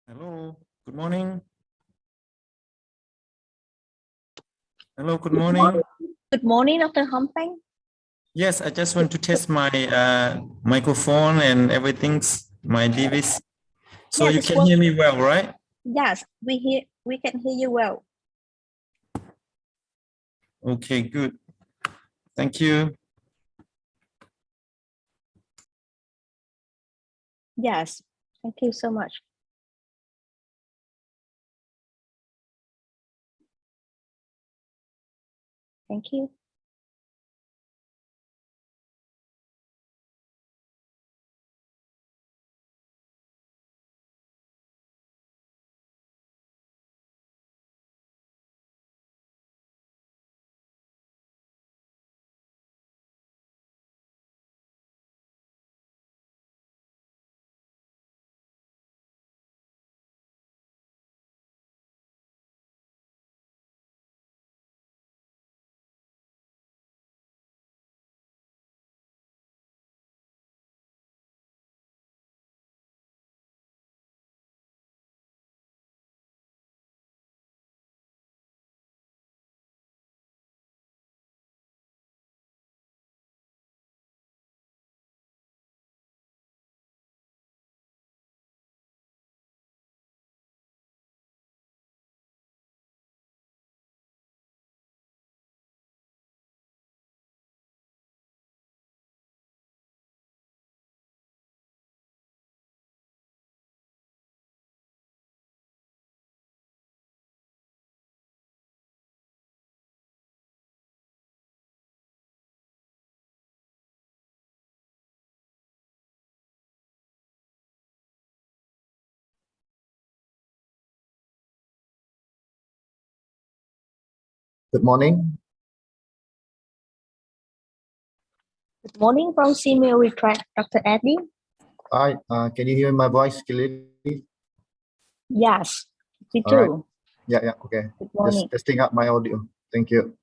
Hello, good morning. Hello, good morning. Good morning, Dr. Hong Peng. Yes, I just want to test my microphone and everything's my device. So Yes, you it's can hear working. me well, right? Yes, we can hear you well. Okay, good. Thank you. Yes, thank you so much. Thank you. Good morning. Good morning from SEAMEO Retract, Dr. Eddie. Hi, can you hear my voice clearly? Yes, we All right. do. Yeah, okay. Good morning. Just testing up my audio. Thank you.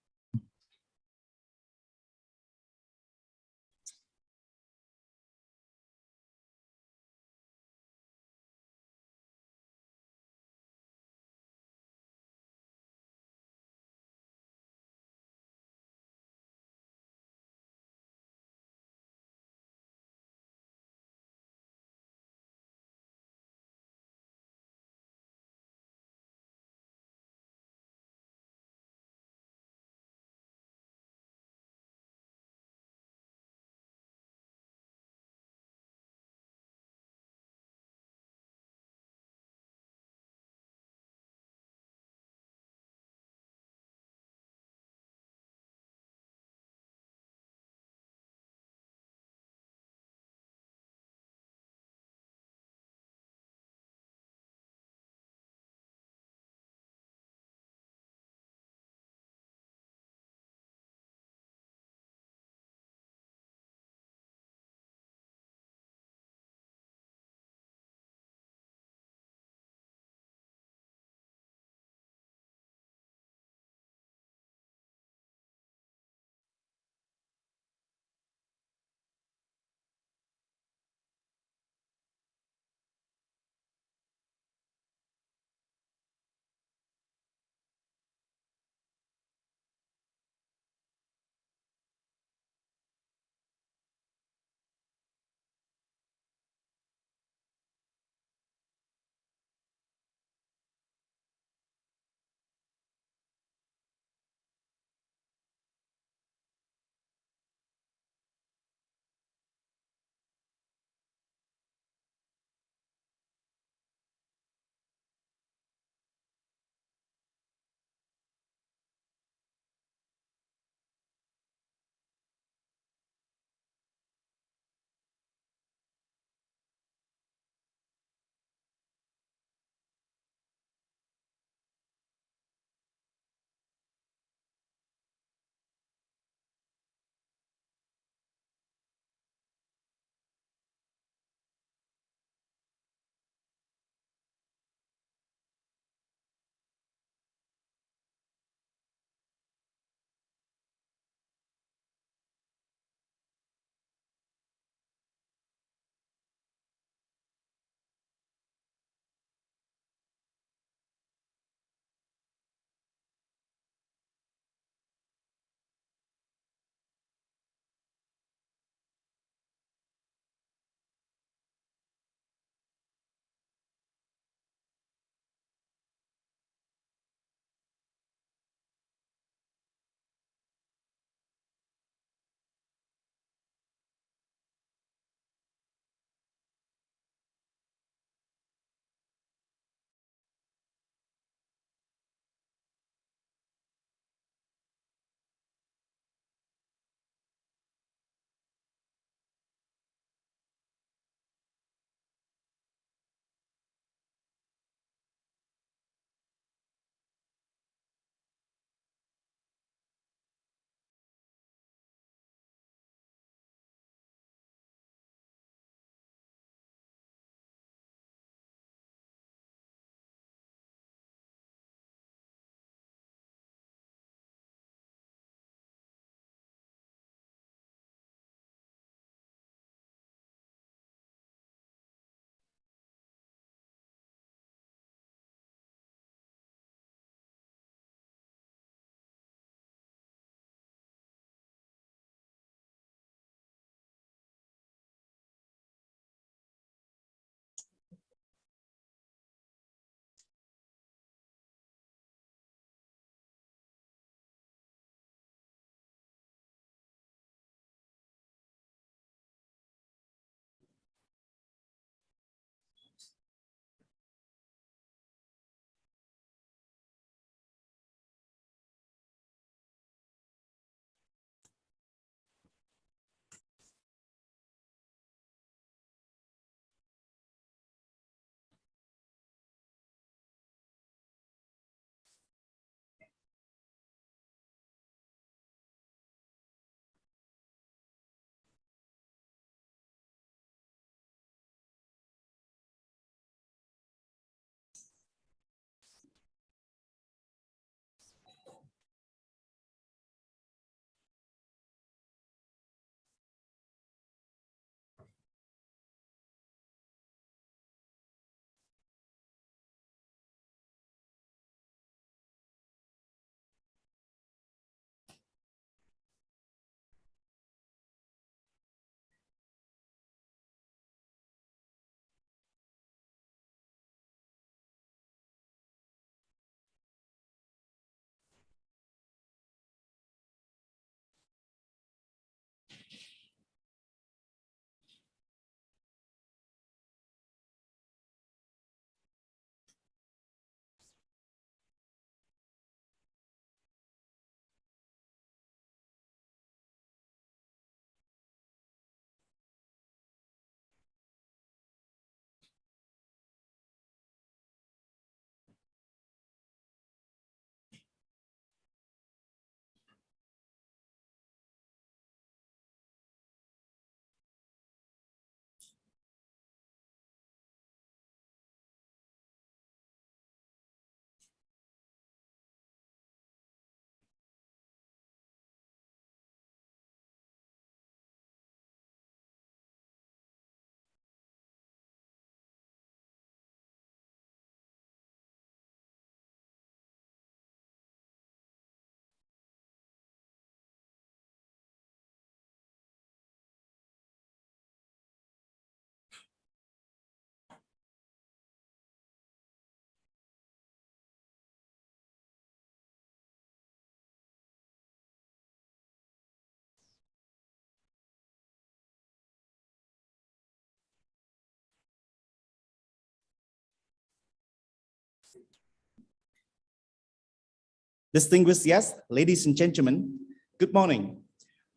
Distinguished guests, ladies and gentlemen, good morning.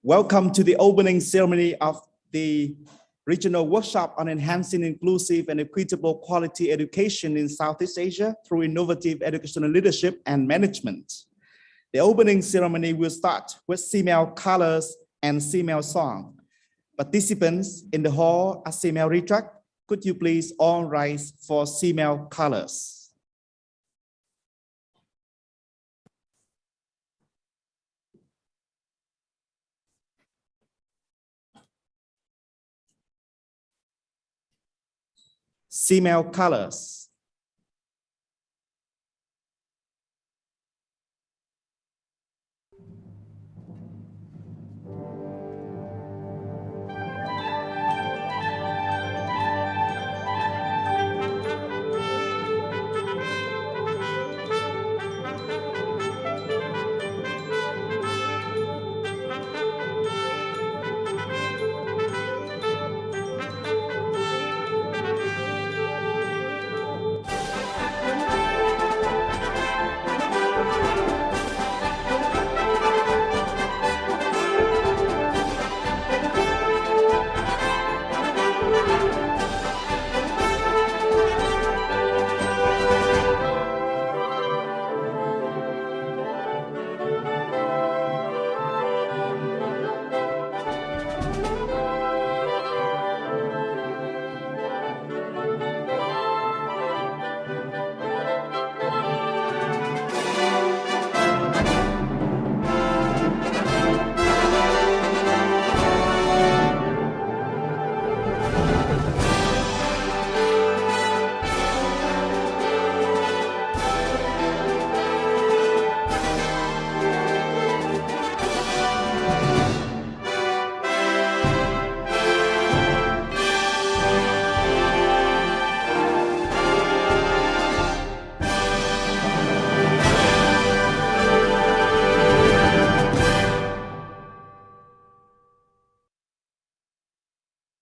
Welcome to the opening ceremony of the regional workshop on enhancing inclusive and equitable quality education in Southeast Asia through innovative educational leadership and management. The opening ceremony will start with SEAMEO colors and SEAMEO song. Participants in the hall at SEAMEO retract, could you please all rise for SEAMEO colors? SEAMEO colors.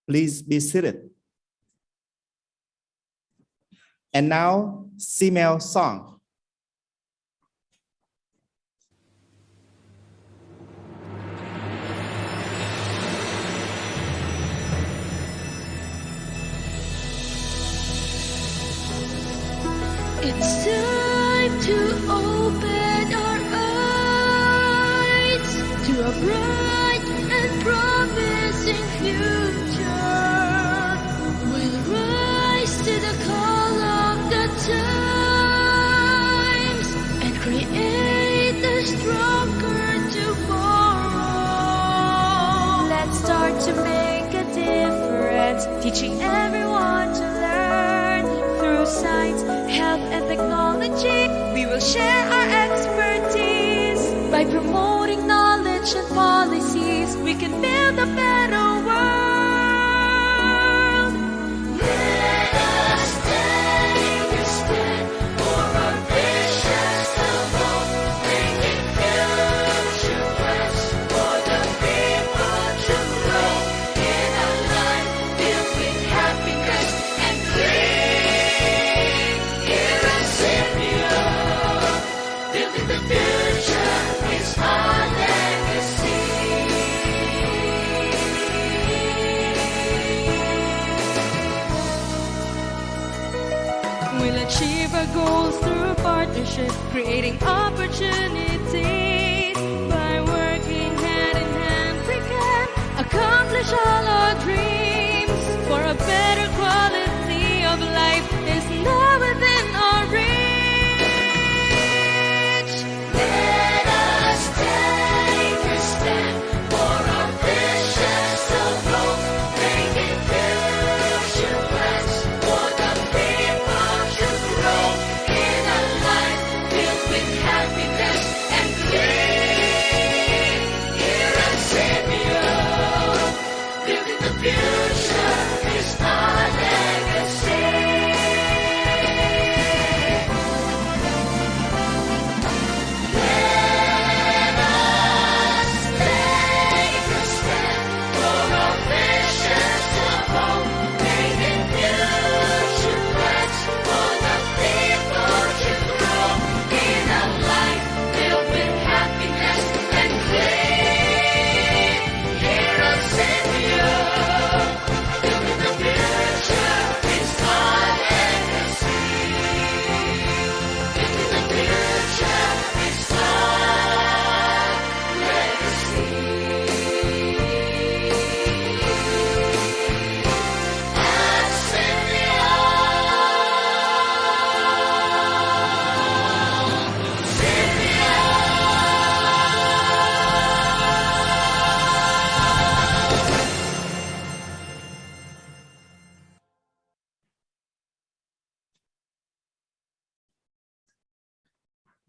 Please be seated. And now, SEAMEO song. It's time to open our eyes to a bright and promising future. We'll rise to the call of the times and create a stronger tomorrow. Let's start to make a difference, teaching everyone to learn through science, health, and technology. We will share our expertise by promoting knowledge and policies. We can build a better world. Let us take a stand for our visions above, making future works for the people to grow in a life filled with happiness and dreams. Here at SEAMEO, building the future is our legacy. We'll achieve our goals through partnership, creating opportunities. By working hand in hand, we can accomplish all our dreams. For a better quality of life is now within our reach. Let us take a stand for our visions of growth, making future plans for the people to grow in a life filled with happiness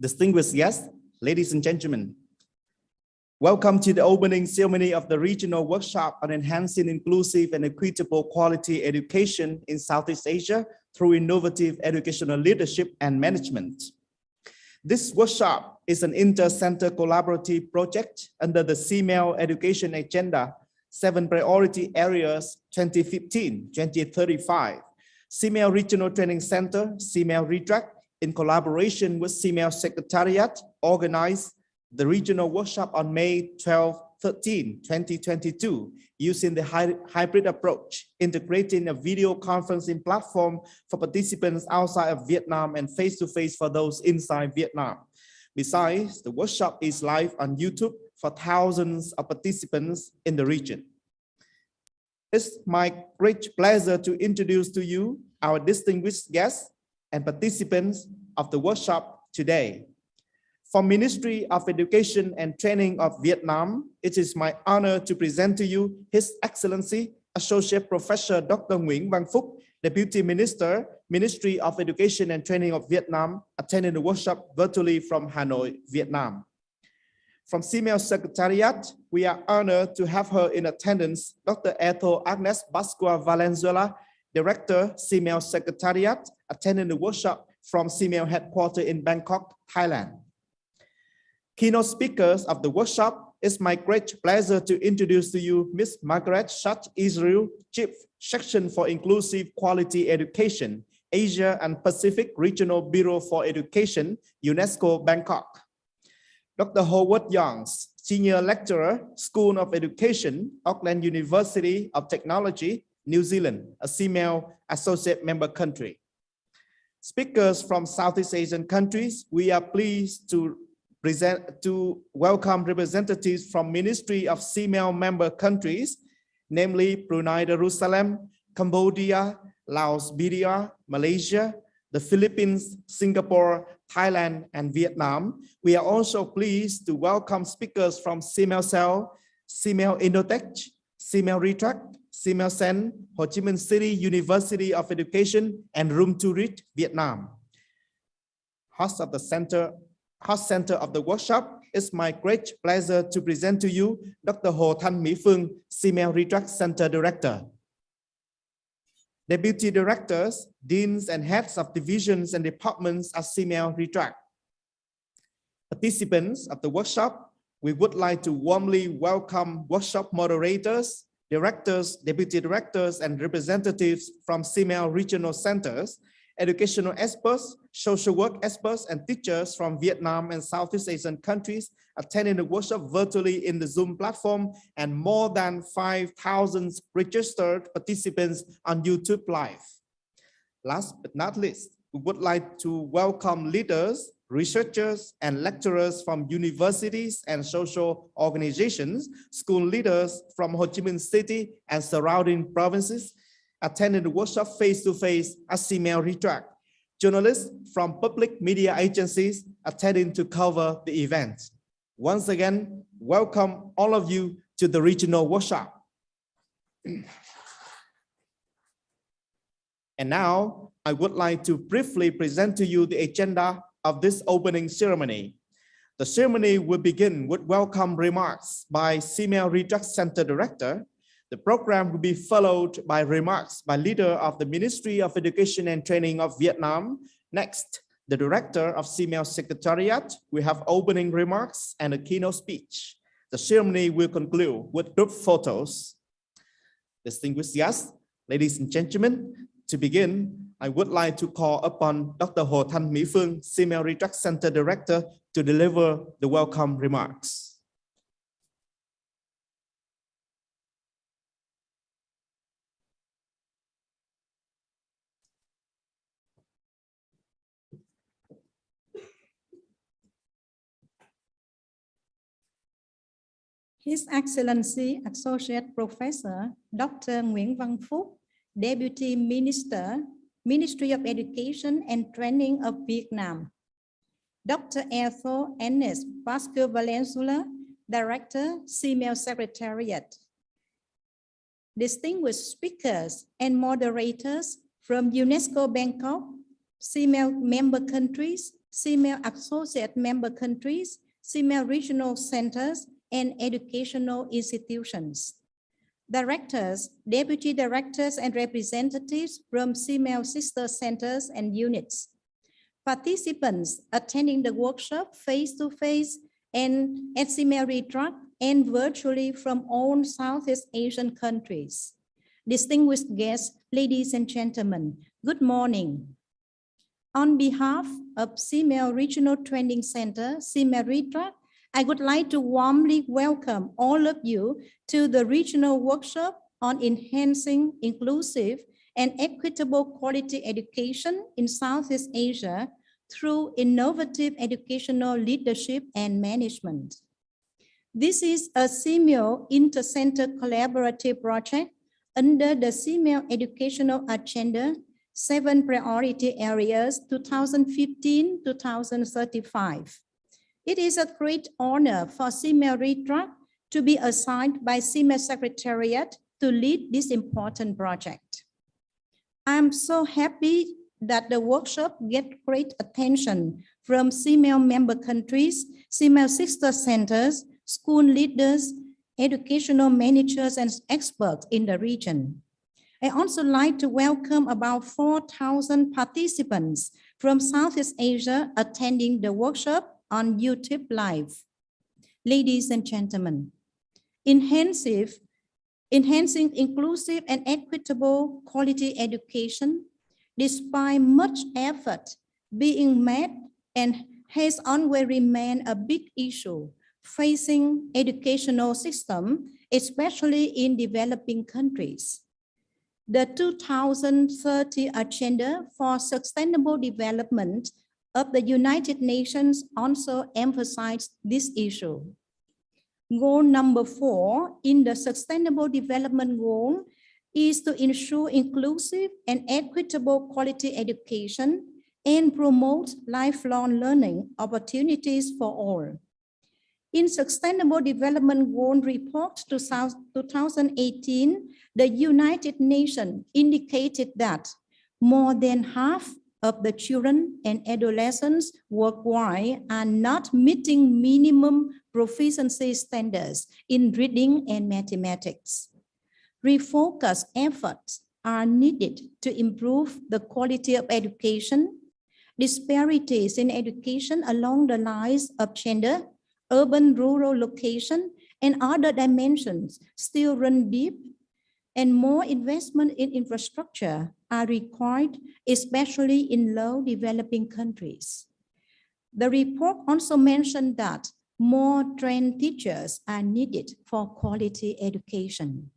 Distinguished guests, ladies and gentlemen, welcome to the opening ceremony of the regional workshop on enhancing inclusive and equitable quality education in Southeast Asia through innovative educational leadership and management. This workshop is an inter-center collaborative project under the SEAMEO Education Agenda 7 Priority Areas 2015-2035. SEAMEO Regional Training Center, SEAMEO RETRAC, in collaboration with SEAMEO Secretariat, organized the regional workshop on May 12-13, 2022, using the hybrid approach, integrating a video conferencing platform for participants outside of Vietnam and face-to-face for those inside Vietnam. Besides, the workshop is live on YouTube for thousands of participants in the region. It's my great pleasure to introduce to you our distinguished guests and participants of the workshop today. From Ministry of Education and Training of Vietnam, it is my honor to present to you His Excellency Associate Professor Dr. Nguyễn Văn Phúc, Deputy Minister, Ministry of Education and Training of Vietnam, attending the workshop virtually from Hanoi, Vietnam. From SEAMEO Secretariat, we are honored to have her in attendance, Dr. Ethel Agnes Bascua Valenzuela, Director, SEAMEO Secretariat, attending the workshop from SEAMEO headquarters in Bangkok, Thailand. Keynote speakers of the workshop, it's my great pleasure to introduce to you Ms. Margaret Shach Israel, Chief Section for Inclusive Quality Education, Asia and Pacific Regional Bureau for Education, UNESCO, Bangkok. Dr. Howard Youngs, Senior Lecturer, School of Education, Auckland University of Technology, New Zealand, a SEAMEO Associate Member Country. Speakers from Southeast Asian countries, we are pleased to welcome representatives from Ministry of SEAMEO member countries, namely Brunei Darussalam, Cambodia, Laos, Birma, Malaysia, the Philippines, Singapore, Thailand, and Vietnam. We are also pleased to welcome speakers from SEAMEO Cell, SEAMEO Indotech, SEAMEO RETRAC, SEAMEO Sen, Ho Chi Minh City University of Education, and Room to Read, Vietnam. Host center of the workshop, it's my great pleasure to present to you Dr. Ho Thanh Mỹ Phương, SEAMEO RETRAC Center Director. Deputy Directors, Deans, and Heads of Divisions and Departments at SEAMEO RETRAC. Participants of the workshop, we would like to warmly welcome workshop moderators, directors, deputy directors, and representatives from SEAMEO regional centers, educational experts, social work experts, and teachers from Vietnam and Southeast Asian countries attending the workshop virtually in the Zoom platform, and more than 5,000 registered participants on YouTube Live. Last but not least, we would like to welcome leaders, researchers, and lecturers from universities and social organizations, school leaders from Ho Chi Minh City and surrounding provinces, attending the workshop face-to-face at SEAMEO RETRAC, journalists from public media agencies attending to cover the event. Once again, welcome all of you to the regional workshop. And now, I would like to briefly present to you the agenda of this opening ceremony. The ceremony will begin with welcome remarks by SEAMEO RETRAC Center Director. The program will be followed by remarks by leader of the Ministry of Education and Training of Vietnam. Next, the director of SEAMEO Secretariat will have opening remarks and a keynote speech. The ceremony will conclude with group photos. Distinguished guests, ladies and gentlemen, to begin, I would like to call upon Dr. Ho Thanh Mỹ Phương, SEAMEO RETRAC Center Director, to deliver the welcome remarks. His Excellency Associate Professor Dr. Nguyễn Văn Phúc, Deputy Minister, Ministry of Education and Training of Vietnam. Dr. Ethel Agnes Bascua Valenzuela, Director, SEAMEO Secretariat. Distinguished speakers and moderators from UNESCO Bangkok, SEAMEO member countries, SEAMEO associate member countries, SEAMEO regional centers, and educational institutions. Directors, deputy directors, and representatives from SEAMEO sister centers and units. Participants attending the workshop face-to-face and at SEAMEO Retract and virtually from all Southeast Asian countries. Distinguished guests, ladies and gentlemen, good morning. On behalf of SEAMEO Regional Training Center, SEAMEO Retract, I would like to warmly welcome all of you to the regional workshop on enhancing inclusive and equitable quality education in Southeast Asia through innovative educational leadership and management. This is a SEAMEO Inter-Center Collaborative Project under the SEAMEO Educational Agenda 7 Priority Areas 2015-2035. It is a great honor for SEAMEO Retract to be assigned by SEAMEO Secretariat to lead this important project. I'm so happy that the workshop gets great attention from SEAMEO member countries, SEAMEO sister centers, school leaders, educational managers, and experts in the region. I also like to welcome about 4,000 participants from Southeast Asia attending the workshop on YouTube Live. Ladies and gentlemen, enhancing inclusive and equitable quality education, despite much effort being made and has always remained a big issue facing educational system, especially in developing countries. The 2030 Agenda for Sustainable Development of the United Nations also emphasized this issue. Goal number 4 in the Sustainable Development Goal is to ensure inclusive and equitable quality education and promote lifelong learning opportunities for all. In Sustainable Development Goal Report 2018, the United Nations indicated that more than half of the children and adolescents worldwide are not meeting minimum proficiency standards in reading and mathematics. Refocused efforts are needed to improve the quality of education. Disparities in education along the lines of gender, urban-rural location, and other dimensions still run deep, and more investment in infrastructure are required, especially in low developing countries. The report also mentioned that more trained teachers are needed for quality education.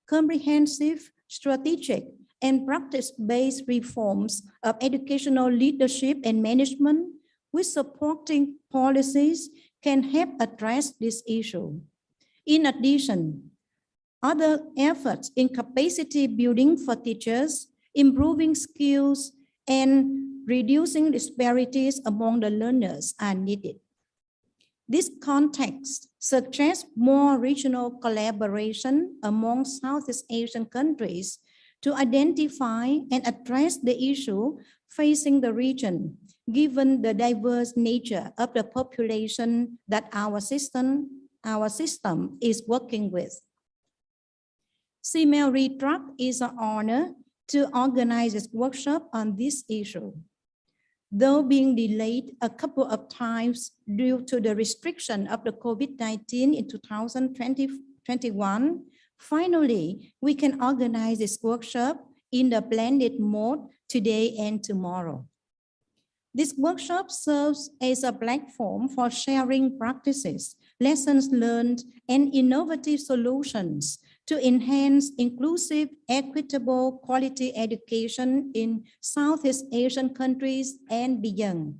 Comprehensive, strategic, and practice-based reforms of educational leadership and management with supporting policies can help address this issue. In addition, other efforts in capacity building for teachers, improving skills, and reducing disparities among the learners are needed. This context suggests more regional collaboration among Southeast Asian countries to identify and address the issue facing the region, given the diverse nature of the population that our system is working with. SEAMEO Retract is an honor to organize this workshop on this issue. Though being delayed a couple of times due to the restriction of the COVID-19 in 2021, finally, we can organize this workshop in the blended mode today and tomorrow. This workshop serves as a platform for sharing practices, lessons learned, and innovative solutions to enhance inclusive, equitable, quality education in Southeast Asian countries and beyond.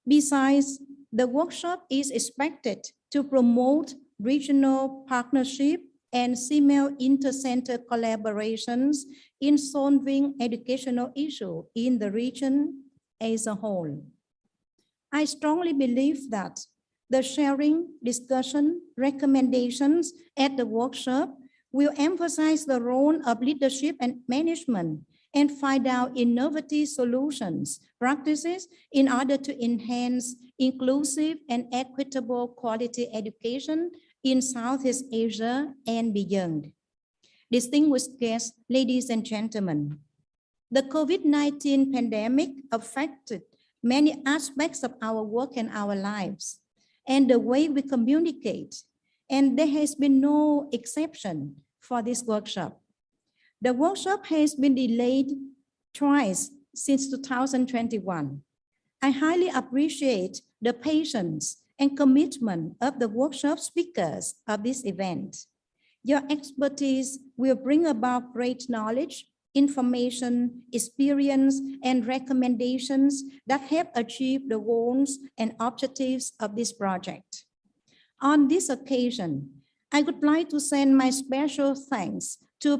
Besides, the workshop is expected to promote regional partnership and SEAMEO inter-center collaborations in solving educational issues in the region as a whole. I strongly believe that the sharing, discussion, recommendations at the workshop will emphasize the role of leadership and management and find out innovative solutions, practices in order to enhance inclusive and equitable quality education in Southeast Asia and beyond. Distinguished guests, ladies and gentlemen, the COVID-19 pandemic affected many aspects of our work and our lives and the way we communicate, and there has been no exception for this workshop. The workshop has been delayed twice since 2021. I highly appreciate the patience and commitment of the workshop speakers of this event. Your expertise will bring about great knowledge, information, experience, and recommendations that help achieve the goals and objectives of this project. On this occasion, I would like to send my special thanks to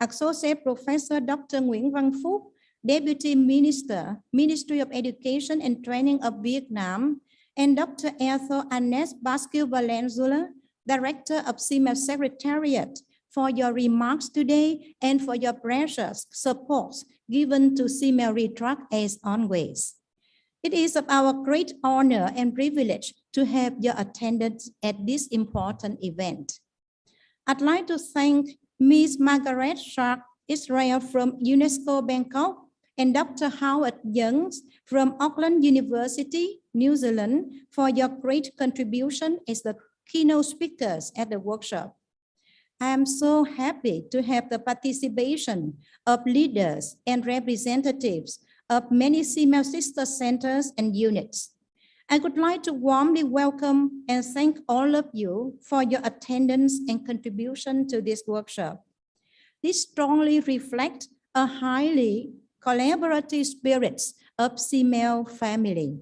Associate Professor Dr. Nguyễn Văn Phúc, Deputy Minister, Ministry of Education and Training of Vietnam, and Dr. Ethel Agnes Basque Valenzuela, Director of SEAMEO Secretariat, for your remarks today and for your precious support given to SEAMEO Retract as always. It is of our great honor and privilege to have your attendance at this important event. I'd like to thank Ms. Margaret Shark Israel from UNESCO Bangkok and Dr. Howard Youngs from Auckland University, New Zealand, for your great contribution as the keynote speakers at the workshop. I am so happy to have the participation of leaders and representatives of many SEAMEO sister centers and units. I would like to warmly welcome and thank all of you for your attendance and contribution to this workshop. This strongly reflects a highly collaborative spirit of SEAMEO family.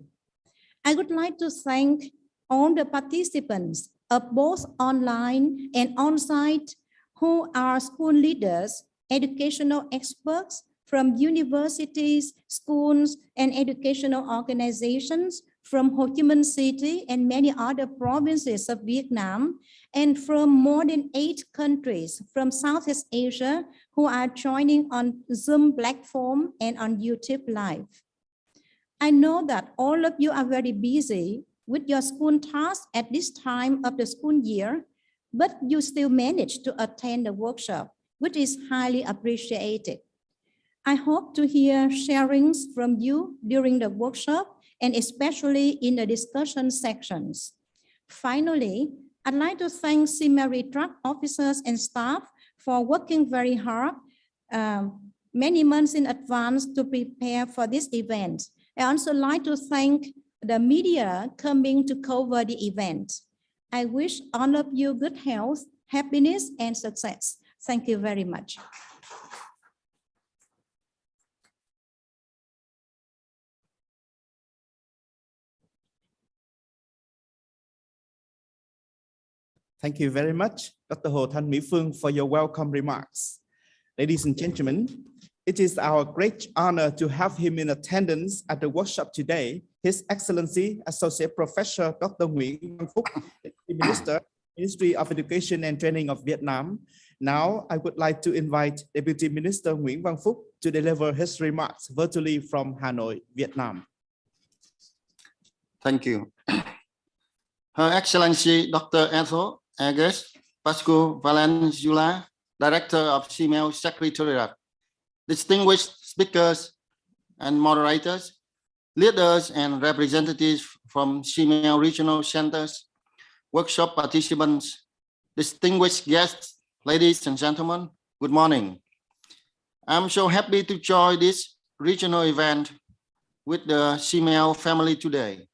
I would like to thank all the participants of both online and on-site who are school leaders, educational experts from universities, schools, and educational organizations from Ho Chi Minh City and many other provinces of Vietnam, and from more than 8 countries from Southeast Asia who are joining on Zoom platform and on YouTube Live. I know that all of you are very busy with your school tasks at this time of the school year, but you still manage to attend the workshop, which is highly appreciated. I hope to hear sharings from you during the workshop and especially in the discussion sections. Finally, I'd like to thank SEAMEO Retract officers and staff for working very hard many months in advance to prepare for this event. I also like to thank the media coming to cover the event. I wish all of you good health, happiness, and success. Thank you very much. Thank you very much, Dr. Hồ Thanh Mỹ Phương, for your welcome remarks. Ladies and gentlemen, it is our great honor to have him in attendance at the workshop today. His Excellency, Associate Professor Dr. Nguyễn Văn Phúc, Minister, Ministry of Education and Training of Vietnam. Now, I would like to invite Deputy Minister Nguyễn Văn Phúc to deliver his remarks virtually from Hanoi, Vietnam. Thank you. Her Excellency Dr. Ethel Agnes Basque Valenzuela, Director of SEAMEO Secretariat, distinguished speakers and moderators, leaders and representatives from SEAMEO regional centers, workshop participants, distinguished guests, ladies and gentlemen, good morning. I'm so happy to join this regional event with the SEAMEO family today.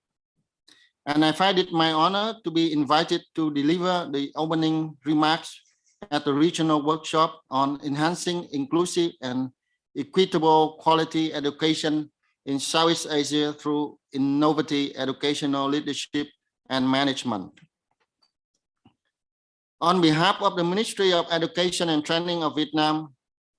And I find it my honor to be invited to deliver the opening remarks at the regional workshop on enhancing inclusive and equitable quality education in Southeast Asia through innovative educational leadership and management. On behalf of the Ministry of Education and Training of Vietnam,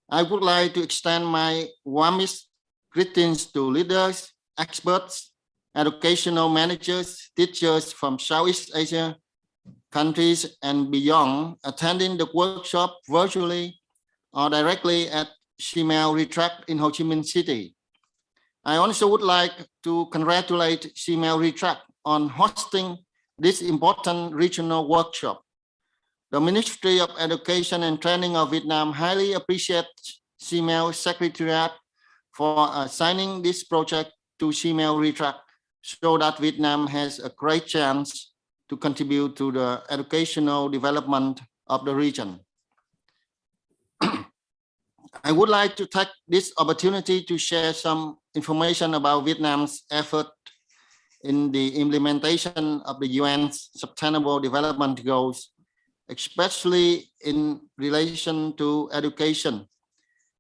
I would like to extend my warmest greetings to leaders, experts, educational managers, teachers from Southeast Asia countries and beyond attending the workshop virtually or directly at SEAMEO Retract in Ho Chi Minh City. I also would like to congratulate SEAMEO Retract on hosting this important regional workshop. The Ministry of Education and Training of Vietnam highly appreciates SEAMEO Secretariat for assigning this project to SEAMEO Retract so that Vietnam has a great chance to contribute to the educational development of the region. I would like to take this opportunity to share some information about Vietnam's effort in the implementation of the UN's Sustainable Development Goals, especially in relation to education.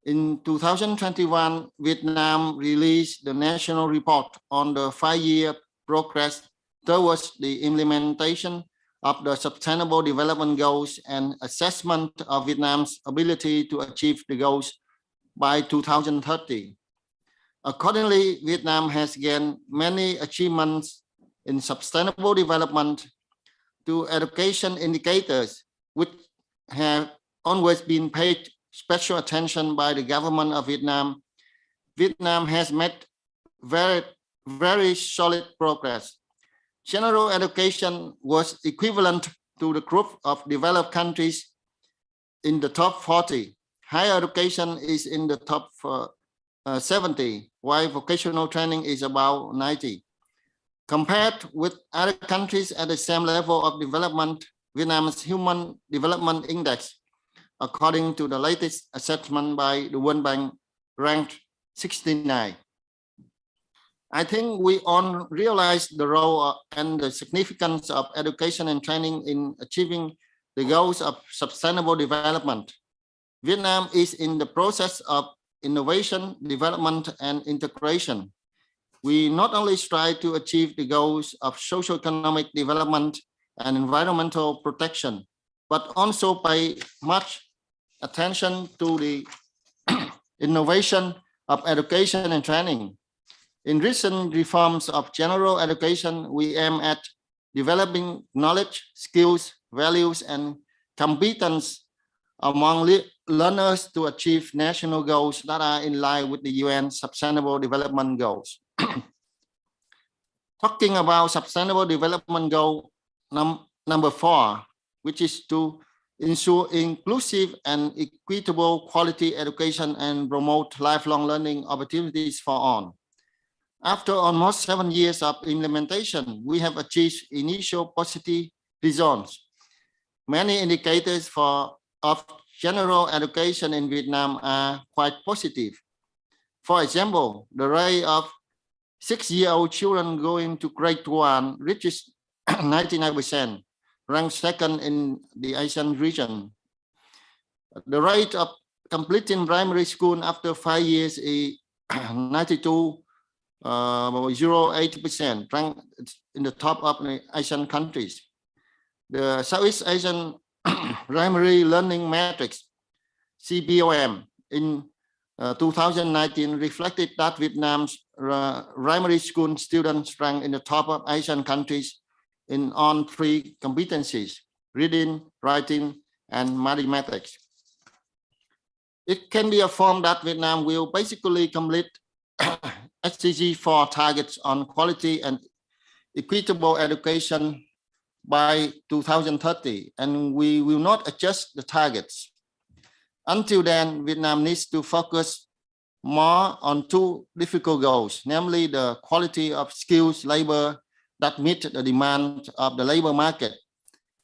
In 2021, Vietnam released the National Report on the 5-year progress towards the implementation of the Sustainable Development Goals and assessment of Vietnam's ability to achieve the goals by 2030. Accordingly, Vietnam has gained many achievements in sustainable development to education indicators, which have always been paid special attention by the government of Vietnam. Vietnam has made very solid progress. General education was equivalent to the group of developed countries in the top 40. Higher education is in the top 70, while vocational training is about 90. Compared with other countries at the same level of development, Vietnam's Human Development Index, according to the latest assessment by the World Bank, ranked 69. I think we all realize the role and the significance of education and training in achieving the goals of sustainable development. Vietnam is in the process of innovation, development, and integration. We not only strive to achieve the goals of socio-economic development and environmental protection, but also pay much attention to the innovation of education and training. In recent reforms of general education, we aim at developing knowledge, skills, values, and competence among learners to achieve national goals that are in line with the UN Sustainable Development Goals. Talking about Sustainable Development Goal number 4, which is to ensure inclusive and equitable quality education and promote lifelong learning opportunities for all. After almost 7 years of implementation, we have achieved initial positive results. Many indicators of general education in Vietnam are quite positive. For example, the rate of 6-year-old children going to grade 1 reaches 99%, ranked second in the Asian region. The rate of completing primary school after 5 years is 92.08%, ranked in the top of the Asian countries. The Southeast Asian Primary Learning Matrix, CPOM, in 2019 reflected that Vietnam's primary school students ranked in the top of Asian countries in all 3 competencies: reading, writing, and mathematics. It can be affirmed that Vietnam will basically complete SDG 4 targets on quality and equitable education by 2030, and we will not adjust the targets. Until then, Vietnam needs to focus more on 2 difficult goals, namely the quality of skilled labor that meet the demand of the labor market,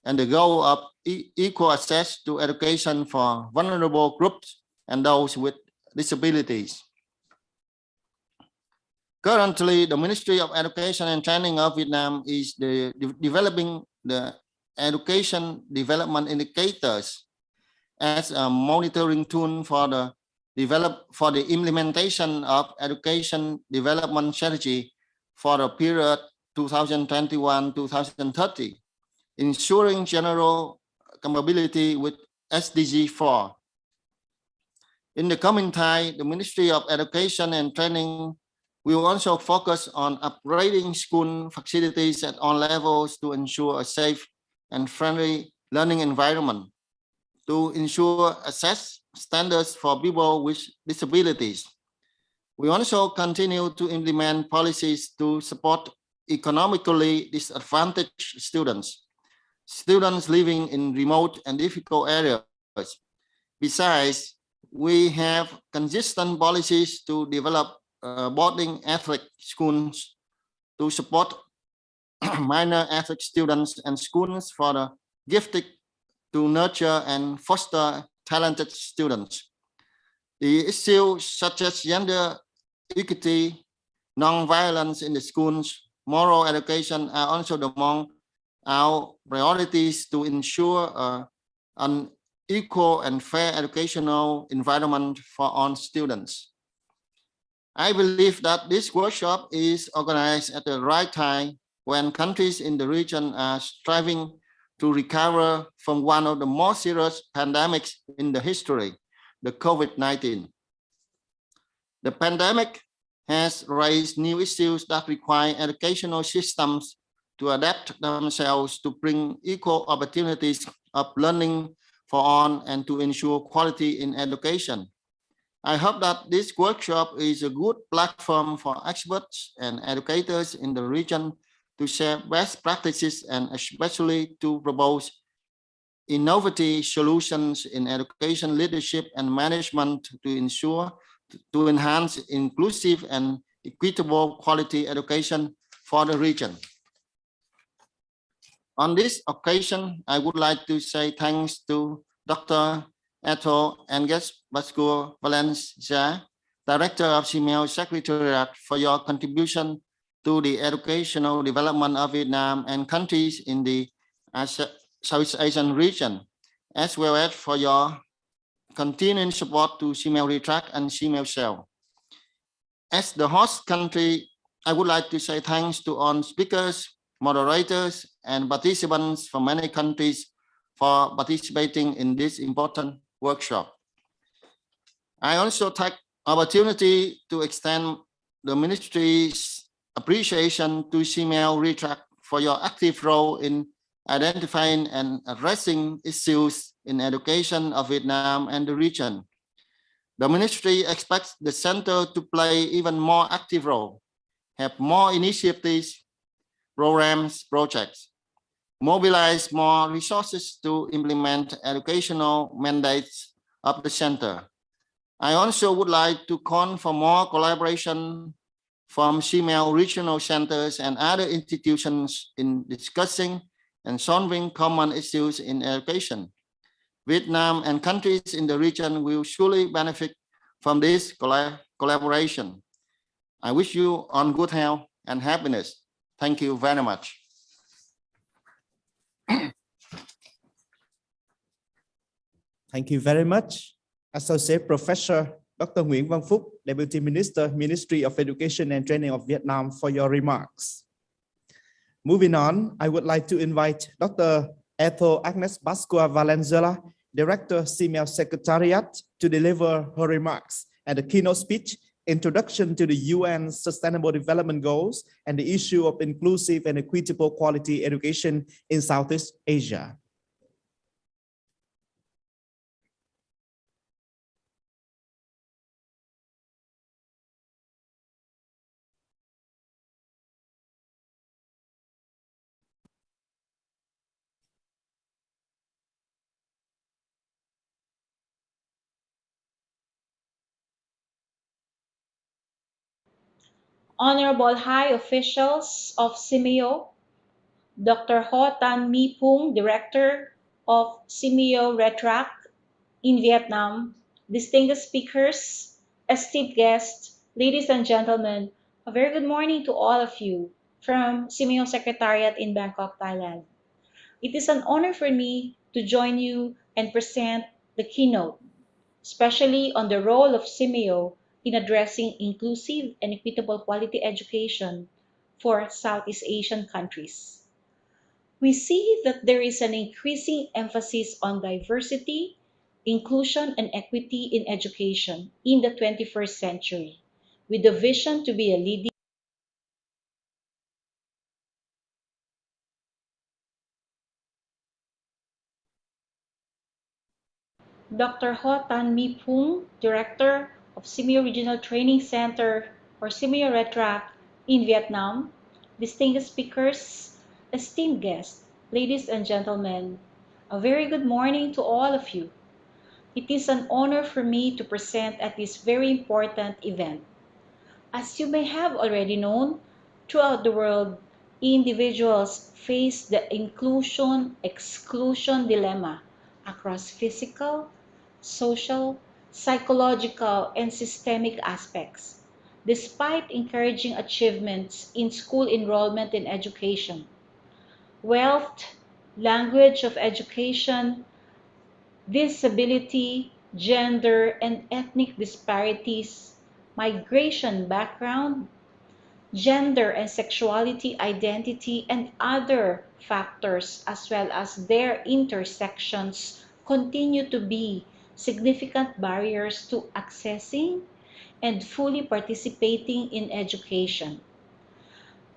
and the goal of equal access to education for vulnerable groups and those with disabilities. Currently, the Ministry of Education and Training of Vietnam is developing the education development indicators as a monitoring tool for the implementation of education development strategy for the period 2021-2030, ensuring general compatibility with SDG 4. In the coming time, the Ministry of Education and Training will also focus on upgrading school facilities at all levels to ensure a safe and friendly learning environment. to ensure access standards for people with disabilities. We also continue to implement policies to support economically disadvantaged students living in remote and difficult areas. Besides, we have consistent policies to develop boarding ethnic schools to support minor ethnic students and schools for the gifted to nurture and foster talented students. The issues such as gender equity, non-violence in the schools, moral education are also among our priorities to ensure an equal and fair educational environment for all students. I believe that this workshop is organized at the right time when countries in the region are striving to recover from one of the most serious pandemics in the history, the COVID-19. The pandemic has raised new issues that require educational systems to adapt themselves to bring equal opportunities of learning for all and to ensure quality in education. I hope that this workshop is a good platform for experts and educators in the region to share best practices and especially to propose innovative solutions in education leadership and management to enhance inclusive and equitable quality education for the region. On this occasion, I would like to say thanks to Dr. Eto Angus Basco Valencia, Director of SEAMEO Secretariat, for your contribution to the educational development of Vietnam and countries in the Southeast Asian region, as well as for your continuing support to SEAMEO Retract and SEAMEO Cell. As the host country, I would like to say thanks to all speakers, moderators, and participants from many countries for participating in this important workshop. I also take opportunity to extend the ministry's appreciation to SEAMEO Retract for your active role in identifying and addressing issues in education of Vietnam and the region. The ministry expects the center to play even more active role, have more initiatives, programs, projects, mobilize more resources to implement educational mandates of the center. I also would like to call for more collaboration from SEAMEO regional centers and other institutions in discussing and solving common issues in education. Vietnam and countries in the region will surely benefit from this collaboration. I wish you all good health and happiness. Thank you very much. Thank you very much, Associate Professor Dr. Nguyễn Văn Phúc, Deputy Minister, Ministry of Education and Training of Vietnam, for your remarks. Moving on, I would like to invite Dr. Ethel Agnes Pascua Valenzuela, Director, SEAMEO Secretariat, to deliver her remarks and the keynote speech, Introduction to the UN Sustainable Development Goals and the issue of inclusive and equitable quality education in Southeast Asia. Honorable High Officials of SEAMEO, Dr. Ho Tan Mi Pung, Director of SEAMEO Retract in Vietnam, distinguished speakers, esteemed guests, ladies and gentlemen, a very good morning to all of you from SEAMEO Secretariat in Bangkok, Thailand. It is an honor for me to join you and present the keynote, especially on the role of SEAMEO in addressing inclusive and equitable quality education for Southeast Asian countries. We see that there is an increasing emphasis on diversity, inclusion, and equity in education in the 21st century, with the vision to be a leading Dr. Ho Tan Mi Pung, Director of SEAMEO Regional Training Center or SEAMEO RETRAC in Vietnam, distinguished speakers, esteemed guests, ladies and gentlemen, a very good morning to all of you. It is an honor for me to present at this very important event. As you may have already known, throughout the world, individuals face the inclusion-exclusion dilemma across physical, social, psychological, and systemic aspects. Despite encouraging achievements in school enrollment and education, wealth, language of education, disability, gender, and ethnic disparities, migration background, gender and sexuality identity, and other factors, as well as their intersections, continue to be significant barriers to accessing and fully participating in education.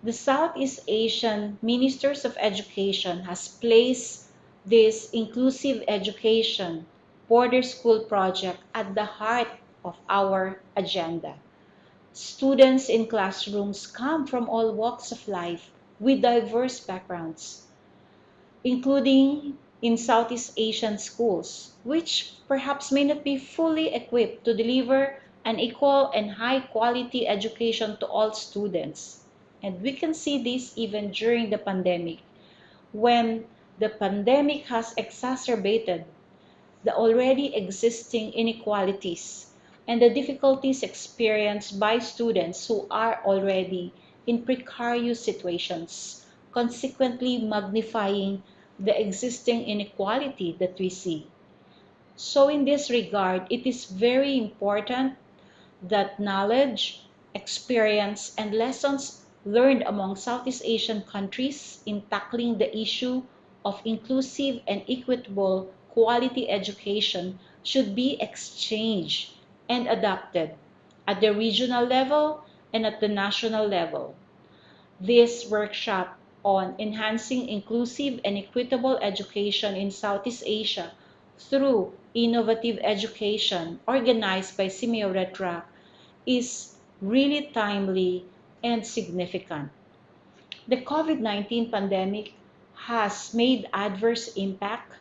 The Southeast Asian Ministers of Education has placed this inclusive education border school project at the heart of our agenda. Students in classrooms come from all walks of life with diverse backgrounds, including in Southeast Asian schools, which perhaps may not be fully equipped to deliver an equal and high quality education to all students. And we can see this even during the pandemic, when the pandemic has exacerbated the already existing inequalities and the difficulties experienced by students who are already in precarious situations, consequently magnifying the existing inequality that we see. So in this regard, it is very important that knowledge, experience, and lessons learned among Southeast Asian countries in tackling the issue of inclusive and equitable quality education should be exchanged and adopted at the regional level and at the national level. This workshop on enhancing inclusive and equitable education in Southeast Asia through innovative education organized by SEAMEO RETRAC is really timely and significant. The COVID-19 pandemic has made adverse impact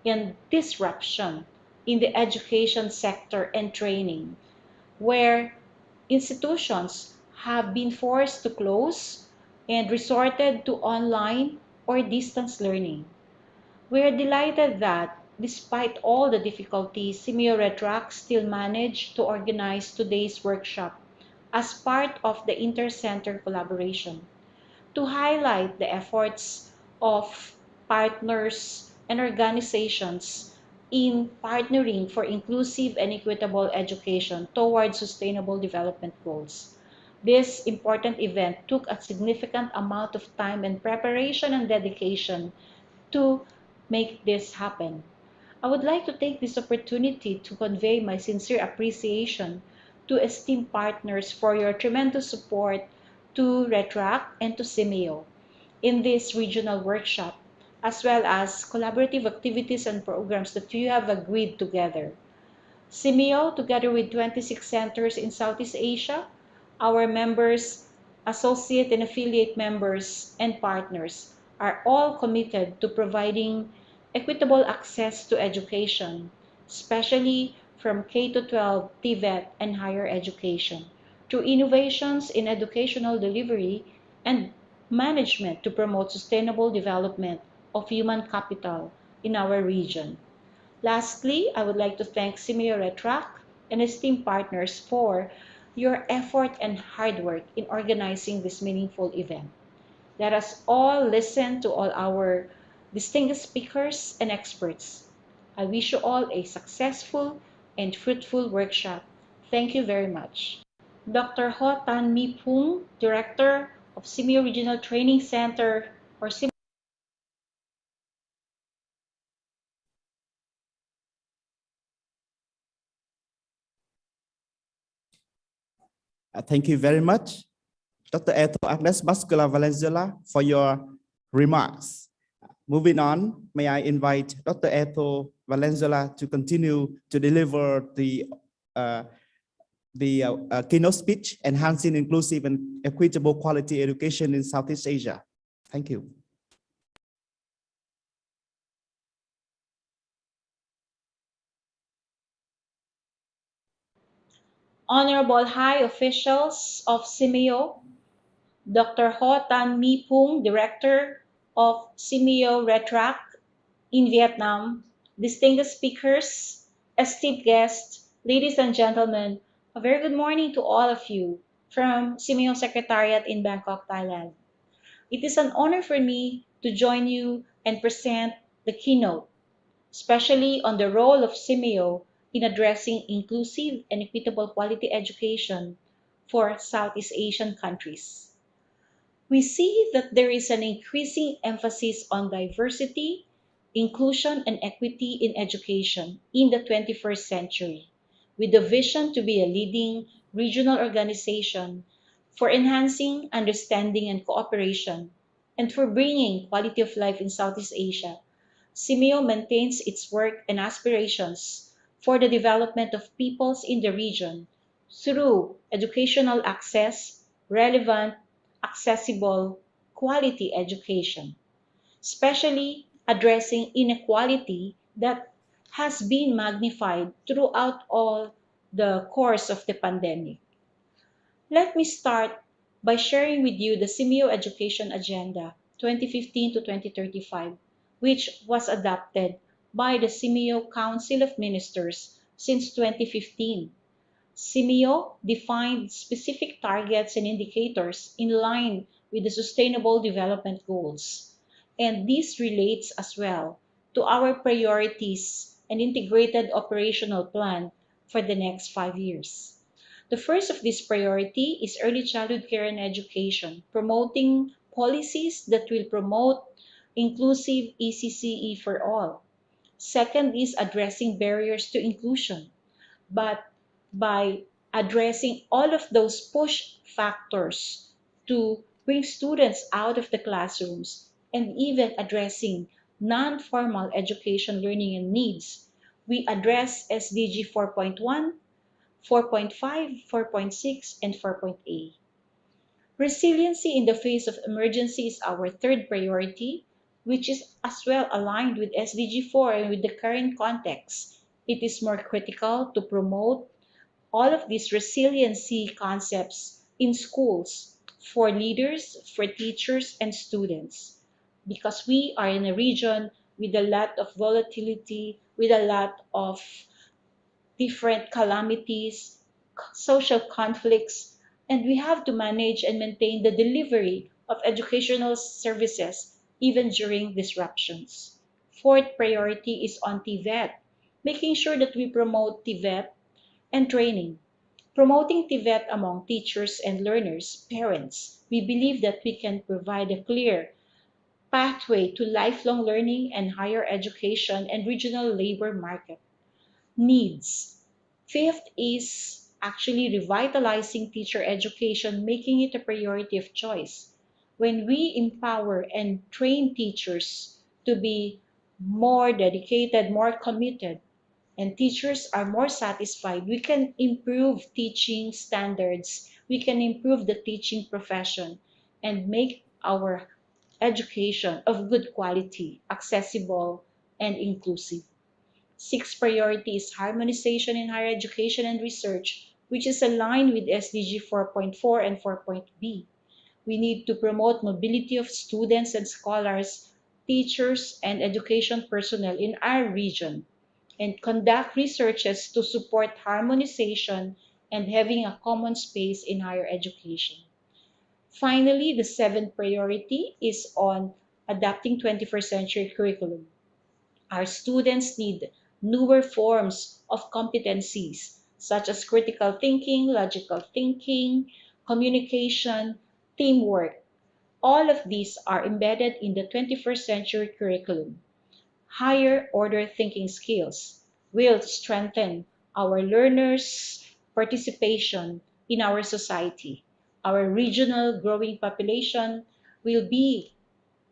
and disruption in the education sector and training, where institutions have been forced to close and resorted to online or distance learning. We are delighted that, despite all the difficulties, SEAMEO RETRAC still managed to organize today's workshop as part of the inter-center collaboration to highlight the efforts of partners and organizations in partnering for inclusive and equitable education towards sustainable development goals. This important event took a significant amount of time and preparation and dedication to make this happen. I would like to take this opportunity to convey my sincere appreciation to esteemed partners for your tremendous support to RETRAC and to SEAMEO in this regional workshop, as well as collaborative activities and programs that you have agreed together. SEAMEO, together with 26 centers in Southeast Asia, our members, associate and affiliate members, and partners are all committed to providing equitable access to education, especially from K-12, TVET, and higher education, through innovations in educational delivery and management to promote sustainable development of human capital in our region. Lastly, I would like to thank SEAMEO RETRAC and esteemed partners for your effort and hard work in organizing this meaningful event. Let us all listen to all our distinguished speakers and experts. I wish you all a successful and fruitful workshop. Thank you very much. Dr. Ho Tan Mi Pung, Director of SEAMEO Regional Training Center or SEAMEO. Thank you very much, Dr. Eto Agnes Bascula Valenzuela, for your remarks. Moving on, may I invite Dr. Eto Valenzuela to continue to deliver the keynote speech, Enhancing Inclusive and Equitable Quality Education in Southeast Asia. Thank you. Honorable High Officials of SEAMEO, Dr. Ho Tan Mi Pung, Director of SEAMEO RETRAC in Vietnam, distinguished speakers, esteemed guests, ladies and gentlemen, a very good morning to all of you from SEAMEO Secretariat in Bangkok, Thailand. It is an honor for me to join you and present the keynote, especially on the role of SEAMEO in addressing inclusive and equitable quality education for Southeast Asian countries. We see that there is an increasing emphasis on diversity, inclusion, and equity in education in the 21st century, with the vision to be a leading regional organization for enhancing understanding and cooperation, and for bringing quality of life in Southeast Asia. SEAMEO maintains its work and aspirations for the development of peoples in the region through educational access, relevant, accessible, quality education, especially addressing inequality that has been magnified throughout all the course of the pandemic. Let me start by sharing with you the SEAMEO Education Agenda 2015 to 2035, which was adopted by the SEAMEO Council of Ministers since 2015. SEAMEO defined specific targets and indicators in line with the Sustainable Development Goals, and this relates as well to our priorities and integrated operational plan for the next 5 years. The first of this priority is early childhood care and education, promoting policies that will promote inclusive ECCE for all. Second is addressing barriers to inclusion, but by addressing all of those push factors to bring students out of the classrooms and even addressing non-formal education learning and needs, we address SDG 4.1, 4.5, 4.6, and 4.8. Resiliency in the face of emergency is our third priority, which is as well aligned with SDG 4 and with the current context. It is more critical to promote all of these resiliency concepts in schools for leaders, for teachers, and students, because we are in a region with a lot of volatility, with a lot of different calamities, social conflicts, and we have to manage and maintain the delivery of educational services even during disruptions. Fourth priority is on TVET, making sure that we promote TVET and training. Promoting TVET among teachers and learners, parents, we believe that we can provide a clear pathway to lifelong learning and higher education and regional labor market needs. Fifth is actually revitalizing teacher education, making it a priority of choice. When we empower and train teachers to be more dedicated, more committed, and teachers are more satisfied, we can improve teaching standards, we can improve the teaching profession, and make our education of good quality, accessible, and inclusive. Sixth priority is harmonization in higher education and research, which is aligned with SDG 4.4 and 4.B. We need to promote mobility of students and scholars, teachers, and education personnel in our region, and conduct researches to support harmonization and having a common space in higher education. Finally, the seventh priority is on adapting 21st century curriculum. Our students need newer forms of competencies such as critical thinking, logical thinking, communication, teamwork. All of these are embedded in the 21st century curriculum. Higher order thinking skills will strengthen our learners' participation in our society. Our regional growing population will be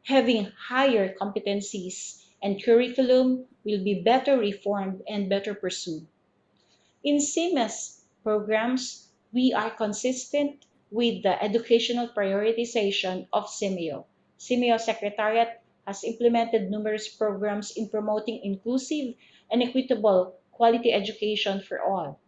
having higher competencies, and curriculum will be better reformed and better pursued. In SEAMEO's programs, we are consistent with the educational prioritization of SEAMEO. SEAMEO Secretariat has implemented numerous programs in promoting inclusive and equitable quality education for all.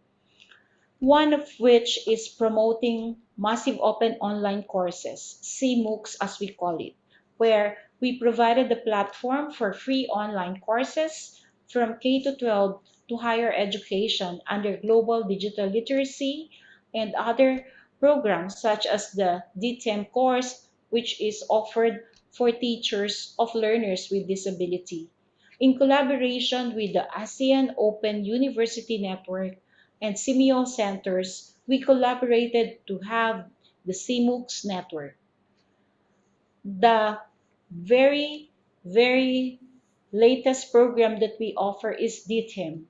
One of which is promoting massive open online courses, CMOOCs as we call it, where we provided the platform for free online courses from K to 12 to higher education under global digital literacy and other programs such as the DTEM course, which is offered for teachers of learners with disability. In collaboration with the ASEAN Open University Network, and SEAMEO centers, we collaborated to have the CMOOCs network. The very, very latest program that we offer is DTIM.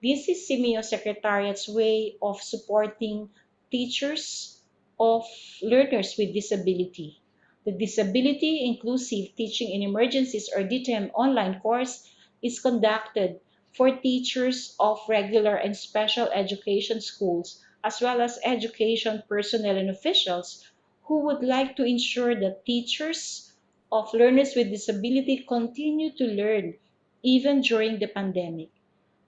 This is SEAMEO Secretariat's way of supporting teachers of learners with disability. The Disability Inclusive Teaching in Emergencies or DTEM online course is conducted for teachers of regular and special education schools as well as education personnel and officials who would like to ensure that teachers of learners with disability continue to learn even during the pandemic.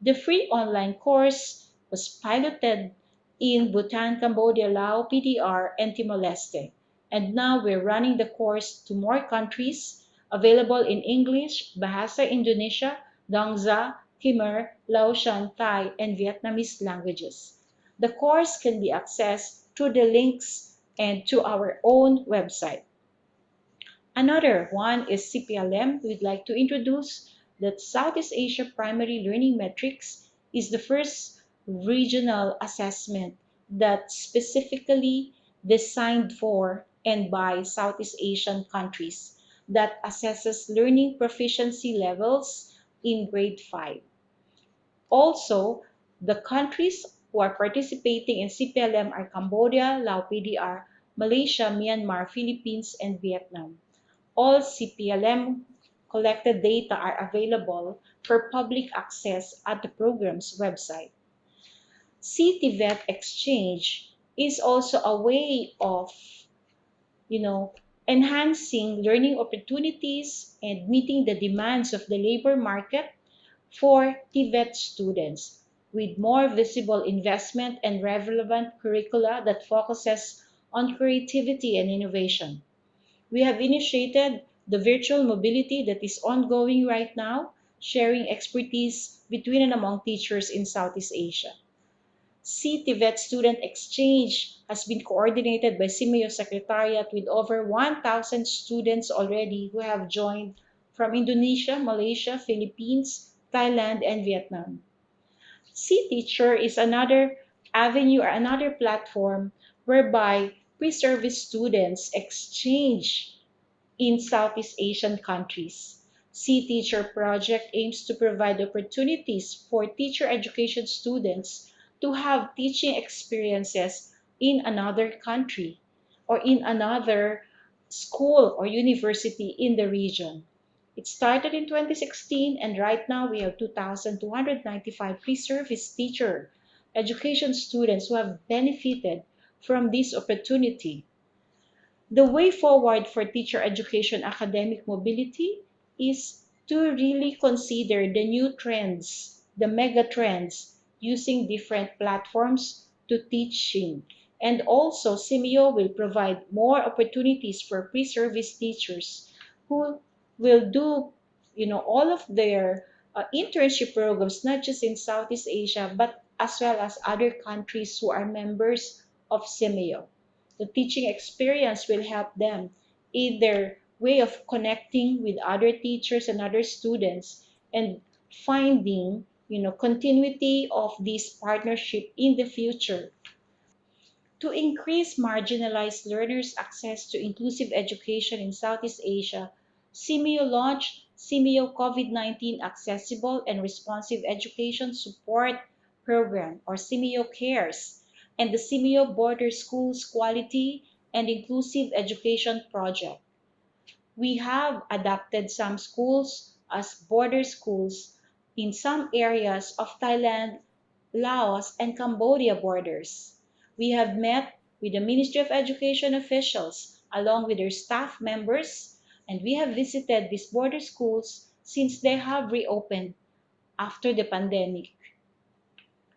The free online course was piloted in Bhutan, Cambodia, Laos, PDR, and Timor-Leste. And now we're running the course to more countries, available in English, Bahasa Indonesia, Dongza, Khmer, Laotian, Thai, and Vietnamese languages. The course can be accessed through the links and to our own website. Another one is CPLM. We'd like to introduce that Southeast Asia Primary Learning Metrics is the first regional assessment that specifically designed for and by Southeast Asian countries that assesses learning proficiency levels in grade 5. Also, the countries who are participating in CPLM are Cambodia, Laos PDR, Malaysia, Myanmar, Philippines, and Vietnam. All CPLM collected data are available for public access at the program's website. CTVET Exchange is also a way of, enhancing learning opportunities and meeting the demands of the labor market for TVET students with more visible investment and relevant curricula that focuses on creativity and innovation. We have initiated the virtual mobility that is ongoing right now, sharing expertise between and among teachers in Southeast Asia. CTVET Student Exchange has been coordinated by SEAMEO Secretariat with over 1,000 students already who have joined from Indonesia, Malaysia, Philippines, Thailand, and Vietnam. C-Teacher is another avenue or another platform whereby pre-service students exchange in Southeast Asian countries. C-Teacher project aims to provide opportunities for teacher education students to have teaching experiences in another country or in another school or university in the region. It started in 2016 and right now we have 2,295 pre-service teacher education students who have benefited from this opportunity. The way forward for teacher education academic mobility is to really consider the new trends, the mega trends, using different platforms to teaching. And also, SEAMEO will provide more opportunities for pre-service teachers who will do, all of their internship programs, not just in Southeast Asia, but as well as other countries who are members of SEAMEO. The teaching experience will help them in their way of connecting with other teachers and other students and finding, continuity of this partnership in the future. To increase marginalized learners' access to inclusive education in Southeast Asia, SEAMEO launched SEAMEO COVID-19 Accessible and Responsive Education Support Program, or SEAMEO CARES, and the SEAMEO Border Schools Quality and Inclusive Education Project. We have adopted some schools as border schools in some areas of Thailand, Laos, and Cambodia borders. We have met with the Ministry of Education officials along with their staff members, and we have visited these border schools since they have reopened after the pandemic.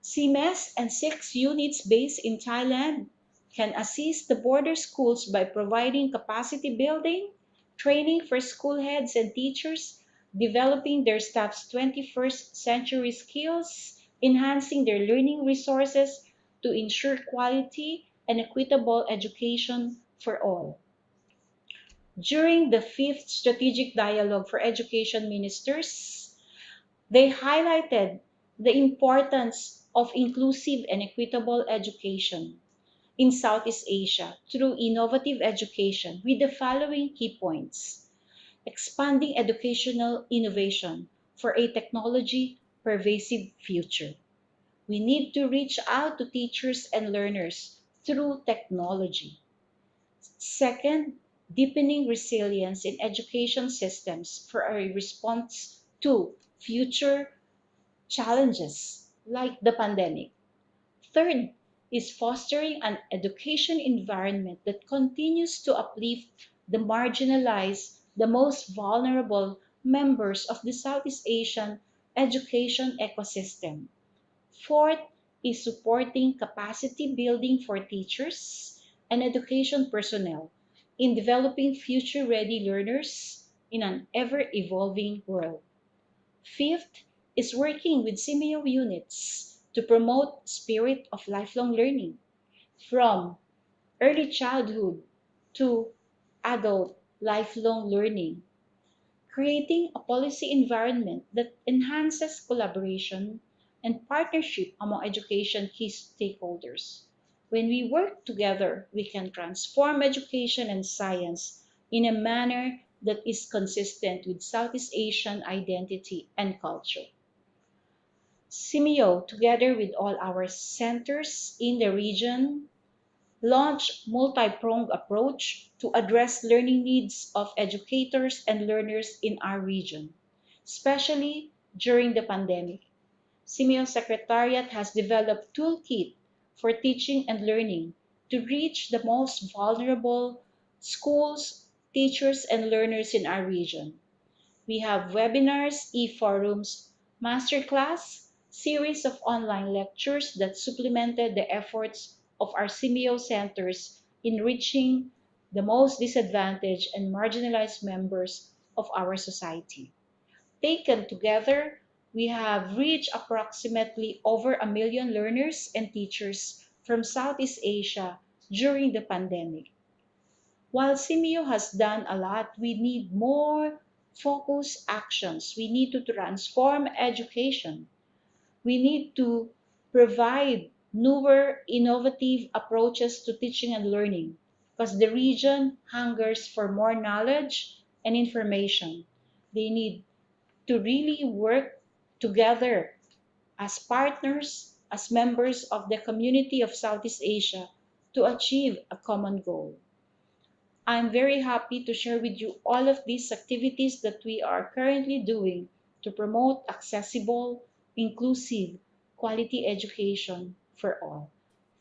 SEAMEO and 6 units based in Thailand can assist the border schools by providing capacity building, training for school heads and teachers, developing their staff's 21st century skills, enhancing their learning resources to ensure quality and equitable education for all. During the 5th Strategic Dialogue for Education Ministers, they highlighted the importance of inclusive and equitable education in Southeast Asia through innovative education with the following key points: expanding educational innovation for a technology pervasive future. We need to reach out to teachers and learners through technology. Second, deepening resilience in education systems for a response to future challenges like the pandemic. Third is fostering an education environment that continues to uplift the marginalized, the most vulnerable members of the Southeast Asian education ecosystem. Fourth is supporting capacity building for teachers and education personnel in developing future-ready learners in an ever-evolving world. Fifth is working with SEAMEO units to promote spirit of lifelong learning from early childhood to adult lifelong learning, creating a policy environment that enhances collaboration and partnership among education key stakeholders. When we work together, we can transform education and science in a manner that is consistent with Southeast Asian identity and culture. SEAMEO, together with all our centers in the region, launched multi-pronged approach to address learning needs of educators and learners in our region, especially during the pandemic. SEAMEO Secretariat has developed toolkit for teaching and learning to reach the most vulnerable schools, teachers, and learners in our region. We have webinars, e-forums, masterclass, series of online lectures that supplemented the efforts of our SEAMEO centers in reaching the most disadvantaged and marginalized members of our society. Taken together, we have reached approximately over 1 million learners and teachers from Southeast Asia during the pandemic. While SEAMEO has done a lot, we need more focused actions. We need to transform education. We need to provide newer, innovative approaches to teaching and learning because the region hungers for more knowledge and information. They need to really work together as partners, as members of the community of Southeast Asia to achieve a common goal. I'm very happy to share with you all of these activities that we are currently doing to promote accessible, inclusive, quality education for all.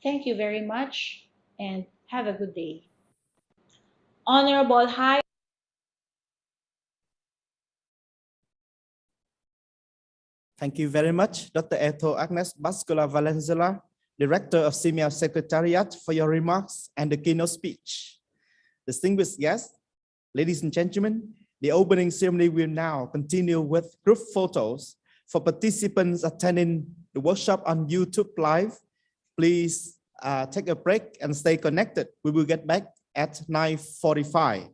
Thank you very much and have a good day. Honorable High Thank you very much, Dr. Eto Agnes Bascula Valenzuela, Director of SEAMEO Secretariat, for your remarks and the keynote speech. Distinguished guests, ladies and gentlemen, the opening ceremony will now continue with group photos. For participants attending the workshop on YouTube Live, please take a break and stay connected. We will get back at 9:45.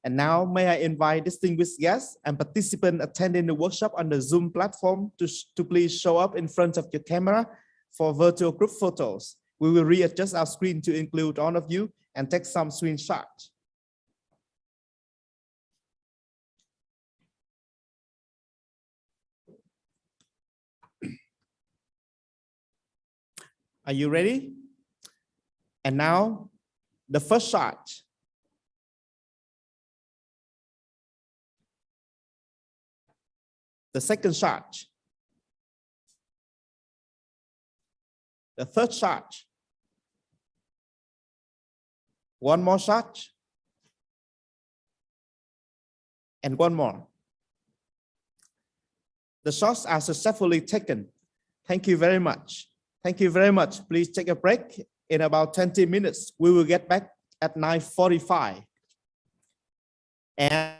And now may I invite distinguished guests and participants attending the workshop on the Zoom platform to please show up in front of your camera for virtual group photos. We will readjust our screen to include all of you and take some screenshots. Are you ready? And now the first shot. The second charge. The third charge. One more charge. And one more. The shots are successfully taken. Thank you very much. Thank you very much. Please take a break. In about 20 minutes, we will get back at 9:45. And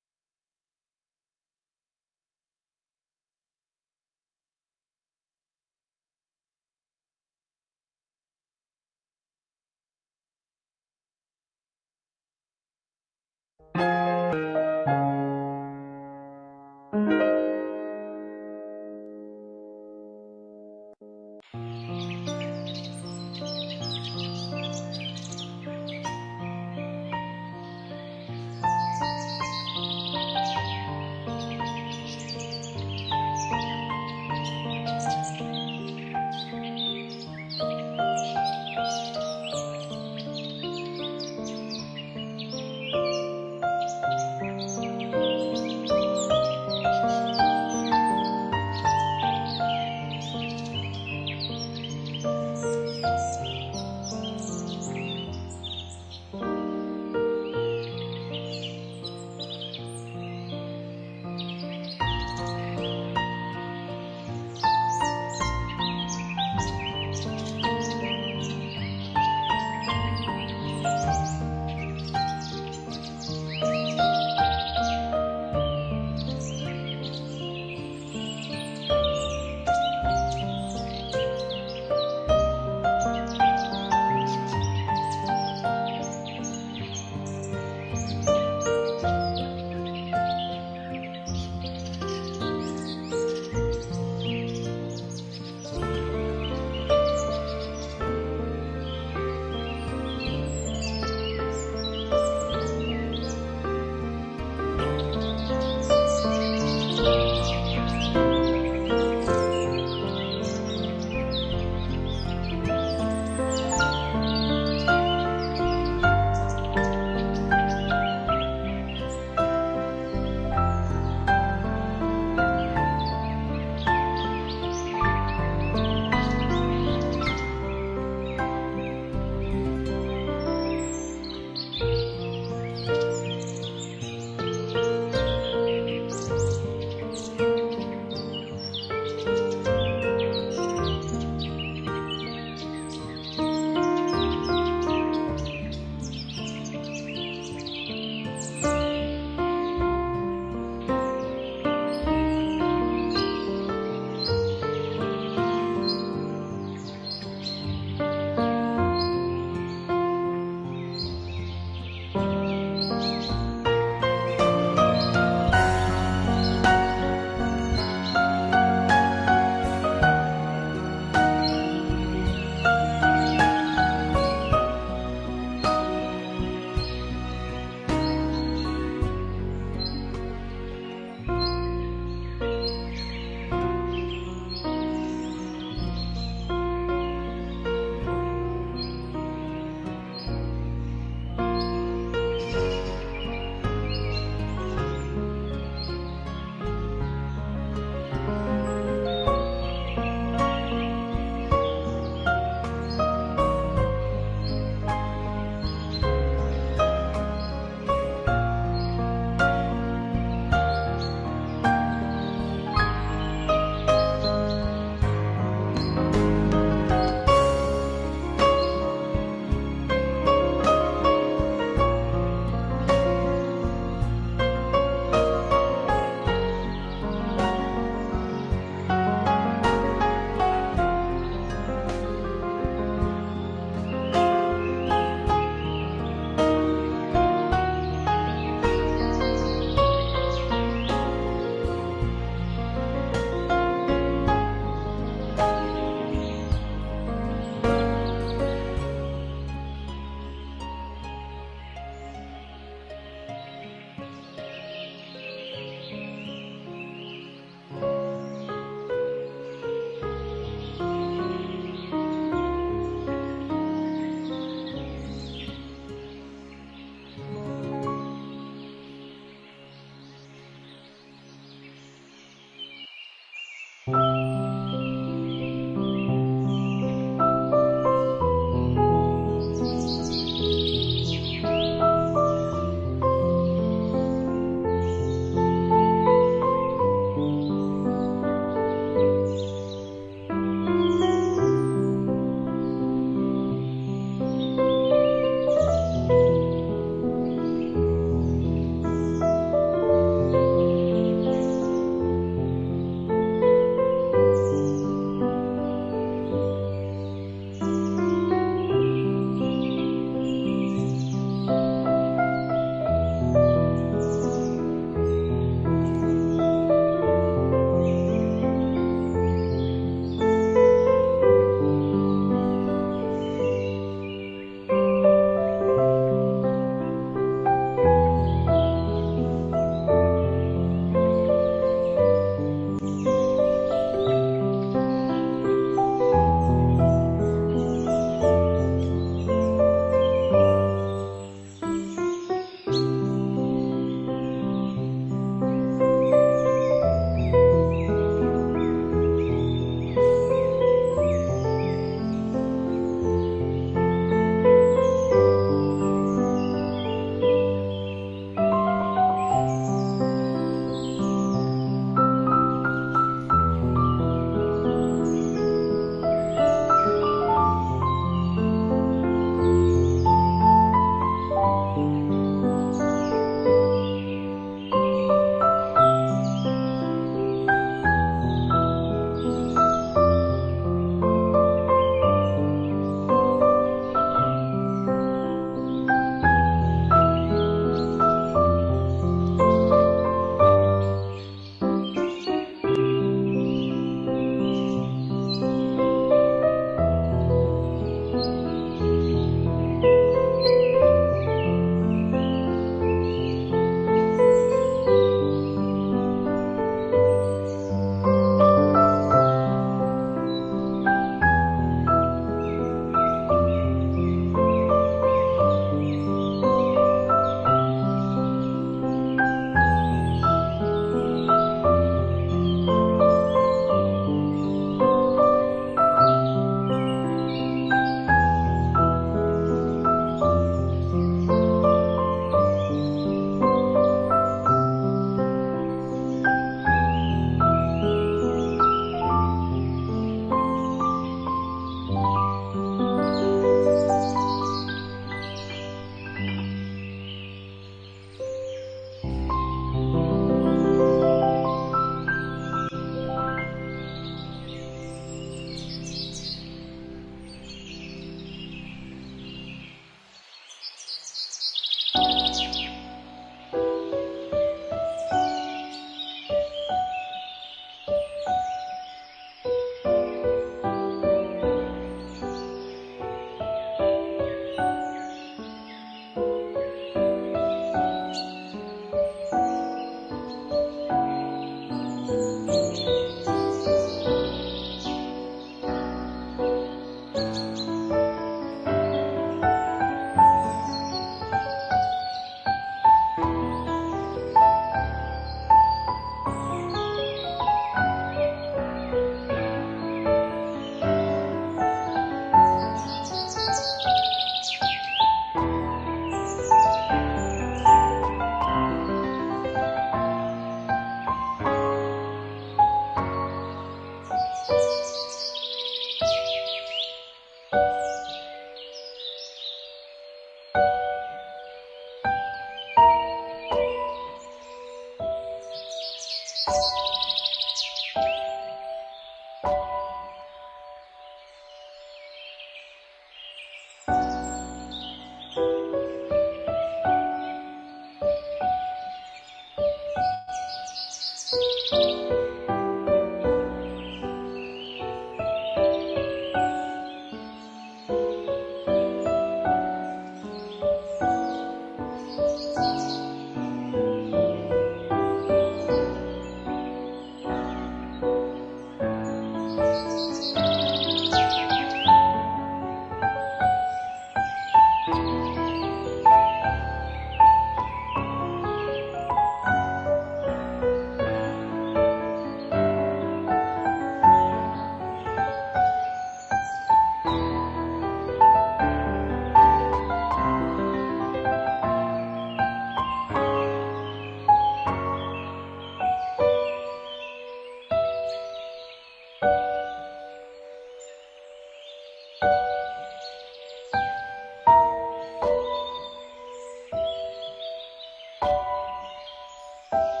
Thank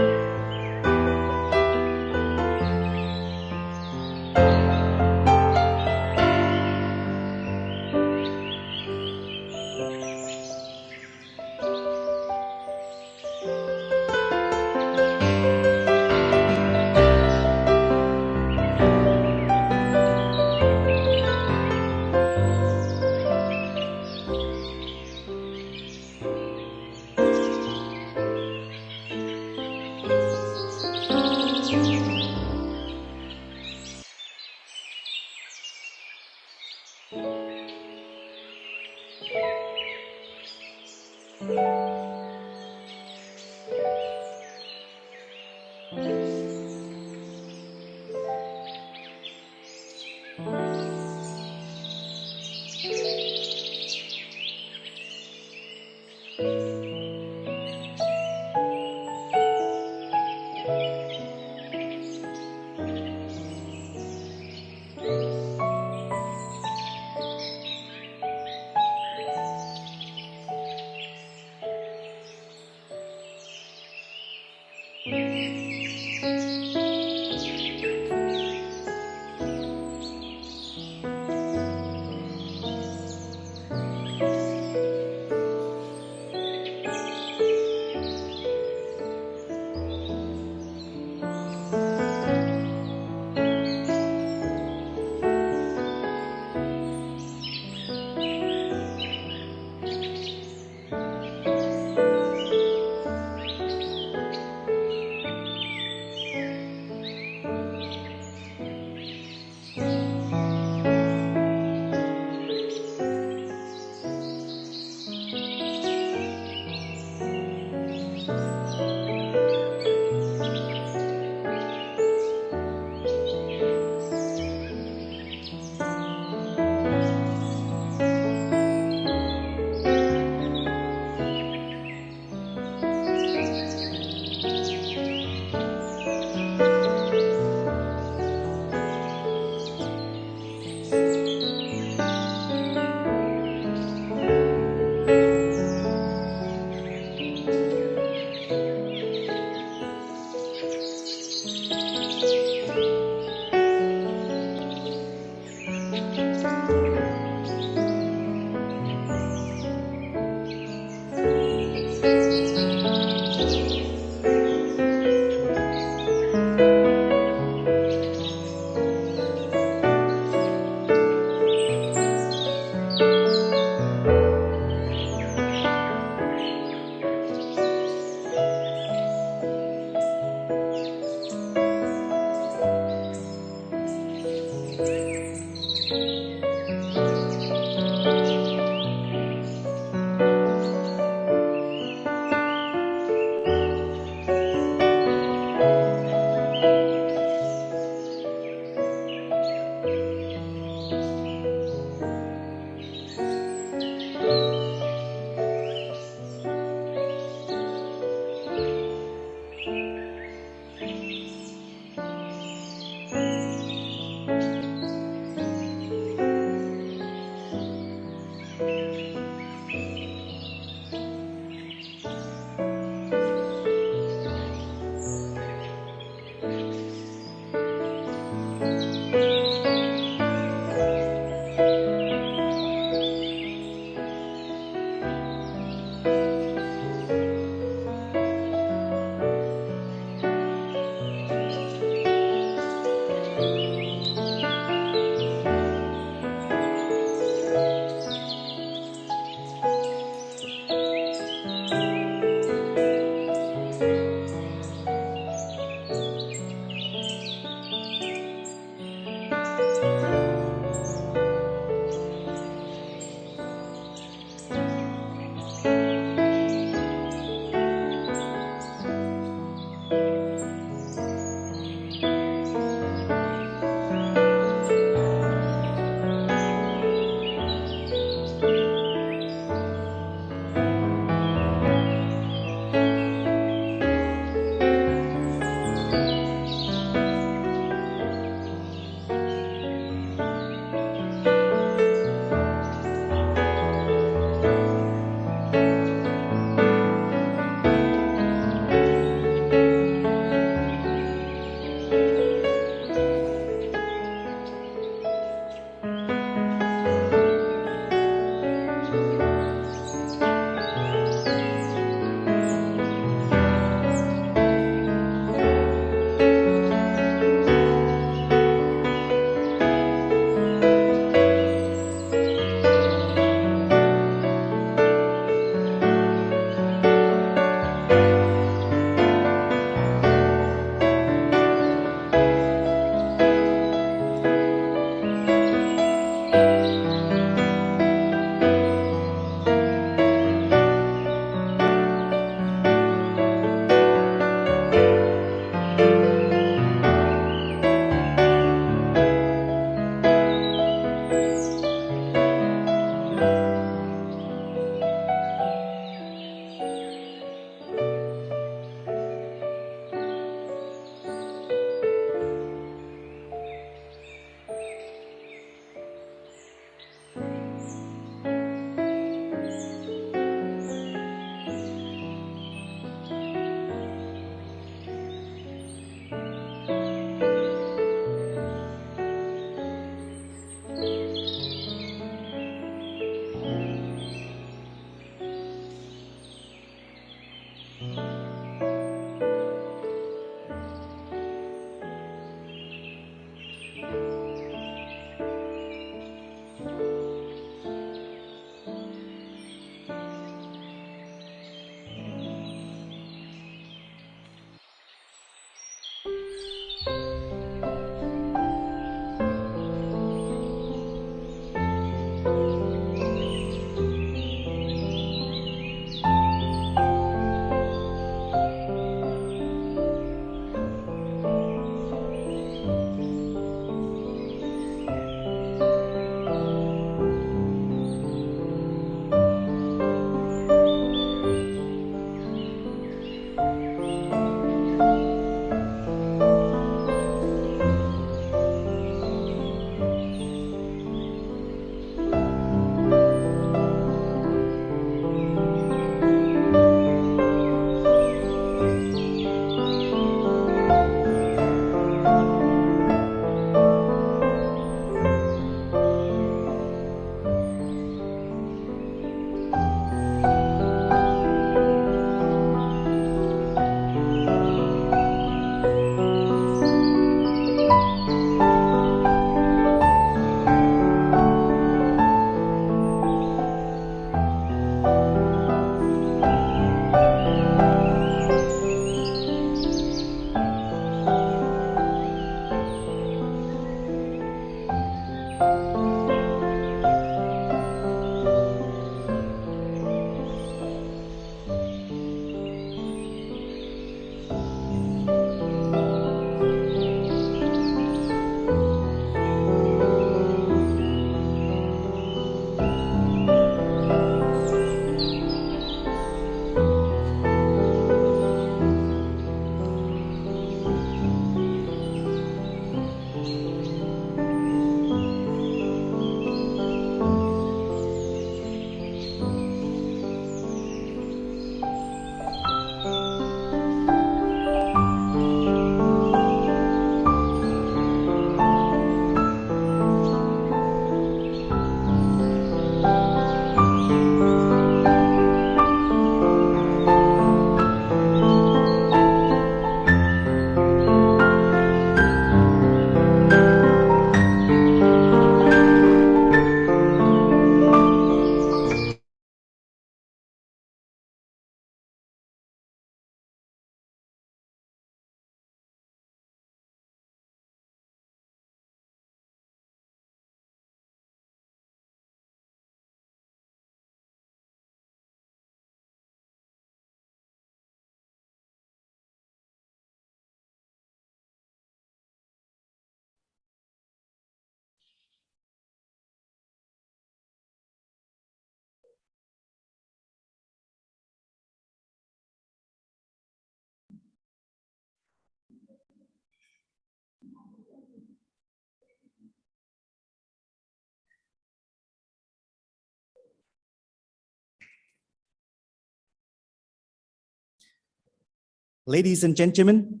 Ladies and gentlemen,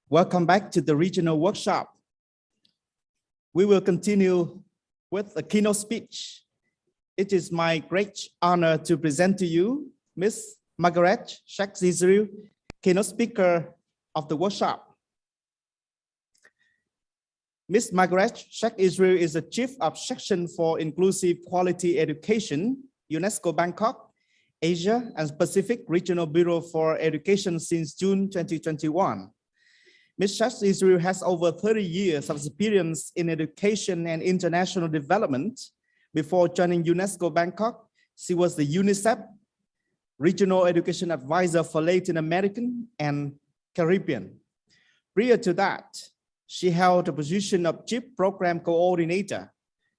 welcome back to the regional workshop. We will continue with a keynote speech. It is my great honor to present to you Ms. Margaret Sheikh-Israel, keynote speaker of the workshop. Ms. Margaret Sheikh-Israel is the Chief of Section for Inclusive Quality Education, UNESCO Bangkok, Asia and Pacific Regional Bureau for Education since June 2021. Ms. Sheikh-Israel has over 30 years of experience in education and international development. Before joining UNESCO Bangkok, she was the UNICEF Regional Education Advisor for Latin American and Caribbean. Prior to that, she held the position of Chief Program Coordinator,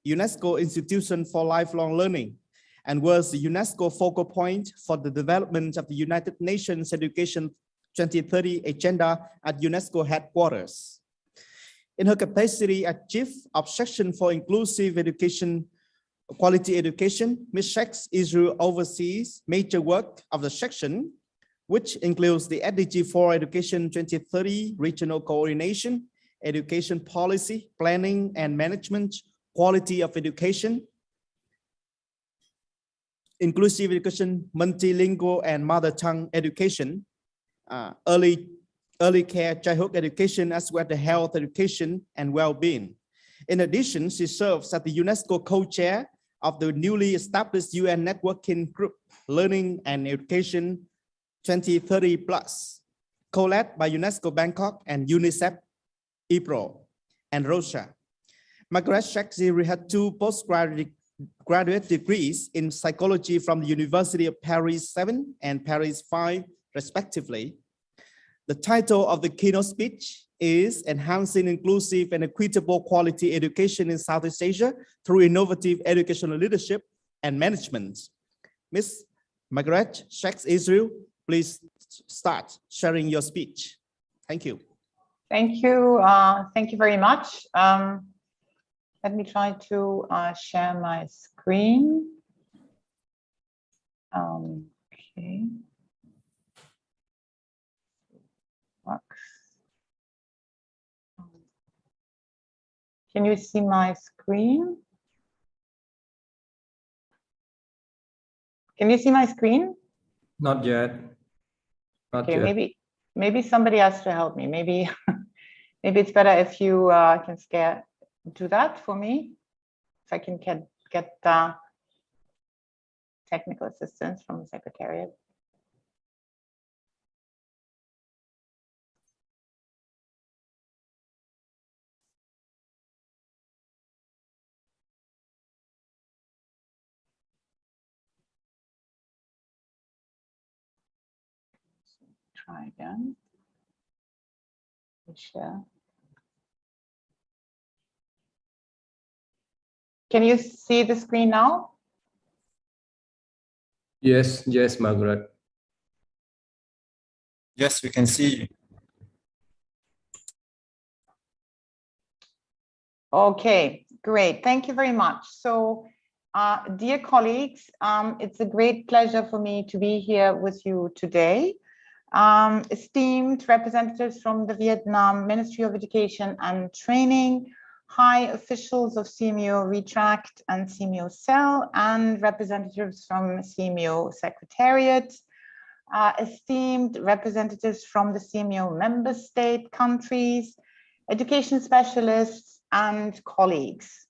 UNESCO Institution for Lifelong Learning, and was the UNESCO focal point for the development of the United Nations Education 2030 agenda at UNESCO headquarters. In her capacity as Chief of Section for Inclusive Education, Quality Education, Ms. Sheikh Israel oversees major work of the section, which includes the SDG for Education 2030 regional coordination, education policy, planning and management, quality of education, inclusive education, multilingual and mother tongue education, early care, childhood education, as well as the health education and well-being. In addition, she serves as the UNESCO co-chair of the newly established UN networking group, Learning and Education 2030 Plus, co-led by UNESCO Bangkok and UNICEF, EPRO, and Russia. Margaret Sheikh had 2 postgraduate degrees in psychology from the University of Paris 7 and Paris 5, respectively. The title of the keynote speech is Enhancing Inclusive and Equitable Quality Education in Southeast Asia through Innovative Educational Leadership and Management. Ms. Margaret Sheikh Israel, please start sharing your speech. Thank you. Thank you. Thank you very much. Let me try to share my screen. Okay. Works. Can you see my screen? Can you see my screen? Not yet. Not Okay, yet. maybe somebody has to help me. Maybe it's better if you can do that for me. If I can get technical assistance from the Secretariat. Try again. Share. Can you see the screen now? Yes, yes, Margaret. Yes, we can see you. Okay, great. Thank you very much. So, dear colleagues, it's a great pleasure for me to be here with you today. Esteemed representatives from the Vietnam Ministry of Education and Training, high officials of SEAMEO Retract and SEAMEO Cell, and representatives from SEAMEO Secretariat, esteemed representatives from the SEAMEO member state countries, education specialists, and colleagues.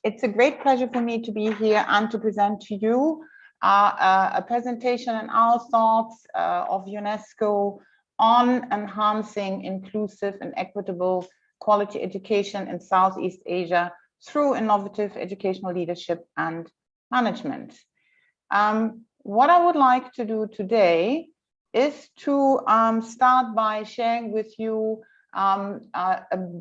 It's a great pleasure for me to be here and to present to you a presentation and our thoughts of UNESCO on enhancing inclusive and equitable quality education in Southeast Asia through innovative educational leadership and management. What I would like to do today is to start by sharing with you the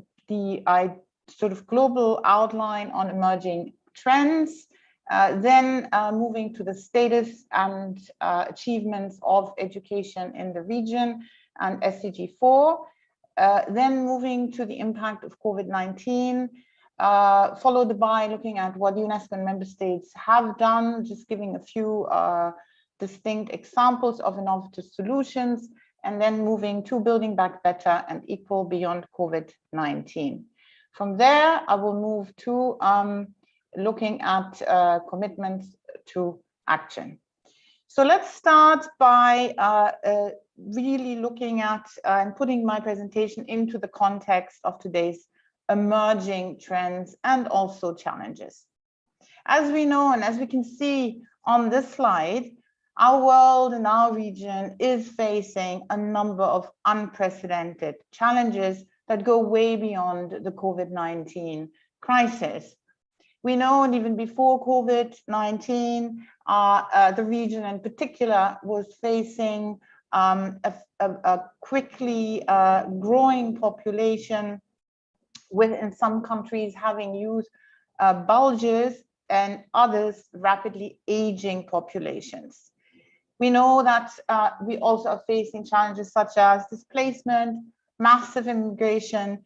sort of global outline on emerging trends, then moving to the status and achievements of education in the region and SDG 4, then moving to the impact of COVID-19, followed by looking at what UNESCO and member states have done, just giving a few distinct examples of innovative solutions, and then moving to building back better and equal beyond COVID-19. From there, I will move to looking at commitments to action. So let's start by really looking at and putting my presentation into the context of today's emerging trends and also challenges. As we know, and as we can see on this slide, our world and our region is facing a number of unprecedented challenges that go way beyond the COVID-19 crisis. We know, and even before COVID-19, the region in particular was facing a quickly growing population, with in some countries having youth bulges and others rapidly aging populations. We know that we also are facing challenges such as displacement, massive immigration,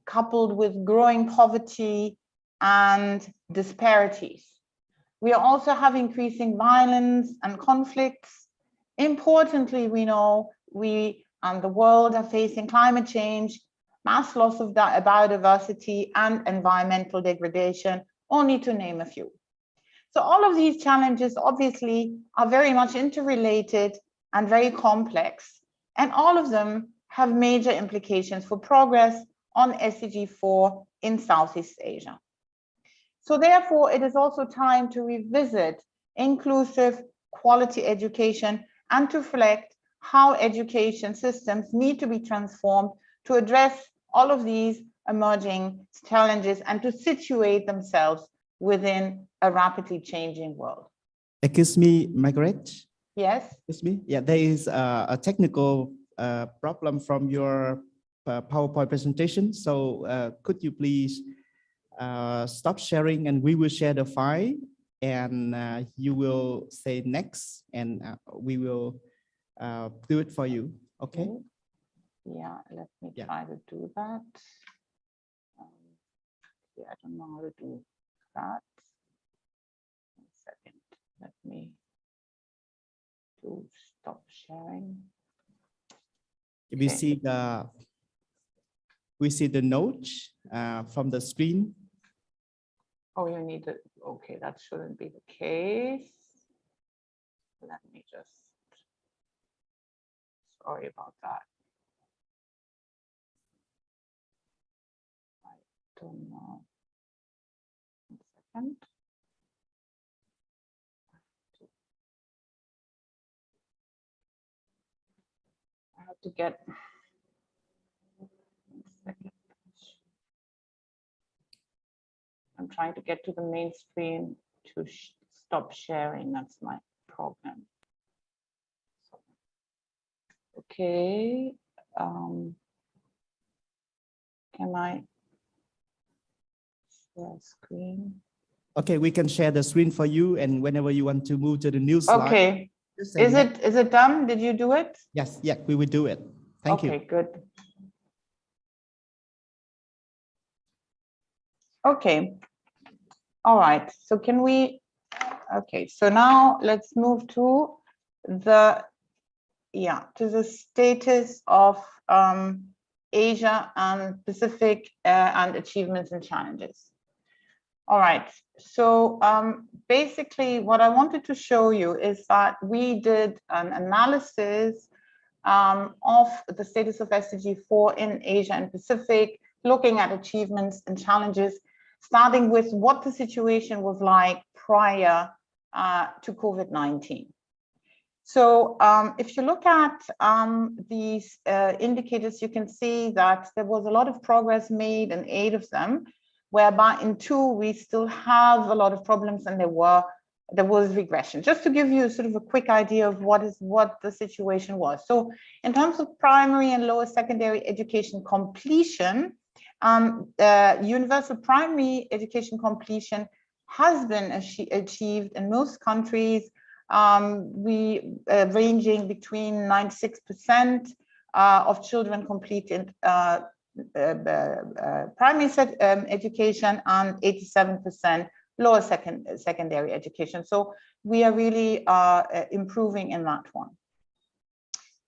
coupled with growing poverty and disparities. We also have increasing violence and conflicts. Importantly, we know we and the world are facing climate change, mass loss of biodiversity, and environmental degradation, only to name a few. So all of these challenges obviously are very much interrelated and very complex, and all of them have major implications for progress on SDG 4 in Southeast Asia. So therefore, it is also time to revisit inclusive quality education and to reflect how education systems need to be transformed to address all of these emerging challenges and to situate themselves within a rapidly changing world. Excuse me, Margaret. Yes. Excuse me. Yeah, there is a technical problem from your PowerPoint presentation. So could you please stop sharing and we will share the file and you will say next and we will do it for you. Okay. Yeah, let me try to do that. Yeah, I don't know how to do that. 1 second. Let me do stop sharing. If you see we see the notes from the screen. Oh, you need to, okay, that shouldn't be the case. Let me just, sorry about that. I don't know. 1 second. I have to get, 1 second. I'm trying to get to the main screen to stop sharing. That's my problem. So, okay. Can I share screen? Okay, we can share the screen for you, and whenever you want to move to the new slide. Okay. Is it done? Did you do it? Yes. Yeah, we will do it. Thank you. Okay, good. Okay. All right. So can we? Okay. So now let's move to the status of Asia and Pacific and achievements and challenges. All right. So basically, what I wanted to show you is that we did an analysis of the status of SDG 4 in Asia and Pacific, looking at achievements and challenges, starting with what the situation was like prior to COVID-19. So if you look at these indicators, you can see that there was a lot of progress made in 8 of them, whereby in 2 we still have a lot of problems and there was regression. Just to give you sort of a quick idea of what the situation was. So in terms of primary and lower secondary education completion, universal primary education completion has been achieved in most countries, ranging between 96% of children completed primary education and 87% lower secondary education. So we are really improving in that one.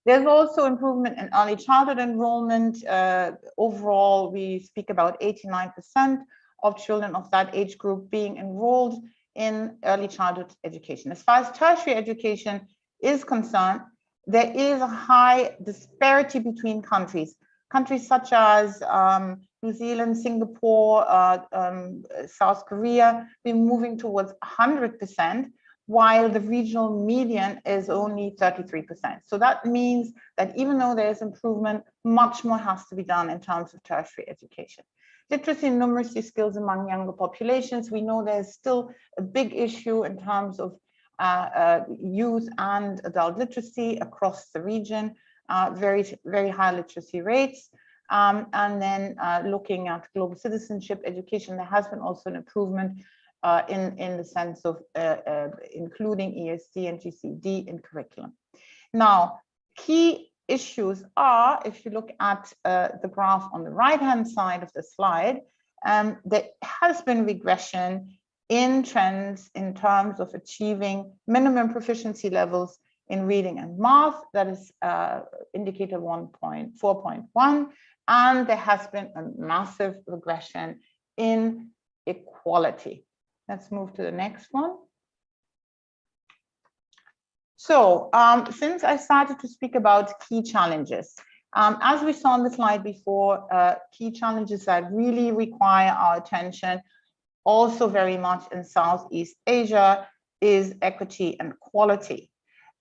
There's also improvement in early childhood enrollment. Overall, we speak about 89% of children of that age group being enrolled in early childhood education. As far as tertiary education is concerned, there is a high disparity between countries. Countries such as New Zealand, Singapore, South Korea, we're moving towards 100%, while the regional median is only 33%. So that means that even though there's improvement, much more has to be done in terms of tertiary education. Literacy and numeracy skills among younger populations, we know there's still a big issue in terms of youth and adult literacy across the region, very, very high literacy rates. And then looking at global citizenship education, there has been also an improvement in the sense of including ESD and GCD in curriculum. Now, key issues are, if you look at the graph on the right-hand side of the slide, there has been regression in trends in terms of achieving minimum proficiency levels in reading and math, that is indicator 4.1, and there has been a massive regression in equality. Let's move to the next one. So since I started to speak about key challenges, as we saw on the slide before, key challenges that really require our attention, also very much in Southeast Asia, is equity and quality.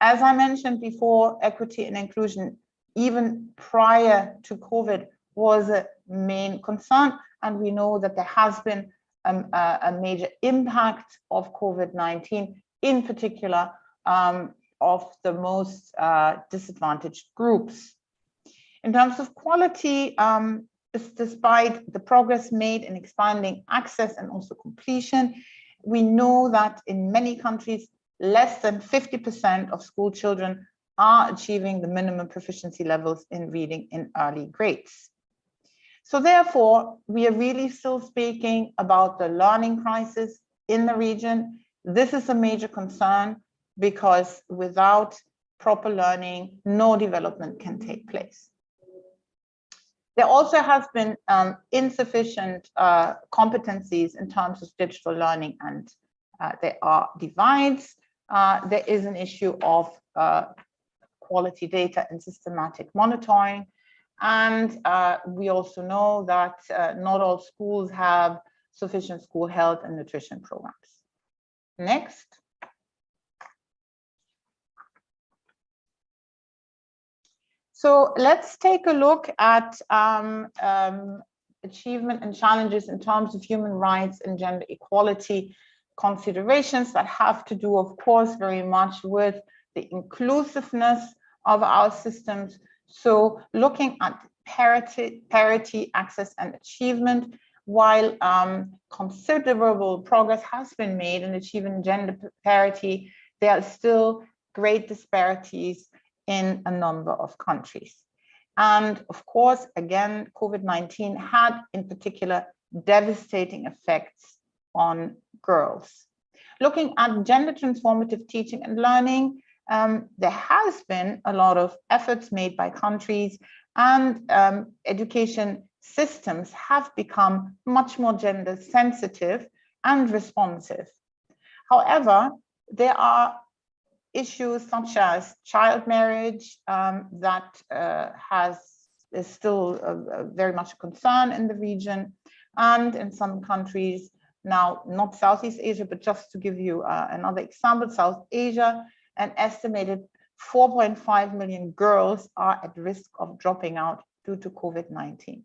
As I mentioned before, equity and inclusion, even prior to COVID, was a main concern, and we know that there has been a major impact of COVID-19, in particular of the most disadvantaged groups. In terms of quality, despite the progress made in expanding access and also completion, we know that in many countries, less than 50% of school children are achieving the minimum proficiency levels in reading in early grades. So therefore, we are really still speaking about the learning crisis in the region. This is a major concern because without proper learning, no development can take place. There also has been insufficient competencies in terms of digital learning, and there are divides. There is an issue of quality data and systematic monitoring. And we also know that not all schools have sufficient school health and nutrition programs. Next. So let's take a look at achievement and challenges in terms of human rights and gender equality considerations that have to do, of course, very much with the inclusiveness of our systems. So looking at parity, access, and achievement, while considerable progress has been made in achieving gender parity, there are still great disparities in a number of countries. And of course, again, COVID-19 had in particular devastating effects on girls. Looking at gender transformative teaching and learning, there has been a lot of efforts made by countries, and education systems have become much more gender sensitive and responsive. However, there are issues such as child marriage that is still very much a concern in the region, and in some countries, now not Southeast Asia, but just to give you another example, South Asia, an estimated 4.5 million girls are at risk of dropping out due to COVID-19.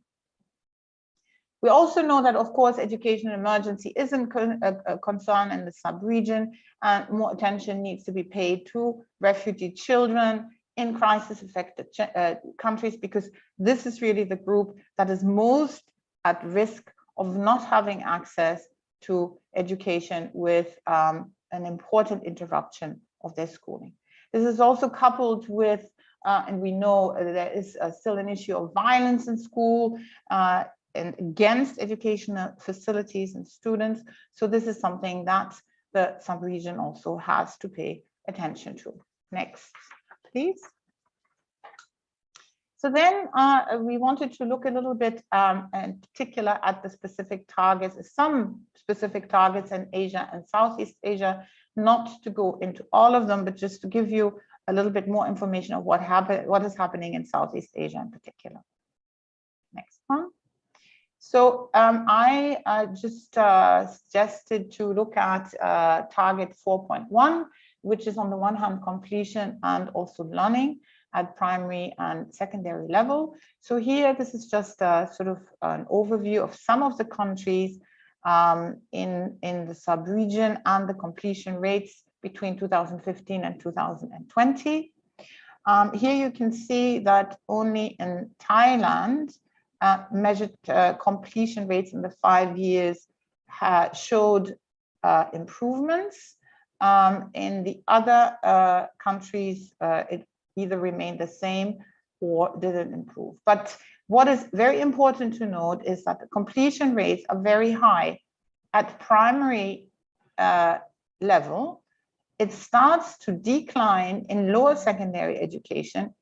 We also know that, of course, education emergency isn't a concern in the sub-region, and more attention needs to be paid to refugee children in crisis-affected countries, because this is really the group that is most at risk of not having access to education with an important interruption of their schooling. This is also coupled with, and we know there is still an issue of violence in school and against educational facilities and students. So this is something that the sub-region also has to pay attention to. Next, please. So then we wanted to look a little bit in particular at the specific targets, some specific targets in Asia and Southeast Asia, not to go into all of them, but just to give you a little bit more information of what is happening in Southeast Asia in particular. Next one. So I just suggested to look at target 4.1, which is on the one hand completion and also learning at primary and secondary level. So here, this is just sort of an overview of some of the countries in the sub-region and the completion rates between 2015 and 2020. Here you can see that only in Thailand, measured completion rates in the 5 years showed improvements. In the other countries, it either remained the same or didn't improve. But what is very important to note is that the completion rates are very high at primary level. It starts to decline in lower secondary education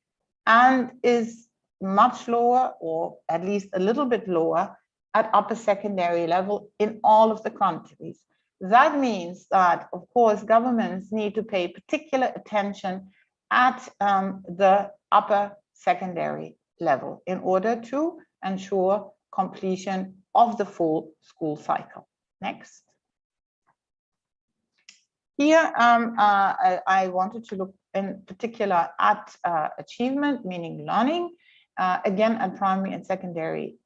and is much lower, or at least a little bit lower, at upper secondary level in all of the countries. That means that, of course, governments need to pay particular attention at the upper secondary level in order to ensure completion of the full school cycle. Next. Here, I wanted to look in particular at achievement, meaning learning, again at primary and secondary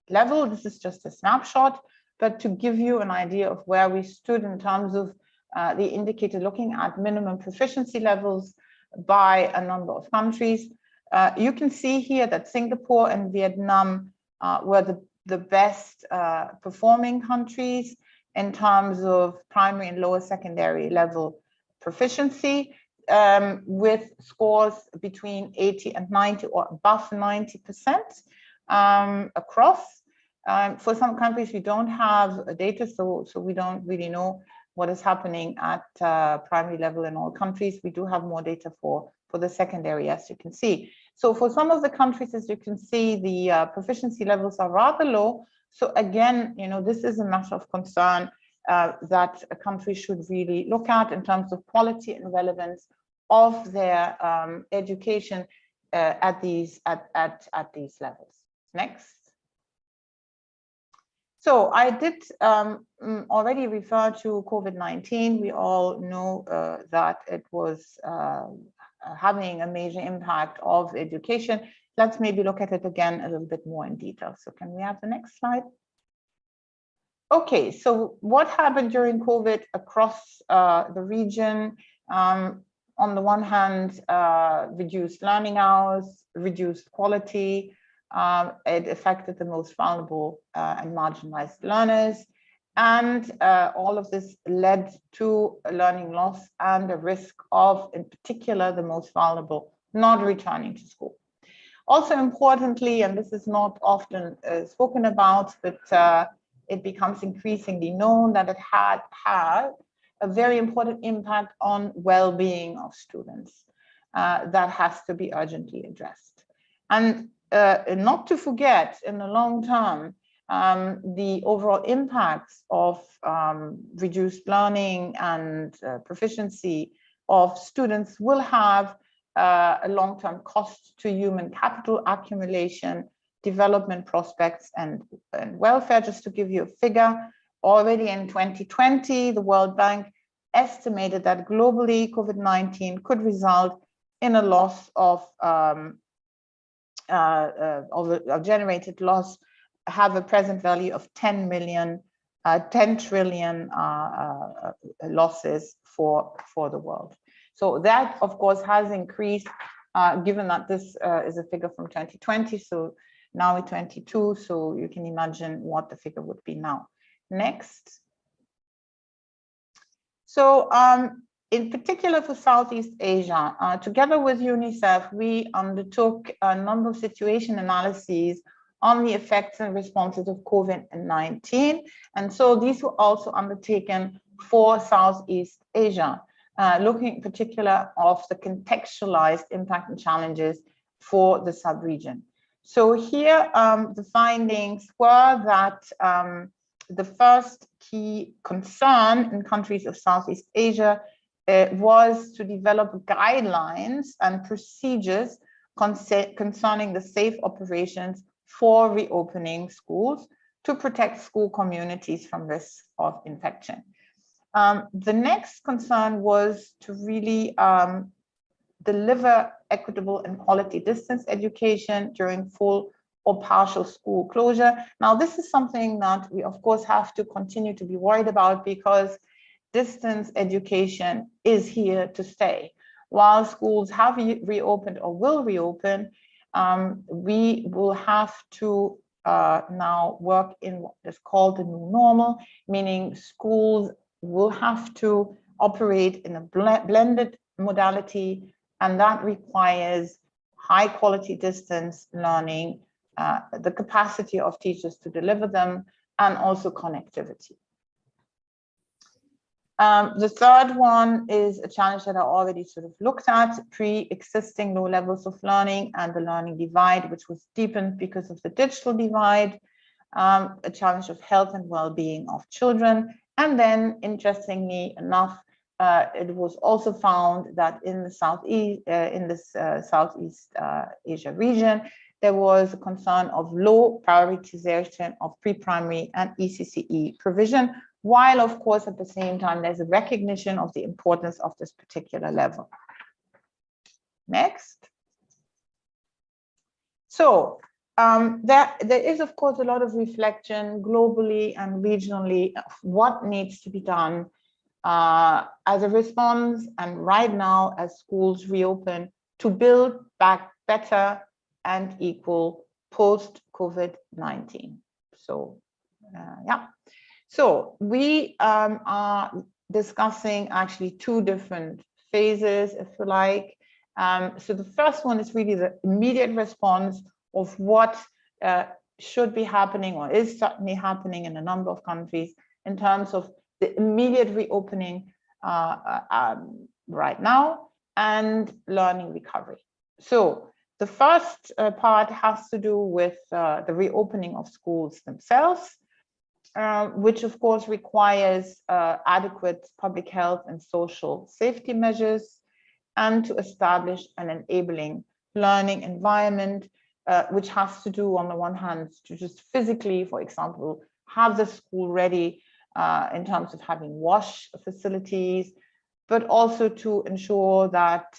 level. This is just a snapshot, but to give you an idea of where we stood in terms of the indicator looking at minimum proficiency levels by a number of countries. You can see here that Singapore and Vietnam were the best performing countries in terms of primary and lower secondary level proficiency, with scores between 80 and 90 or above 90% across. For some countries, we don't have data, so we don't really know what is happening at primary level in all countries. We do have more data for the secondary, as you can see. So for some of the countries, as you can see, the proficiency levels are rather low. So again, this is a matter of concern that a country should really look at in terms of quality and relevance of their education at these levels. Next. So I did already refer to COVID-19. We all know that it was having a major impact of education. Let's maybe look at it again a little bit more in detail. So can we have the next slide? Okay, so what happened during COVID across the region? On the one hand, reduced learning hours, reduced quality. It affected the most vulnerable and marginalized learners. And all of this led to a learning loss and a risk of, in particular, the most vulnerable not returning to school. Also importantly, and this is not often spoken about, but it becomes increasingly known that it had a very important impact on well-being of students that has to be urgently addressed. And not to forget, in the long term, the overall impacts of reduced learning and proficiency of students will have a long-term cost to human capital accumulation, development prospects, and welfare. Just to give you a figure, already in 2020, the World Bank estimated that globally COVID-19 could result in a loss of generated loss, have a present value of 10 trillion losses for the world. So that, of course, has increased, given that this is a figure from 2020, so now it's 22, so you can imagine what the figure would be now. Next. So in particular for Southeast Asia, together with UNICEF, we undertook a number of situation analyses on the effects and responses of COVID-19. And so these were also undertaken for Southeast Asia, looking in particular of the contextualized impact and challenges for the sub-region. So here, the findings were that the first key concern in countries of Southeast Asia was to develop guidelines and procedures concerning the safe operations for reopening schools to protect school communities from risk of infection. The next concern was to really deliver equitable and quality distance education during full or partial school closure. Now, this is something that we, of course, have to continue to be worried about because distance education is here to stay. While schools have reopened or will reopen, we will have to now work in what is called the new normal, meaning schools will have to operate in a blended modality, and that requires high quality distance learning, the capacity of teachers to deliver them, and also connectivity. The third one is a challenge that I already sort of looked at, pre-existing low levels of learning and the learning divide, which was deepened because of the digital divide, a challenge of health and well-being of children. And then, interestingly enough, it was also found that in the Southeast Asia region, there was a concern of low prioritization of pre-primary and ECCE provision, while of course at the same time there's a recognition of the importance of this particular level. Next. So there is of course a lot of reflection globally and regionally of what needs to be done as a response, and right now as schools reopen, to build back better and equal post-COVID-19. So yeah. So we are discussing actually two different phases, if you like. So the first one is really the immediate response of what should be happening or is certainly happening in a number of countries in terms of the immediate reopening right now and learning recovery. So the first part has to do with the reopening of schools themselves, which of course requires adequate public health and social safety measures, and to establish an enabling learning environment, which has to do on the one hand to just physically, for example, have the school ready in terms of having wash facilities, but also to ensure that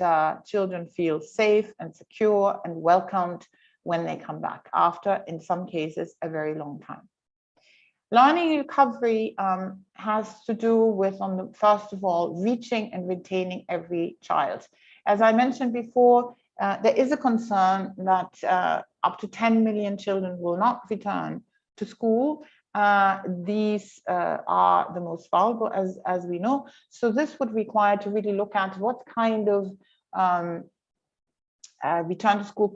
children feel safe and secure and welcomed when they come back after, in some cases, a very long time. Learning recovery has to do with, first of all, reaching and retaining every child. As I mentioned before, there is a concern that up to 10 million children will not return to school. These are the most vulnerable, as we know. So this would require to really look at what kind of return to school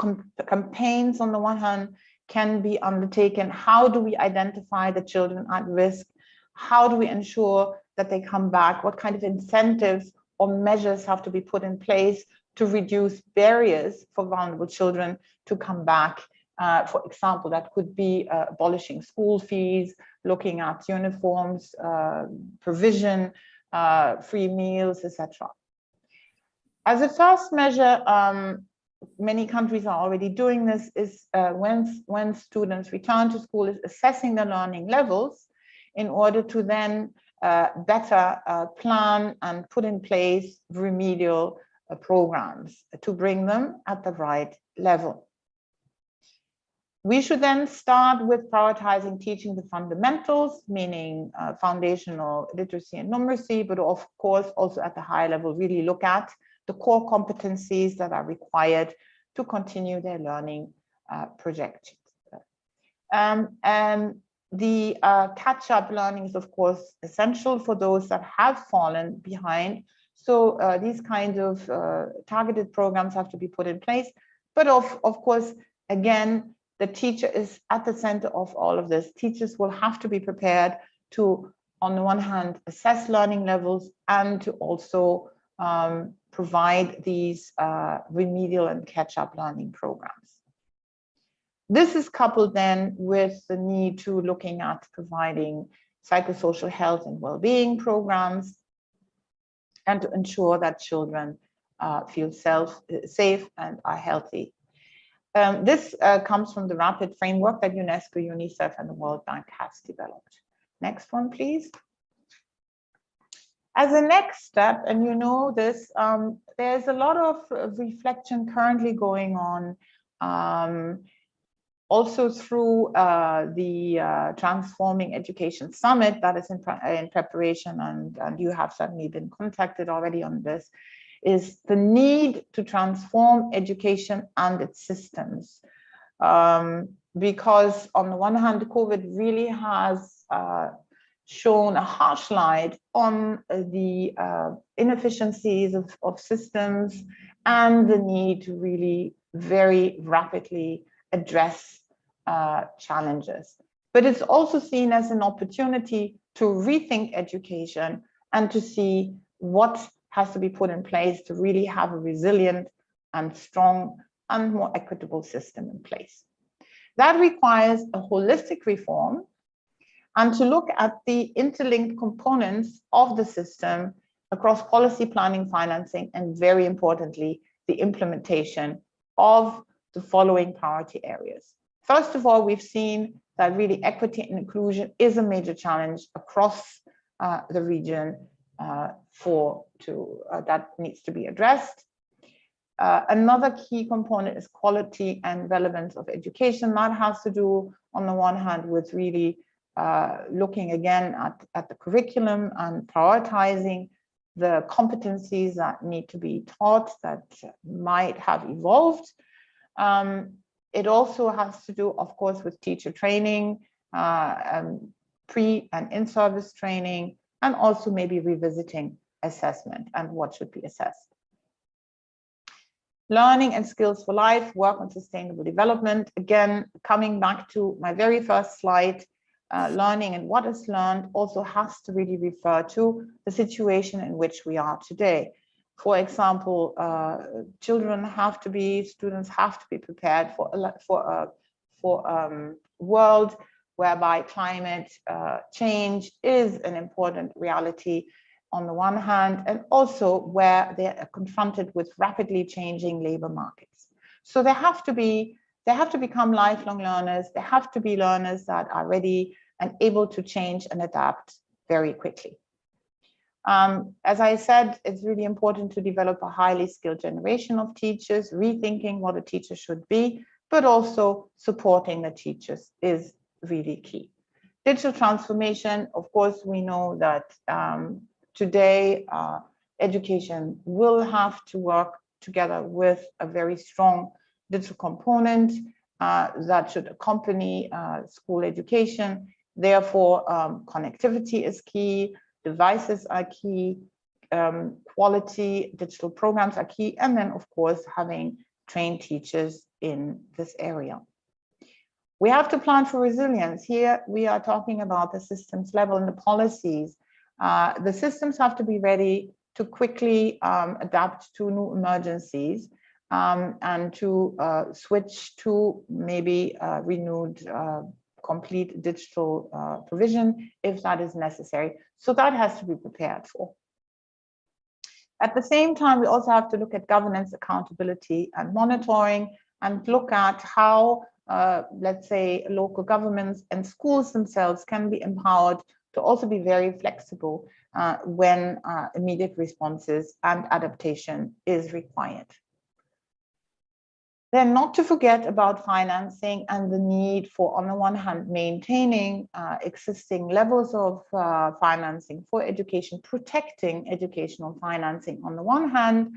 campaigns on the one hand can be undertaken. How do we identify the children at risk? How do we ensure that they come back? What kind of incentives or measures have to be put in place to reduce barriers for vulnerable children to come back? For example, that could be abolishing school fees, looking at uniforms, provision, free meals, etc. As a first measure, many countries are already doing this, is when students return to school, is assessing their learning levels in order to then better plan and put in place remedial programs to bring them at the right level. We should then start with prioritizing teaching the fundamentals, meaning foundational literacy and numeracy, but of course also at the high level really look at the core competencies that are required to continue their learning projections. And the catch-up learning is of course essential for those that have fallen behind. So these kinds of targeted programs have to be put in place. But of course, again, the teacher is at the center of all of this. Teachers will have to be prepared to, on the one hand, assess learning levels and to also provide these remedial and catch-up learning programs. This is coupled then with the need to looking at providing psychosocial health and well-being programs and to ensure that children feel safe and are healthy. This comes from the RAPID framework that UNESCO, UNICEF, and the World Bank has developed. Next one, please. As a next step, and you know this, there's a lot of reflection currently going on, also through the Transforming Education Summit that is in preparation, and you have certainly been contacted already on this, is the need to transform education and its systems. Because on the one hand, COVID really has shown a harsh light on the inefficiencies of systems and the need to really very rapidly address challenges. But it's also seen as an opportunity to rethink education and to see what has to be put in place to really have a resilient and strong and more equitable system in place. That requires a holistic reform and to look at the interlinked components of the system across policy, planning, financing, and very importantly, the implementation of the following priority areas. First of all, we've seen that really equity and inclusion is a major challenge across the region that needs to be addressed. Another key component is quality and relevance of education. That has to do, on the one hand, with really looking again at the curriculum and prioritizing the competencies that need to be taught that might have evolved. It also has to do, of course, with teacher training, pre and in-service training, and also maybe revisiting assessment and what should be assessed. Learning and skills for life, work on sustainable development. Again, coming back to my very first slide, learning and what is learned also has to really refer to the situation in which we are today. For example, students have to be prepared for a world whereby climate change is an important reality on the one hand, and also where they are confronted with rapidly changing labor markets. So they have to become lifelong learners. They have to be learners that are ready and able to change and adapt very quickly. As I said, it's really important to develop a highly skilled generation of teachers, rethinking what a teacher should be, but also supporting the teachers is really key. Digital transformation, of course, we know that today education will have to work together with a very strong digital component that should accompany school education. Therefore, connectivity is key, devices are key, quality digital programs are key, and then, of course, having trained teachers in this area. We have to plan for resilience. Here, we are talking about the systems level and the policies. The systems have to be ready to quickly adapt to new emergencies and to switch to maybe renewed complete digital provision if that is necessary. So that has to be prepared for. At the same time, we also have to look at governance, accountability, and monitoring, and look at how, let's say, local governments and schools themselves can be empowered to also be very flexible when immediate responses and adaptation is required. Then not to forget about financing and the need for, on the one hand, maintaining existing levels of financing for education, protecting educational financing on the one hand.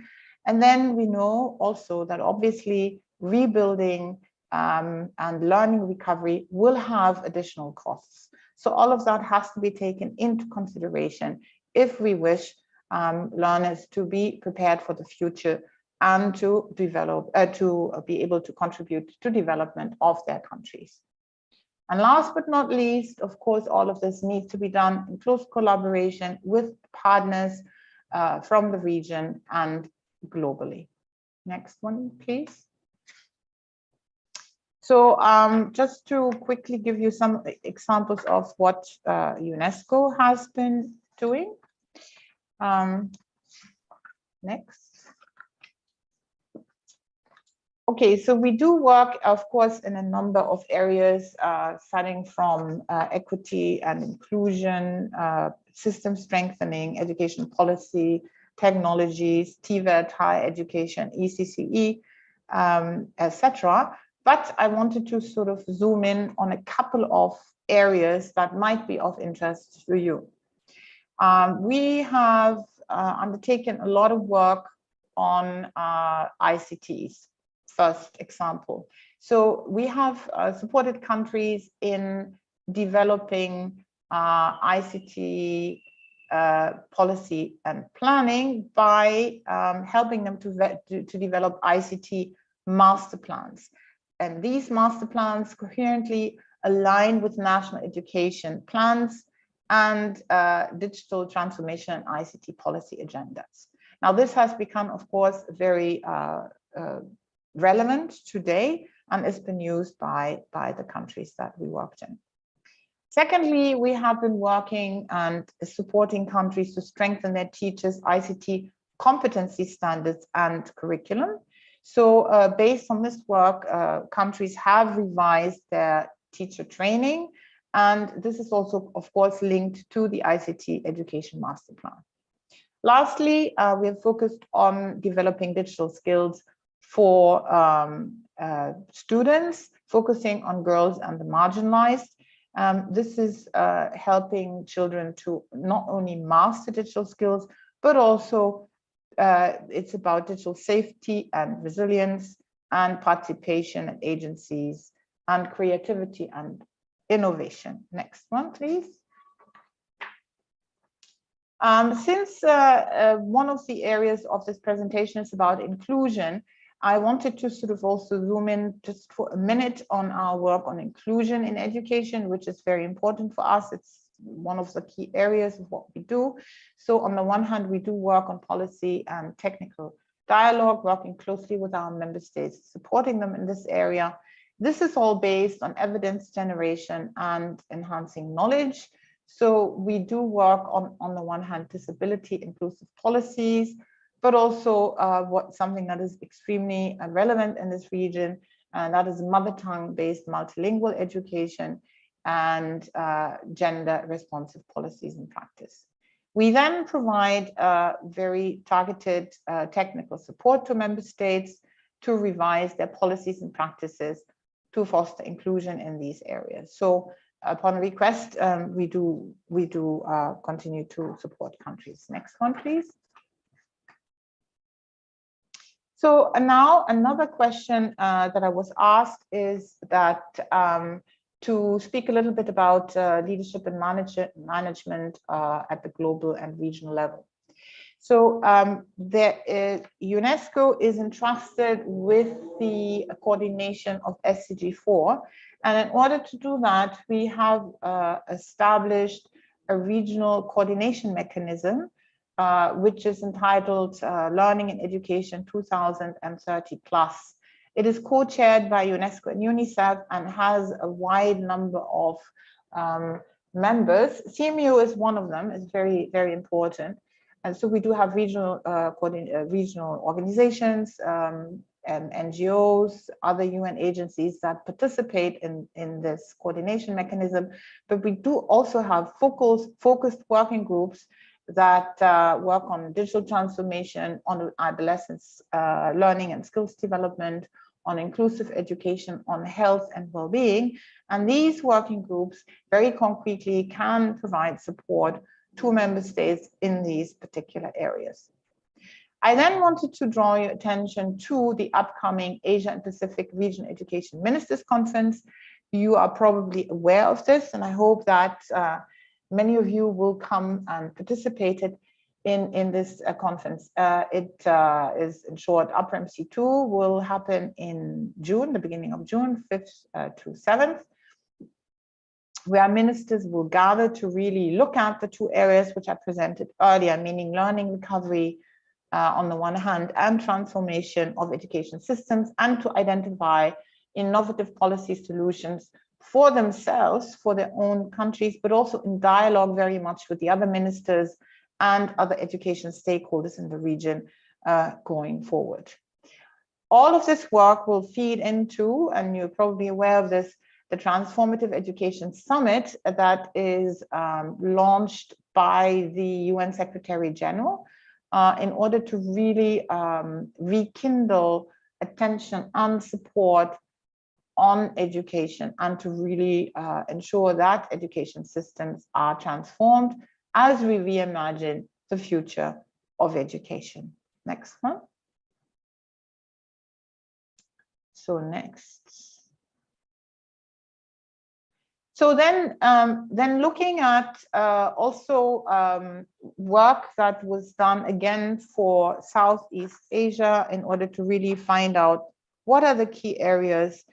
And then we know also that obviously rebuilding and learning recovery will have additional costs. So all of that has to be taken into consideration if we wish learners to be prepared for the future and to develop, to be able to contribute to development of their countries. And last but not least, of course, all of this needs to be done in close collaboration with partners from the region and globally. Next one, please. So just to quickly give you some examples of what UNESCO has been doing. Next. Okay, so we do work, of course, in a number of areas, starting from equity and inclusion, system strengthening, education policy, technologies, TVET, higher education, ECCE, etc. But I wanted to sort of zoom in on a couple of areas that might be of interest to you. We have undertaken a lot of work on ICTs. First example. So we have supported countries in developing ICT policy and planning by helping them to develop ICT master plans. And these master plans coherently align with national education plans and digital transformation and ICT policy agendas. Now, this has become, of course, very relevant today and has been used by the countries that we worked in. Secondly, we have been working and supporting countries to strengthen their teachers' ICT competency standards and curriculum. So based on this work, countries have revised their teacher training, and this is also, of course, linked to the ICT education master plan. Lastly, we have focused on developing digital skills for students, focusing on girls and the marginalized. This is helping children to not only master digital skills, but also it's about digital safety and resilience and participation in agencies and creativity and innovation. Next one, please. Since one of the areas of this presentation is about inclusion, I wanted to sort of also zoom in just for a minute on our work on inclusion in education, which is very important for us. It's one of the key areas of what we do. So on the one hand, we do work on policy and technical dialogue, working closely with our member states, supporting them in this area. This is all based on evidence generation and enhancing knowledge. So we do work on the one hand, disability inclusive policies, but also something that is extremely relevant in this region, and that is mother tongue-based multilingual education and gender responsive policies and practice. We then provide very targeted technical support to member states to revise their policies and practices to foster inclusion in these areas. So upon request, we do continue to support countries. Next one, please. So now another question that I was asked is that to speak a little bit about leadership and management at the global and regional level. So UNESCO is entrusted with the coordination of SDG 4. And in order to do that, we have established a regional coordination mechanism, which is entitled Learning and Education 2030 Plus. It is co-chaired by UNESCO and UNICEF and has a wide number of members. SEAMEO is one of them. It's very, very important. And so we do have regional organizations and NGOs, other UN agencies that participate in this coordination mechanism. But we do also have focused working groups that work on digital transformation, on adolescents learning and skills development, on inclusive education, on health and well-being. And these working groups very concretely can provide support to member states in these particular areas. I then wanted to draw your attention to the upcoming Asia and Pacific Regional Education Ministers Conference. You are probably aware of this, and I hope that many of you will come and participate in this conference. It is, in short, Upper MC2 will happen in June, the beginning of June, 5th to 7th, where ministers will gather to really look at the two areas which I presented earlier, meaning learning recovery on the one hand, and transformation of education systems, and to identify innovative policy solutions for themselves, for their own countries, but also in dialogue very much with the other ministers and other education stakeholders in the region going forward. All of this work will feed into, and you're probably aware of this, the Transformative Education Summit that is launched by the UN Secretary General in order to really rekindle attention and support on education and to really ensure that education systems are transformed as we reimagine the future of education. Next one. So next. So then looking at also work that was done again for Southeast Asia in order to really find out what are the key areas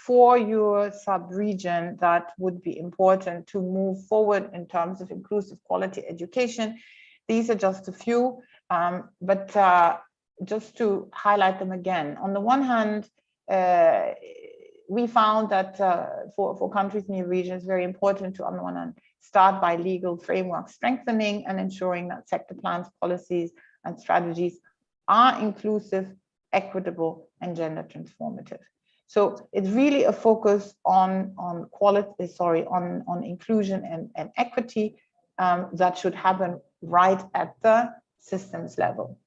for your sub-region that would be important to move forward in terms of inclusive quality education. These are just a few, but just to highlight them again. On the one hand, we found that for countries in the region, it's very important to, on the one hand, start by legal framework strengthening and ensuring that sector plans, policies, and strategies are inclusive, equitable, and gender transformative. So it's really a focus on quality, on inclusion and equity that should happen right at the systems level.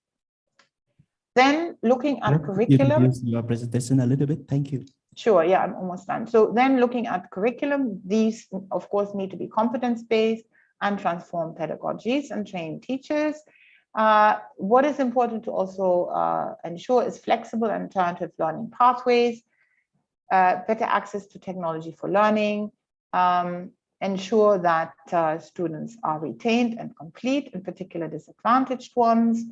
Then looking at curriculum. Use your presentation a little bit. Thank you. Sure, yeah, I'm almost done. So then looking at curriculum, these of course need to be competence-based and transform pedagogies and train teachers. What is important to also ensure is flexible and alternative learning pathways, better access to technology for learning, ensure that students are retained and complete, in particular disadvantaged ones,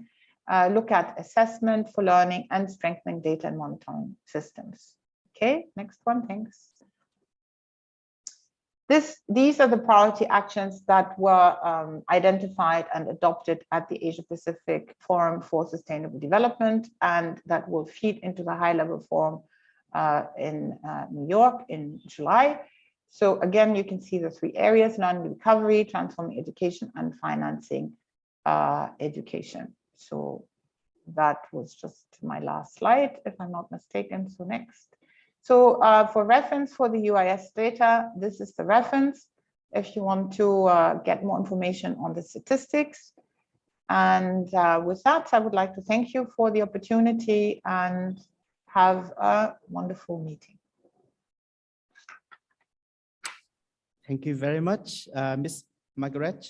look at assessment for learning and strengthening data and monitoring systems. Okay, next one, thanks. These are the priority actions that were identified and adopted at the Asia Pacific Forum for Sustainable Development, and that will feed into the high-level forum in New York in July. So again, you can see the three areas: learning recovery, transforming education, and financing education. So that was just my last slide, if I'm not mistaken. So next. So for reference for the UIS data, this is the reference if you want to get more information on the statistics. And with that, I would like to thank you for the opportunity and have a wonderful meeting. Thank you very much, Ms. Margaret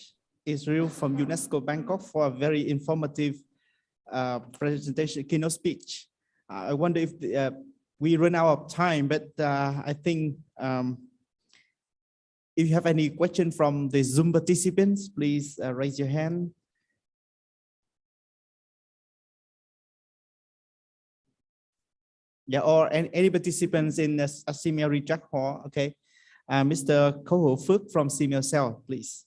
Israel from UNESCO Bangkok, for a very informative presentation, keynote speech. I wonder if we run out of time, but I think if you have any question from the Zoom participants, please raise your hand. Yeah, or any participants in the SEAMEO Reject Hall. Okay, Mr. Ko Phước from SEAMEO Cell, please.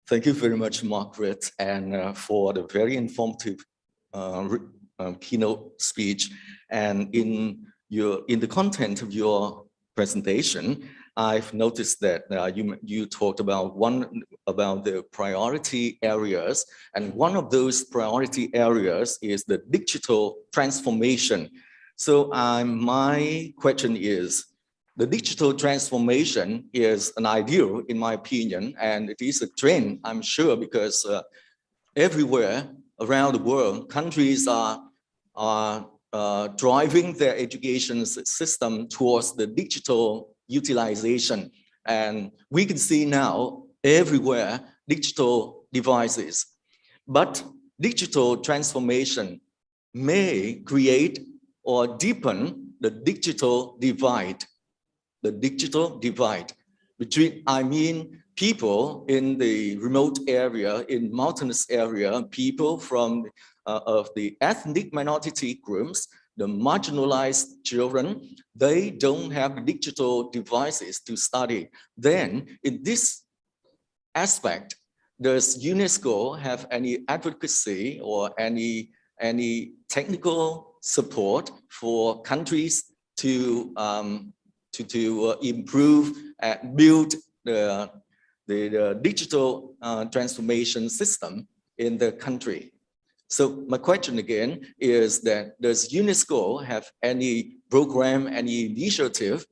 Thank you very much, Margaret, and for the very informative keynote speech. And in the content of your presentation, I've noticed that you talked about the priority areas, and one of those priority areas is the digital transformation. So my question is, the digital transformation is an ideal, in my opinion, and it is a trend, I'm sure, because everywhere around the world, countries are driving their education system towards the digital utilization. And we can see now everywhere digital devices. But digital transformation may create or deepen the digital divide. The digital divide between, I mean, people in the remote area, in mountainous area, people from of the ethnic minority groups, the marginalized children, they don't have digital devices to study. Then in this aspect, does UNESCO have any advocacy or any technical support for countries to improve and build the digital transformation system in the country? So my question again is that does UNESCO have any program, any initiative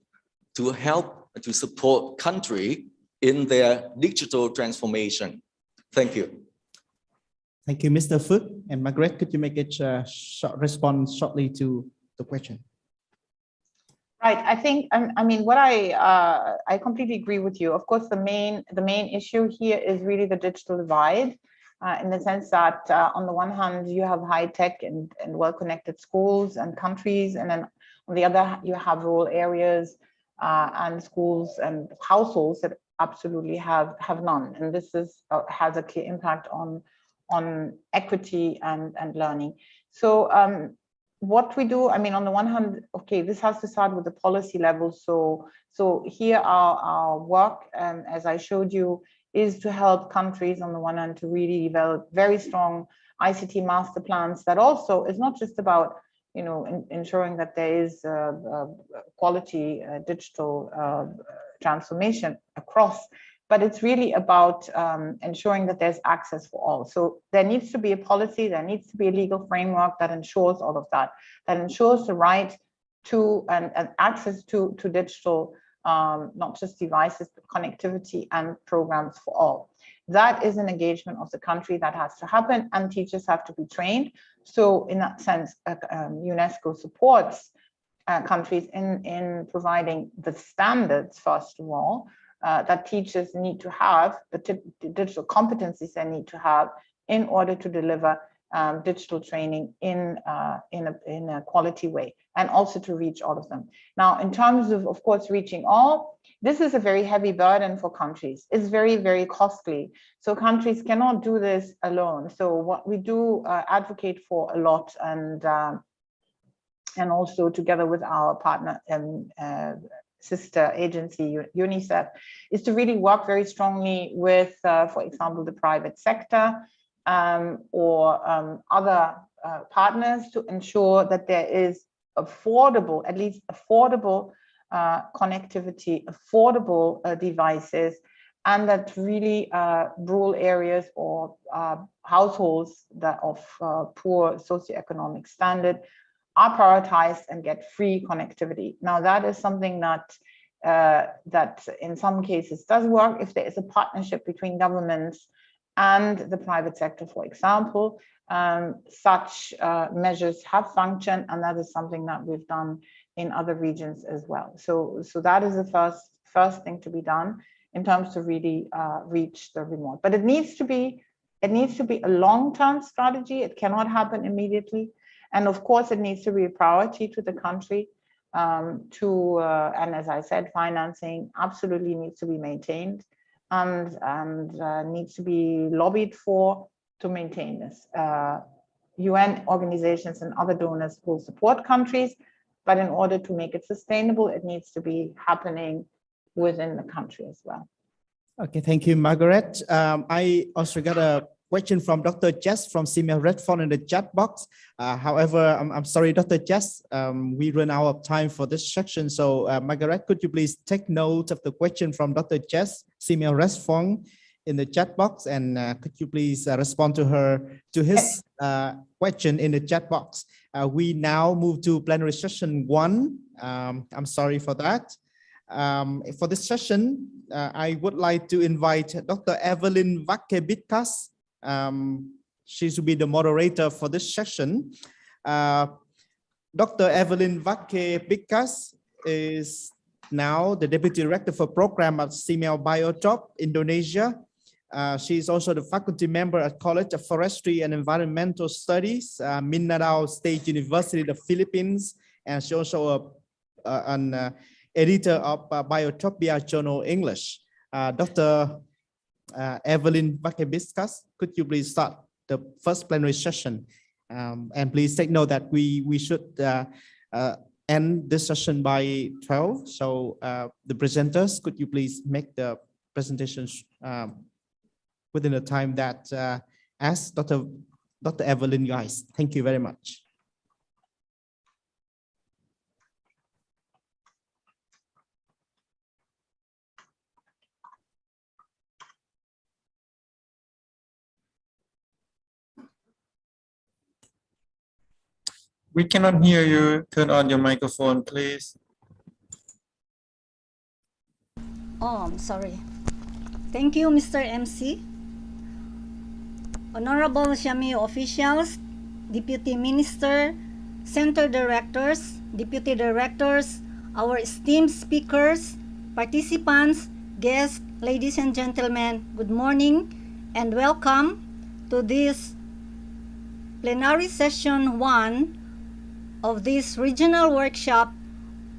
to help to support country in their digital transformation? Thank you. Thank you, Mr. Phước. And Margaret, could you make a short response shortly to the question? Right. I think, I mean, what I completely agree with you. Of course, the main issue here is really the digital divide, in the sense that on the one hand, you have high tech and well-connected schools and countries, and then On the other, you have rural areas and schools and households that absolutely have none. And this has a clear impact on equity and learning. So what we do, I mean, on the one hand, okay, this has to start with the policy level. So here our work, as I showed you, is to help countries on the one hand to really develop very strong ICT master plans that also is not just about, you know, ensuring that there is quality digital transformation across, but it's really about ensuring that there's access for all. So there needs to be a policy, there needs to be a legal framework that ensures all of that, that ensures the right to and access to digital, not just devices, but connectivity and programs for all. That is an engagement of the country that has to happen, and teachers have to be trained. So in that sense, UNESCO supports countries in providing the standards, first of all, that teachers need to have, the digital competencies they need to have in order to deliver digital training in a quality way, and also to reach all of them. Now, in terms of course, reaching all, this is a very heavy burden for countries. It's very, very costly. So countries cannot do this alone. So what we do advocate for a lot, and also together with our partner and sister agency, UNICEF, is to really work very strongly with, for example, the private sector or other partners to ensure that there is affordable, at least affordable connectivity, affordable devices, and that really rural areas or households that of poor socioeconomic standard are prioritized and get free connectivity. Now, that is something that that in some cases does work if there is a partnership between governments and the private sector, for example. Such measures have functioned, and that is something that we've done in other regions as well. So that is the first thing to be done in terms to really reach the remote. But it needs to be a long-term strategy. It cannot happen immediately. And of course, it needs to be a priority to the country and as I said, financing absolutely needs to be maintained and needs to be lobbied for to maintain this. UN organizations and other donors will support countries, but in order to make it sustainable, it needs to be happening within the country as well. Okay, thank you, Margaret. I also got a question from Dr. Jess from SEAMEO Red Phone in the chat box. However, I'm sorry, Dr. Jess, we run out of time for this section. So Margaret, could you please take note of the question from Dr. Jess, SEAMEO Red Phone in the chat box, and could you please respond to his question in the chat box? We now move to plenary session 1. I'm sorry for that. For this session, I would like to invite Dr. Evelyn Vaque-Bitkas. She should be the moderator for this session. Dr. Evelyn Vaque-Bitkas is now the Deputy Director for Program at SEAMEO Biotop, Indonesia. She is also the faculty member at College of Forestry and Environmental Studies, Mindanao State University, the Philippines, and she also an editor of Biotopia Journal English. Dr. Evelyn Vaque-Bitkas, could you please start the first plenary session? And please take note that we should end this session by 12. So the presenters, could you please make the presentations within the time that asked Dr. Evelyn, guys. Thank you very much. We cannot hear you. Turn on your microphone, please. Oh, I'm sorry. Thank you, Mr. MC. Honorable SEAMEO officials, Deputy Minister, Center Directors, Deputy Directors, our esteemed speakers, participants, guests, ladies and gentlemen, good morning and welcome to this plenary session 1 of this regional workshop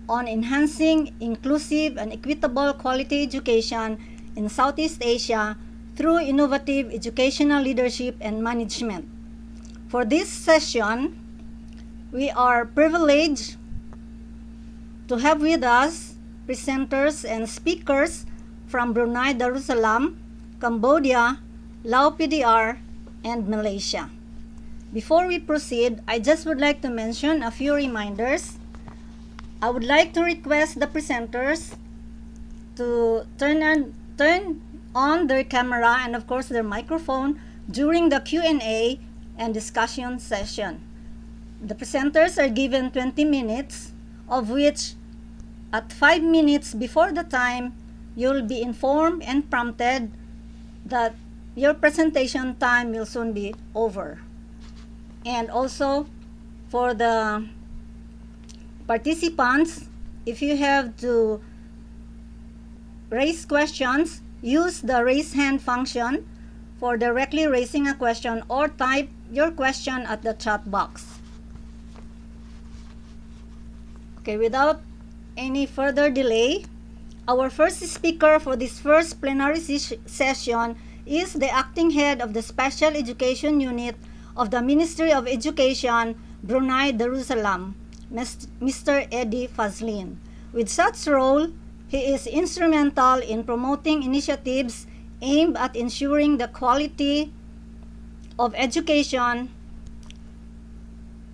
on enhancing inclusive and equitable quality education in Southeast Asia through innovative educational leadership and management. For this session, we are privileged to have with us presenters and speakers from Brunei Darussalam, Cambodia, Lao PDR, and Malaysia. Before we proceed, I just would like to mention a few reminders. I would like to request the presenters to turn on their camera and of course their microphone during the Q&A and discussion session. The presenters are given 20 minutes, of which at 5 minutes before the time, you'll be informed and prompted that your presentation time will soon be over. And also for the participants, if you have to raise questions, use the raise hand function for directly raising a question or type your question at the chat box. Okay, without any further delay, our first speaker for this first plenary session is the acting head of the Special Education Unit of the Ministry of Education, Brunei Darussalam, Mr. Eddie Fazlin. With such role, he is instrumental in promoting initiatives aimed at ensuring the quality of education,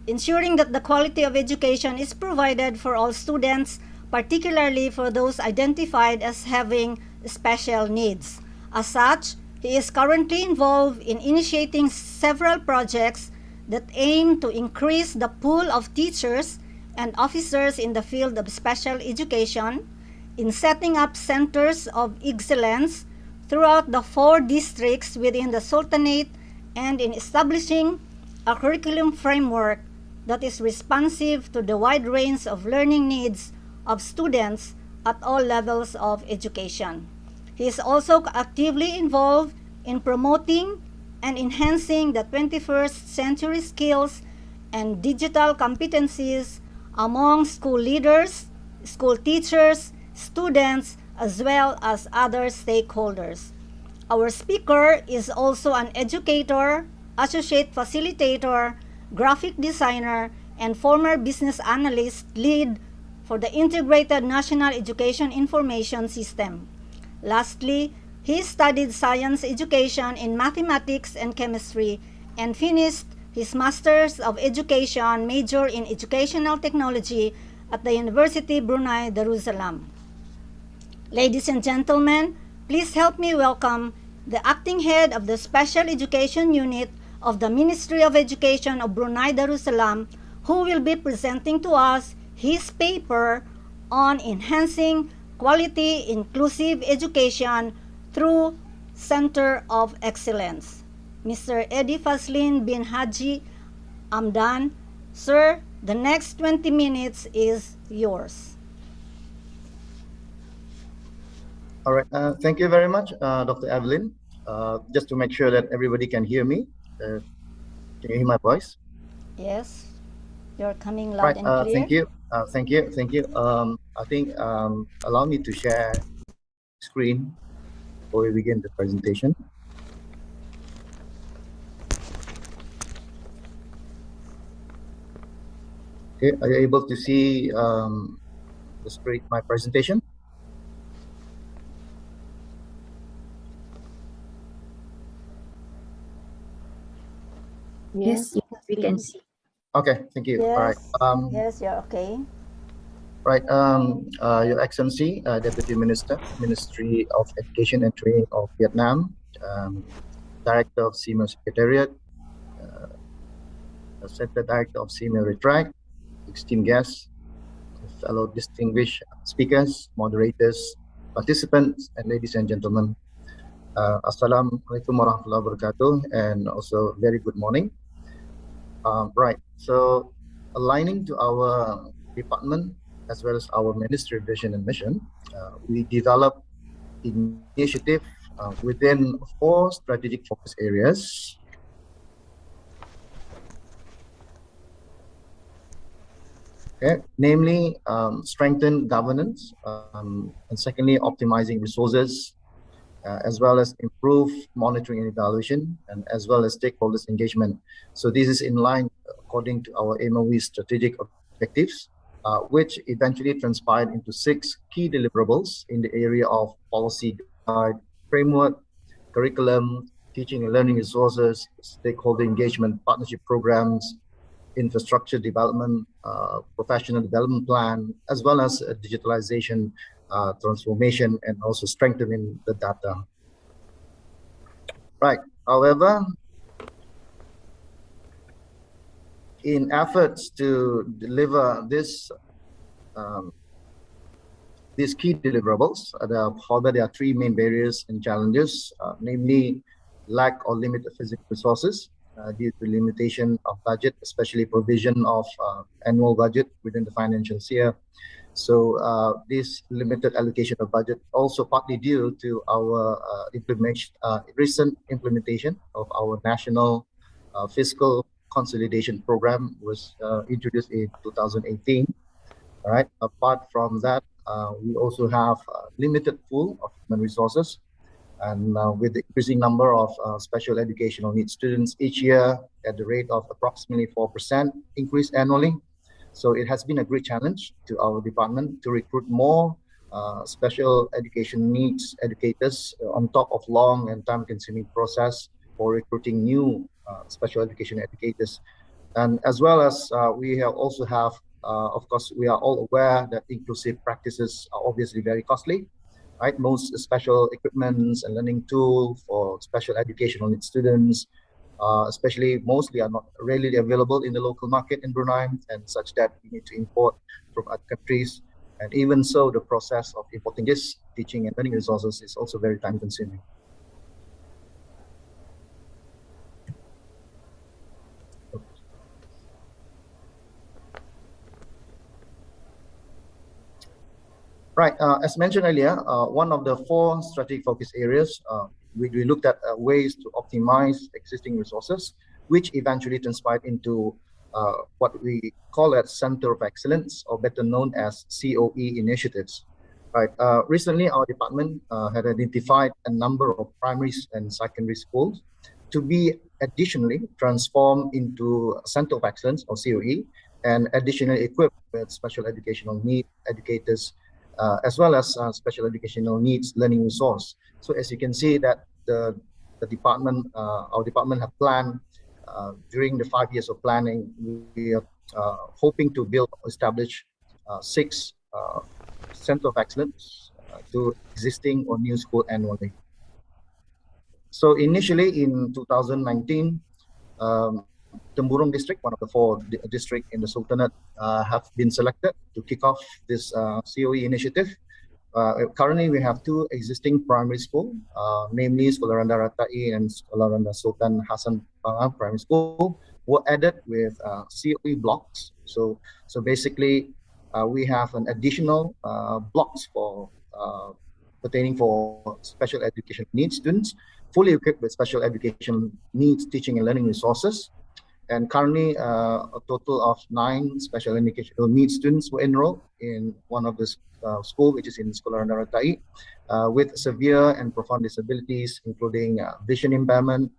ensuring that the quality of education is provided for all students, particularly for those identified as having special needs. As such, he is currently involved in initiating several projects that aim to increase the pool of teachers and officers in the field of special education, in setting up centers of excellence throughout the 4 districts within the Sultanate, and in establishing a curriculum framework that is responsive to the wide range of learning needs of students at all levels of education. He is also actively involved in promoting and enhancing the 21st century skills and digital competencies among school leaders, school teachers, students, as well as other stakeholders. Our speaker is also an educator, associate facilitator, graphic designer, and former business analyst lead for the Integrated National Education Information System. Lastly, he studied science education in mathematics and chemistry and finished his Master's of Education major in Educational Technology at the University Brunei Darussalam. Ladies and gentlemen, please help me welcome the acting head of the Special Education Unit of the Ministry of Education of Brunei Darussalam, who will be presenting to us his paper on enhancing quality inclusive education through Center of Excellence. Mr. Eddie Fazlin bin Haji Amdan, sir, the next 20 minutes is yours. All right. Thank you very much, Dr. Evelyn. Just to make sure that everybody can hear me. Can you hear my voice? Yes, you're coming loud and clear. Thank you. Thank you. I think allow me to share screen before we begin the presentation. Okay, are you able to see the screen, my presentation? Yes, we can see. Okay, thank you. Yes. All right. Yes, you're okay. Right. Your Excellency, Deputy Minister, Ministry of Education and Training of Vietnam, Director of SEAMEO Secretariat, Center Director of SEAMEO Retract, esteemed guests, fellow distinguished speakers, moderators, participants, and ladies and gentlemen. Assalamualaikum warahmatullahi wabarakatuh, and also very good morning. Right, so aligning to our department as well as our ministry vision and mission, we develop initiative within 4 strategic focus areas. Okay, namely strengthen governance, and secondly, optimizing resources, as well as improve monitoring and evaluation, and as well as stakeholders engagement. So this is in line according to our MOE strategic objectives, which eventually transpired into 6 key deliverables in the area of policy guide, framework, curriculum, teaching and learning resources, stakeholder engagement, partnership programs, infrastructure development, professional development plan, as well as digitalization, transformation, and also strengthening the data. Right. However, in efforts to deliver these key deliverables, however, there are 3 main barriers and challenges, namely lack or limited physical resources due to limitation of budget, especially provision of annual budget within the financial year. So this limited allocation of budget also partly due to our recent implementation of our national fiscal consolidation program was introduced in 2018. All right. Apart from that, we also have a limited pool of human resources, and with the increasing number of special educational needs students each year at the rate of approximately 4% increase annually. So it has been a great challenge to our department to recruit more special education needs educators on top of long and time-consuming process for recruiting new special education educators. And as well as we also have, of course, we are all aware that inclusive practices are obviously very costly, right? Most special equipments and learning tools for special educational needs students, especially mostly are not readily available in the local market in Brunei, and such that we need to import from other countries. And even so, the process of importing this teaching and learning resources is also very time consuming. Right, as mentioned earlier, one of the 4 strategic focus areas, we looked at ways to optimize existing resources, which eventually transpired into what we call as Center of Excellence, or better known as COE initiatives. Right. Recently, our department had identified a number of primary and secondary schools to be additionally transformed into Center of Excellence, or COE, and additionally equipped with special educational need educators, as well as special educational needs learning resource. So as you can see that the department, our department have planned during the 5 years of planning, we are hoping to establish 6 Center of Excellence to existing or new school annually. So initially in 2019, Temburong district, one of the 4 districts in the Sultanate, have been selected to kick off this COE initiative. Currently, we have 2 existing primary schools, namely Sekolah Rendah Ratai and Sekolah Rendah Sultan Hasan Bangar Primary School, were added with COE blocks. So basically, we have an additional blocks for pertaining for special education needs students, fully equipped with special education needs teaching and learning resources. And currently, a total of 9 special educational needs students were enrolled in one of the school, which is in Sekolah Rendah Ratai, with severe and profound disabilities, including vision impairment,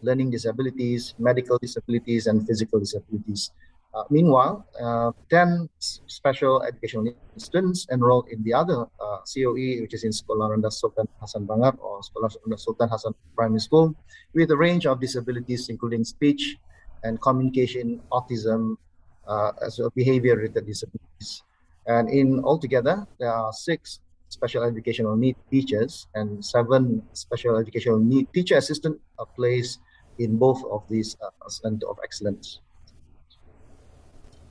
learning disabilities, medical disabilities, and physical disabilities. Meanwhile, 10 special educational needs students enrolled in the other COE, which is in Sekolah Rendah Sultan Hasan Bangar, or Sekolah Rendah Sultan Hasan Primary School, with a range of disabilities, including speech and communication, autism, as well as behavior-related disabilities. And in altogether, there are 6 special educational need teachers and 7 special educational need teacher assistants are placed in both of these Center of Excellence.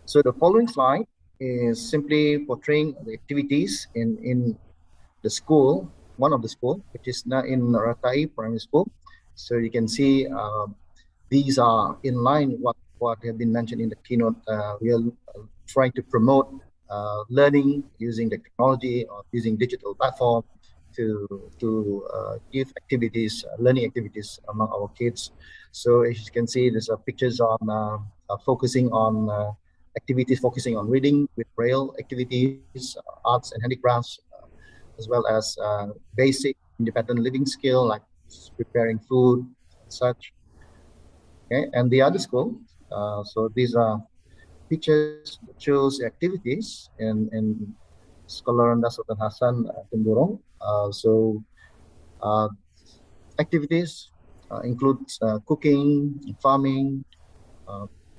So the following slide is simply portraying the activities in the school, one of the school, which is now in Ratai Primary School. So you can see these are in line what have been mentioned in the keynote. We are trying to promote learning using the technology or using digital platform to give activities, learning activities among our kids. So as you can see, there's pictures on focusing on activities focusing on reading with braille activities, arts and handicrafts, as well as basic independent living skill like preparing food and such. Okay, and the other school, so these are pictures that shows activities in Sekolah Rendah Sultan Hasan Temburong. Activities includes cooking, farming,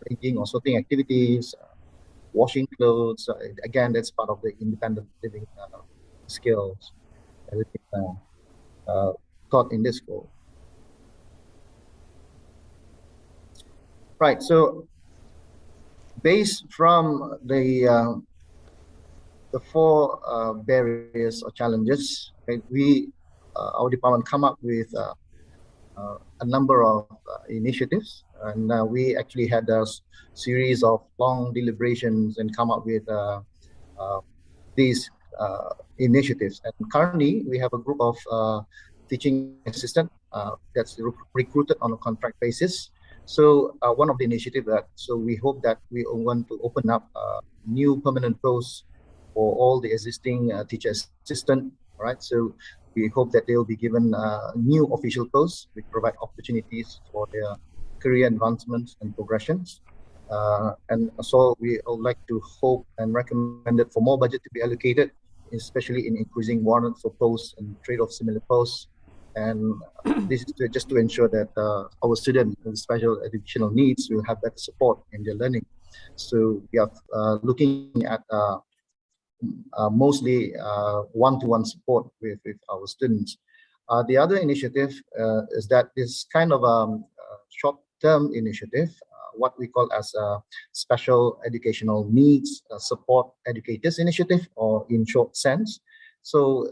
baking or sorting activities, washing clothes. Again, that's part of the independent living skills, everything taught in this school. Right, so based from the four barriers or challenges, right, our department come up with a number of initiatives, and we actually had a series of long deliberations and come up with these initiatives. And currently, we have a group of teaching assistant that's recruited on a contract basis. So one of the initiatives we hope that we want to open up new permanent posts for all the existing teacher assistant, right? So we hope that they will be given new official posts which provide opportunities for their career advancements and progressions. And so we would like to hope and recommend it for more budget to be allocated, especially in increasing warrants for posts and trade-off similar posts. And this is just to ensure that our students with special educational needs will have better support in their learning. So we are looking at mostly one-to-one support with our students. The other initiative is that this kind of short-term initiative, what we call as a special educational needs support educators initiative, or in short sense. So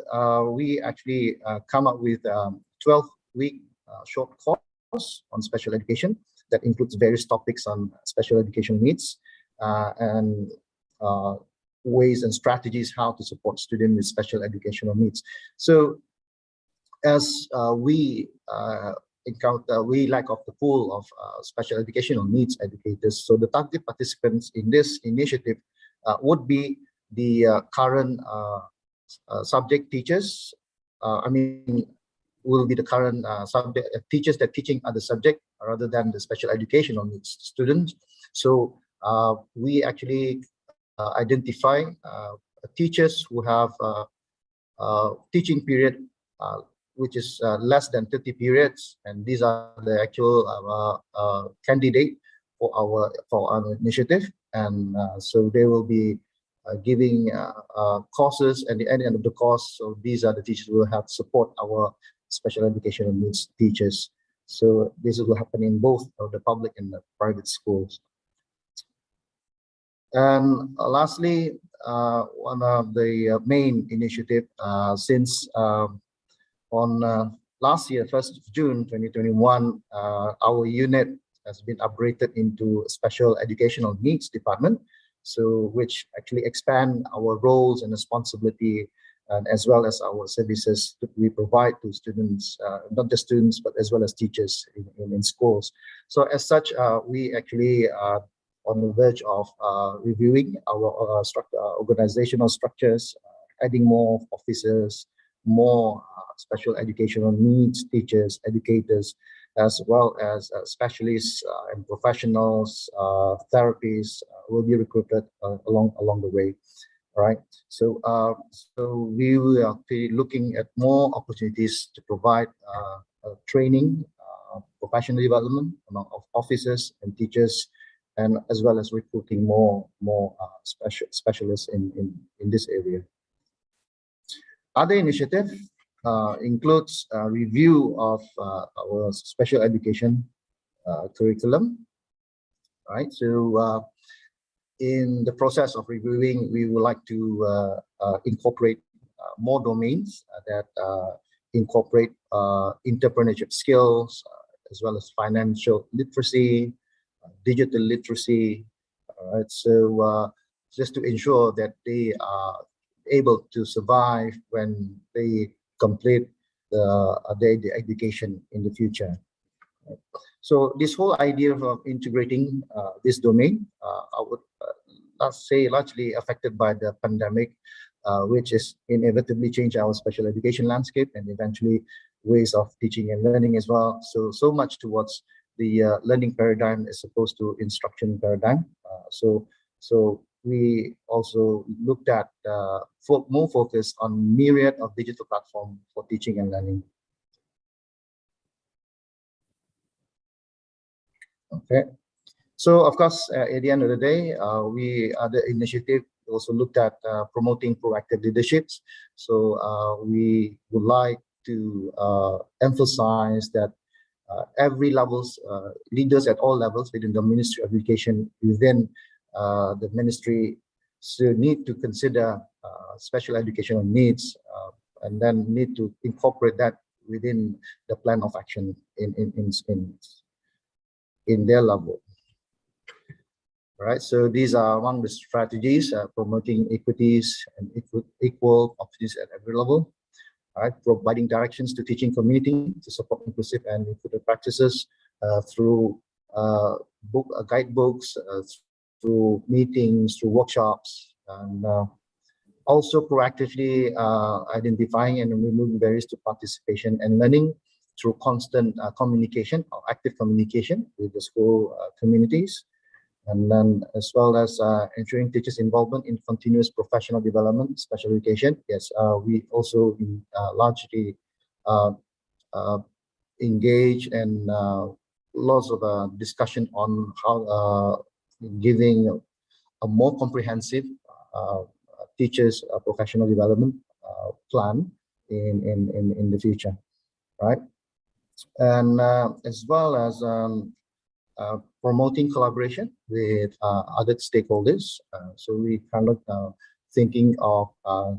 we actually come up with 12-week short course on special education that includes various topics on special education needs and ways and strategies how to support students with special educational needs. So as we lack of the pool of special educational needs educators, so the target participants in this initiative would be the current subject teachers. Will be the current subject teachers that teaching other subject rather than the special educational needs students. So we actually identify teachers who have teaching period which is less than 30 periods, and these are the actual candidate for our initiative. And so they will be giving courses at the end of the course. So these are the teachers who will have support our special educational needs teachers. So this will happen in both the public and the private schools. And lastly, one of the main initiative since on last year, 1st of June 2021, our unit has been upgraded into special educational needs department, so which actually expand our roles and responsibility, and as well as our services that we provide to students, not just students, but as well as teachers in schools. So as such, we actually are on the verge of reviewing our organizational structures, adding more officers, more special educational needs teachers, educators, as well as specialists and professionals, therapists will be recruited along the way. All right. So so we will be looking at more opportunities to provide training, professional development among officers and teachers, and as well as recruiting more specialists in this area. Other initiative includes a review of our special education curriculum. Right. So in the process of reviewing, we would like to incorporate more domains that incorporate entrepreneurship skills, as well as financial literacy, digital literacy. Right. So just to ensure that they are able to survive when they complete the education in the future. So this whole idea of integrating this domain, I would say, largely affected by the pandemic, which is inevitably change our special education landscape and eventually ways of teaching and learning as well. So much towards the learning paradigm as opposed to instruction paradigm. So we also looked at more focus on myriad of digital platform for teaching and learning. Okay. So of course, at the end of the day, we other initiative also looked at promoting proactive leaderships. So we would like to emphasize that every levels, leaders at all levels within the Ministry of Education, within the ministry, should need to consider special educational needs and then need to incorporate that within the plan of action in their level. All right, so these are among the strategies promoting equities and equal opportunities at every level. All right, providing directions to teaching community to support inclusive and inclusive practices through guidebooks, through meetings, through workshops, and also proactively identifying and removing barriers to participation and learning through constant communication or active communication with the school communities. And then as well as ensuring teachers' involvement in continuous professional development, special education. Yes, we also largely engage in lots of discussion on how giving a more comprehensive teachers' professional development plan in the future, right? And as well as promoting collaboration with other stakeholders. So we kind of thinking of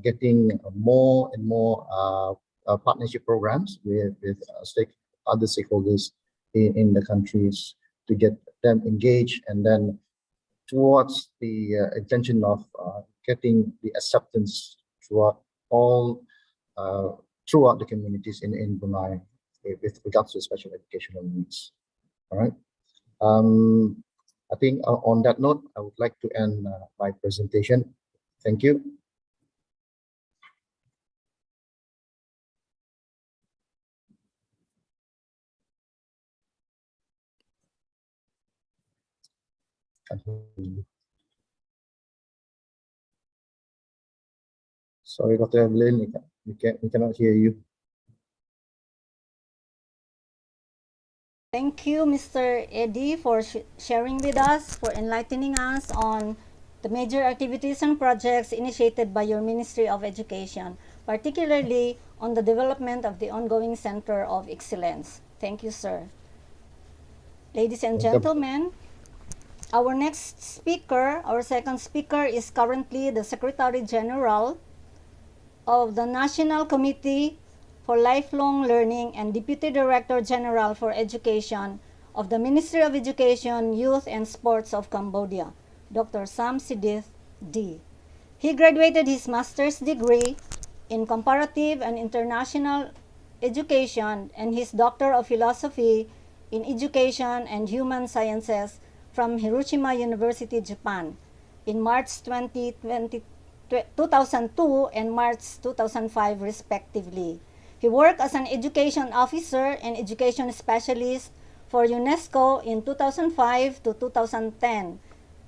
getting more and more partnership programs with other stakeholders in the countries to get them engaged, and then towards the intention of getting the acceptance throughout throughout the communities in Brunei with regards to special educational needs. All right. I think on that note, I would like to end my presentation. Thank you. Sorry, Dr. Evelyn, we cannot hear you. Thank you, Mr. Eddie, for sharing with us, for enlightening us on the major activities and projects initiated by your Ministry of Education, particularly on the development of the ongoing Center of Excellence. Thank you, sir. Ladies and gentlemen, our next speaker, our second speaker, is currently the Secretary General of the National Committee for Lifelong Learning and Deputy Director General for Education of the Ministry of Education, Youth and Sports of Cambodia, Dr. Sam Sidith D. He graduated his master's degree in Comparative and International Education and his Doctor of Philosophy in Education and Human Sciences from Hiroshima University, Japan, in March 2002 and March 2005, respectively. He worked as an education officer and education specialist for UNESCO in 2005 to 2010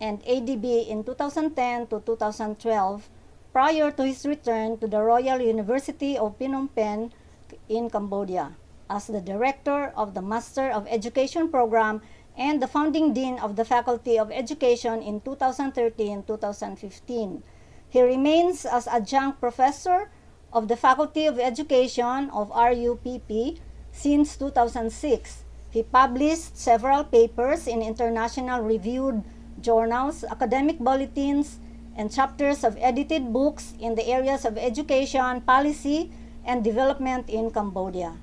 and ADB in 2010 to 2012 prior to his return to the Royal University of Phnom Penh in Cambodia as the director of the Master of Education program and the founding dean of the Faculty of Education in 2013-2015. He remains as adjunct professor of the Faculty of Education of RUPP since 2006. He published several papers in international reviewed journals, academic bulletins, and chapters of edited books in the areas of education, policy, and development in Cambodia.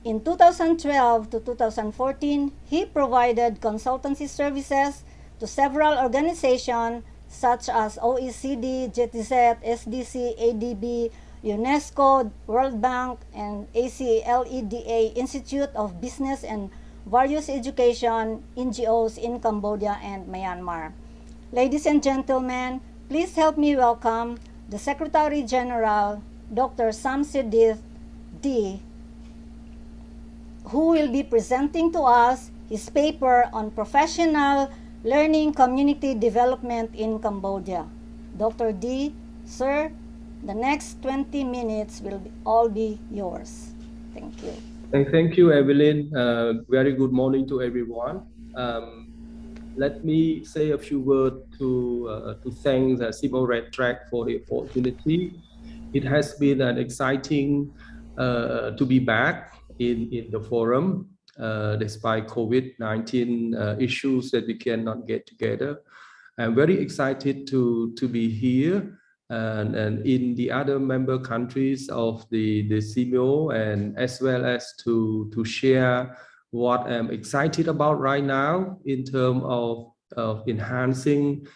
In 2012 to 2014, he provided consultancy services to several organizations such as OECD, GTZ, SDC, ADB, UNESCO, World Bank, and ACLEDA, Institute of Business and various education NGOs in Cambodia and Myanmar. Ladies and gentlemen, please help me welcome the Secretary General, Dr. Samsidith D, who will be presenting to us his paper on professional learning community development in Cambodia. Dr. D, sir, the next 20 minutes will all be yours. Thank you. Thank you, Evelyn. Very good morning to everyone. Let me say a few words to thank the SEAMEO Red Track for the opportunity. It has been an exciting to be back in the forum despite COVID-19 issues that we cannot get together. I'm very excited to be here and in the other member countries of the SEAMEO, and as well as to share what I'm excited about right now in terms of enhancing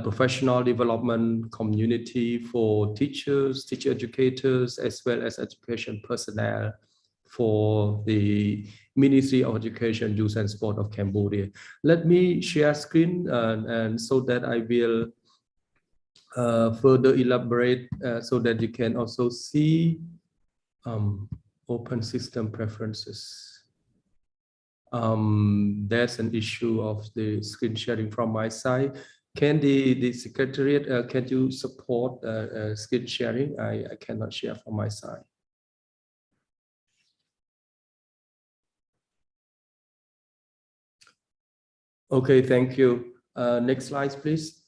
professional development community for teachers, teacher educators, as well as education personnel for the Ministry of Education, Youth and Sport of Cambodia. Let me share screen and so that I will further elaborate so that you can also see open system preferences. There's an issue of the screen sharing from my side. Can the Secretariat, can you support screen sharing? I cannot share from my side. Okay, thank you. Next slide, please.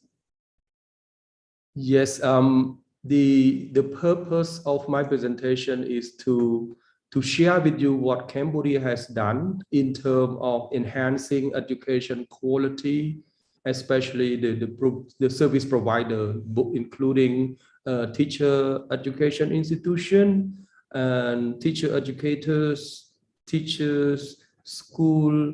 Yes, the purpose of my presentation is to share with you what Cambodia has done in terms of enhancing education quality, especially the service provider, including teacher education institution and teacher educators, teachers, school,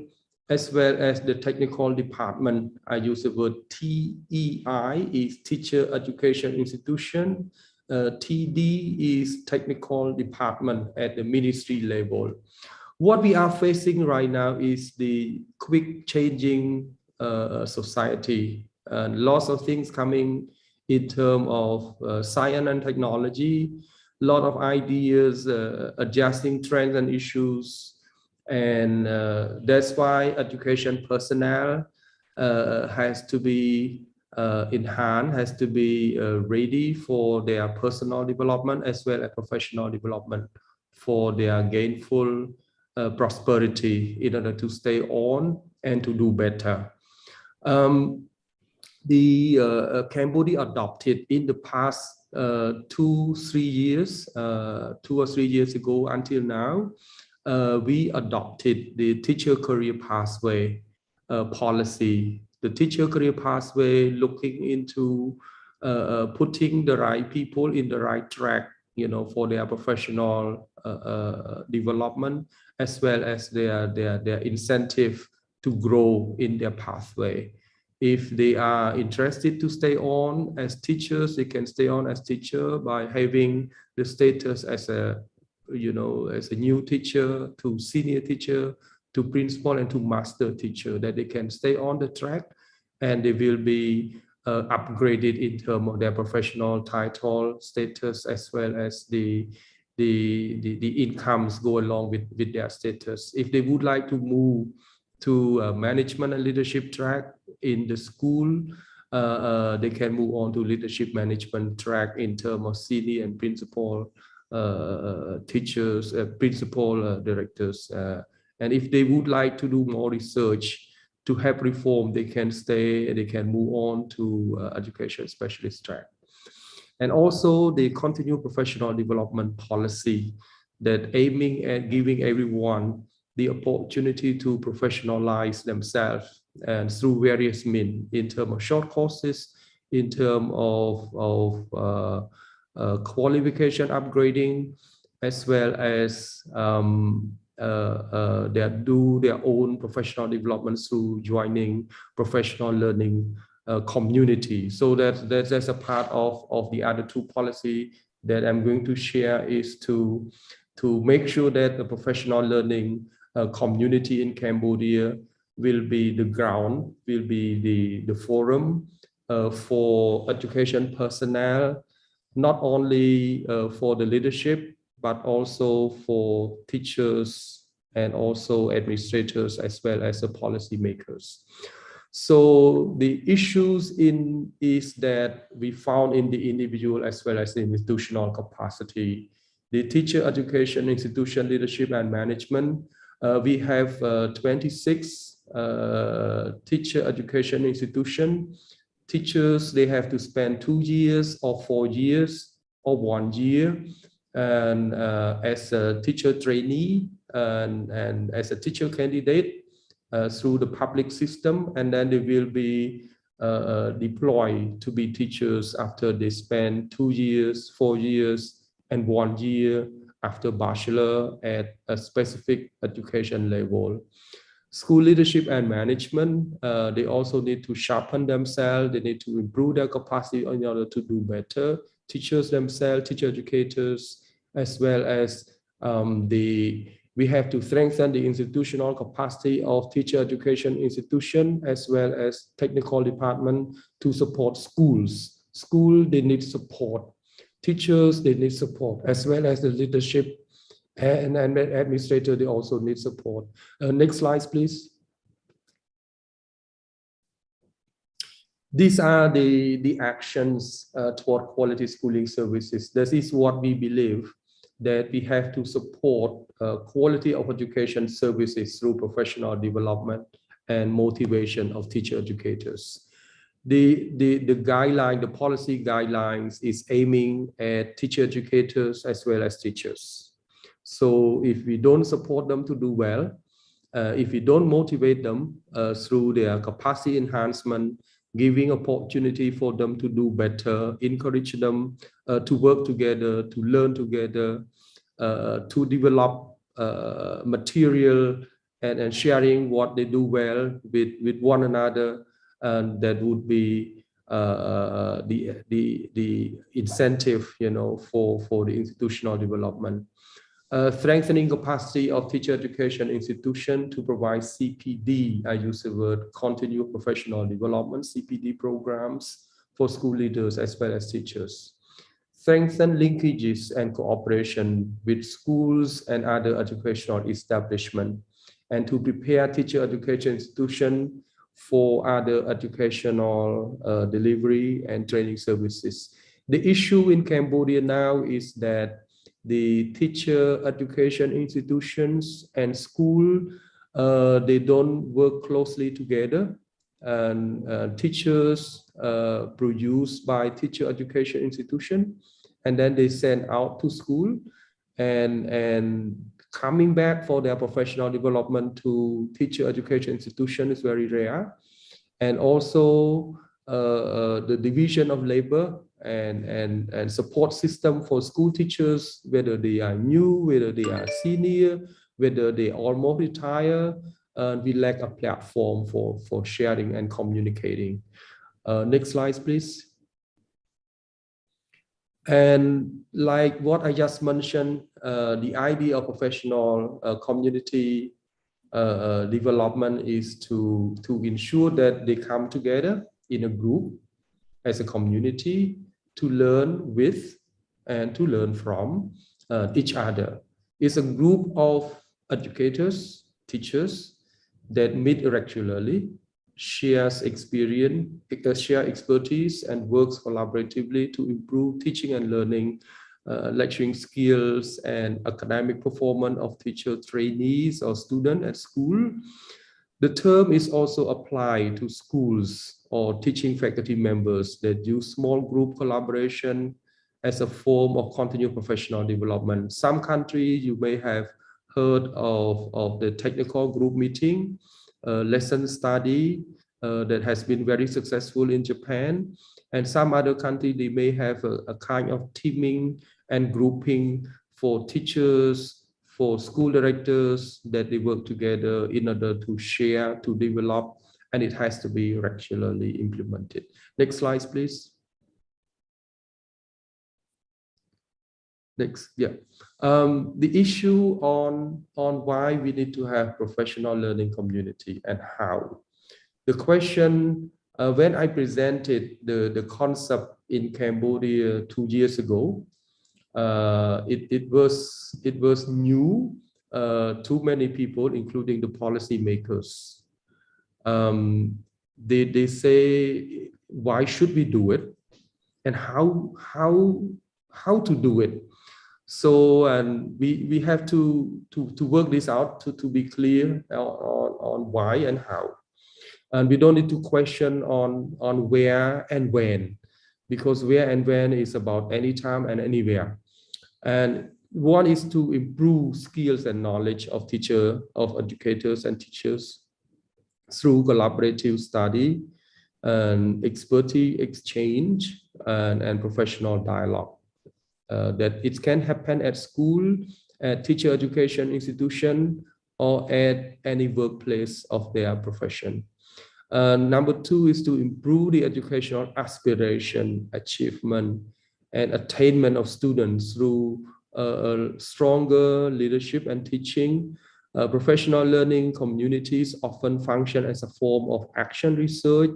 as well as the technical department. I use the word TEI is teacher education institution. TD is technical department at the ministry level. What we are facing right now is the quick changing society, and lots of things coming in terms of science and technology, a lot of ideas, adjusting trends and issues. And that's why education personnel has to be enhanced, has to be ready for their personal development as well as professional development for their gainful prosperity in order to stay on and to do better. Cambodia adopted in the past 2 or 3 years ago until now, we adopted the teacher career pathway policy. The teacher career pathway looking into putting the right people in the right track, you know, for their professional development, as well as their incentive to grow in their pathway. If they are interested to stay on as teachers, they can stay on as teacher by having the status as a, you know, as a new teacher to senior teacher to principal and to master teacher, that they can stay on the track and they will be upgraded in terms of their professional title status, as well as the incomes go along with their status. If they would like to move to management and leadership track in the school, they can move on to leadership management track in terms of senior and principal teachers, principal directors. And if they would like to do more research to help reform, they can stay, they can move on to education specialist track. And also the continued professional development policy that aiming at giving everyone the opportunity to professionalize themselves and through various means in terms of short courses, in terms of qualification upgrading, as well as they do their own professional development through joining professional learning community. So that's a part of the other two policy that I'm going to share, is to make sure that the professional learning community in Cambodia will be the ground, will be the forum for education personnel, not only for the leadership, but also for teachers and also administrators as well as the policy makers. So the issues is that we found in the individual as well as the institutional capacity. The teacher education institution leadership and management, we have 26 teacher education institution. Teachers, they have to spend 2 years or 4 years or 1 year and as a teacher trainee and as a teacher candidate through the public system, and then they will be deployed to be teachers after they spend 2 years, 4 years, and 1 year after bachelor at a specific education level. School leadership and management, they also need to sharpen themselves. They need to improve their capacity in order to do better. Teachers themselves, teacher educators, as well as we have to strengthen the institutional capacity of teacher education institution as well as technical department to support schools. School, they need support. Teachers, they need support, as well as the leadership and administrator, they also need support. Next slide, please. These are the actions toward quality schooling services. This is what we believe, that we have to support quality of education services through professional development and motivation of teacher educators. The guideline, the policy guidelines is aiming at teacher educators as well as teachers. So if we don't support them to do well, if we don't motivate them through their capacity enhancement, giving opportunity for them to do better, encourage them to work together, to learn together, to develop material and sharing what they do well with one another, and that would be the incentive, you know, for the institutional development. Strengthening capacity of teacher education institution to provide CPD, I use the word continuous professional development, CPD programs for school leaders as well as teachers. Strengthen linkages and cooperation with schools and other educational establishments, and to prepare teacher education institution for other educational delivery and training services. The issue in Cambodia now is that the teacher education institutions and school, they don't work closely together, and teachers produced by teacher education institution, and then they send out to school, and coming back for their professional development to teacher education institution is very rare. And also the division of labor and support system for school teachers, whether they are new, whether they are senior, whether they almost retire, we lack a platform for sharing and communicating. Next slide, please. And like what I just mentioned, the idea of professional community development is to ensure that they come together in a group as a community to learn with and to learn from each other. It's a group of educators, teachers that meet regularly, shares experience, share expertise, and works collaboratively to improve teaching and learning, lecturing skills, and academic performance of teacher trainees or students at school. The term is also applied to schools or teaching faculty members that use small group collaboration as a form of continued professional development. Some countries you may have heard of the technical group meeting, lesson study that has been very successful in Japan, and some other countries they may have a kind of teaming and grouping for teachers, for school directors, that they work together in order to share, to develop, and it has to be regularly implemented. Next slide, please. Next, yeah. The issue on why we need to have professional learning community and how. The question When I presented the concept in Cambodia 2 years ago, it was new to many people, including the policymakers. They say, why should we do it, and how to do it? So, and we have to work this out to be clear on why and how. And we don't need to question on where and when, because where and when is about anytime and anywhere. And one is to improve skills and knowledge of educators and teachers through collaborative study and expertise exchange and professional dialogue. That it can happen at school, at teacher education institution, or at any workplace of their profession. Number 2 is to improve the educational aspiration, achievement, and attainment of students through stronger leadership and teaching. Professional learning communities often function as a form of action research,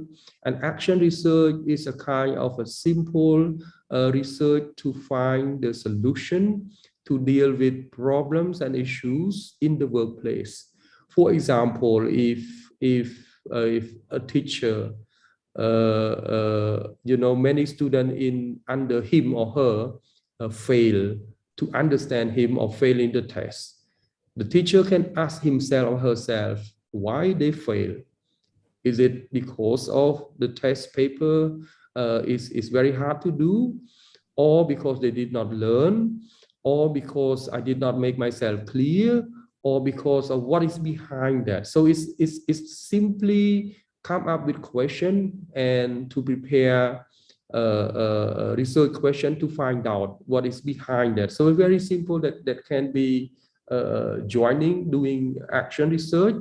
and action research is a kind of a simple research to find the solution to deal with problems and issues in the workplace. For example, if a teacher, many students under him or her fail to understand him or fail in the test, the teacher can ask himself or herself why they fail. Is it because of the test paper is very hard to do, or because they did not learn, or because I did not make myself clear, or because of what is behind that? So it's simply come up with question and to prepare a research question to find out what is behind that. So it's very simple that can be doing action research,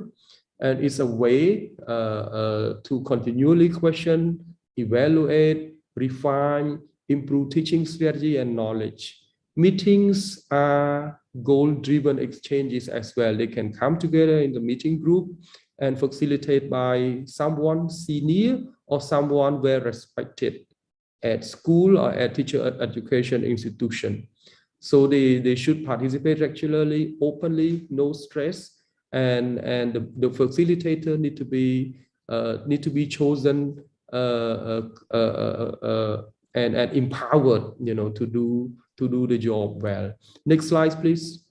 and it's a way to continually question, evaluate, refine, improve teaching strategy and knowledge. Meetings are goal-driven exchanges as well. They can come together in the meeting group and facilitate by someone senior or someone well respected at school or at teacher education institution. So they should participate regularly, openly, no stress, and the facilitator need to be chosen and empowered, to do the job well. Next slide, please.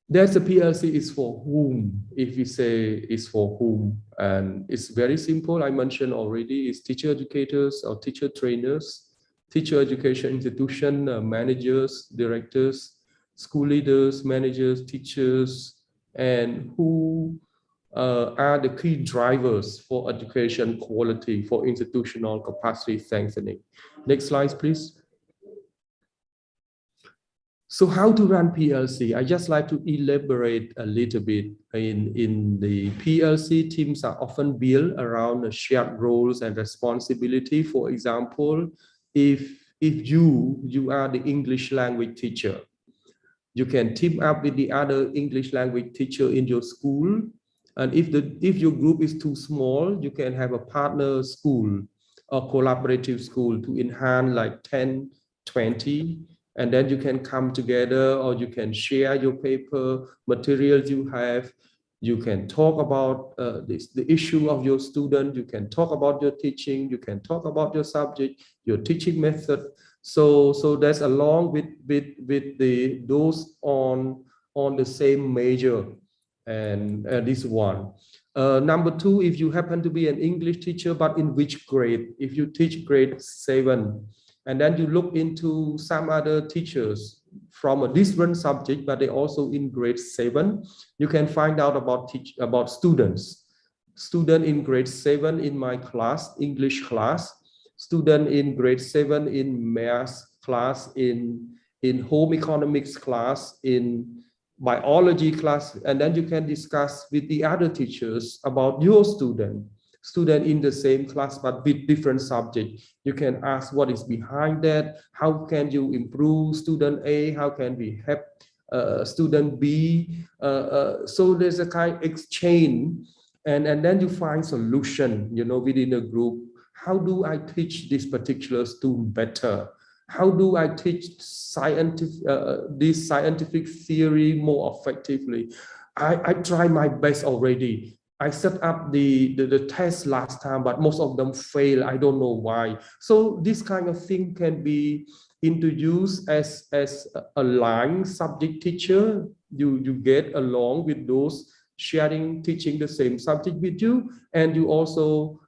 There's a PLC is for whom. If we say is for whom, and it's very simple. I mentioned already, it's teacher educators or teacher trainers, teacher education institution, managers, directors, school leaders, managers, teachers, and who are the key drivers for education quality, for institutional capacity strengthening. Next slide, please. So how to run PLC? I just like to elaborate a little bit. In the PLC, teams are often built around shared roles and responsibility. For example, if you are the English language teacher, you can team up with the other English language teacher in your school. And if your group is too small, you can have a partner school or collaborative school to enhance like 10, 20. And then you can come together, or you can share your paper materials you have. You can talk about the issue of your student. You can talk about your teaching. You can talk about your subject, your teaching method. So that's along with those on the same major, and this one. Number 2, if you happen to be an English teacher, but in which grade? If you teach grade 7. And then you look into some other teachers from a different subject, but they also in grade 7. You can find out about students. Student in grade 7 in my class, English class. Student in grade 7 in math class, in home economics class, in biology class. And then you can discuss with the other teachers about your student in the same class but with different subject. You can ask what is behind that, how can you improve student A, how can we help student B. So there's a kind of exchange and then you find solution, within a group. How do I teach this particular student better? How do I teach this scientific theory more effectively? I try my best already. I set up the test last time, but most of them fail. I don't know why. So this kind of thing can be introduced as a line subject teacher. You get along with those teaching the same subject with you, and you also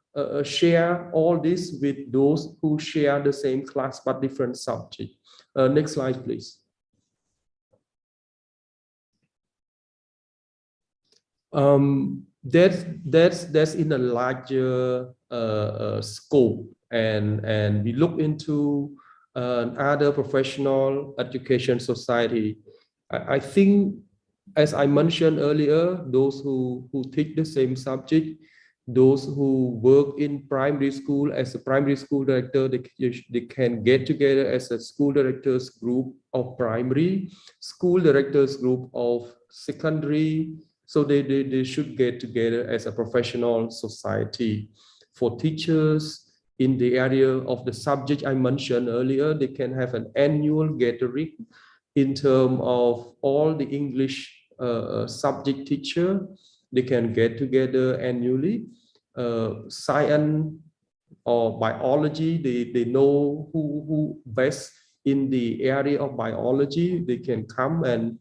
share all this with those who share the same class but different subject. Next slide, please. That's in a larger scope, and we look into other professional education society. I think, as I mentioned earlier, those who teach the same subject, those who work in primary school as a primary school director, they can get together as a school directors group of primary, school directors group of secondary. So they should get together as a professional society. For teachers in the area of the subject I mentioned earlier, they can have an annual gathering in terms of all the English subject teacher. They can get together annually. Science or biology, they know who best in the area of biology. They can come and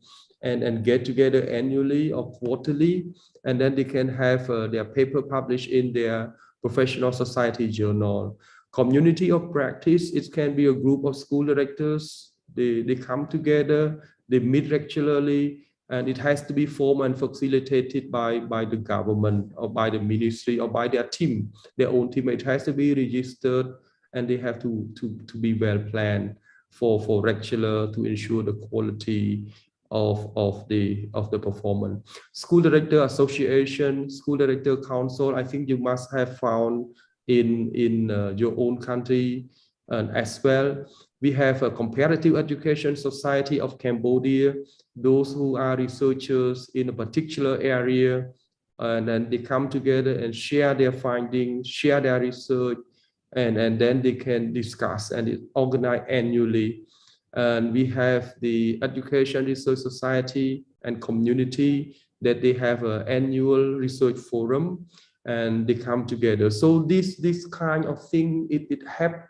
get together annually or quarterly, and then they can have their paper published in their professional society journal. Community of practice, it can be a group of school directors. They come together, they meet regularly, and it has to be formed and facilitated by the government or by the ministry or by their team, their own team. It has to be registered, and they have to be well planned for regular, to ensure the quality of the performance. School Director Association, School Director Council, I think you must have found in your own country as well. We have a Comparative Education Society of Cambodia, those who are researchers in a particular area, and then they come together and share their findings, share their research, and then they can discuss, and it's organized annually. And we have the Education Research Society and Community, that they have an annual research forum, and they come together. So this kind of thing, it helps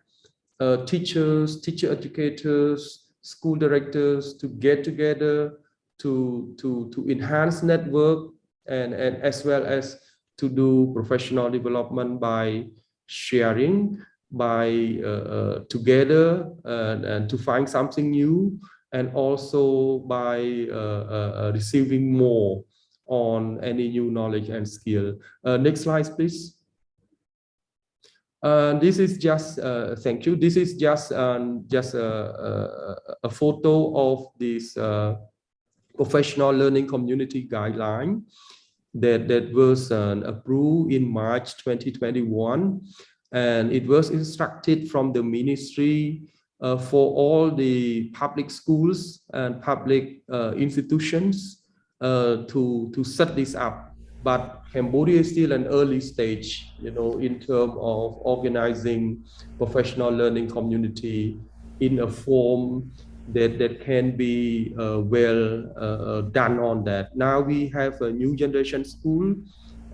teachers, teacher educators, school directors to get together to enhance network, and as well as to do professional development by sharing, by together, and to find something new, and also by receiving more on any new knowledge and skill. Next slide, please. This is just thank you. This is just a photo of this professional learning community guideline that was approved in March 2021, and it was instructed from the ministry for all the public schools and public institutions to set this up. But Cambodia is still an early stage, in terms of organizing professional learning community in a form that can be well done on that. Now we have a new generation school,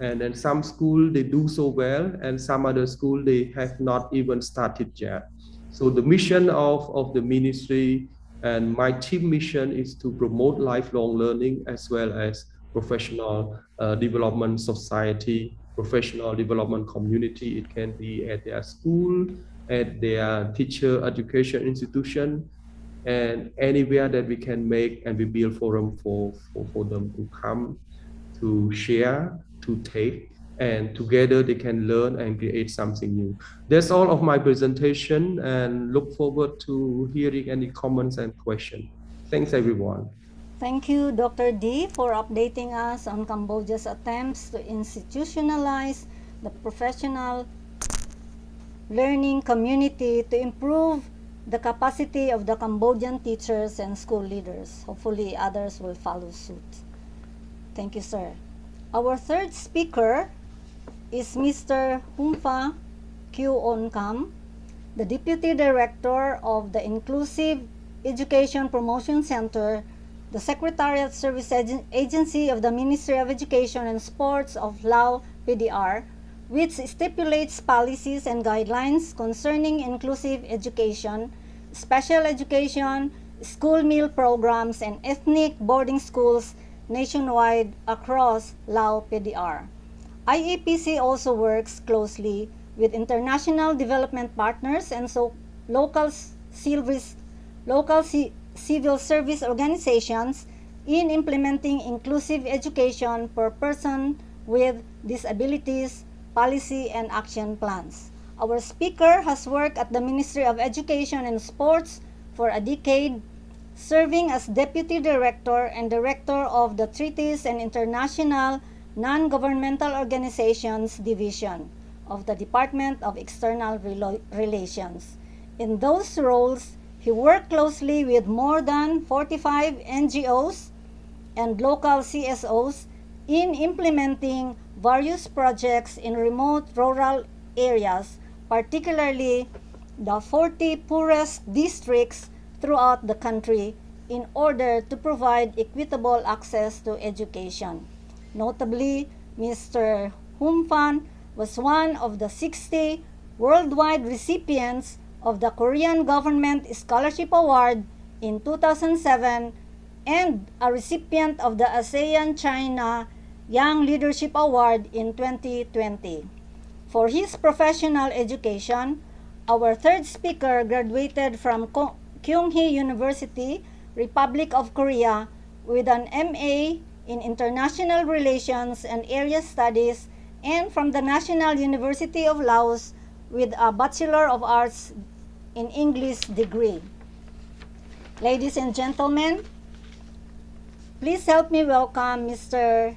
and then some school they do so well, and some other school they have not even started yet. So the mission of the ministry and my team mission is to promote lifelong learning as well as professional development society, professional development community. It can be at their school, at their teacher education institution, and anywhere that we can make and we build forum for them to come, to share, to take, and together they can learn and create something new. That's all of my presentation, and look forward to hearing any comments and questions. Thanks, everyone. Thank you, Dr. D, for updating us on Cambodia's attempts to institutionalize the professional learning community to improve the capacity of the Cambodian teachers and school leaders. Hopefully, others will follow suit. Thank you, sir. Our third speaker is Mr. Humfa Kyonkam, the Deputy Director of the Inclusive Education Promotion Center, the Secretariat Service Agency of the Ministry of Education and Sports of Lao PDR, which stipulates policies and guidelines concerning inclusive education, special education, school meal programs, and ethnic boarding schools nationwide across Lao PDR. IAPC also works closely with international development partners and local civil service organizations in implementing inclusive education for persons with disabilities, policy, and action plans. Our speaker has worked at the Ministry of Education and Sports for a decade, serving as Deputy Director and Director of the Treaties and International Non-Governmental Organizations Division of the Department of External Relations. In those roles, he worked closely with more than 45 NGOs and local CSOs in implementing various projects in remote rural areas, particularly the 40 poorest districts throughout the country, in order to provide equitable access to education. Notably, Mr. Humfan was one of the 60 worldwide recipients of the Korean Government Scholarship Award in 2007 and a recipient of the ASEAN-China Young Leadership Award in 2020. For his professional education, our third speaker graduated from Kyunghee University, Republic of Korea, with an MA in International Relations and Area Studies, and from the National University of Laos with a Bachelor of Arts in English degree. Ladies and gentlemen, please help me welcome Mr.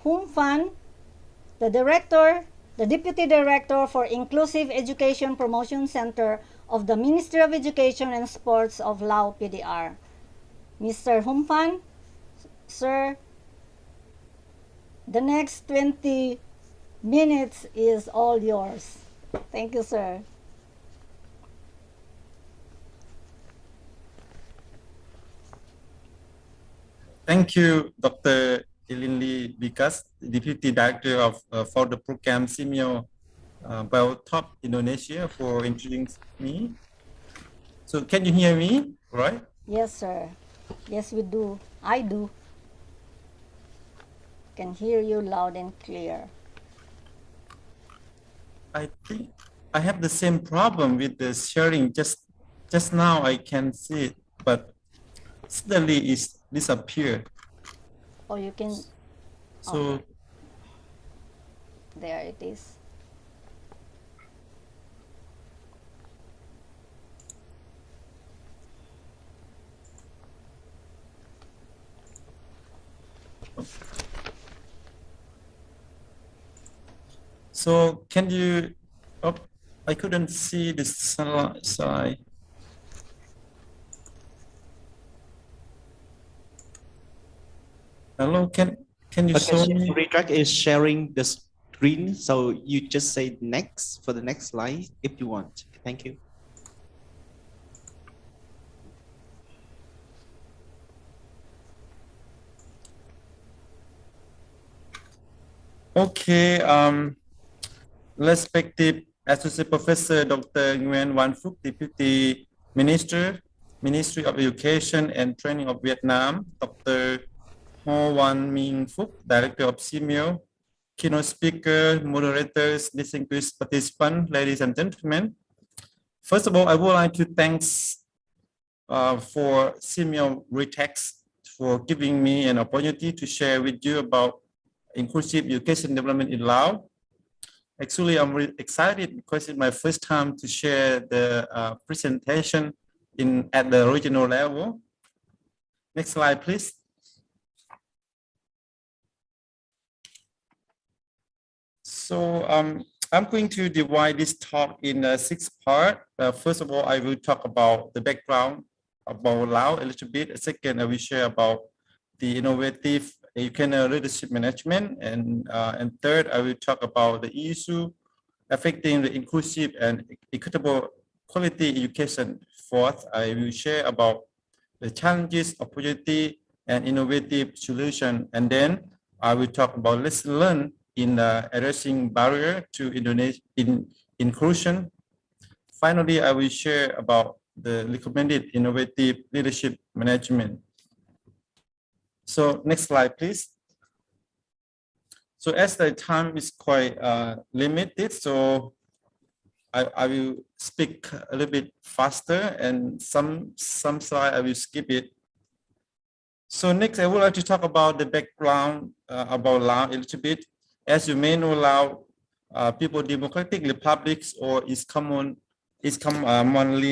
Humfan, the Deputy Director for Inclusive Education Promotion Center of the Ministry of Education and Sports of Lao PDR. Mr. Humfan, sir, the next 20 minutes is all yours. Thank you, sir. Thank you, Dr. Ilinli Bikas, Deputy Director of for the program SEAMEO Biotop Indonesia, for introducing me. So can you hear me, right? Yes, sir. Yes, we do. I do. Can hear you loud and clear. I think I have the same problem with the sharing. Just now I can see it, but suddenly it's disappeared. Oh, you can. So okay. There it is. So can you? Oh, I couldn't see this slide. Hello, can you show me? Retract is sharing the screen, so you just say next for the next slide if you want. Thank you. Okay, respected Associate Professor Dr. Nguyen Van Phuc, Deputy Minister, Ministry of Education and Training of Vietnam, Dr. Ho Van Minh Phuc, Director of SEAMEO, keynote speaker, moderators, distinguished participants, ladies and gentlemen. First of all, I would like to thank for SEAMEO Retext for giving me an opportunity to share with you about inclusive education development in Laos. Actually, I'm really excited because it's my first time to share the presentation at the regional level. Next slide, please. So I'm going to divide this talk in 6 parts. First of all, I will talk about the background about Laos a little bit. Second, I will share about the innovative leadership management, and third, I will talk about the issue affecting the inclusive and equitable quality education. Fourth, I will share about the challenges, opportunity, and innovative solution, and then I will talk about lessons learned in addressing barrier to inclusion. Finally, I will share about the recommended innovative leadership management. So next slide, please. So as the time is quite limited, so I will speak a little bit faster, and some slide I will skip it. So next, I would like to talk about the background about Laos a little bit. As you may know, Laos, People's Democratic Republic, or is commonly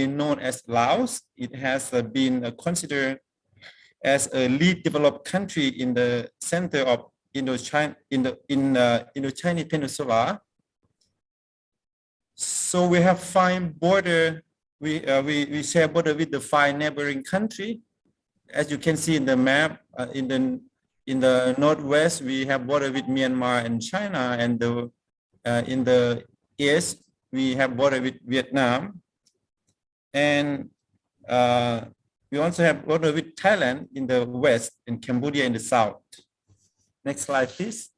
known as Laos. It has been considered as a least developed country in the center of Indochina Peninsula. So we have 5 border. We share border with the 5 neighboring countries. As you can see in the map, in the northwest, we have border with Myanmar and China, and in the east, we have border with Vietnam, and we also have border with Thailand in the west and Cambodia in the south. Next slide, please.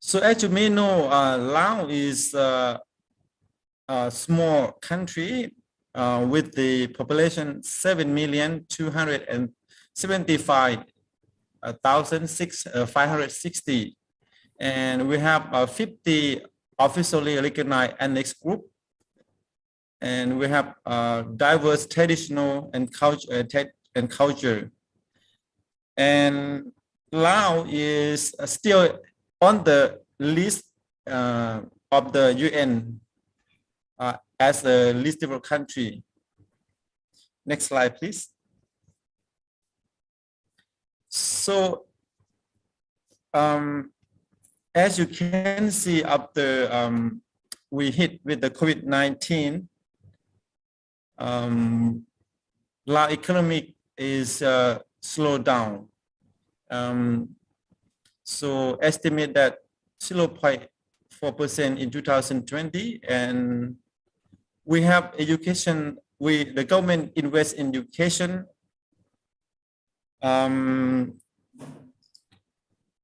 So as you may know, Laos is a small country with the population 7,275,560, and we have 50 officially recognized ethnic group, and we have diverse traditional and culture. And Laos is still on the list of the UN as a least developed country. Next slide, please. So, as you can see, after we hit with the COVID-19, Laos economic is slowed down. So estimate that 0.4% in 2020, and we have education. The government invests in education,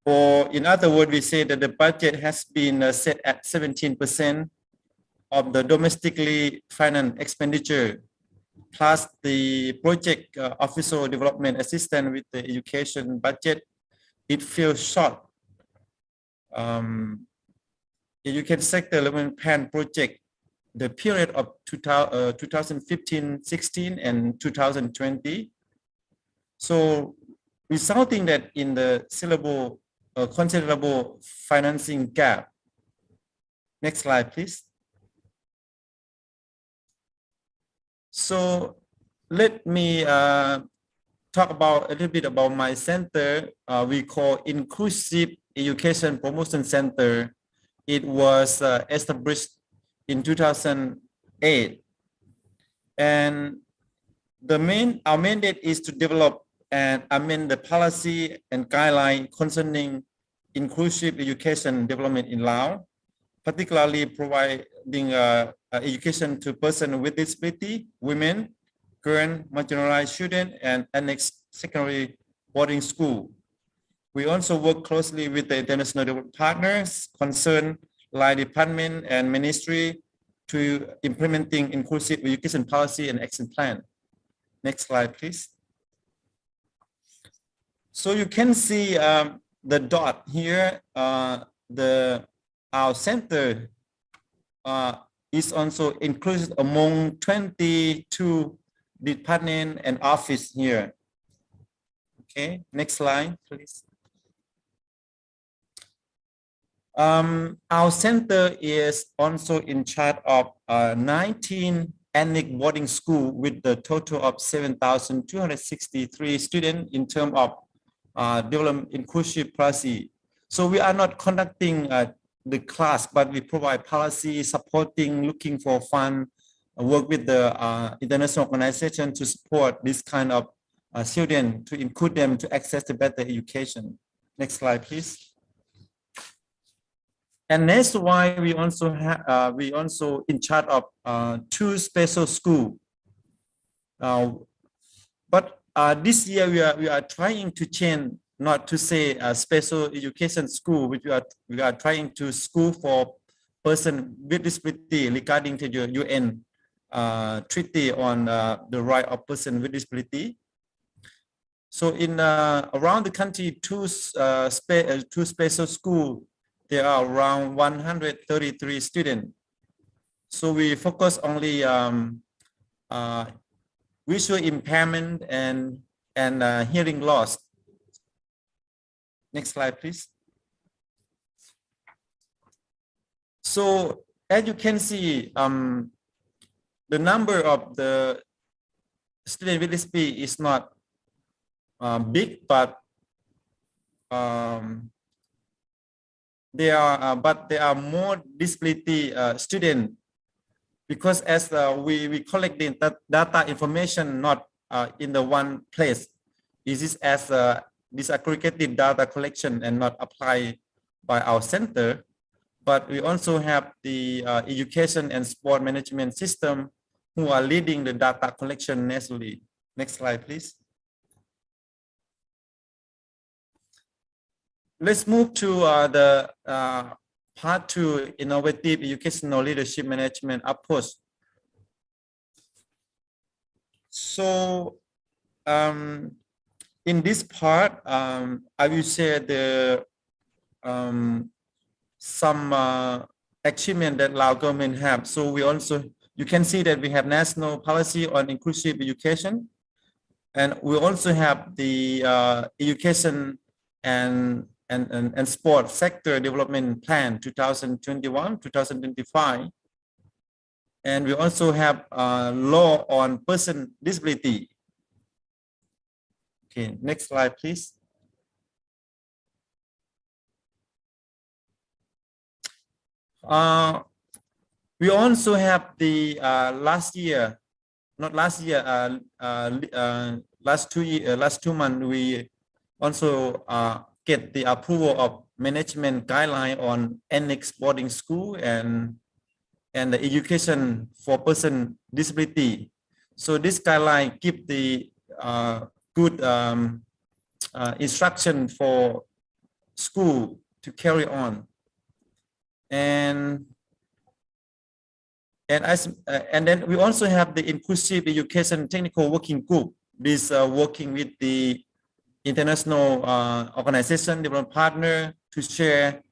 or in other words, we say that the budget has been set at 17% of the domestically financed expenditure, plus the project official development assistance with the education budget. It feels short. Education sector development plan project, the period of 2015-16 and 2020. So resulting that in the considerable financing gap. Next slide, please. So let me talk about a little bit about my center. We call Inclusive Education Promotion Center. It was established in 2008, and our mandate is to develop and amend the policy and guideline concerning inclusive education development in Laos, particularly providing education to persons with disability, women, girls, marginalized students, and next secondary boarding school. We also work closely with the international partners concerned, like department and ministry, to implementing inclusive education policy and action plan. Next slide, please. So you can see the dot here. Our center is also included among 22 department and office here. Okay, next slide, please. Our center is also in charge of 19 ethnic boarding school with the total of 7,263 students in terms of development inclusive policy. So we are not conducting the class, but we provide policy, supporting, looking for fund, work with the international organization to support this kind of students to include them to access to better education. Next slide, please. And that's why we also have in charge of 2 special schools. But this year we are trying to change, not to say a special education school, which we are trying to school for person with disability regarding to the UN treaty on the right of person with disability. So in around the country, two special schools, there are around 133 students. So we focus only visual impairment and hearing loss. Next slide, please. So as you can see, the number of the students with disability is not big, but there are more disability students, because as we collect the data information not in the one place. This is as disaggregated data collection and not applied by our center, but we also have the education and sport management system who are leading the data collection nationally. Next slide, please. Let's move to the part 2, innovative educational leadership management approach. So in this part, I will share the some achievement that Lao government have. So we also, you can see that we have national policy on inclusive education, and we also have the education and sport sector development plan 2021-2025, and we also have law on person disability. Okay, next slide, please. We also have the last 2 months, we also get the approval of management guideline on annex boarding school and the education for person disability. So this guideline give the good instruction for school to carry on. And then we also have the inclusive education technical working group. This working with the international organization, development partner, to share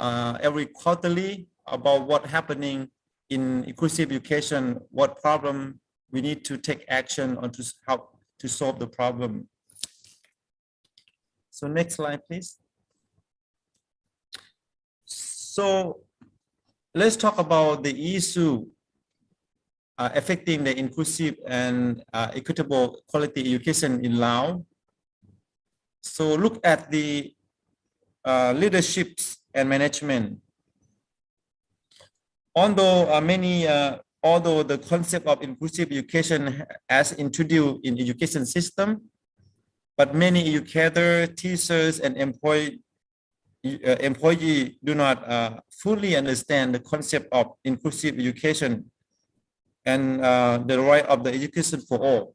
every quarterly about what happening in inclusive education, what problem we need to take action on to help to solve the problem. So next slide, please. So let's talk about the issue affecting the inclusive and equitable quality education in Laos. So look at the leaderships and management. Although although the concept of inclusive education has introduced in education system, but many educators, teachers, and employees do not fully understand the concept of inclusive education and the right of the education for all.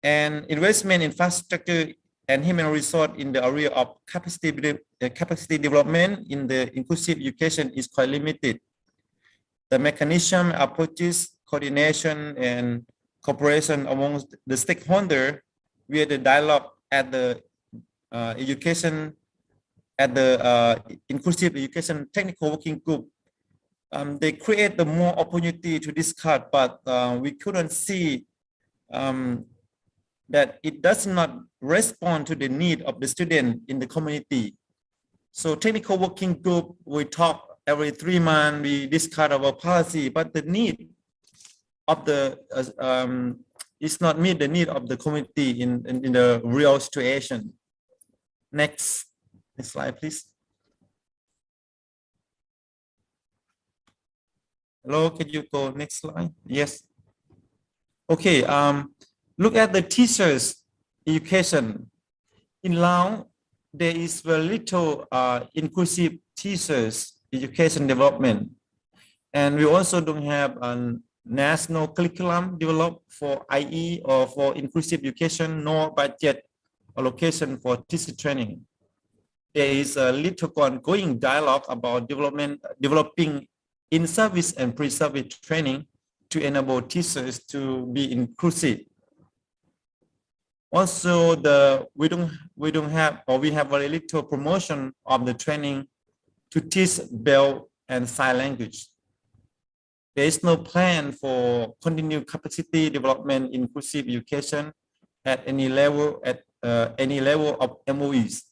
And investment infrastructure and human resource in the area of capacity development in the inclusive education is quite limited. The mechanism, approaches, coordination, and cooperation amongst the stakeholders via the dialogue at the education, at the inclusive education technical working group, they create the more opportunity to discuss, but we couldn't see that it does not respond to the need of the student in the community. So technical working group, we talk every 3 months, we discuss our policy, but the need of the is not meet the need of the community in the real situation. Next slide, please. Hello, can you go next slide? Yes. Okay. Look at the teachers' education. In Laos, there is very little inclusive teachers' education development. And we also don't have a national curriculum developed for IE or for inclusive education, nor budget allocation for teacher training. There is a little ongoing dialogue about developing in-service and pre-service training to enable teachers to be inclusive. Also, we have very little promotion of the training to teach Braille and sign language. There is no plan for continued capacity development inclusive education at any level of MOEs.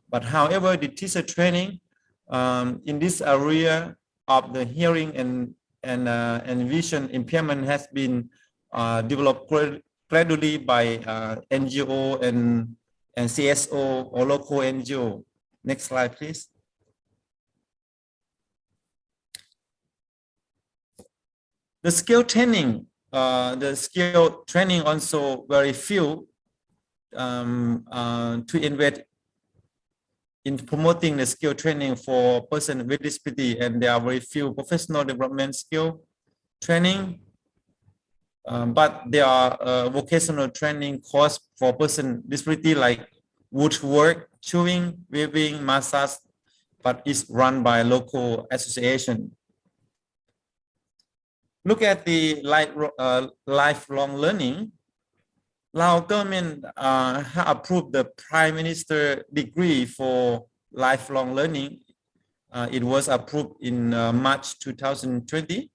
But however, the teacher training in this area of the hearing and vision impairment has been developed gradually by NGO and CSO or local NGO. Next slide, please. The skill training also very few to invest in promoting the skill training for persons with disability, and there are very few professional development skill training. But there are vocational training courses for persons with disability like woodwork, chewing, weaving, massage, but it's run by a local association. Look at the lifelong learning. Lao government has approved the Prime Minister degree for lifelong learning. It was approved in March 2020,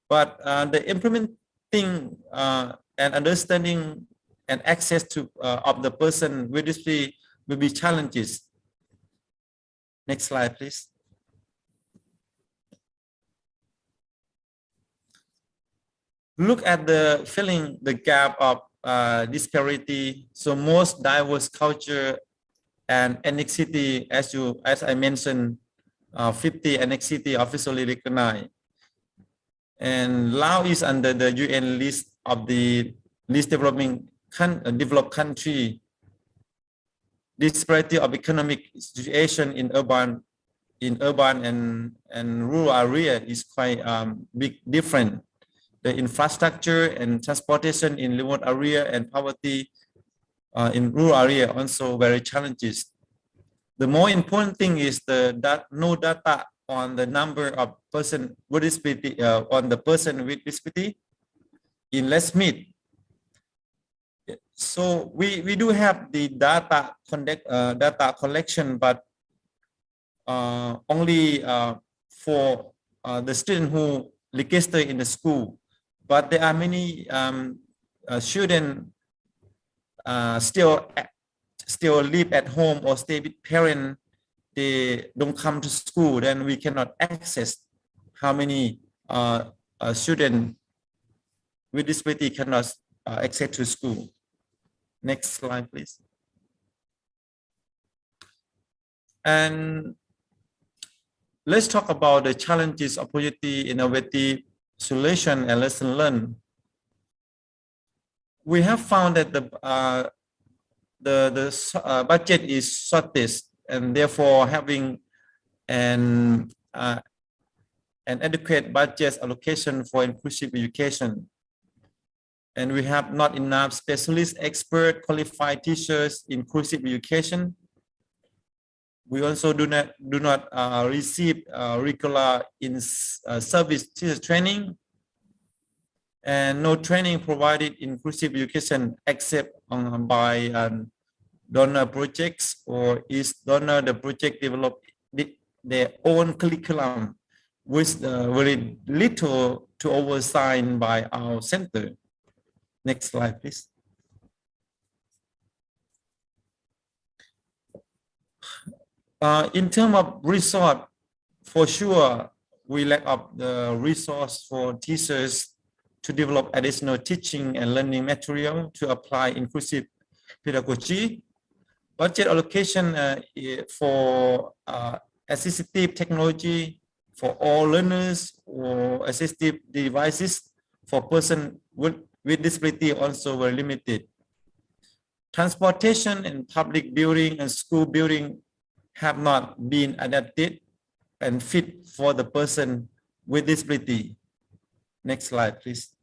but the implementing and understanding and access to of the person with disability will be challenges. Next slide, please. Look at the filling the gap of disparity. So most diverse culture and ethnicity, as I mentioned, 50 ethnicity officially recognized. And Laos is under the UN list of the least developed country. Disparity of economic situation in urban and rural area is quite big different. The infrastructure and transportation in remote area and poverty in rural area also very challenges. The more important thing is no data on the number of person with disability on the person with disability in less meet. So we do have the data collection, but only for the student who register in the school. But there are many students still live at home or stay with parents. They don't come to school. Then we cannot access how many students with disability cannot access to school. Next slide, please. And let's talk about the challenges, opportunity, innovative solution, and lesson learned. We have found that the budget is shortest, and therefore having an adequate budget allocation for inclusive education. And we have not enough specialist, expert, qualified teachers, inclusive education. We also do not receive regular service teacher training, and no training provided inclusive education except by donor projects, or is donor the project develop their own curriculum with very little to oversight by our center. Next slide, please. In terms of resource, for sure, we lack of the resource for teachers to develop additional teaching and learning material to apply inclusive pedagogy. Budget allocation for assistive technology for all learners or assistive devices for persons with with disability also were limited. Transportation and public building and school building have not been adapted and fit for the person with disability. Next slide, please.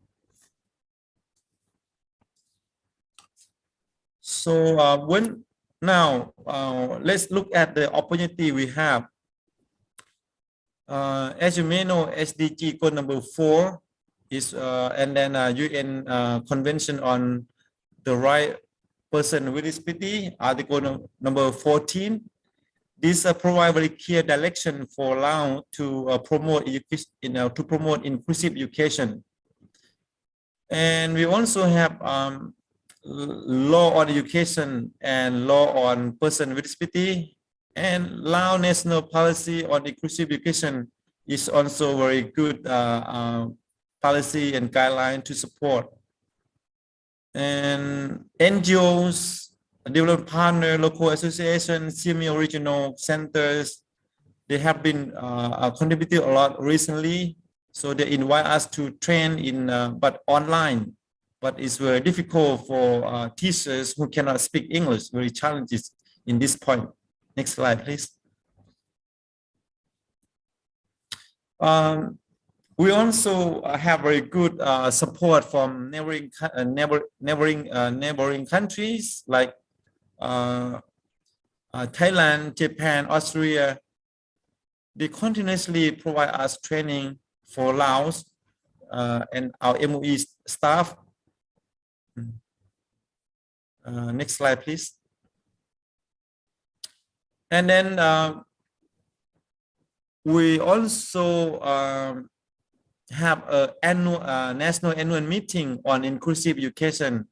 So let's look at the opportunity we have. As you may know, SDG goal number 4 is and then UN Convention on the Right Person with Disability, Article number 14. This provide very clear direction for Laos to promote inclusive education. And we also have law on education and law on person with disability, and Laos national policy on inclusive education is also very good policy and guideline to support. And NGOs, development partner, local associations, SEAMEO regional centers, they have been contributing a lot recently. So they invite us to train in, but online. But it's very difficult for teachers who cannot speak English, very challenges in this point. Next slide, please. We also have very good support from neighboring countries like Thailand, Japan, Austria. They continuously provide us training for Laos and our MOE staff. Next slide, please. And then we also have an national annual meeting on inclusive education.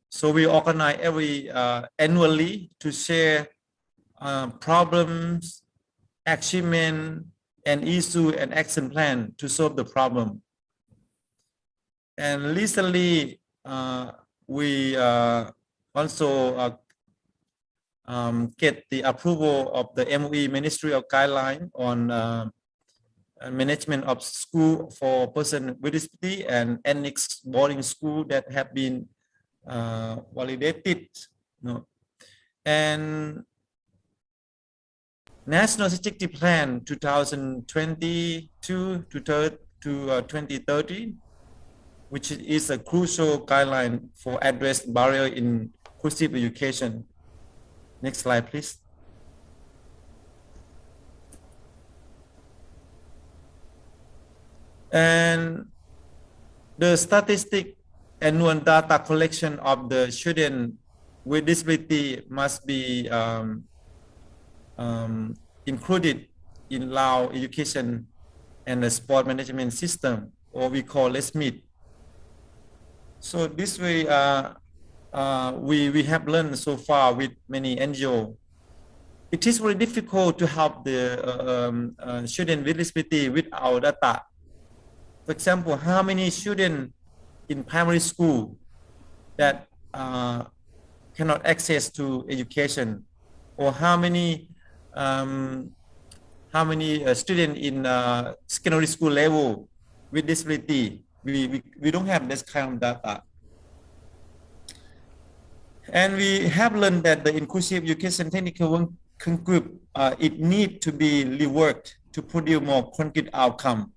So we organize annually to share problems, achievement, and issue and action plan to solve the problem. And recently, we also get the approval of the MOE Ministry of Guideline on management of school for person with disability and annex boarding school that have been validated. And National Strategic Plan 2022 to 2030, which is a crucial guideline for address barrier in inclusive education. Next slide, please. And the statistic annual data collection of the student with disability must be included in Lao education and the sport management system, or we call SEAMEO. So this way, we have learned so far with many NGOs. It is very difficult to help the student with disability with our data. For example, how many students in primary school that cannot access to education, or how many students in secondary school level with disability. We don't have this kind of data. And we have learned that the inclusive education technical working group, it needs to be reworked to produce more concrete outcome.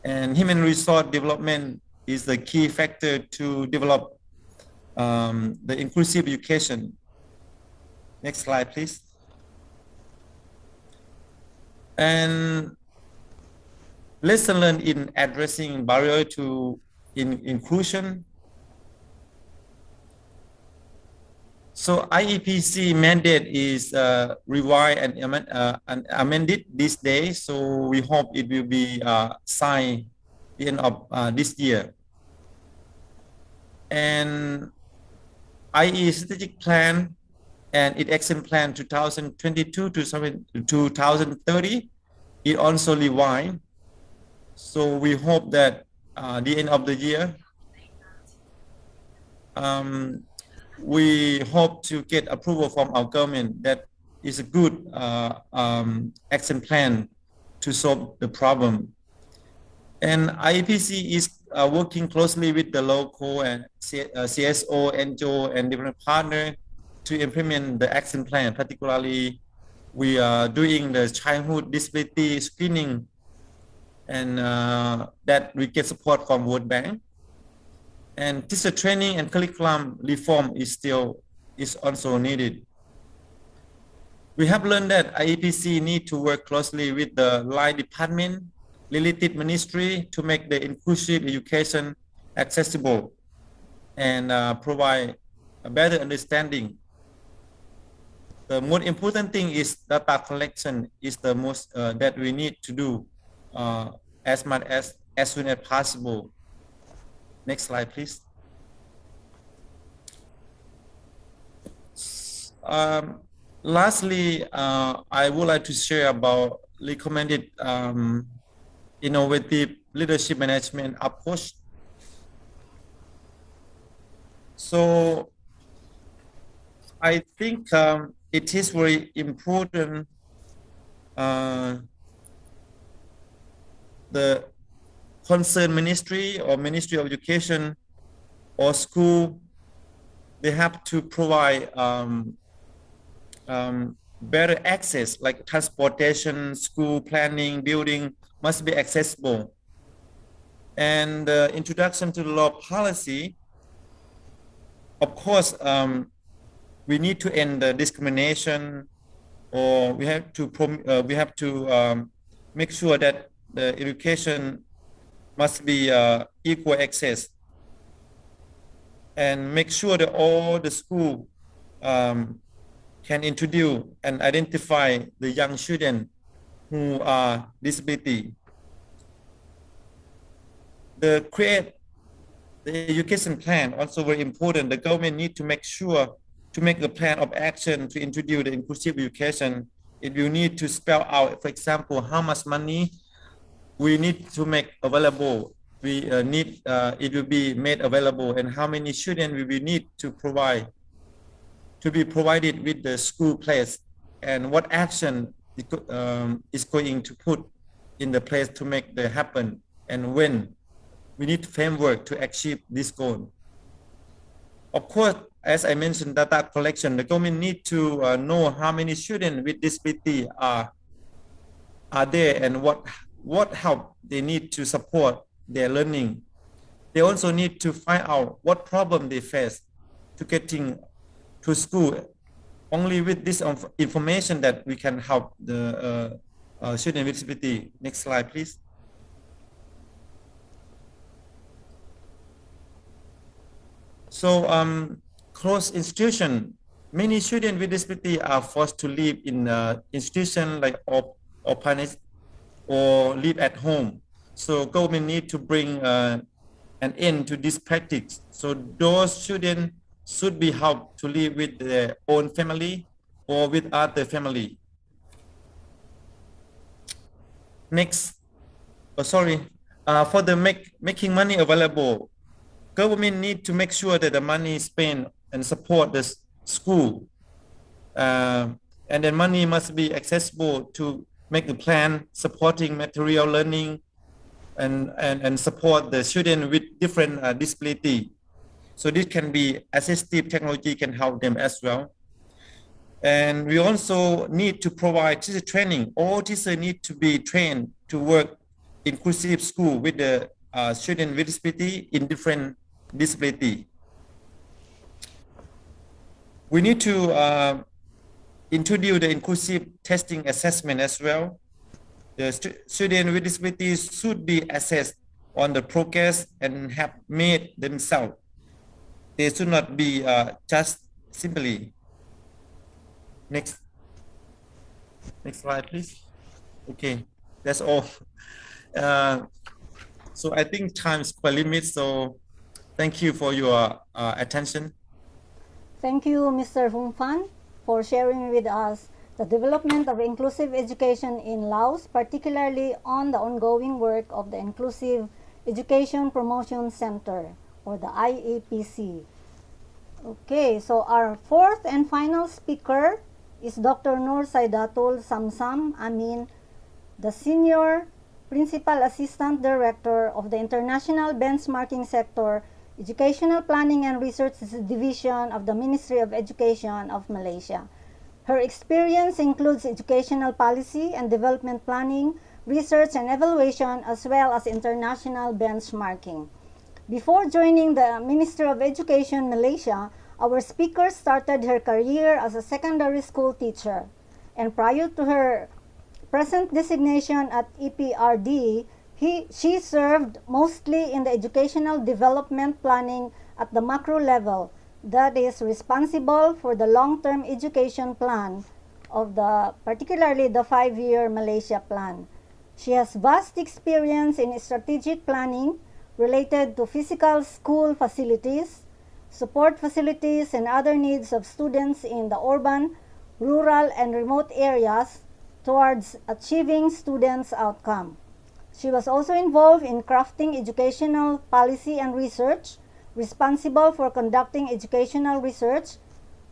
And human resource development is the key factor to develop the inclusive education. Next slide, please. And lesson learned in addressing barrier to inclusion. So IEPC mandate is revised and amended this day. So we hope it will be signed at the end of this year. And IE strategic plan and its action plan 2022 to 2030, it also revised. So we hope that the end of the year, we hope to get approval from our government that is a good action plan to solve the problem. And IEPC is working closely with the local and CSO, NGO, and different partners to implement the action plan. Particularly, we are doing the childhood disability screening, and that we get support from World Bank. And teacher training and curriculum reform is also needed. We have learned that IEPC need to work closely with the line department, related ministry to make the inclusive education accessible and provide a better understanding. The most important thing is data collection is the most that we need to do as much as soon as possible. Next slide, please. Lastly, I would like to share about recommended innovative leadership management approach. So I think it is very important the concerned ministry or Ministry of Education or school, they have to provide better access, like transportation, school planning, building must be accessible. And the introduction to the law policy, of course, we need to end the discrimination, or we have to make sure that the education must be equal access, and make sure that all the school can introduce and identify the young children who are disability. The education plan also very important. The government need to make sure to make a plan of action to introduce the inclusive education. It will need to spell out, for example, how much money we need to make available. We need it will be made available, and how many children we will need to provide to be provided with the school place, and what action is going to put in the place to make that happen, and when we need framework to achieve this goal. Of course, as I mentioned, data collection, the government need to know how many children with disability are there, and what help they need to support their learning. They also need to find out what problem they face to getting to school. Only with this information that we can help the children with disability. Next slide, please. So closed institution, many children with disability are forced to live in institution like orphanage or live at home. So government need to bring an end to this practice. So those children should be helped to live with their own family or with other family. Next, for the making money available, government need to make sure that the money is spent and support the school, and then money must be accessible to make a plan supporting material learning and support the children with different disability. So this can be assistive technology can help them as well. And we also need to provide teacher training. All teachers need to be trained to work inclusive school with the children with disability in different disability. We need to introduce the inclusive testing assessment as well. The students with disabilities should be assessed on the progress and have made themselves. They should not be just simply. Next slide, please. Okay, that's all. So I think time is quite limited. So thank you for your attention. Thank you, Mr. Hung Phan, for sharing with us the development of inclusive education in Laos, particularly on the ongoing work of the Inclusive Education Promotion Center, or the IEPC. Okay, so our fourth and final speaker is Dr. Nur Saidatul Samsam Amin, the Senior Principal Assistant Director of the International Benchmarking Sector, Educational Planning and Research Division of the Ministry of Education of Malaysia. Her experience includes educational policy and development planning, research and evaluation, as well as international benchmarking. Before joining the Ministry of Education Malaysia, our speaker started her career as a secondary school teacher. And prior to her present designation at EPRD, she served mostly in the educational development planning at the macro level, that is responsible for the long-term education plan of particularly the 5-year Malaysia plan. She has vast experience in strategic planning related to physical school facilities, support facilities, and other needs of students in the urban, rural, and remote areas towards achieving students' outcome. She was also involved in crafting educational policy and research, responsible for conducting educational research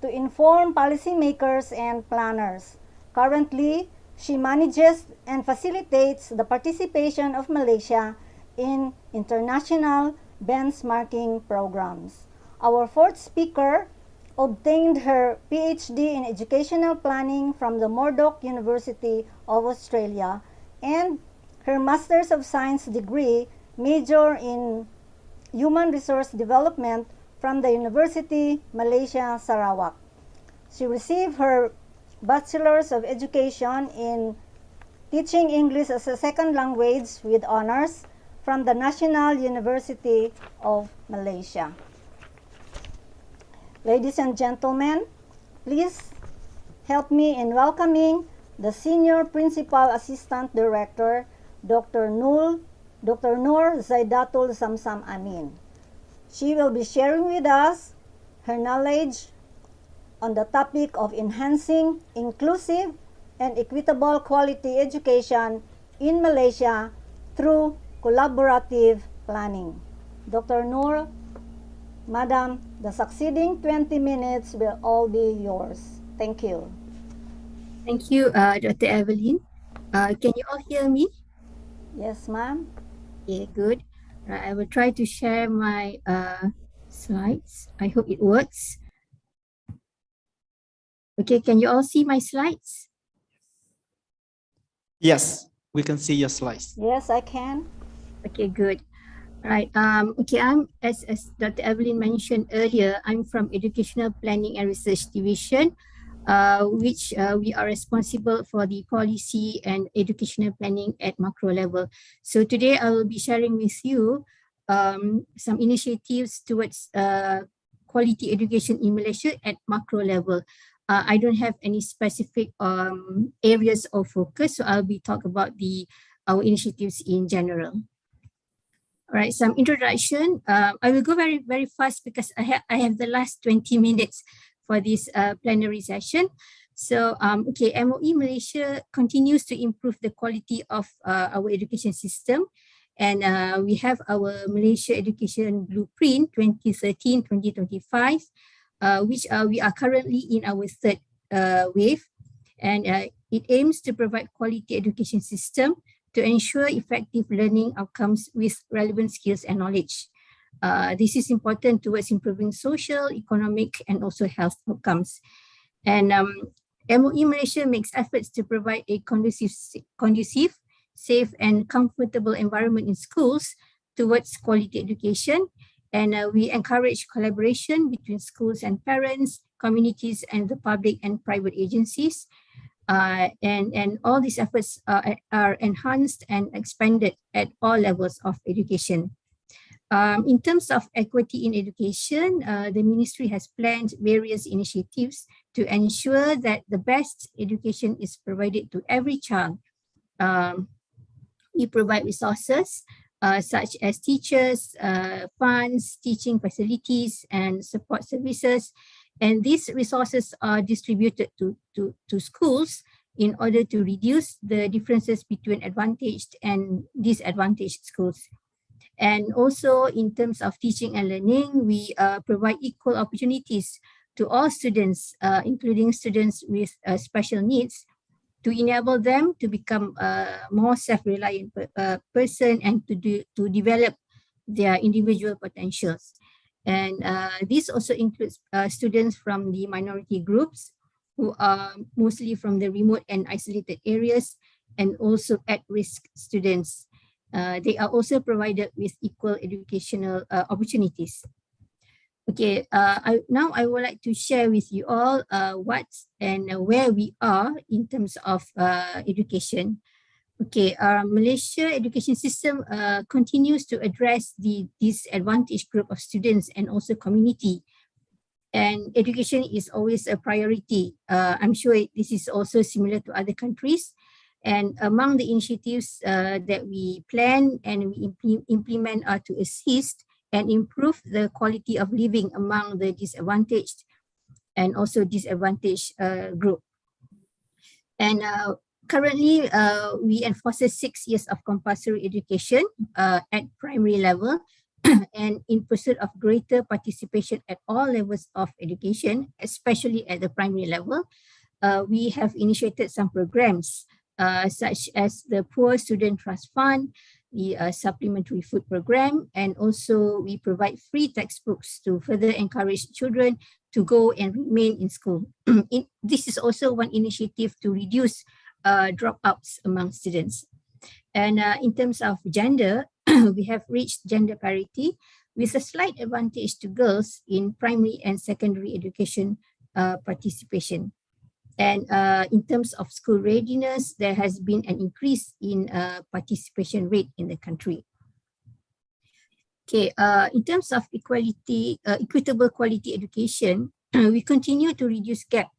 to inform policymakers and planners. Currently, she manages and facilitates the participation of Malaysia in international benchmarking programs. Our fourth speaker obtained her PhD in educational planning from the Murdoch University of Australia and her Masters of Science degree major in Human Resource Development from the University Malaysia Sarawak. She received her Bachelor's of Education in Teaching English as a Second Language with honors from the National University of Malaysia. Ladies and gentlemen, please help me in welcoming the Senior Principal Assistant Director, Dr. Noor Zaidatul Samsam Amin. She will be sharing with us her knowledge on the topic of enhancing inclusive and equitable quality education in Malaysia through collaborative planning. Dr. Noor, Madam, the succeeding 20 minutes will all be yours. Thank you. Thank you, Dr. Evelyn. Can you all hear me? Yes, ma'am. Okay, good. I will try to share my slides. I hope it works. Okay, can you all see my slides? Yes, we can see your slides. Yes, I can. Okay, good. Right. Okay, I'm as Dr. Evelyn mentioned earlier, I'm from Educational Planning and Research Division, which we are responsible for the policy and educational planning at macro level. So today I will be sharing with you some initiatives towards quality education in Malaysia at macro level. I don't have any specific areas of focus, so I'll be talking about our initiatives in general. All right, some introduction. I will go very, very fast because I have the last 20 minutes for this plenary session. So, okay, MOE Malaysia continues to improve the quality of our education system. And we have our Malaysia Education Blueprint 2013-2025, which we are currently in our third wave. And it aims to provide quality education system to ensure effective learning outcomes with relevant skills and knowledge. This is important towards improving social, economic, and also health outcomes. And MOE Malaysia makes efforts to provide a conducive, safe, and comfortable environment in schools towards quality education. And we encourage collaboration between schools and parents, communities, and the public and private agencies. And all these efforts are enhanced and expanded at all levels of education. In terms of equity in education, the ministry has planned various initiatives to ensure that the best education is provided to every child. We provide resources such as teachers, funds, teaching facilities, and support services. And these resources are distributed to schools in order to reduce the differences between advantaged and disadvantaged schools. And also in terms of teaching and learning, we provide equal opportunities to all students, including students with special needs. to enable them to become a more self-reliant person and to develop their individual potentials. And this also includes students from the minority groups who are mostly from the remote and isolated areas, and also at-risk students. They are also provided with equal educational opportunities. Okay, now I would like to share with you all what and where we are in terms of education. Okay, our Malaysia education system continues to address the disadvantaged group of students and also community. And education is always a priority. I'm sure this is also similar to other countries. And among the initiatives that we plan and we implement are to assist and improve the quality of living among the disadvantaged and also disadvantaged group. And currently, we enforce 6 years of compulsory education at primary level, and in pursuit of greater participation at all levels of education, especially at the primary level, we have initiated some programs such as the Poor Student Trust Fund, the supplementary food program, and also we provide free textbooks to further encourage children to go and remain in school. This is also one initiative to reduce dropouts among students. And in terms of gender, we have reached gender parity with a slight advantage to girls in primary and secondary education participation. And in terms of school readiness, there has been an increase in participation rate in the country. Okay, in terms of equitable quality education, we continue to reduce gap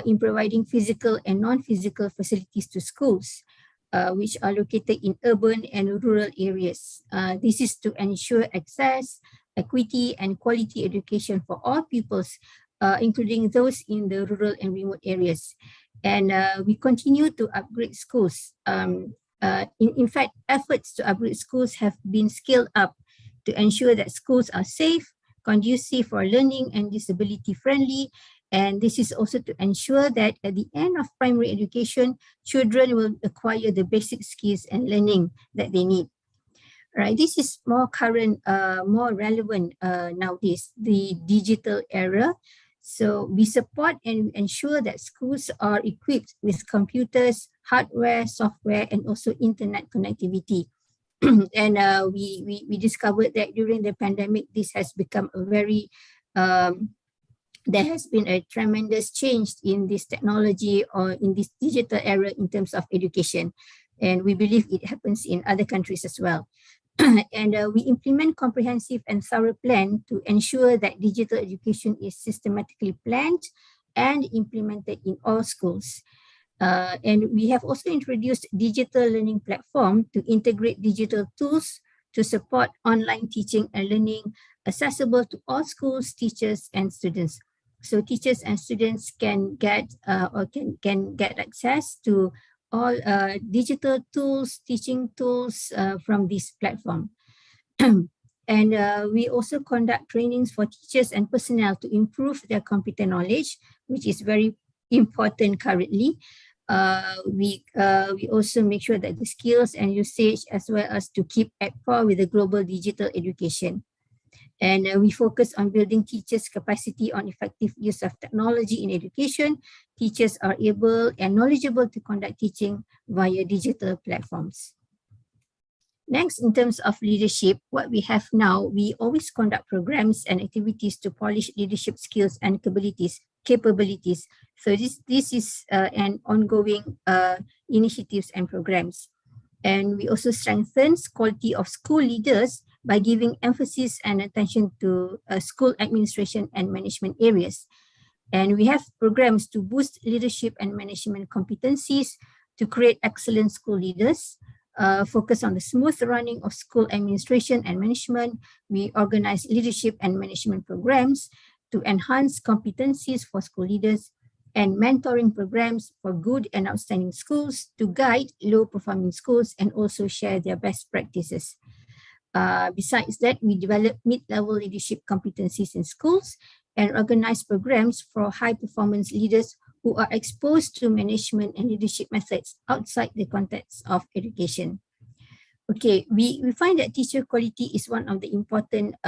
in providing physical and non-physical facilities to schools, which are located in urban and rural areas. This is to ensure access, equity, and quality education for all pupils, including those in the rural and remote areas. And we continue to upgrade schools. In fact, efforts to upgrade schools have been scaled up to ensure that schools are safe, conducive for learning, and disability friendly. And this is also to ensure that at the end of primary education, children will acquire the basic skills and learning that they need. Right, this is more current, more relevant nowadays, the digital era. So we support and ensure that schools are equipped with computers, hardware, software, and also internet connectivity. And we discovered that during the pandemic, this has become a very, there has been a tremendous change in this technology or in this digital era in terms of education. And we believe it happens in other countries as well. And we implement comprehensive and thorough plan to ensure that digital education is systematically planned and implemented in all schools. And we have also introduced digital learning platform to integrate digital tools to support online teaching and learning accessible to all schools, teachers, and students. So teachers and students can get can get access to all digital tools, teaching tools from this platform. And we also conduct trainings for teachers and personnel to improve their computer knowledge, which is very important currently. We also make sure that the skills and usage as well as to keep at par with the global digital education. And we focus on building teachers' capacity on effective use of technology in education. Teachers are able and knowledgeable to conduct teaching via digital platforms. Next, in terms of leadership, what we have now, we always conduct programs and activities to polish leadership skills and capabilities. So this is an ongoing initiatives and programs. And we also strengthen quality of school leaders by giving emphasis and attention to school administration and management areas. And we have programs to boost leadership and management competencies to create excellent school leaders, focus on the smooth running of school administration and management. We organize leadership and management programs to enhance competencies for school leaders, and mentoring programs for good and outstanding schools to guide low-performing schools and also share their best practices. Besides that, we develop mid-level leadership competencies in schools and organize programs for high-performance leaders who are exposed to management and leadership methods outside the context of education. Okay, we find that teacher quality is one of the important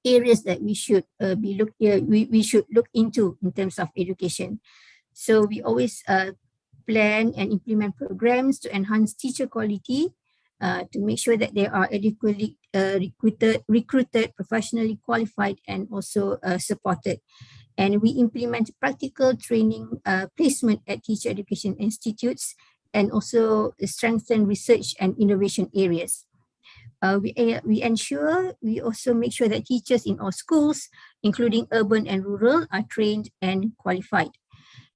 areas that we should we should look into in terms of education. So we always plan and implement programs to enhance teacher quality, to make sure that they are adequately recruited, professionally qualified, and also supported. And we implement practical training placement at teacher education institutes, and also strengthen research and innovation areas. We also make sure that teachers in all schools, including urban and rural, are trained and qualified.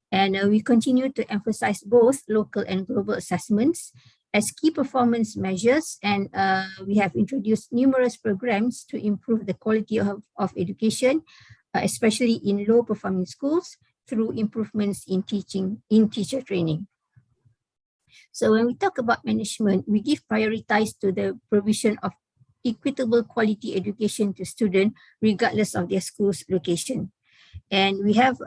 And we continue to emphasize both local and global assessments as key performance measures. And we have introduced numerous programs to improve the quality of education, especially in low performing schools, through improvements in teacher training. So when we talk about management, we give prioritize to the provision of equitable quality education to students regardless of their school's location. And we have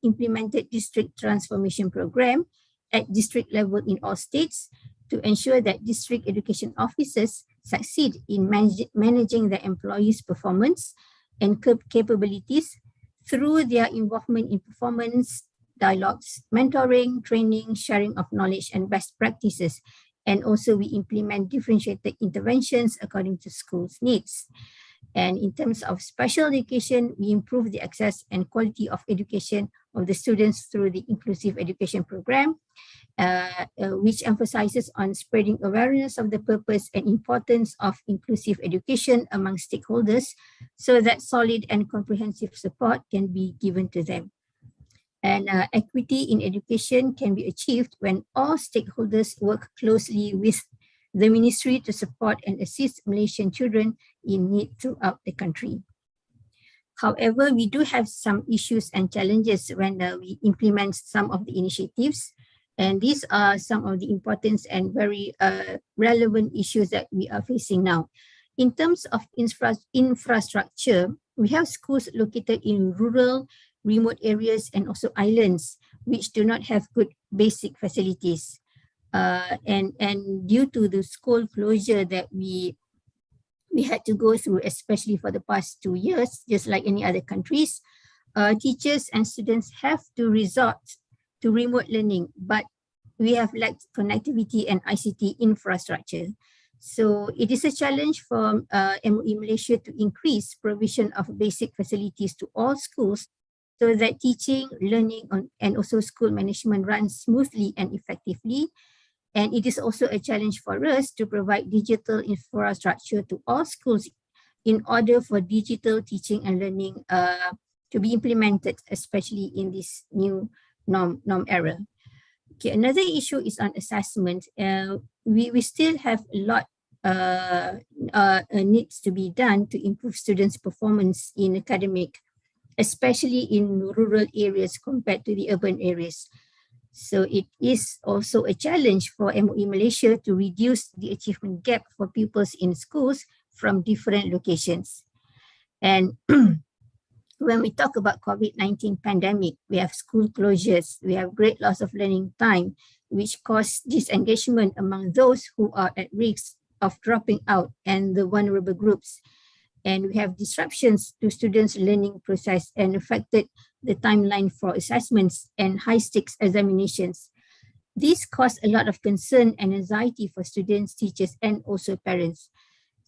implemented district transformation program at district level in all states to ensure that district education officers succeed in managing their employees' performance and capabilities through their involvement in performance dialogues, mentoring, training, sharing of knowledge and best practices. And also we implement differentiated interventions according to schools' needs. And in terms of special education, we improve the access and quality of education of the students through the inclusive education program, which emphasizes on spreading awareness of the purpose and importance of inclusive education among stakeholders so that solid and comprehensive support can be given to them. And equity in education can be achieved when all stakeholders work closely with the ministry to support and assist Malaysian children in need throughout the country. However, we do have some issues and challenges when we implement some of the initiatives. And these are some of the important and very relevant issues that we are facing now. In terms of infrastructure, we have schools located in rural, remote areas and also islands which do not have good basic facilities. And due to the school closure that we had to go through, especially for the past 2 years, just like any other countries, teachers and students have to resort to remote learning, but we have lacked connectivity and ICT infrastructure. So it is a challenge for MOE Malaysia to increase provision of basic facilities to all schools so that teaching, learning, and also school management runs smoothly and effectively. And it is also a challenge for us to provide digital infrastructure to all schools in order for digital teaching and learning to be implemented, especially in this new norm era. Okay, another issue is on assessment. We still have a lot needs to be done to improve students' performance in academic, especially in rural areas compared to the urban areas. So it is also a challenge for MOE Malaysia to reduce the achievement gap for pupils in schools from different locations. And when we talk about COVID-19 pandemic, we have school closures, we have great loss of learning time, which cause disengagement among those who are at risk of dropping out and the vulnerable groups. And we have disruptions to students' learning process and affected the timeline for assessments and high-stakes examinations. This caused a lot of concern and anxiety for students, teachers, and also parents.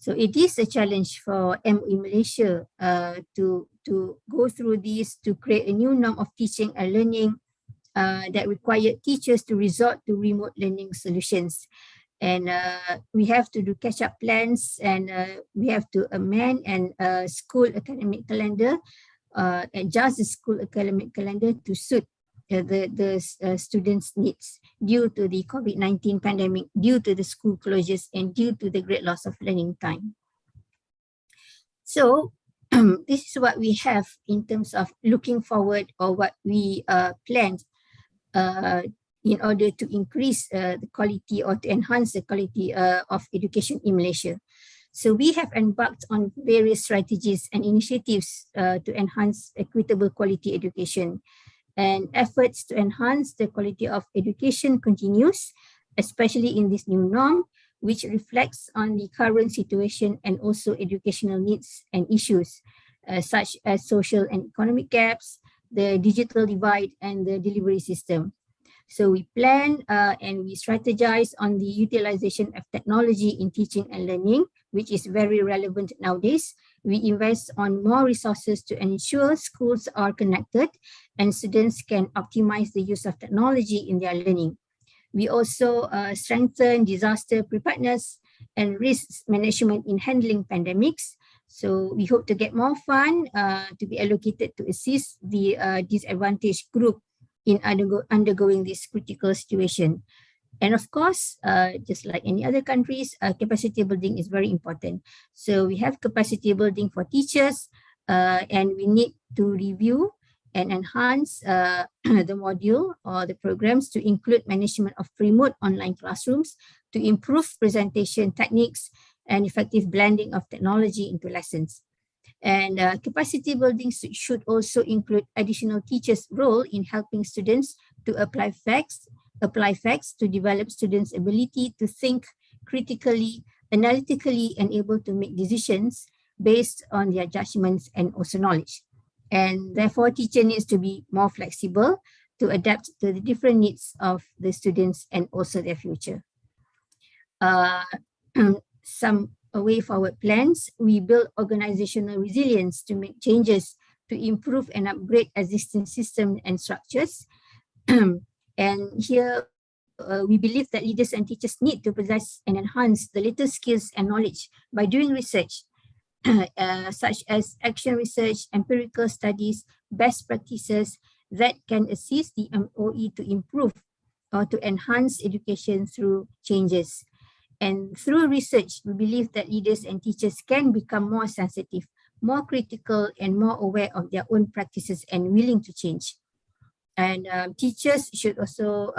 So it is a challenge for MOE Malaysia to go through this, to create a new norm of teaching and learning that required teachers to resort to remote learning solutions. And we have to do catch-up plans, and we have to amend and school academic calendar, adjust the school academic calendar to suit the students' needs due to the COVID-19 pandemic, due to the school closures, and due to the great loss of learning time. So this is what we have in terms of looking forward, or what we planned in order to increase the quality or to enhance the quality of education in Malaysia. So we have embarked on various strategies and initiatives to enhance equitable quality education. And efforts to enhance the quality of education continues, especially in this new norm, which reflects on the current situation and also educational needs and issues, such as social and economic gaps, the digital divide, and the delivery system. So we plan and we strategize on the utilization of technology in teaching and learning, which is very relevant nowadays. We invest on more resources to ensure schools are connected and students can optimize the use of technology in their learning. We also strengthen disaster preparedness and risk management in handling pandemics. So we hope to get more fund to be allocated to assist the disadvantaged group in undergoing this critical situation. And of course, just like any other countries, capacity building is very important. So we have capacity building for teachers, and we need to review and enhance the module or the programs to include management of remote online classrooms to improve presentation techniques and effective blending of technology into lessons. And capacity building should also include additional teachers' role in helping students to apply facts to develop students' ability to think critically, analytically, and able to make decisions based on their judgments and also knowledge. And therefore, teacher needs to be more flexible to adapt to the different needs of the students and also their future. Some way forward plans, we build organizational resilience to make changes to improve and upgrade existing systems and structures. And here we believe that leaders and teachers need to possess and enhance the latest skills and knowledge by doing research, such as action research, empirical studies, best practices that can assist the MOE to improve or to enhance education through changes. And through research, we believe that leaders and teachers can become more sensitive, more critical, and more aware of their own practices and willing to change. And teachers should also,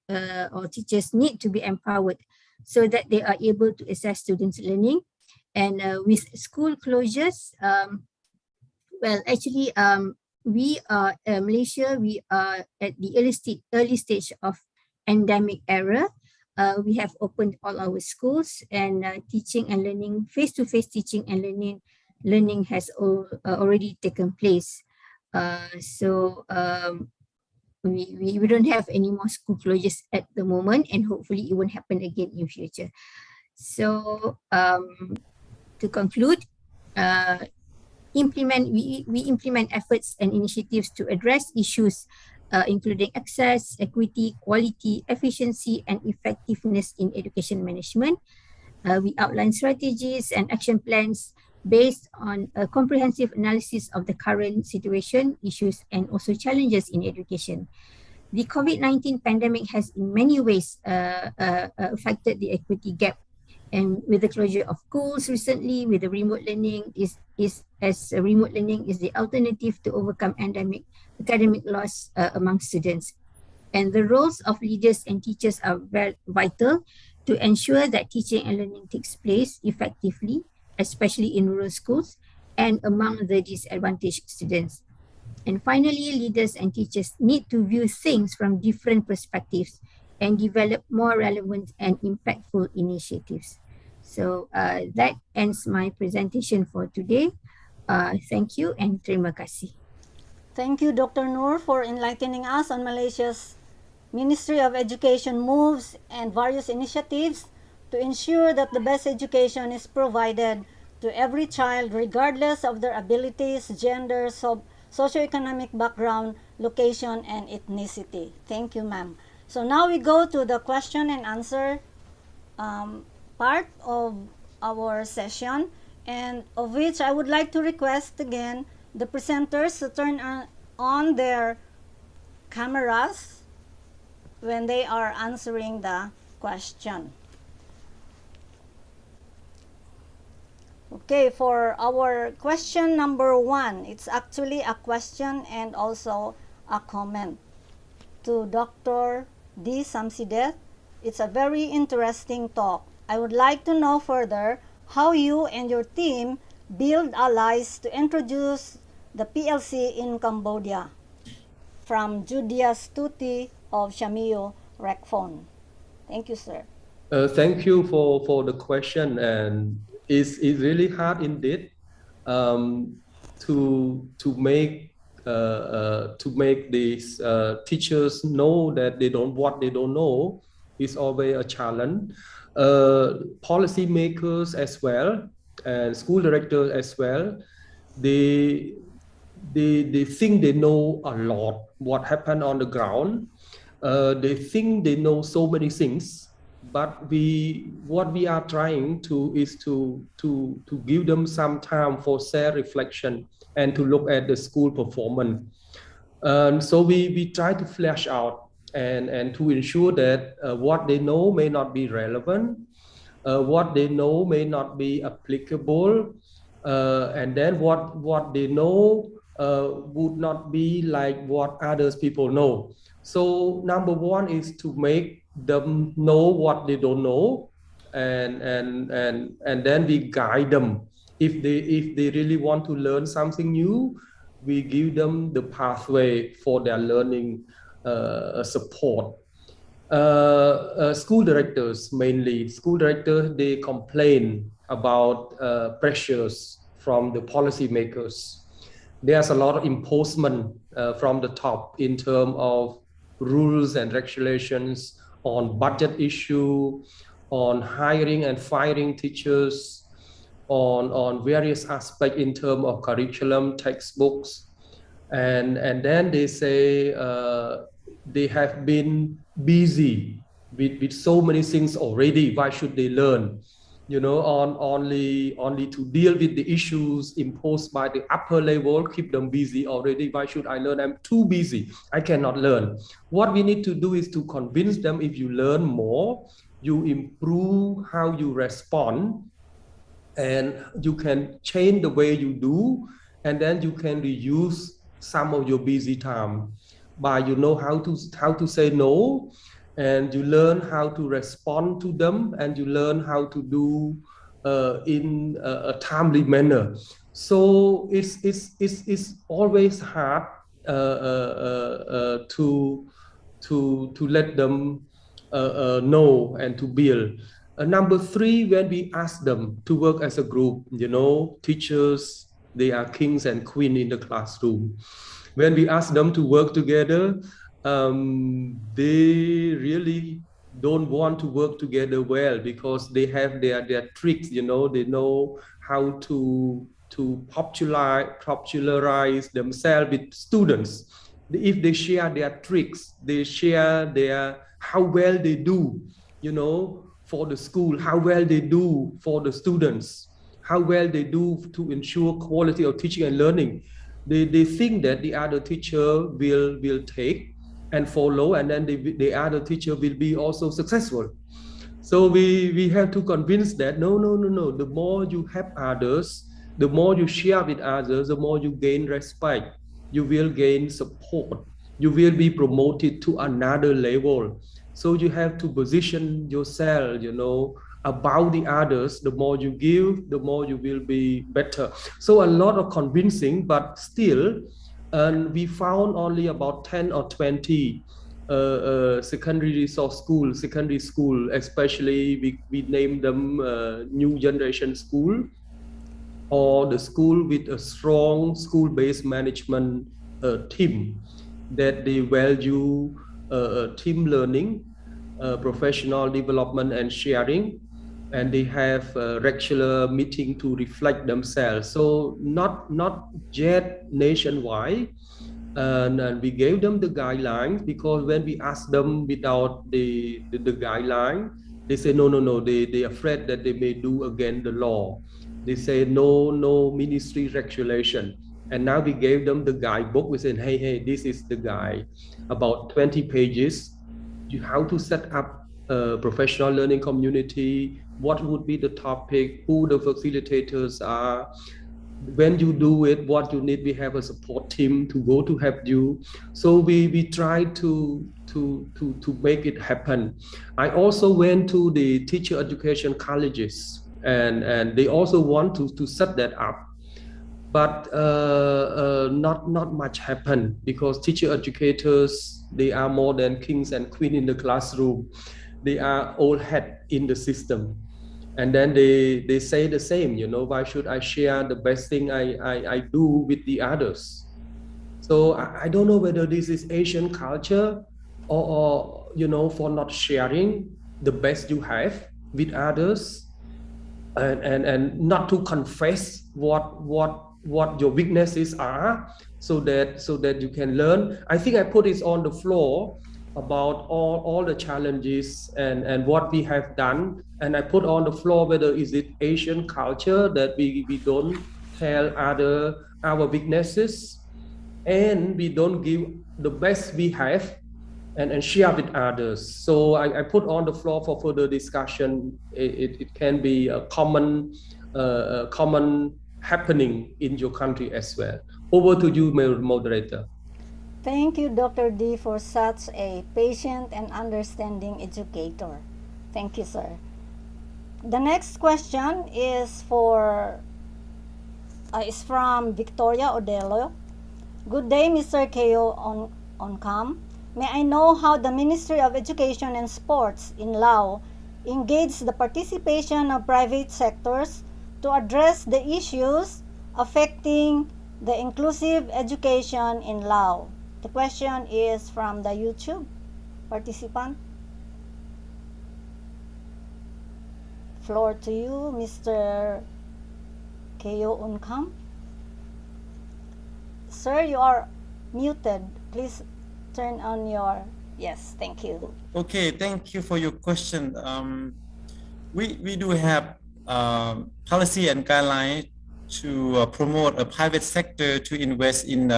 or teachers need to be empowered so that they are able to assess students' learning. And with school closures, we are Malaysia, we are at the early stage of endemic era. We have opened all our schools, and teaching and learning, face-to-face teaching and learning has already taken place. We don't have any more school closures at the moment, and hopefully it won't happen again in future. So to conclude, we implement efforts and initiatives to address issues including access, equity, quality, efficiency, and effectiveness in education management. We outline strategies and action plans based on a comprehensive analysis of the current situation, issues, and also challenges in education. The COVID-19 pandemic has in many ways affected the equity gap. And with the closure of schools recently, with the remote learning, remote learning is the alternative to overcome academic loss among students. And the roles of leaders and teachers are very vital to ensure that teaching and learning takes place effectively, especially in rural schools and among the disadvantaged students. And finally, leaders and teachers need to view things from different perspectives and develop more relevant and impactful initiatives. So that ends my presentation for today. Thank you and terima kasih. Thank you, Dr. Noor, for enlightening us on Malaysia's Ministry of Education moves and various initiatives to ensure that the best education is provided to every child regardless of their abilities, gender, socioeconomic background, location, and ethnicity. Thank you, ma'am. So now we go to the question and answer part of our session, and of which I would like to request again the presenters to turn on their cameras when they are answering the question. Okay, for our question number 1, it's actually a question and also a comment to Dr. D. Samsidet. It's a very interesting talk. I would like to know further how you and your team build allies to introduce the PLC in Cambodia. from Judias Tuti of SEAMEO RecFon. Thank you, sir. Thank you for the question, and it's really hard indeed to make these teachers know that they don't know is always a challenge. Policy makers as well and school directors as well, they think they know a lot what happened on the ground. They think they know so many things, but what we are trying to is to give them some time for self-reflection and to look at the school performance. So we try to flesh out and to ensure that what they know may not be relevant, what they know may not be applicable, and then what they know would not be like what others people know. So number one is to make them know what they don't know, and then we guide them. If they really want to learn something new, we give them the pathway for their learning support. School directors, mainly school directors, they complain about pressures from the policymakers. There's a lot of imposition from the top in terms of rules and regulations on budget issue, on hiring and firing teachers, on various aspects in terms of curriculum, textbooks, and then they say they have been busy with so many things already. Why should they learn? You know, only to deal with the issues imposed by the upper level, keep them busy already. Why should I learn? I'm too busy. I cannot learn. What we need to do is to convince them, if you learn more, you improve how you respond, and you can change the way you do, and then you can reuse some of your busy time by how to say no, and you learn how to respond to them, and you learn how to do in a timely manner. So it's always hard to let them know and to build. Number three, when we ask them to work as a group, teachers, they are kings and queens in the classroom. When we ask them to work together, they really don't want to work together well, because they have their tricks. They know how to popularize themselves with students. If they share their tricks, they share how well they do, for the school, how well they do for the students, how well they do to ensure quality of teaching and learning. They think that the other teacher will take and follow, and then the other teacher will be also successful. So we have to convince that no. The more you help others, the more you share with others, the more you gain respect, you will gain support, you will be promoted to another level. So you have to position yourself, about the others. The more you give, the more you will be better. So a lot of convincing, but still, we found only about 10 or 20 secondary school, especially we name them new generation school, or the school with a strong school-based management team, that they value team learning, professional development and sharing, and they have a regular meeting to reflect themselves. So not yet nationwide, and we gave them the guidelines, because when we asked them without the guideline, they say no, they afraid that they may do against the law. They say no ministry regulation. And now we gave them the guidebook. We said, hey, this is the guide, about 20 pages. How to set up a professional learning community, what would be the topic, who the facilitators are, when you do it, what you need. We have a support team to go to help you. So we try to make it happen. I also went to the teacher education colleges, and they also want to set that up. but not much happened because teacher educators, they are more than kings and queens in the classroom. They are old hat in the system. And then they say the same, you know, why should I share the best thing I do with the others? So I don't know whether this is Asian culture or you know, for not sharing the best you have with others, and not to confess what your weaknesses are, so that you can learn. I think I put it on the floor about all the challenges and what we have done, and I put on the floor whether is it Asian culture that we don't tell our weaknesses, and we don't give the best we have and share with others. So I put on the floor for further discussion. It can be a common happening in your country as well. Over to you, moderator. Thank you, Dr. D, for such a patient and understanding educator. Thank you, sir. The next question is from Victoria Odelo. Good day, Mr. Keo Oncam. May I know how the Ministry of Education and Sports in Laos engaged the participation of private sectors to address the issues affecting the inclusive education in Laos? The question is from the YouTube participant. Floor to you, Mr. Keo Oncam. Sir, you are muted. Please turn on your... Yes, thank you. Okay, thank you for your question. We do have policy and guidelines to promote a private sector to invest in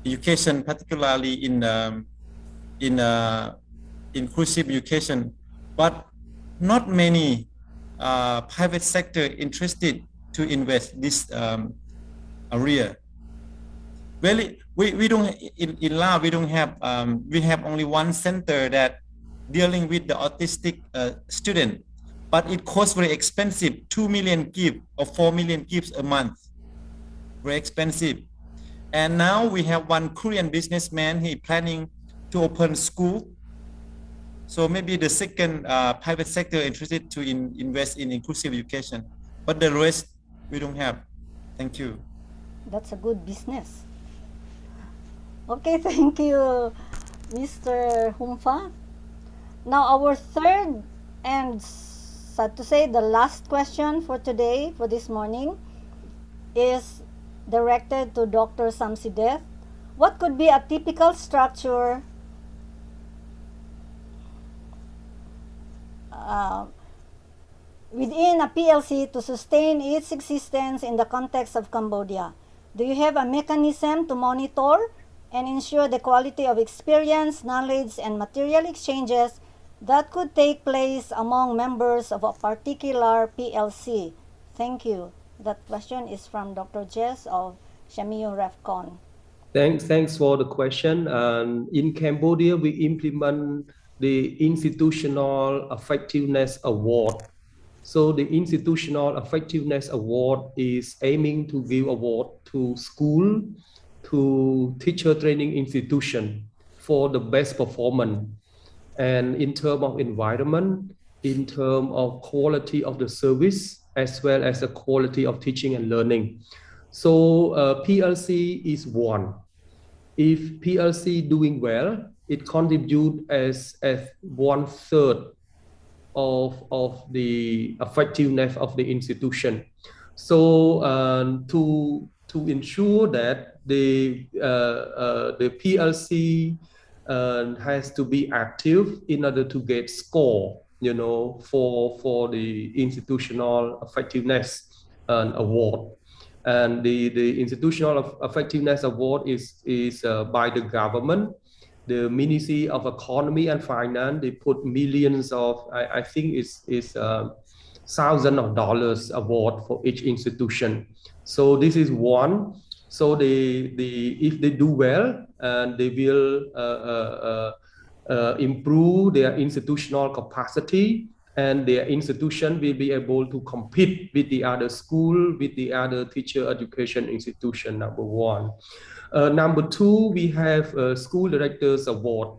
education, particularly in inclusive education. But not many private sector interested to invest this area. Really, we don't in Laos, we don't have we have only one center that dealing with the autistic student, but it costs very expensive, 2 million kip or 4 million kips a month, very expensive. And now we have one Korean businessman, he planning to open school. So maybe the second private sector interested to invest in inclusive education, but the rest we don't have. Thank you. That's a good business. Okay, thank you, Mr. Humfa. Now our third and, sad to say, the last question for today, for this morning, is directed to Dr. Samsideth. What could be a typical structure within a PLC to sustain its existence in the context of Cambodia? Do you have a mechanism to monitor and ensure the quality of experience, knowledge, and material exchanges that could take place among members of a particular PLC? Thank you. That question is from Dr. Jess of SEAMEO REFCON. Thanks for the question. In Cambodia, we implement the Institutional Effectiveness Award. So the Institutional Effectiveness Award is aiming to give award to school, to teacher training institution for the best performance, and in terms of environment, in terms of quality of the service, as well as the quality of teaching and learning. So PLC is one. If PLC doing well, it contributes as 1/3 of the effectiveness of the institution. So to ensure that the PLC has to be active in order to get score, you know, for the institutional effectiveness award. And the institutional effectiveness award is by the government. The Ministry of Economy and Finance, they put millions of, I think it's thousands of dollars award for each institution. So this is one. So if they do well, they will improve their institutional capacity and their institution will be able to compete with the other school, with the other teacher education institution, number one. Number two, we have a school directors award,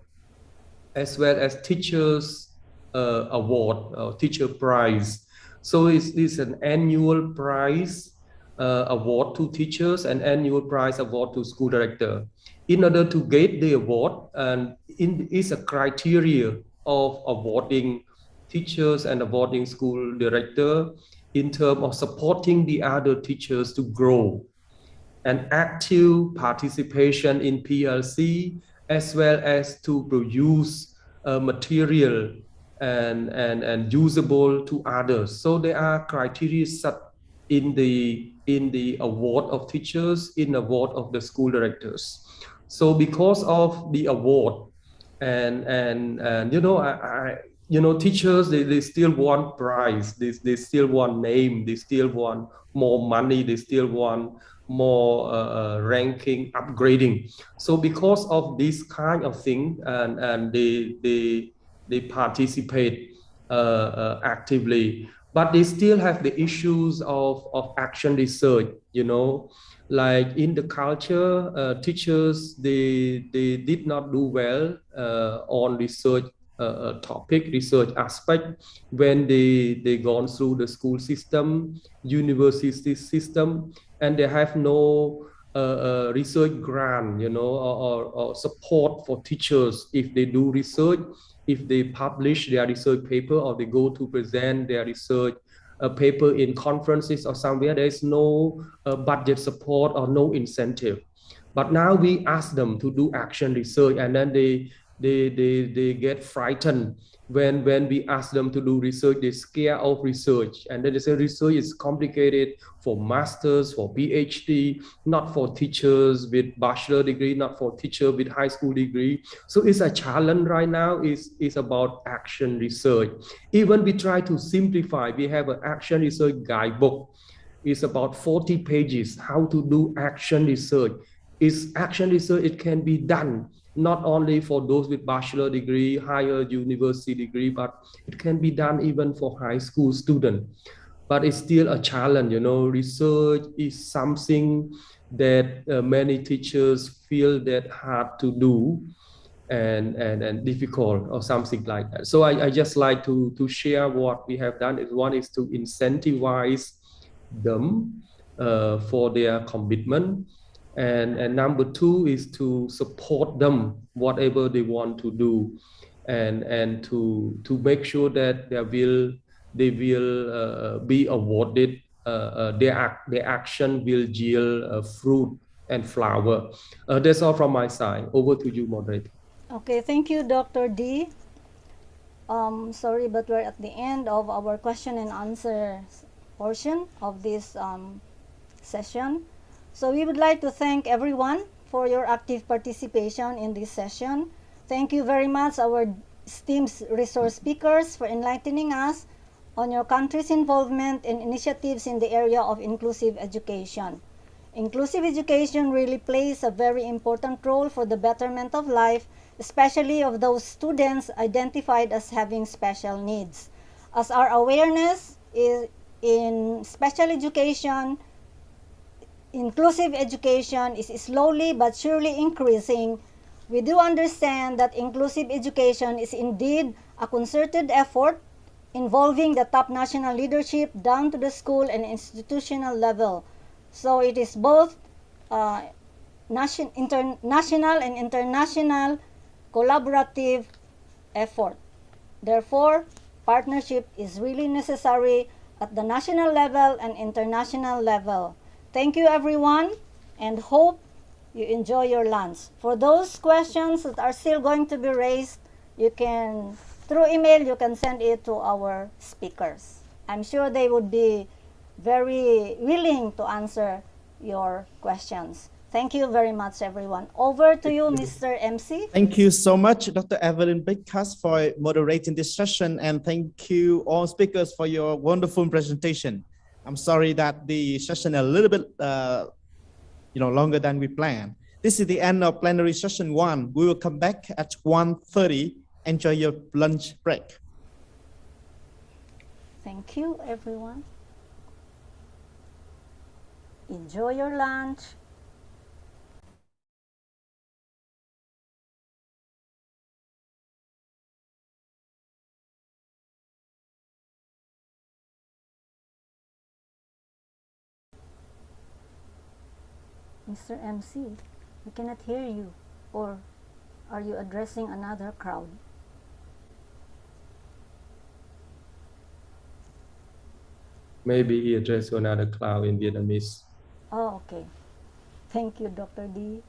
as well as teachers award, teacher prize. So it's an annual prize award to teachers and annual prize award to school director. In order to get the award, and is a criteria of awarding teachers and awarding school director in terms of supporting the other teachers to grow, and active participation in PLC, as well as to produce material and usable to others. So there are criteria set in the award of teachers, in award of the school directors. So because of the award, and you know, you know, teachers, they still want prize, they still want name, they still want more money, they still want more ranking, upgrading. So because of this kind of thing, and they participate actively, but they still have the issues of action research, you know, like in the culture, teachers, they did not do well on research topic, research aspect, when they gone through the school system, university system, and they have no research grant, you know, or support for teachers if they do research, if they publish their research paper, or they go to present their research paper in conferences or somewhere. There is no budget support or no incentive. But now we ask them to do action research, and then they get frightened when we ask them to do research. They scare of research, and then they say research is complicated for masters, for PhD, not for teachers with bachelor degree, not for teacher with high school degree. So it's a challenge right now. Is about action research. Even we try to simplify. We have an action research guidebook. It's about 40 pages how to do action research. Is action research, it can be done not only for those with bachelor degree, higher university degree, but it can be done even for high school students. But it's still a challenge, you know. Research is something that many teachers feel that hard to do and difficult or something like that. So I just like to share what we have done. One is to incentivize them for their commitment. And number two is to support them whatever they want to do, and to make sure that they will be awarded, their action will yield fruit and flower. That's all from my side. Over to you, moderator. Okay, thank you, Dr. D. Sorry, but we're at the end of our question and answer portion of this session. So we would like to thank everyone for your active participation in this session. Thank you very much, our esteemed resource speakers, for enlightening us on your country's involvement and initiatives in the area of inclusive education. Inclusive education really plays a very important role for the betterment of life, especially of those students identified as having special needs. As our awareness is in special education, inclusive education is slowly but surely increasing, we do understand that inclusive education is indeed a concerted effort involving the top national leadership down to the school and institutional level. So it is both national and international collaborative effort. Therefore, partnership is really necessary at the national level and international level. Thank you, everyone, and hope you enjoy your lunch. For those questions that are still going to be raised, you can, through email, you can send it to our speakers. I'm sure they would be very willing to answer your questions. Thank you very much, everyone. Over to you, Mr. MC. Thank you so much, Dr. Evelyn Bigcast, for moderating this session, and thank you all speakers for your wonderful presentation. I'm sorry that the session a little bit longer than we planned. This is the end of plenary session 1. We will come back at 1:30. Enjoy your lunch break. Thank you, everyone. Enjoy your lunch. Mr. MC, we cannot hear you. Or are you addressing another crowd? Maybe he addressed to another crowd in Vietnamese. Oh, okay. Thank you, Dr. D.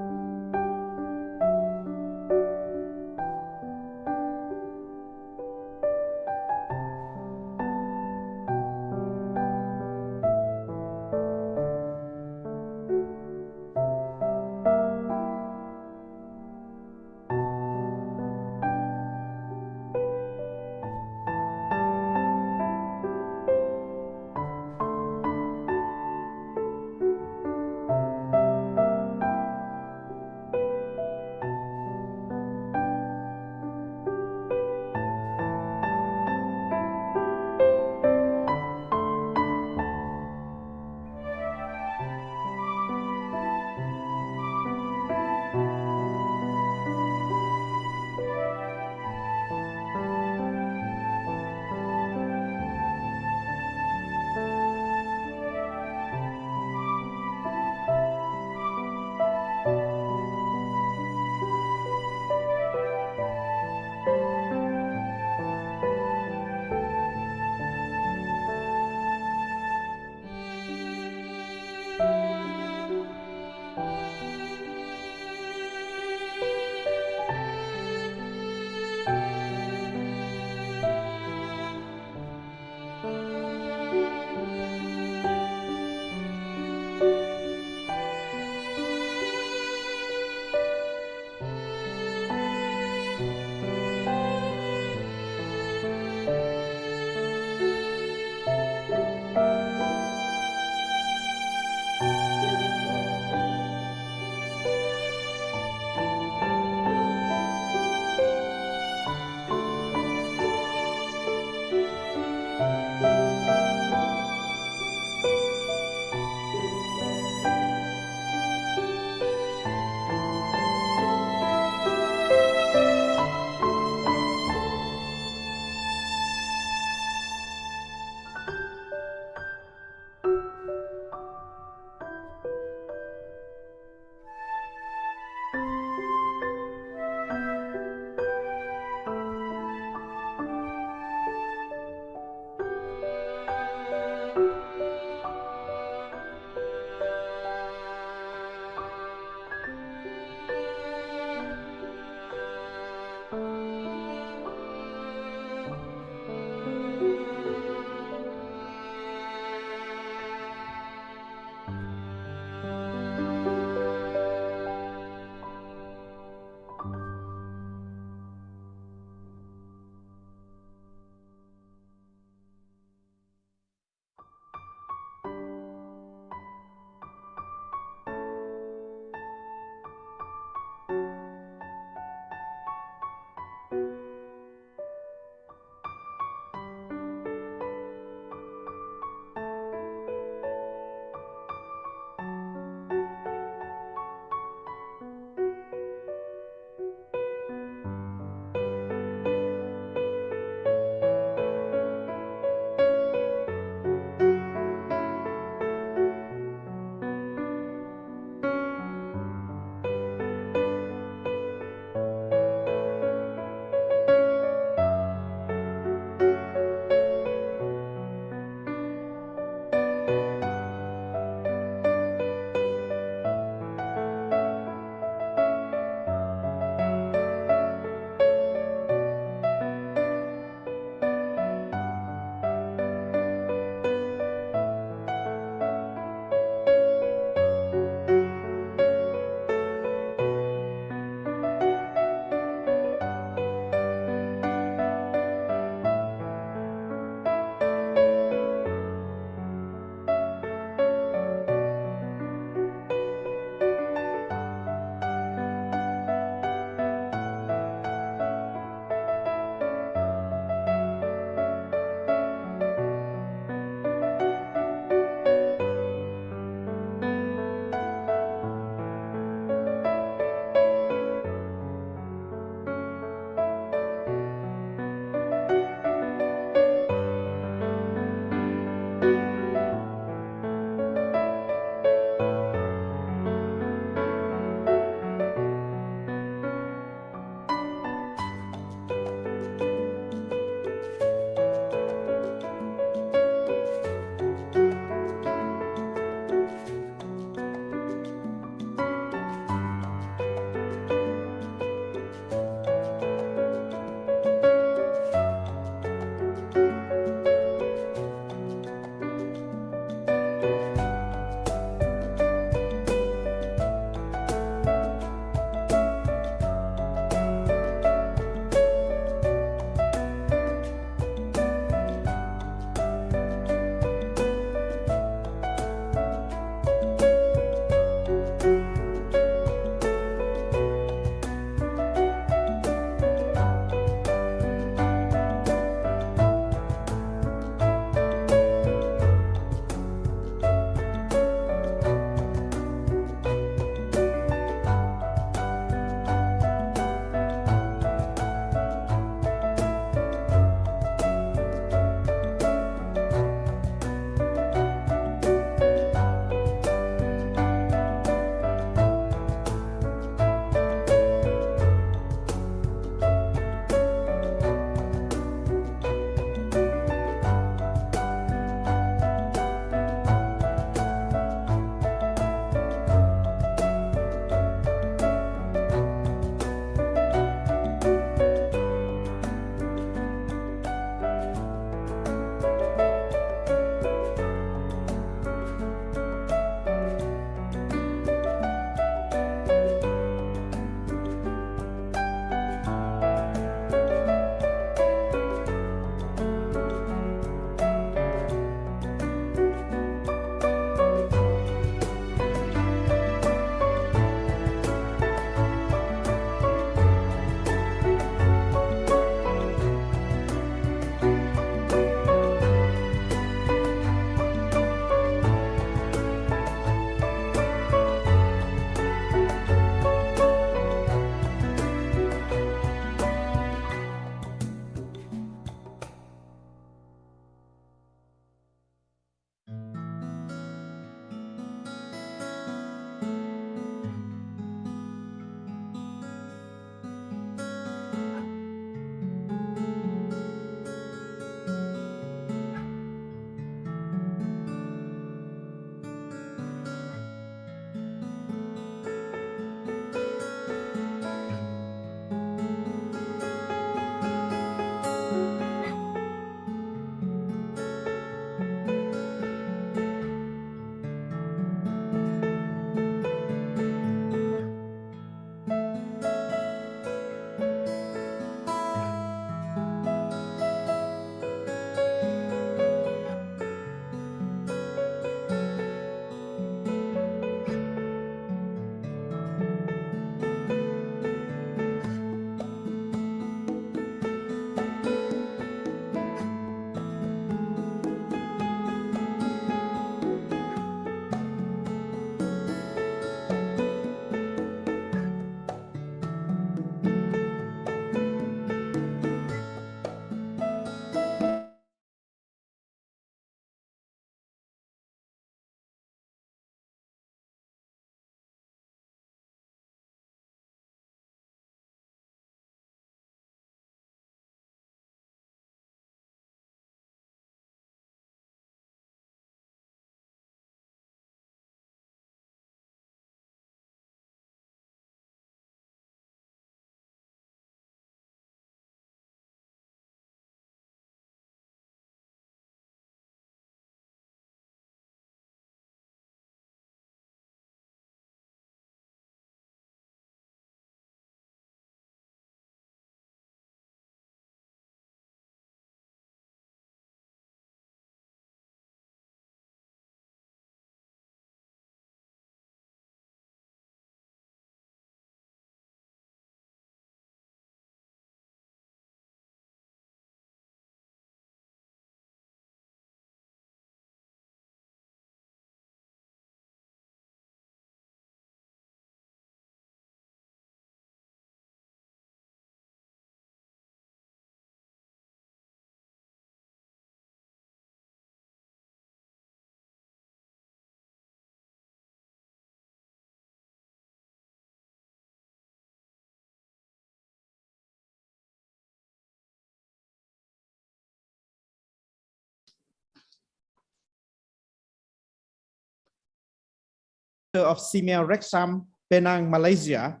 of SEAMEO Rexam, Penang, Malaysia.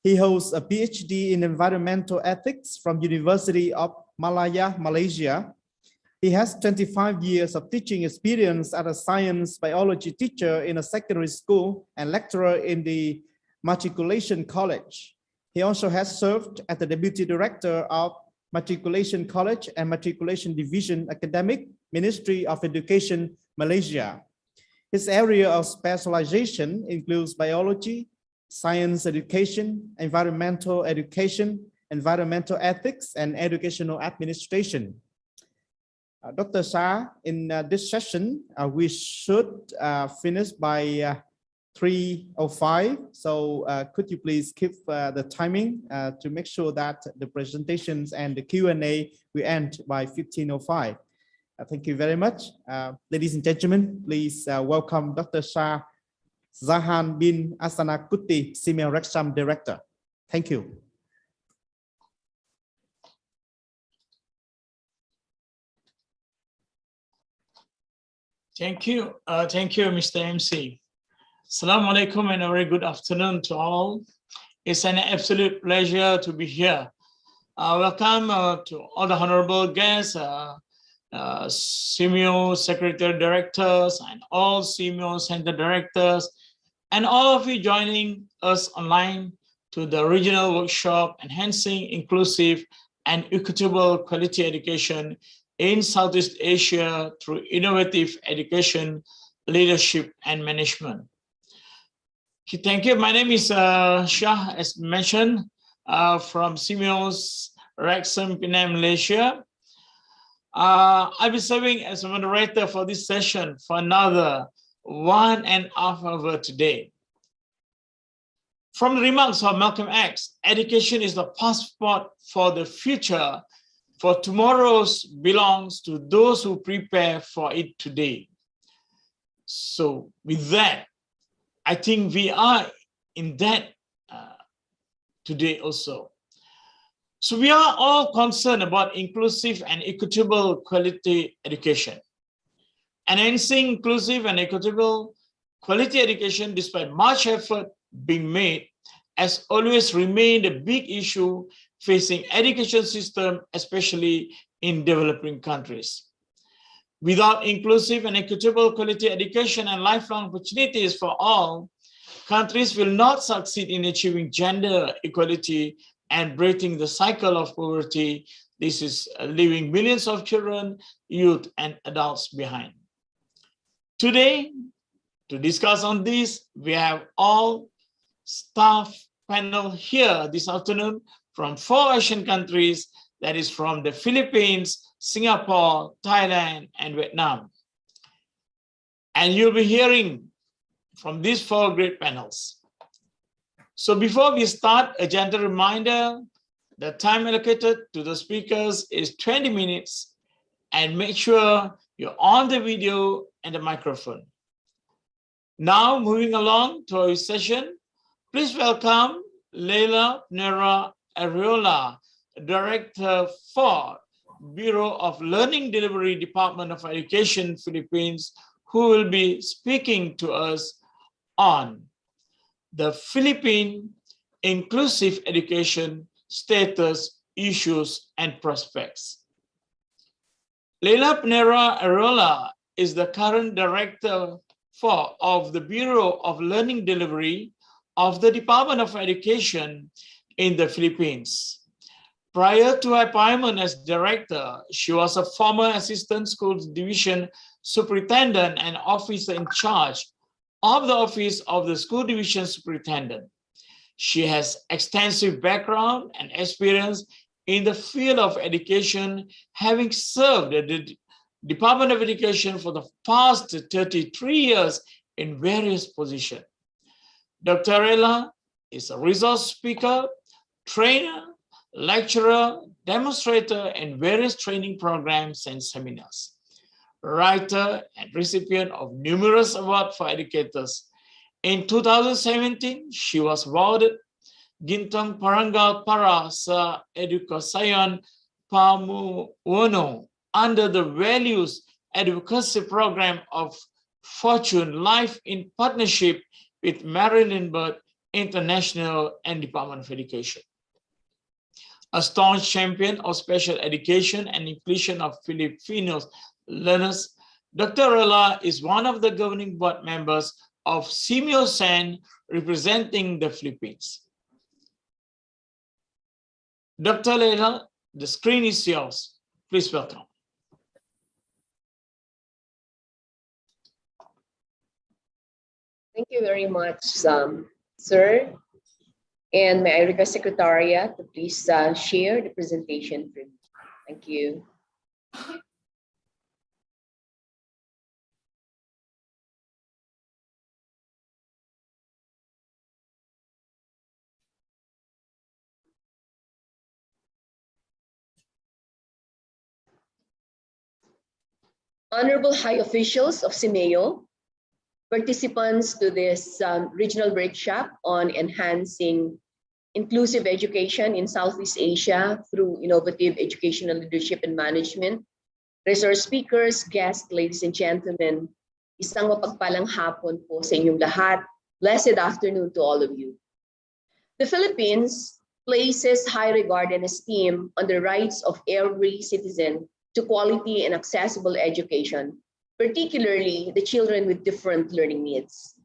He holds a PhD in environmental ethics from University of Malaya, Malaysia. He has 25 years of teaching experience as a science biology teacher in a secondary school and lecturer in the Matriculation College. He also has served as the Deputy Director of Matriculation College and Matriculation Division Academic, Ministry of Education, Malaysia. His area of specialization includes biology, science education, environmental education, environmental ethics, and educational administration. Dr. Shah, in this session, we should finish by 3:05. So could you please keep the timing to make sure that the presentations and the Q&A will end by 15:05. Thank you very much. Ladies and gentlemen, please welcome Dr. Shah Zahan bin Asanakuti, SEAMEO Rexam Director. Thank you. Thank you, Mr. MC. Assalamu alaikum and a very good afternoon to all. It's an absolute pleasure to be here. Welcome to all the honorable guests, SEAMEO Secretary Directors and all SEAMEO Center Directors, and all of you joining us online to the regional workshop Enhancing Inclusive and Equitable Quality Education in Southeast Asia through Innovative Education, Leadership and Management. Thank you. My name is Shah, as mentioned, from SEAMEO's Rexam, Penang, Malaysia. I'll be serving as a moderator for this session for another 1.5 hours today. From the remarks of Malcolm X, education is the passport for the future, for tomorrow's belongs to those who prepare for it today. So with that, I think we are in that today also. So we are all concerned about inclusive and equitable quality education. Enhancing inclusive and equitable quality education, despite much effort being made, has always remained a big issue facing education system, especially in developing countries. Without inclusive and equitable quality education and lifelong opportunities for all, countries will not succeed in achieving gender equality and breaking the cycle of poverty. This is leaving millions of children, youth, and adults behind. Today, to discuss on this, we have all staff panel here this afternoon from 4 Asian countries, that is from the Philippines, Singapore, Thailand, and Vietnam. And you'll be hearing from these 4 great panels. So before we start, a gentle reminder, the time allocated to the speakers is 20 minutes, and make sure you're on the video and the microphone. Now, moving along to our session, please welcome Leila Nera Ariola, Director for Bureau of Learning Delivery, Department of Education, Philippines, who will be speaking to us on the Philippine inclusive education status, issues, and prospects. Leila Nera Ariola is the current Director of the Bureau of Learning Delivery of the Department of Education in the Philippines. Prior to her appointment as director, she was a former Assistant Schools Division Superintendent and officer in charge of the Office of the School Division Superintendent. She has extensive background and experience in the field of education, having served at the Department of Education for the past 33 years in various positions. Dr. Ariola is a resource speaker, trainer, lecturer, demonstrator in various training programs and seminars, writer and recipient of numerous awards for educators. In 2017, she was awarded Gintong Parangal Para sa Edukasyon Pamuano under the Values Advocacy Program of Fortune Life in partnership with Mary Lindbergh International and Department of Education. A staunch champion of special education and inclusion of Filipino learners, Dr. Rela is one of the governing board members of SEAMEO SEN, representing the Philippines. Dr. Rela, the screen is yours. Please welcome. Thank you very much, sir. And may I request Secretariat to please share the presentation for me. Thank you. Honorable high officials of SEAMEO, participants to this regional workshop on enhancing inclusive education in Southeast Asia through innovative educational leadership and management, resource speakers, guests, ladies and gentlemen, isang mapagpalang hapon po sa inyong lahat. Blessed afternoon to all of you. The Philippines places high regard and esteem on the rights of every citizen to quality and accessible education, particularly the children with different learning needs.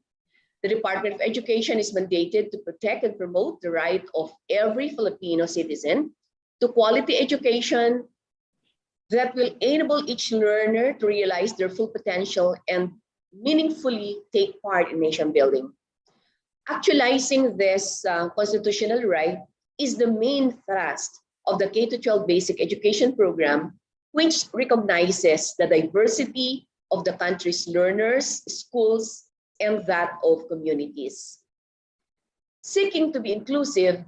The Department of Education is mandated to protect and promote the right of every Filipino citizen to quality education that will enable each learner to realize their full potential and meaningfully take part in nation building. Actualizing this constitutional right is the main thrust of the K-12 basic education program, which recognizes the diversity of the country's learners, schools, and that of communities. Seeking to be inclusive,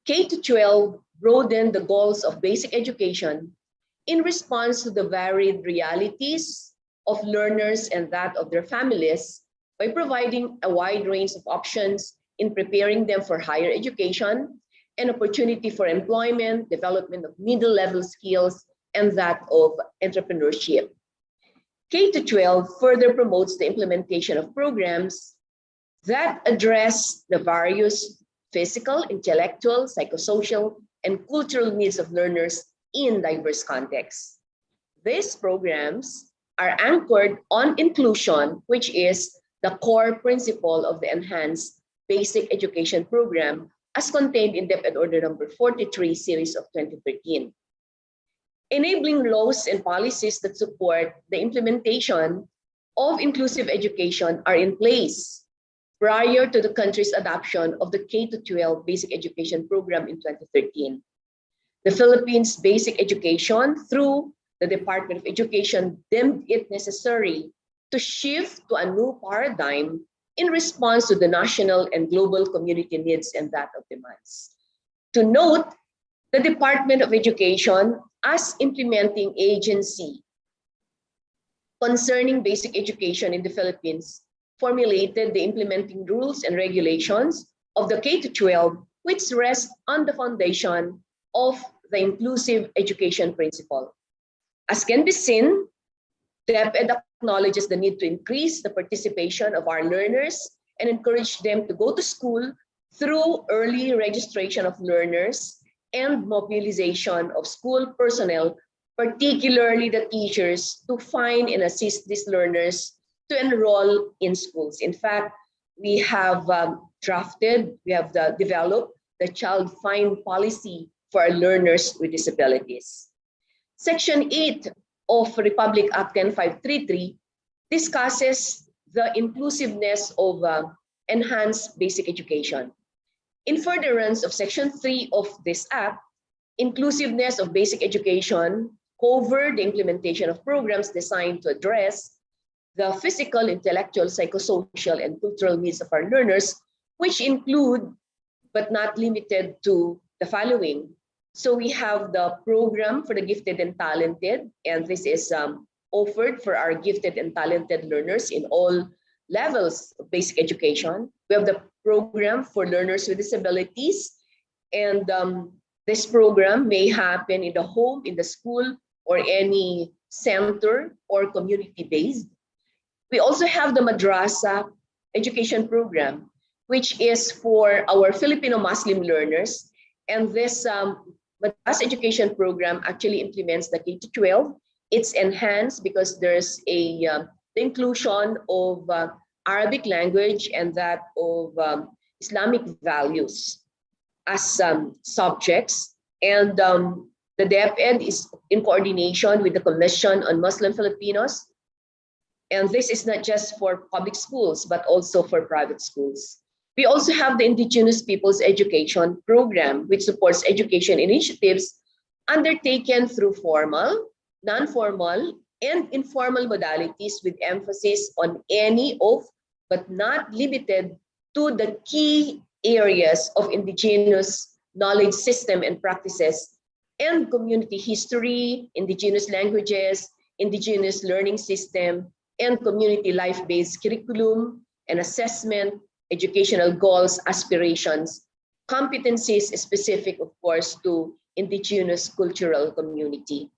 K-12 broadened the goals of basic education in response to the varied realities of learners and that of their families by providing a wide range of options in preparing them for higher education and opportunity for employment, development of middle-level skills, and that of entrepreneurship. K-12 further promotes the implementation of programs that address the various physical, intellectual, psychosocial, and cultural needs of learners in diverse contexts. These programs are anchored on inclusion, which is the core principle of the Enhanced Basic Education Program as contained in DepEd Order number 43, series of 2013. Enabling laws and policies that support the implementation of inclusive education are in place prior to the country's adoption of the K-12 basic education program in 2013. The Philippines Basic Education, through the Department of Education, deemed it necessary to shift to a new paradigm in response to the national and global community needs and that of demands. To note, the Department of Education, as implementing agency concerning basic education in the Philippines, formulated the implementing rules and regulations of the K-12, which rest on the foundation of the inclusive education principle. As can be seen, DepEd acknowledges the need to increase the participation of our learners and encourage them to go to school through early registration of learners and mobilization of school personnel, particularly the teachers, to find and assist these learners to enroll in schools. In fact, we have developed the Child Find Policy for our learners with disabilities. Section 8 of Republic Act 10533 discusses the inclusiveness of enhanced basic education. In furtherance of Section 3 of this Act, inclusiveness of basic education cover the implementation of programs designed to address the physical, intellectual, psychosocial, and cultural needs of our learners, which include, but not limited to, the following. So we have the program for the gifted and talented, and this is offered for our gifted and talented learners in all levels of basic education. We have the program for learners with disabilities, and this program may happen in the home, in the school, or any center or community-based. We also have the madrasa education program, which is for our Filipino Muslim learners. And this Madras education program actually implements the K-12. It's enhanced because there's the inclusion of Arabic language and that of Islamic values as subjects. And the DepEd is in coordination with the Commission on Muslim Filipinos. And this is not just for public schools, but also for private schools. We also have the Indigenous Peoples Education Program, which supports education initiatives undertaken through formal, non-formal, and informal modalities with emphasis on any of, but not limited to, the key areas of indigenous knowledge system and practices and community history, indigenous languages, indigenous learning system, and community life-based curriculum and assessment, educational goals, aspirations, competencies specific, of course, to indigenous cultural community.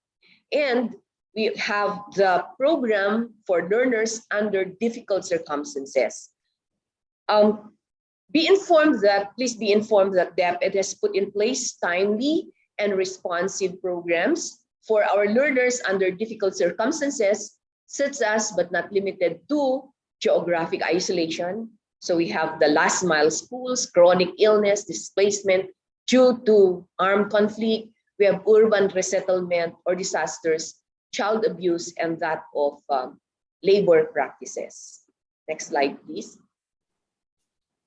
And we have the program for learners under difficult circumstances. Please be informed that DepEd has put in place timely and responsive programs for our learners under difficult circumstances, such as, but not limited to, geographic isolation. So we have the last mile schools, chronic illness, displacement due to armed conflict. We have urban resettlement or disasters, child abuse, and that of labor practices. Next slide, please.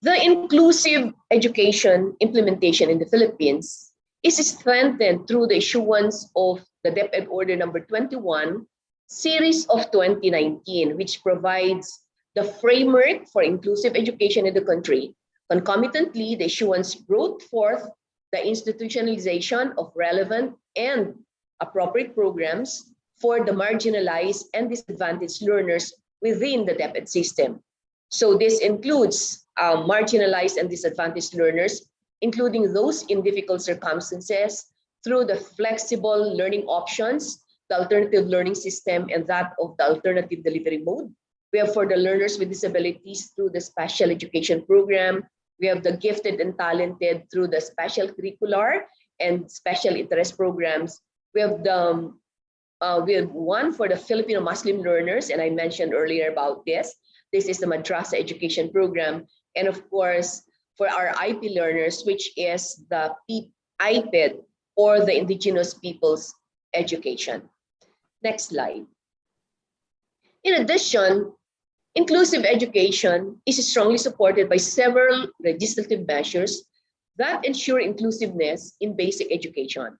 The inclusive education implementation in the Philippines is strengthened through the issuance of the DepEd Order number 21, series of 2019, which provides the framework for inclusive education in the country. Concomitantly, the issuance brought forth the institutionalization of relevant and appropriate programs for the marginalized and disadvantaged learners within the DepEd system. So this includes marginalized and disadvantaged learners, including those in difficult circumstances, through the flexible learning options, the alternative learning system, and that of the alternative delivery mode. We have for the learners with disabilities through the special education program. We have the gifted and talented through the special curricular and special interest programs. We have one for the Filipino Muslim learners, and I mentioned earlier about this. This is the Madrasa education program. And of course, for our IP learners, which is the IPED, or the Indigenous Peoples Education. Next slide. In addition, inclusive education is strongly supported by several legislative measures that ensure inclusiveness in basic education.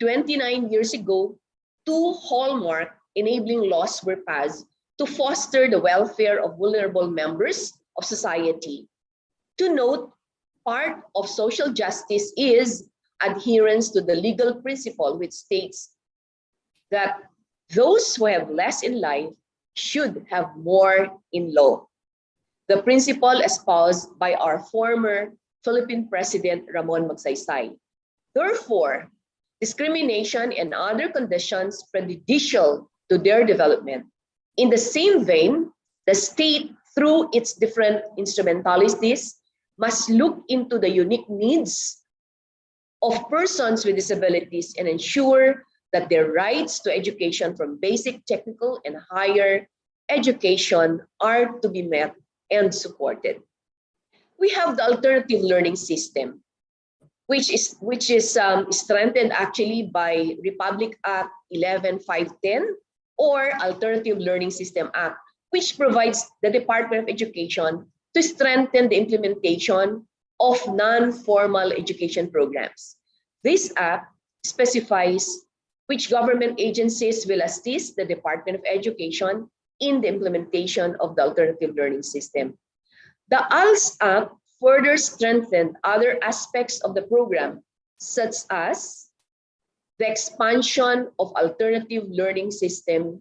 29 years ago, 2 hallmark enabling laws were passed to foster the welfare of vulnerable members of society. To note, part of social justice is adherence to the legal principle, which states that those who have less in life should have more in law. The principle espoused by our former Philippine President Ramon Magsaysay. Therefore, discrimination and other conditions prejudicial to their development. In the same vein, the state, through its different instrumentalities, must look into the unique needs of persons with disabilities and ensure that their rights to education from basic, technical, and higher education are to be met and supported. We have the alternative learning system, which is strengthened actually by Republic Act 11-510 or Alternative Learning System Act, which provides the Department of Education to strengthen the implementation of non-formal education programs. This act specifies which government agencies will assist the Department of Education in the implementation of the alternative learning system. The ALS Act further strengthened other aspects of the program, such as the expansion of alternative learning system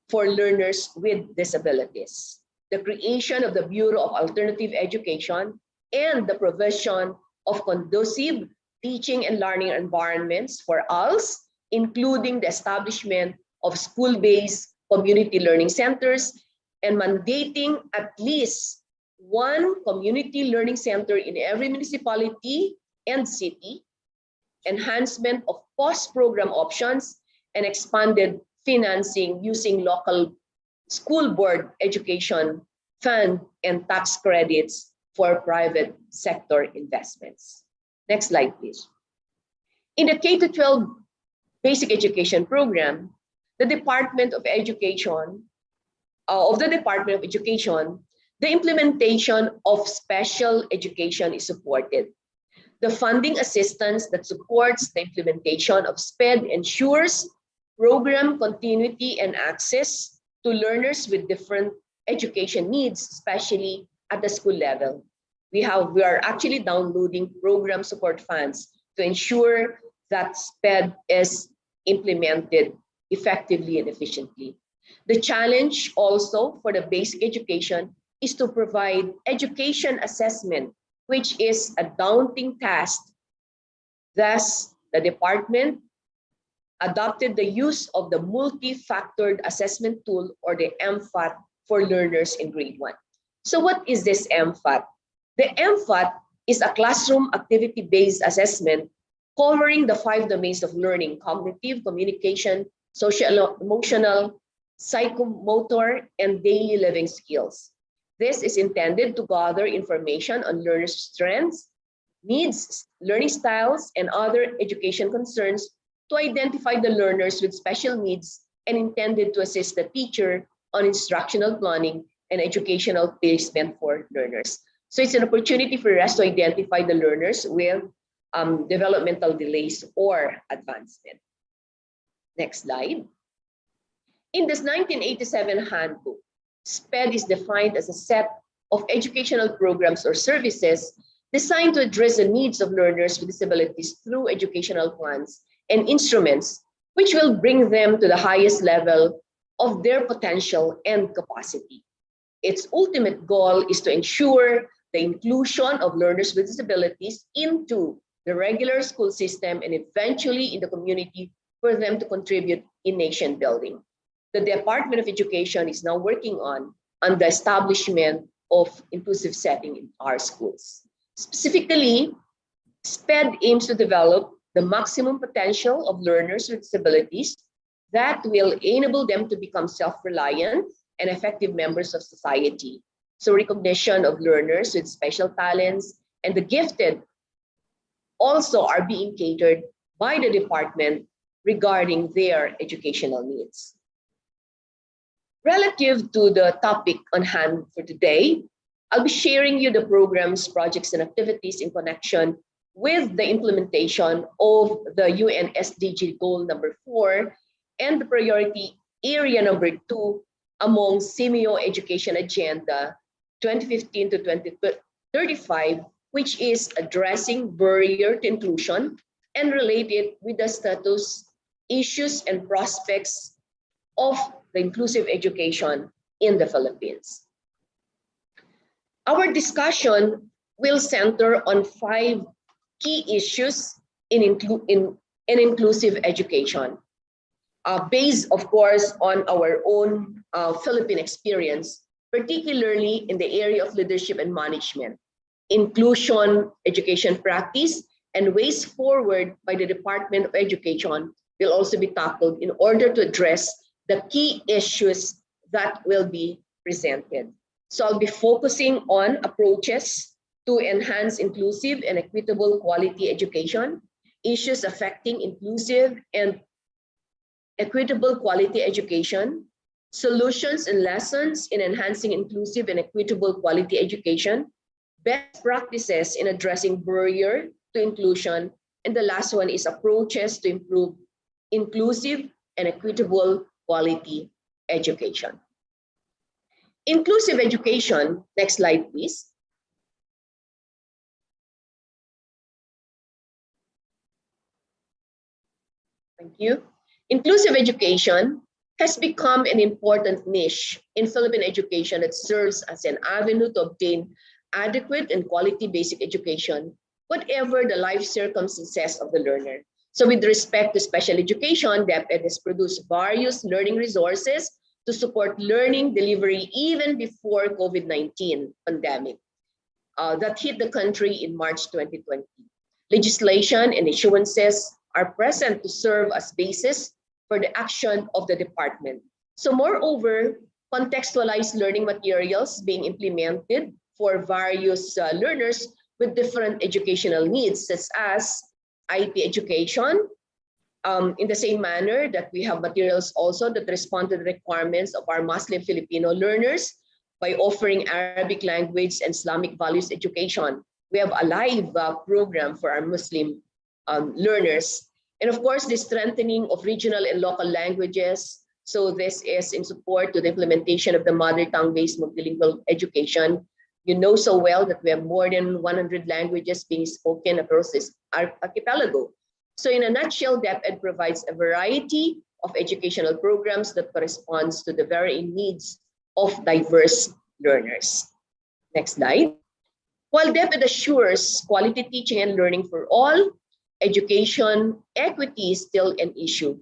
for learners with disabilities, the creation of the Bureau of Alternative Education, and the provision of conducive teaching and learning environments for ALS, including the establishment of school-based community learning centers and mandating at least one community learning center in every municipality and city, enhancement of post-program options, and expanded financing using local school board education fund and tax credits for private sector investments. Next slide, please. In the K-12 basic education program, the Department of Education, the implementation of special education is supported. The funding assistance that supports the implementation of SPED ensures program continuity and access to learners with different education needs, especially at the school level. We are actually downloading program support funds to ensure that SPED is implemented effectively and efficiently. The challenge also for the basic education is to provide education assessment, which is a daunting task. Thus, the department adopted the use of the multi-factored assessment tool, or the MFAT, for learners in grade 1. So what is this MFAT? The MFAT is a classroom activity-based assessment covering the 5 domains of learning: cognitive, communication, social, emotional, psychomotor, and daily living skills. This is intended to gather information on learners' strengths, needs, learning styles, and other education concerns to identify the learners with special needs, and intended to assist the teacher on instructional planning and educational placement for learners. So it's an opportunity for us to identify the learners with developmental delays or advancement. Next slide. In this 1987 handbook, SPED is defined as a set of educational programs or services designed to address the needs of learners with disabilities through educational plans and instruments, which will bring them to the highest level of their potential and capacity. Its ultimate goal is to ensure the inclusion of learners with disabilities into the regular school system and eventually in the community for them to contribute in nation building. The Department of Education is now working on the establishment of inclusive setting in our schools. Specifically, SPED aims to develop the maximum potential of learners with disabilities that will enable them to become self-reliant and effective members of society. So recognition of learners with special talents and the gifted also are being catered by the department regarding their educational needs. Relative to the topic on hand for today, I'll be sharing you the programs, projects, and activities in connection with the implementation of the UN SDG goal number 4 and the priority area number 2 among SEAMEO Education Agenda 2015 to 2035, which is addressing barrier to inclusion and related with the status, issues, and prospects of the inclusive education in the Philippines. Our discussion will center on 5 key issues in inclusive education, based, of course, on our own Philippine experience, particularly in the area of leadership and management, inclusion, education practice, and ways forward by the Department of Education will also be tackled in order to address the key issues that will be presented. So I'll be focusing on approaches to enhance inclusive and equitable quality education, issues affecting inclusive and equitable quality education, solutions and lessons in enhancing inclusive and equitable quality education, best practices in addressing barrier to inclusion, and the last one is approaches to improve inclusive and equitable quality education. Inclusive education, next slide, please. Thank you. Inclusive education has become an important niche in Philippine education that serves as an avenue to obtain adequate and quality basic education, whatever the life circumstances of the learner. So with respect to special education, DepEd has produced various learning resources to support learning delivery even before COVID-19 pandemic that hit the country in March 2020. Legislation and issuances are present to serve as basis for the action of the department. So moreover, contextualized learning materials being implemented for various learners with different educational needs, such as IP education, in the same manner that we have materials also that respond to the requirements of our Muslim Filipino learners by offering Arabic language and Islamic values education. We have a live program for our Muslim learners. And of course, the strengthening of regional and local languages. So this is in support to the implementation of the mother tongue-based multilingual education. You know so well that we have more than 100 languages being spoken across this archipelago. So in a nutshell, DepEd provides a variety of educational programs that corresponds to the varying needs of diverse learners. Next slide. While DepEd assures quality teaching and learning for all, education equity is still an issue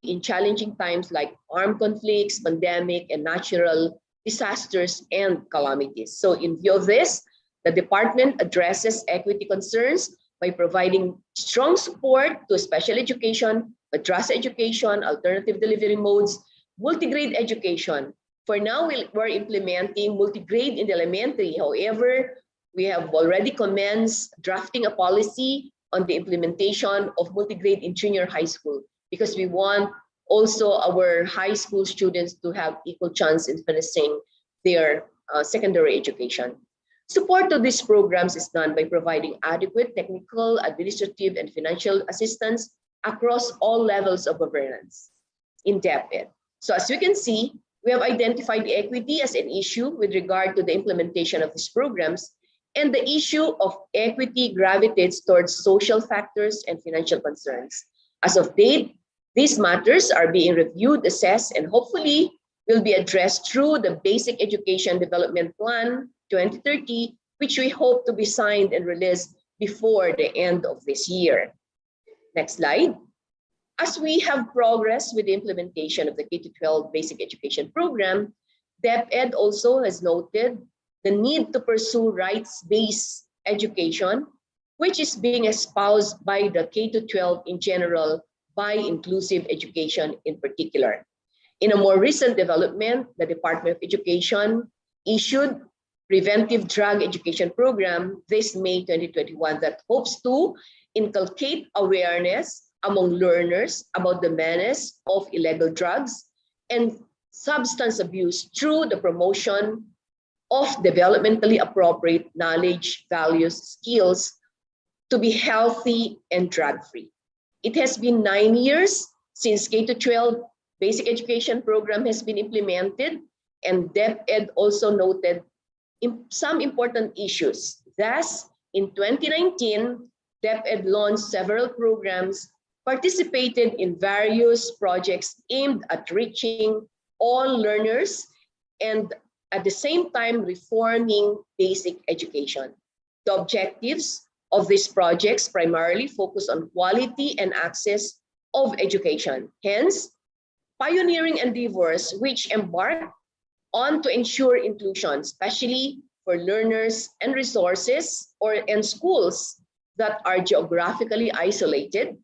in challenging times like armed conflicts, pandemic, and natural disasters and calamities. So in view of this, the department addresses equity concerns by providing strong support to special education, madrasa education, alternative delivery modes, multi-grade education. For now, we're implementing multi-grade in the elementary. However, we have already commenced drafting a policy on the implementation of multi-grade in junior high school, because we want also our high school students to have equal chance in finishing their secondary education. Support to these programs is done by providing adequate technical, administrative, and financial assistance across all levels of governance in DepEd. So as you can see, we have identified equity as an issue with regard to the implementation of these programs, and the issue of equity gravitates towards social factors and financial concerns. As of date, these matters are being reviewed, assessed, and hopefully will be addressed through the Basic Education Development Plan 2030, which we hope to be signed and released before the end of this year. Next slide. As we have progressed with the implementation of the K-12 basic education program, DepEd also has noted the need to pursue rights-based education, which is being espoused by the K-12 in general, by inclusive education in particular. In a more recent development, the Department of Education issued preventive drug education program this May 2021 that hopes to inculcate awareness among learners about the menace of illegal drugs and substance abuse through the promotion of developmentally appropriate knowledge, values, skills to be healthy and drug-free. It has been 9 years since K-12 basic education program has been implemented, and DepEd also noted some important issues. Thus, in 2019, DepEd launched several programs, participated in various projects aimed at reaching all learners and at the same time reforming basic education. The objectives of these projects primarily focus on quality and access of education. Hence, pioneering endeavors which embark on to ensure inclusion, especially for learners and resources and schools that are geographically isolated.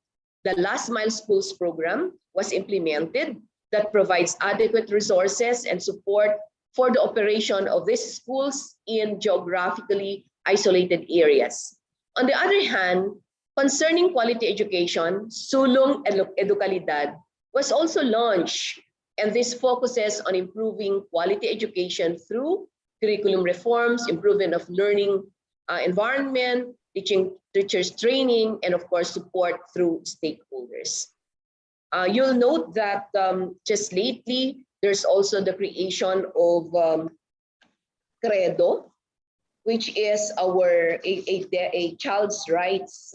The Last Mile Schools program was implemented that provides adequate resources and support for the operation of these schools in geographically isolated areas. On the other hand, concerning quality education, Sulong Edukalidad was also launched, and this focuses on improving quality education through curriculum reforms, improvement of learning environment, teachers training, and of course support through stakeholders. You'll note that just lately, there's also the creation of Credo, which is a child's rights,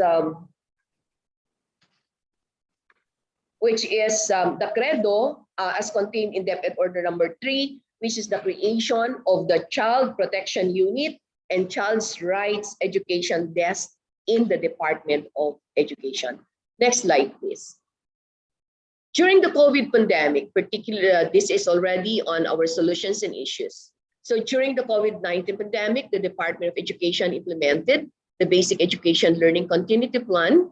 which is the Credo as contained in DepEd Order number 3, which is the creation of the Child Protection Unit and Child's Rights Education Desk in the Department of Education. Next slide, please. During the COVID pandemic, particularly, this is already on our solutions and issues. So during the COVID-19 pandemic, the Department of Education implemented the Basic Education Learning Continuity Plan,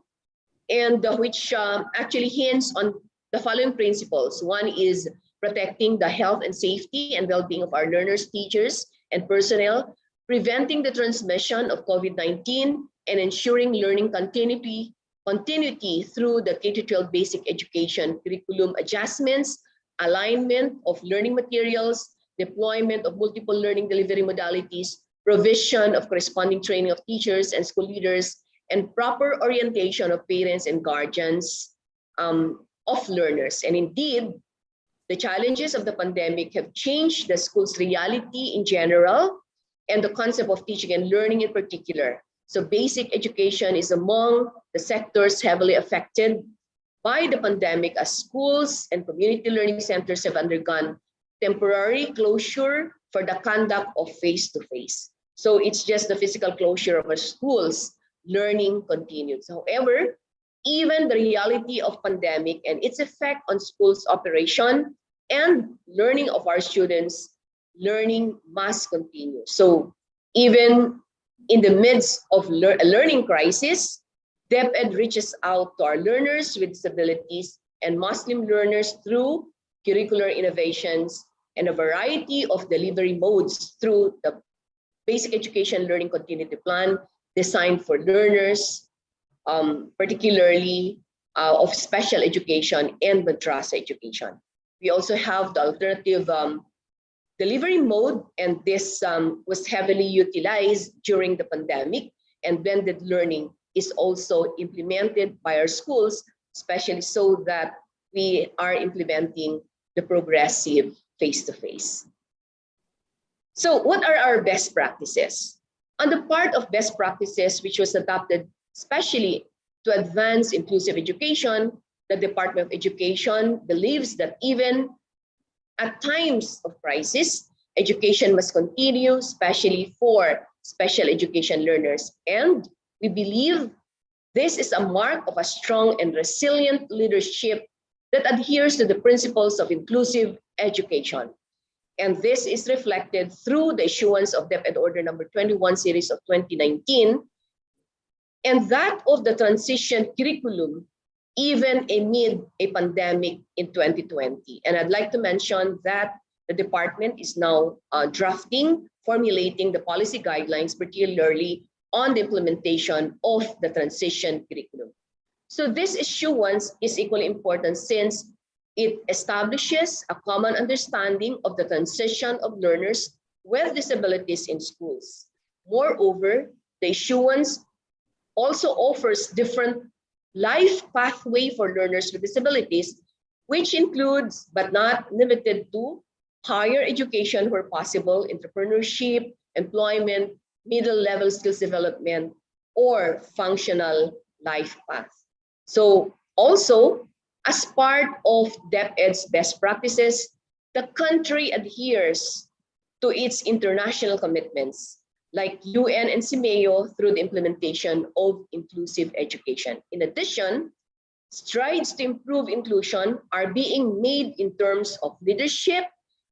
and which actually hints on the following principles. One is protecting the health and safety and well-being of our learners, teachers, and personnel, preventing the transmission of COVID-19, and ensuring learning continuity through the K-12 basic education curriculum adjustments, alignment of learning materials, deployment of multiple learning delivery modalities, provision of corresponding training of teachers and school leaders, and proper orientation of parents and guardians of learners. And indeed, the challenges of the pandemic have changed the school's reality in general and the concept of teaching and learning in particular. So basic education is among the sectors heavily affected by the pandemic, as schools and community learning centers have undergone temporary closure for the conduct of face-to-face. So it's just the physical closure of our schools. Learning continues. However, even the reality of pandemic and its effect on schools' operation and learning of our students, learning must continue. So even in the midst of a learning crisis, DepEd reaches out to our learners with disabilities and Muslim learners through curricular innovations and a variety of delivery modes through the Basic Education Learning Continuity Plan designed for learners, particularly of special education and madrasa education. We also have the alternative delivery mode, and this was heavily utilized during the pandemic, and blended learning is also implemented by our schools, especially so that we are implementing the progressive face-to-face. So what are our best practices? On the part of best practices, which was adopted especially to advance inclusive education, the Department of Education believes that even at times of crisis, education must continue, especially for special education learners. And we believe this is a mark of a strong and resilient leadership that adheres to the principles of inclusive education. And this is reflected through the issuance of DepEd Order number 21 series of 2019, and that of the transition curriculum, even amid a pandemic in 2020. And I'd like to mention that the department is now formulating the policy guidelines, particularly on the implementation of the transition curriculum. So this issuance is equally important since it establishes a common understanding of the transition of learners with disabilities in schools. Moreover, the issuance also offers different life pathway for learners with disabilities, which includes, but not limited to, higher education where possible, entrepreneurship, employment, middle-level skills development, or functional life path. So also, as part of DepEd's best practices, the country adheres to its international commitments, like UN and SEAMEO, through the implementation of inclusive education. In addition, strides to improve inclusion are being made in terms of leadership,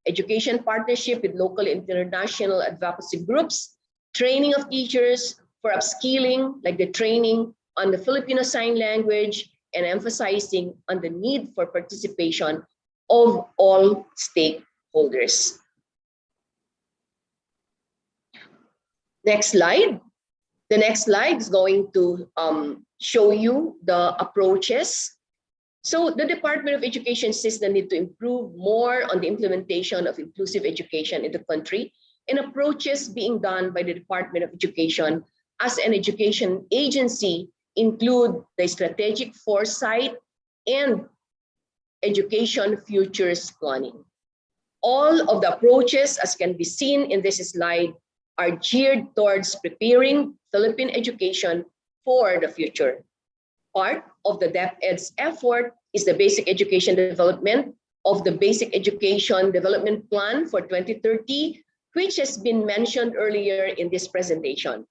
education partnership with local and international advocacy groups, training of teachers for upskilling, like the training on the Filipino Sign Language, and emphasizing on the need for participation of all stakeholders. Next slide. The next slide is going to show you the approaches. So the Department of Education sees the need to improve more on the implementation of inclusive education in the country, and approaches being done by the Department of Education as an education agency include the strategic foresight and education futures planning. All of the approaches, as can be seen in this slide, are geared towards preparing Philippine education for the future. Part of the DepEd's effort is the basic education development of the Basic Education Development Plan for 2030, which has been mentioned earlier in this presentation.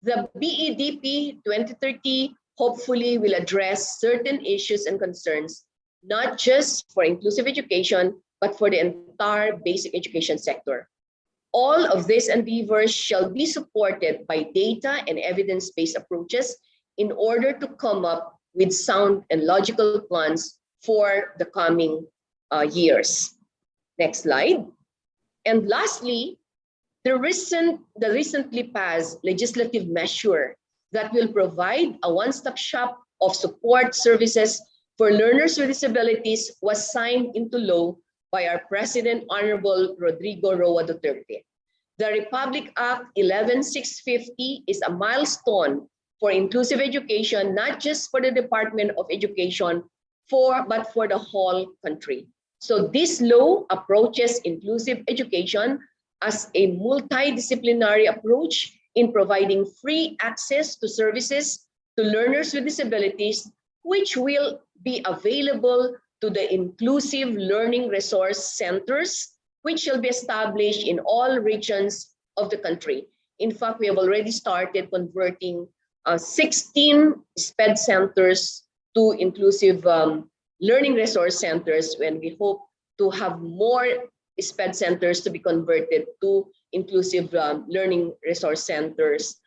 The BEDP 2030 hopefully will address certain issues and concerns not just for inclusive education, but for the entire basic education sector. All of these endeavors shall be supported by data and evidence-based approaches in order to come up with sound and logical plans for the coming years. Next slide. And lastly, the recently passed legislative measure that will provide a one-stop shop of support services for learners with disabilities was signed into law by our President, Honorable Rodrigo Roa Duterte. The Republic Act 11650 is a milestone for inclusive education, not just for the Department of Education, but for the whole country. So this law approaches inclusive education as a multidisciplinary approach in providing free access to services to learners with disabilities, which will be available to the inclusive learning resource centers, which shall be established in all regions of the country. In fact, we have already started converting 16 SPED centers to inclusive learning resource centers, when we hope to have more SPED centers to be converted to inclusive learning resource centers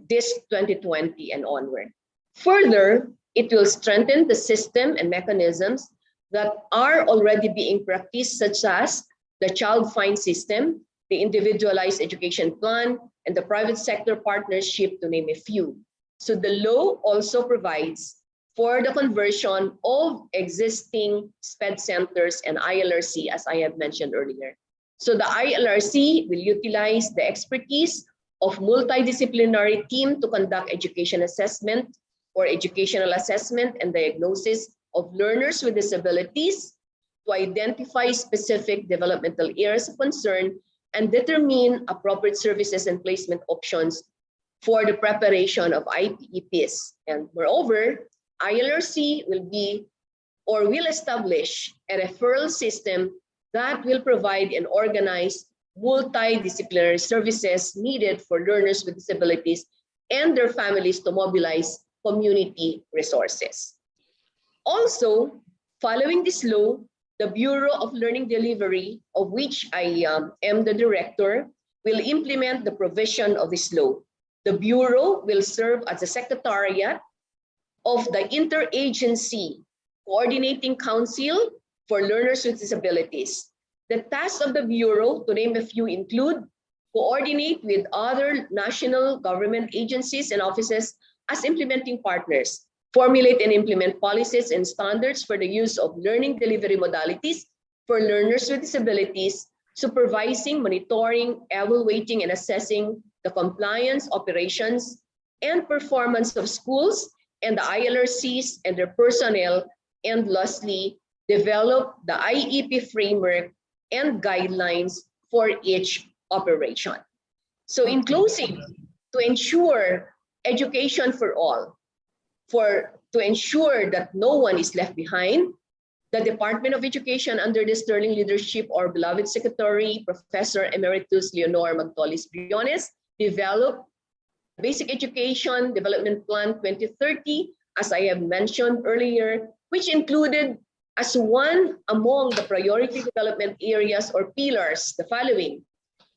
this 2020 and onward. Further, it will strengthen the system and mechanisms that are already being practiced, such as the child find system, the individualized education plan, and the private sector partnership, to name a few. So the law also provides for the conversion of existing SPED centers and ILRC, as I have mentioned earlier. So the ILRC will utilize the expertise of multidisciplinary team to conduct education assessment or educational assessment and diagnosis of learners with disabilities, to identify specific developmental areas of concern and determine appropriate services and placement options for the preparation of IPEPs. And moreover, ILRC will establish a referral system that will provide and organize multidisciplinary services needed for learners with disabilities and their families to mobilize community resources. Also, following this law, the Bureau of Learning Delivery, of which I am the director, will implement the provision of this law. The Bureau will serve as a secretariat of the Interagency Coordinating Council for Learners with Disabilities. The tasks of the Bureau, to name a few, include coordinate with other national government agencies and offices as implementing partners, formulate and implement policies and standards for the use of learning delivery modalities for learners with disabilities, supervising, monitoring, evaluating, and assessing the compliance, operations, and performance of schools and the ILRCs and their personnel, and lastly, develop the IEP framework and guidelines for each operation. So in closing, to ensure education for all, to ensure that no one is left behind, the Department of Education under the sterling leadership of our beloved Secretary, Professor Emeritus Leonor Magtolis Briones, developed Basic Education Development Plan 2030, as I have mentioned earlier, which included as one among the priority development areas or pillars the following: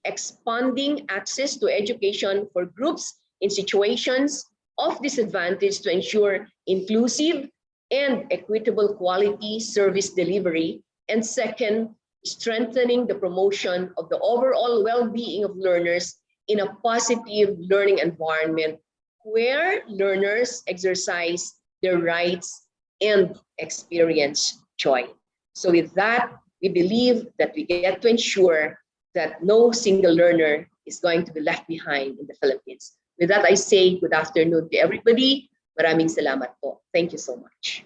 expanding access to education for groups in situations of disadvantage to ensure inclusive and equitable quality service delivery. And second, strengthening the promotion of the overall well-being of learners in a positive learning environment where learners exercise their rights and experience joy. So with that, we believe that we get to ensure that no single learner is going to be left behind in the Philippines. With that, I say good afternoon to everybody. Maraming salamat po. Thank you so much.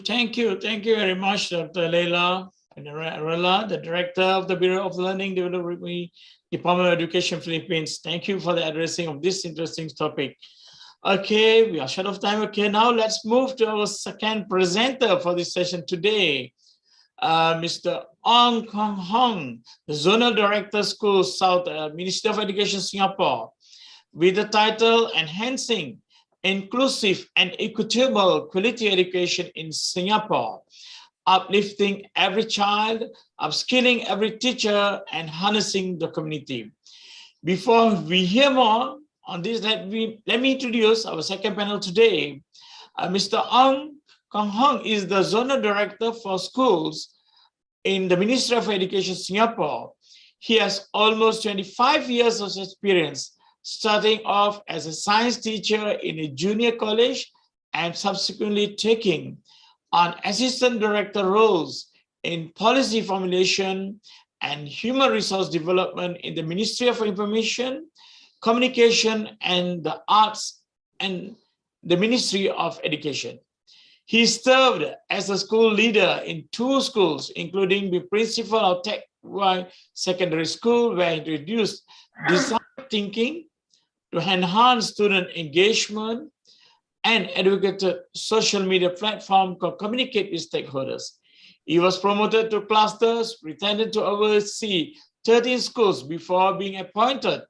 Thank you very much, Dr. Leila Arella, the Director of the Bureau of Learning Development, Department of Education, Philippines. Thank you for the addressing of this interesting topic. Okay, we are short of time. Okay, now let's move to our second presenter for this session today, Mr. Ong Kong Hong, the Zonal Director, Schools South, Ministry of Education, Singapore, with the title Enhancing Inclusive and Equitable Quality Education in Singapore. uplifting every child, upskilling every teacher, and harnessing the community. Before we hear more on this, let me introduce our second panel today. Mr. Ong Kong Hong is the Zonal Director for Schools in the Ministry of Education, Singapore. He has almost 25 years of experience, starting off as a science teacher in a junior college and subsequently taking on assistant director roles in policy formulation and human resource development in the Ministry of Information, Communication, and the Arts and the Ministry of Education. He served as a school leader in 2 schools, including the principal of Tech Y Secondary School, where he introduced design thinking to enhance student engagement and advocated social media platform to communicate with stakeholders. He was promoted to clusters, pretended to oversee 13 schools before being appointed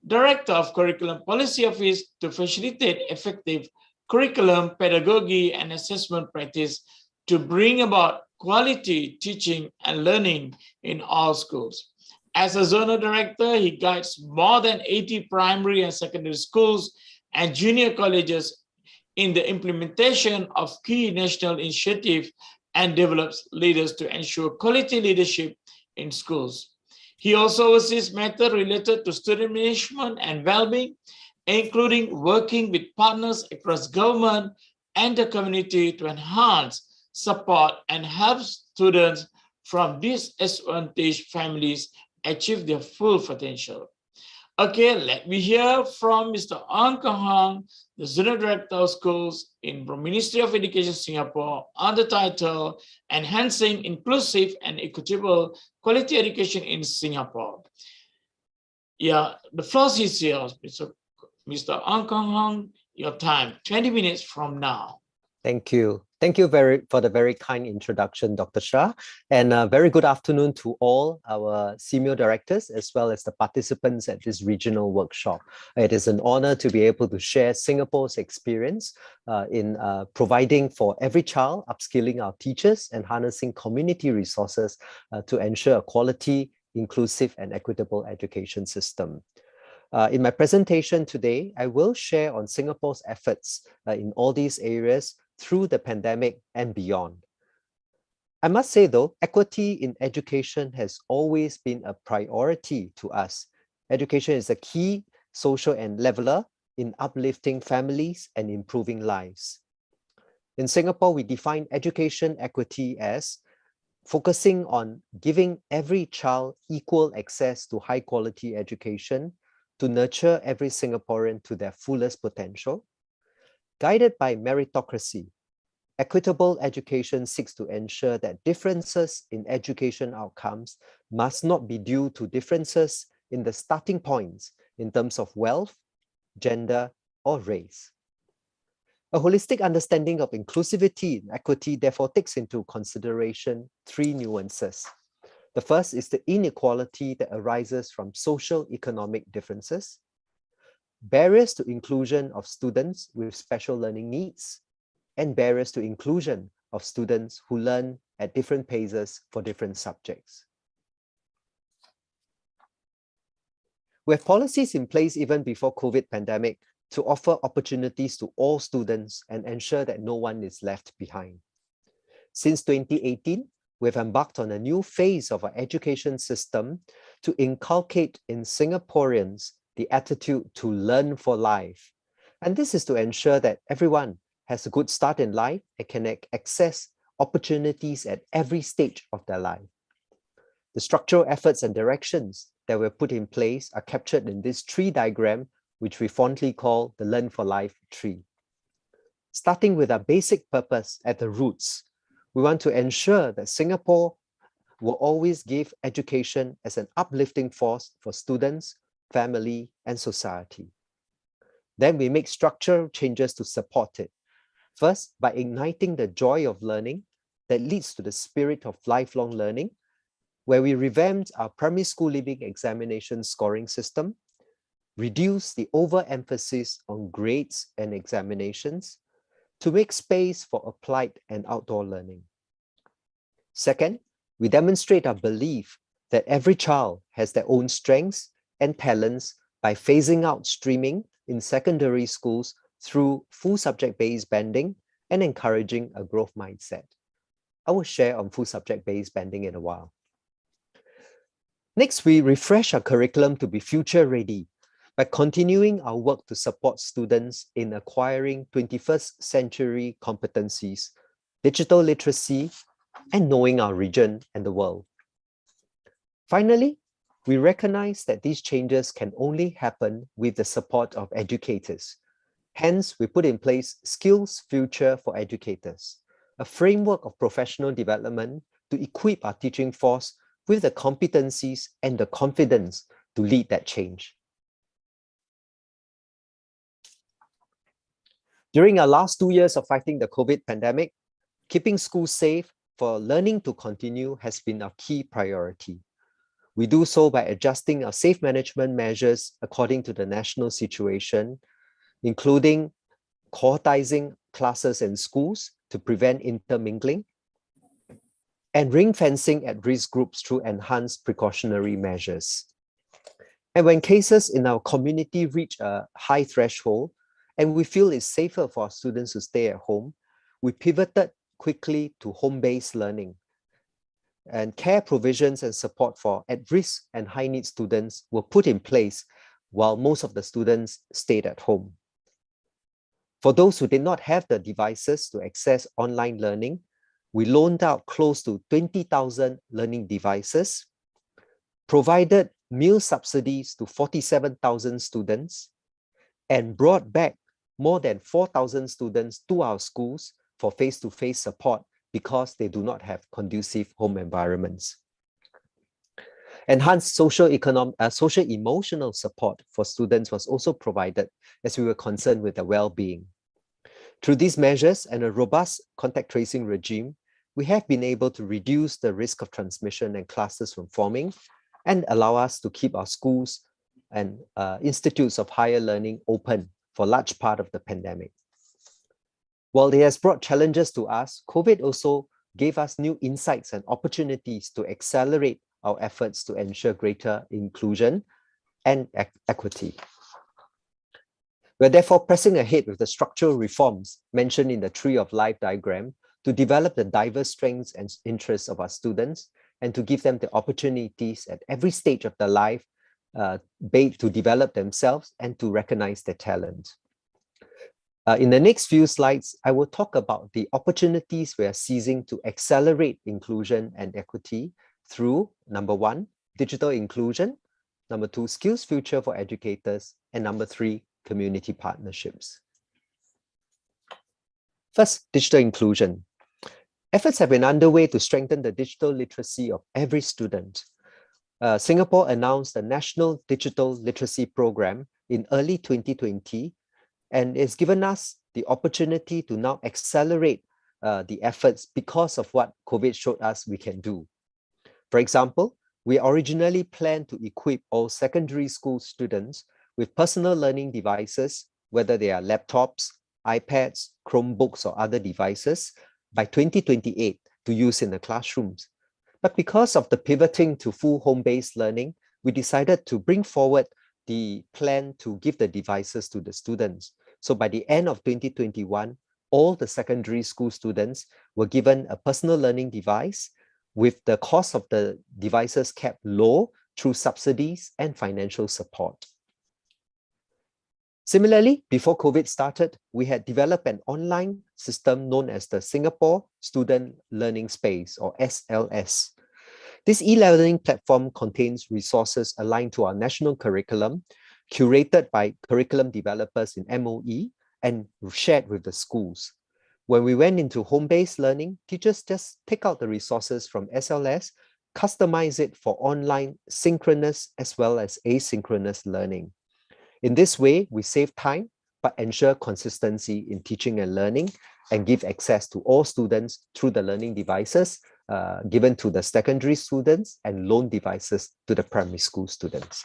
Director of Curriculum Policy Office to facilitate effective curriculum, pedagogy, and assessment practice to bring about quality teaching and learning in all schools. As a zonal director, he guides more than 80 primary and secondary schools and junior colleges in the implementation of key national initiatives and develops leaders to ensure quality leadership in schools. He also oversees matters related to student management and well-being, including working with partners across government and the community to enhance, support, and help students from disadvantaged families achieve their full potential. Okay, let me hear from Mr. Ong Kong Hong, the Zonal Director of Schools in the Ministry of Education Singapore, on the title Enhancing Inclusive and Equitable Quality Education in Singapore. Yeah, the floor is yours, Mr. Ong Kong Hong. Your time, 20 minutes from now. Thank you. Thank you for the very kind introduction, Dr. Shah. And a very good afternoon to all our SEAMEO directors, as well as the participants at this regional workshop. It is an honor to be able to share Singapore's experience in providing for every child, upskilling our teachers, and harnessing community resources to ensure a quality, inclusive, and equitable education system. In my presentation today, I will share on Singapore's efforts in all these areas through the pandemic and beyond. I must say though, equity in education has always been a priority to us. Education is a key social enabler in uplifting families and improving lives. In Singapore, we define education equity as focusing on giving every child equal access to high quality education to nurture every Singaporean to their fullest potential. Guided by meritocracy, equitable education seeks to ensure that differences in education outcomes must not be due to differences in the starting points in terms of wealth, gender, or race. A holistic understanding of inclusivity and equity therefore takes into consideration 3 nuances. The first is the inequality that arises from social economic differences, barriers to inclusion of students with special learning needs, and barriers to inclusion of students who learn at different paces for different subjects. We have policies in place even before COVID pandemic to offer opportunities to all students and ensure that no one is left behind. Since 2018, we have embarked on a new phase of our education system to inculcate in Singaporeans the attitude to learn for life. And this is to ensure that everyone has a good start in life and can access opportunities at every stage of their life. The structural efforts and directions that were put in place are captured in this tree diagram, which we fondly call the Learn for Life tree. Starting with our basic purpose at the roots, we want to ensure that Singapore will always give education as an uplifting force for students, family, and society. Then we make structural changes to support it. First, by igniting the joy of learning that leads to the spirit of lifelong learning, where we revamped our primary school leaving examination scoring system, reduced the overemphasis on grades and examinations to make space for applied and outdoor learning. Second, we demonstrate our belief that every child has their own strengths and talents by phasing out streaming in secondary schools through full subject-based banding and encouraging a growth mindset. I will share on full subject-based banding in a while. Next, we refresh our curriculum to be future-ready by continuing our work to support students in acquiring 21st century competencies, digital literacy, and knowing our region and the world. Finally, we recognize that these changes can only happen with the support of educators. Hence, we put in place Skills Future for Educators, a framework of professional development to equip our teaching force with the competencies and the confidence to lead that change. During our last 2 years of fighting the COVID pandemic, keeping schools safe for learning to continue has been our key priority. We do so by adjusting our safe management measures according to the national situation, including cohortizing classes and schools to prevent intermingling, and ring-fencing at-risk groups through enhanced precautionary measures. And when cases in our community reach a high threshold, and we feel it's safer for our students to stay at home, we pivoted quickly to home-based learning. And care provisions and support for at-risk and high-need students were put in place while most of the students stayed at home. For those who did not have the devices to access online learning, we loaned out close to 20,000 learning devices, provided meal subsidies to 47,000 students, and brought back more than 4,000 students to our schools for face-to-face support because they do not have conducive home environments. Enhanced social-emotional support for students was also provided as we were concerned with their well-being. Through these measures and a robust contact tracing regime, we have been able to reduce the risk of transmission and clusters from forming and allow us to keep our schools and institutes of higher learning open for a large part of the pandemic. While it has brought challenges to us, COVID also gave us new insights and opportunities to accelerate our efforts to ensure greater inclusion and equity. We're therefore pressing ahead with the structural reforms mentioned in the Tree of Life diagram to develop the diverse strengths and interests of our students and to give them the opportunities at every stage of their life to develop themselves and to recognize their talent. In the next few slides, I will talk about the opportunities we are seizing to accelerate inclusion and equity through, number 1, digital inclusion, number 2, skills future for educators, and number 3, community partnerships. First, digital inclusion. Efforts have been underway to strengthen the digital literacy of every student. Singapore announced the National Digital Literacy Program in early 2020, and it's given us the opportunity to now accelerate the efforts because of what COVID showed us we can do. For example, we originally planned to equip all secondary school students with personal learning devices, whether they are laptops, iPads, Chromebooks, or other devices, by 2028 to use in the classrooms. But because of the pivoting to full home-based learning, we decided to bring forward the plan to give the devices to the students. So by the end of 2021, all the secondary school students were given a personal learning device with the cost of the devices kept low through subsidies and financial support. Similarly, before COVID started, we had developed an online system known as the Singapore Student Learning Space, or SLS. This e-learning platform contains resources aligned to our national curriculum, curated by curriculum developers in MOE and shared with the schools. When we went into home-based learning, teachers just take out the resources from SLS, customize it for online synchronous as well as asynchronous learning. In this way, we save time, but ensure consistency in teaching and learning and give access to all students through the learning devices given to the secondary students and loan devices to the primary school students.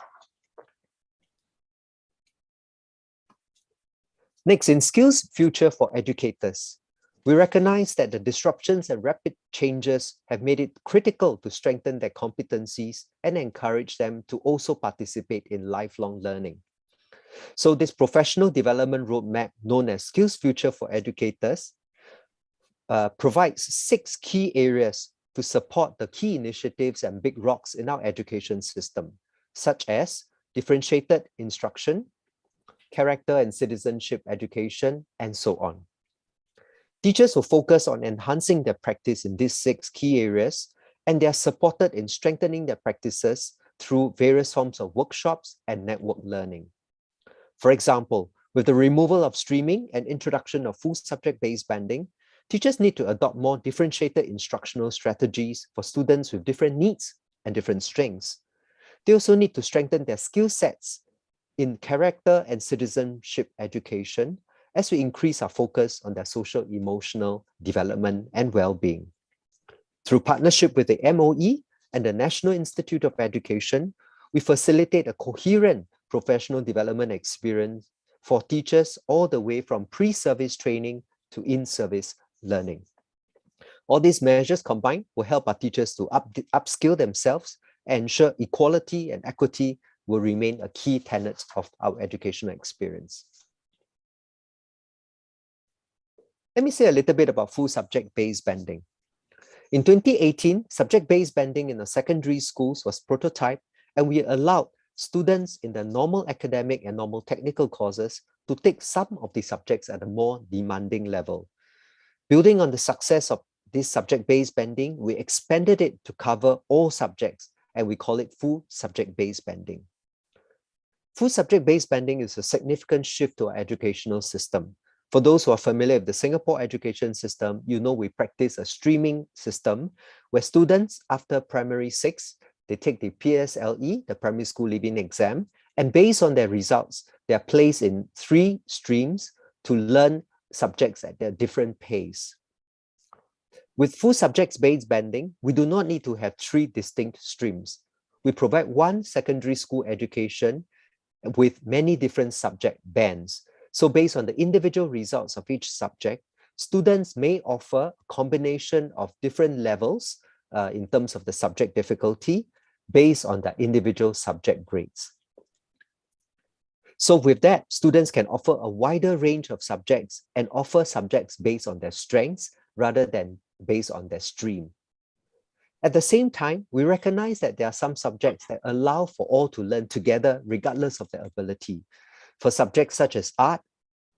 Next, in Skills Future for Educators, We recognize that the disruptions and rapid changes have made it critical to strengthen their competencies and encourage them to also participate in lifelong learning. So this professional development roadmap, known as Skills Future for Educators, provides 6 key areas to support the key initiatives and big rocks in our education system, such as differentiated instruction, character and citizenship education, and so on. Teachers will focus on enhancing their practice in these 6 key areas, and they are supported in strengthening their practices through various forms of workshops and network learning. For example, with the removal of streaming and introduction of full subject-based banding, teachers need to adopt more differentiated instructional strategies for students with different needs and different strengths. They also need to strengthen their skill sets in character and citizenship education as we increase our focus on their social emotional development and well-being. Through partnership with the MOE and the National Institute of Education, we facilitate a coherent professional development experience for teachers all the way from pre-service training to in-service learning. All these measures combined will help our teachers to upskill themselves and ensure equality and equity will remain a key tenet of our educational experience. Let me say a little bit about full subject-based banding. In 2018, subject-based banding in the secondary schools was prototyped, and we allowed students in the normal academic and normal technical courses to take some of these subjects at a more demanding level. Building on the success of this subject-based banding, we expanded it to cover all subjects, and we call it full subject-based banding. Full subject-based banding is a significant shift to our educational system. For those who are familiar with the Singapore education system, you know we practice a streaming system where students after primary 6, they take the PSLE, the primary school leaving exam, and based on their results, they are placed in 3 streams to learn subjects at their different pace. With full subjects-based banding, we do not need to have 3 distinct streams. We provide one secondary school education with many different subject bands. So based on the individual results of each subject, students may offer a combination of different levels in terms of the subject difficulty based on their individual subject grades. So with that, students can offer a wider range of subjects and offer subjects based on their strengths rather than based on their stream. At the same time, we recognize that there are some subjects that allow for all to learn together regardless of their ability. For subjects such as art,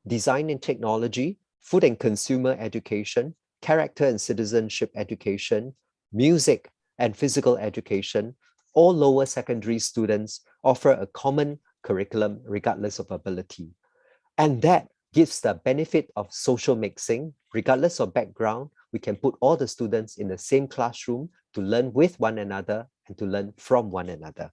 design and technology, food and consumer education, character and citizenship education, music and physical education, all lower secondary students offer a common curriculum regardless of ability. And that gives the benefit of social mixing. Regardless of background, we can put all the students in the same classroom to learn with one another and to learn from one another.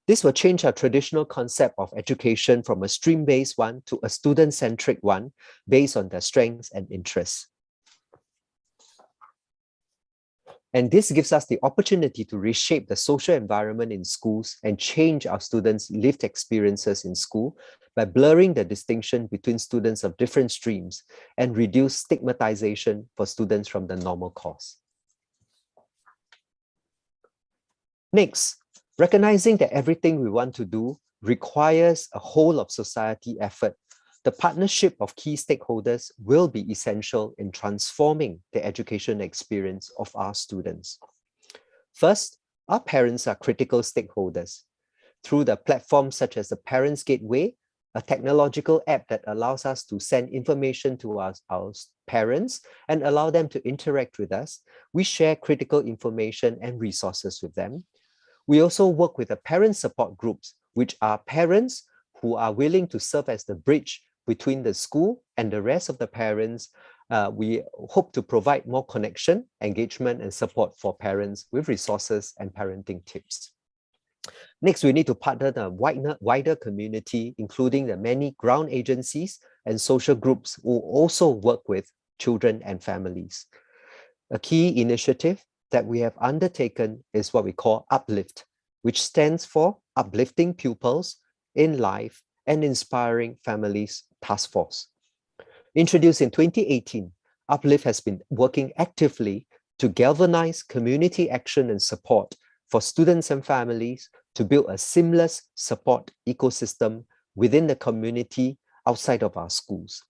This will change our traditional concept of education from a stream-based one to a student-centric one based on their strengths and interests. And this gives us the opportunity to reshape the social environment in schools and change our students' lived experiences in school by blurring the distinction between students of different streams and reduce stigmatization for students from the normal course. Next, recognizing that everything we want to do requires a whole of society effort, the partnership of key stakeholders will be essential in transforming the education experience of our students. First, our parents are critical stakeholders. Through the platforms such as the Parents Gateway, a technological app that allows us to send information to our parents and allow them to interact with us, we share critical information and resources with them. We also work with the parent support groups, which are parents who are willing to serve as the bridge between the school and the rest of the parents. We hope to provide more connection, engagement, and support for parents with resources and parenting tips. Next, we need to partner the wider community, including the many ground agencies and social groups who also work with children and families. A key initiative that we have undertaken is what we call Uplift, which stands for Uplifting Pupils in Life and Inspiring Families Task Force. Introduced in 2018, Uplift has been working actively to galvanize community action and support for students and families to build a seamless support ecosystem within the community outside of our schools.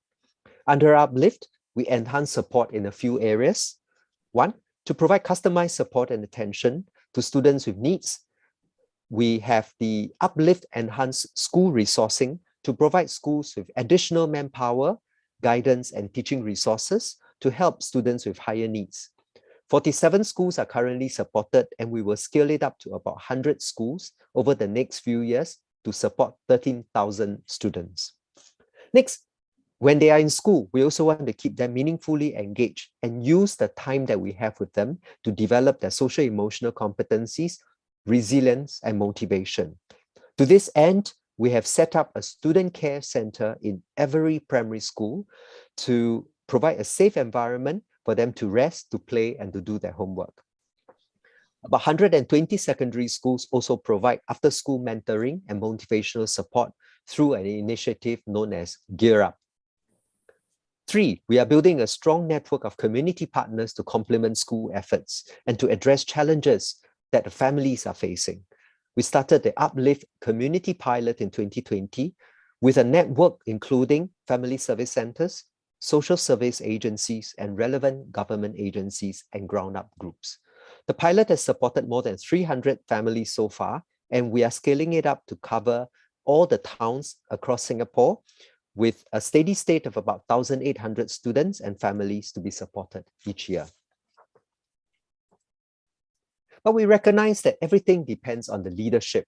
Under Uplift, we enhance support in a few areas. One, to provide customized support and attention to students with needs. We have the Uplift Enhanced School Resourcing to provide schools with additional manpower, guidance, and teaching resources to help students with higher needs. 47 schools are currently supported, and we will scale it up to about 100 schools over the next few years to support 13,000 students. Next, when they are in school, we also want to keep them meaningfully engaged and use the time that we have with them to develop their social emotional competencies, resilience, and motivation. To this end, we have set up a student care center in every primary school to provide a safe environment for them to rest, to play, and to do their homework. About 120 secondary schools also provide after-school mentoring and motivational support through an initiative known as Gear Up. 3, we are building a strong network of community partners to complement school efforts and to address challenges that the families are facing. We started the Uplift Community Pilot in 2020 with a network including family service centers, social service agencies, and relevant government agencies and ground-up groups. The pilot has supported more than 300 families so far, and we are scaling it up to cover all the towns across Singapore with a steady state of about 1,800 students and families to be supported each year. But we recognize that everything depends on the leadership.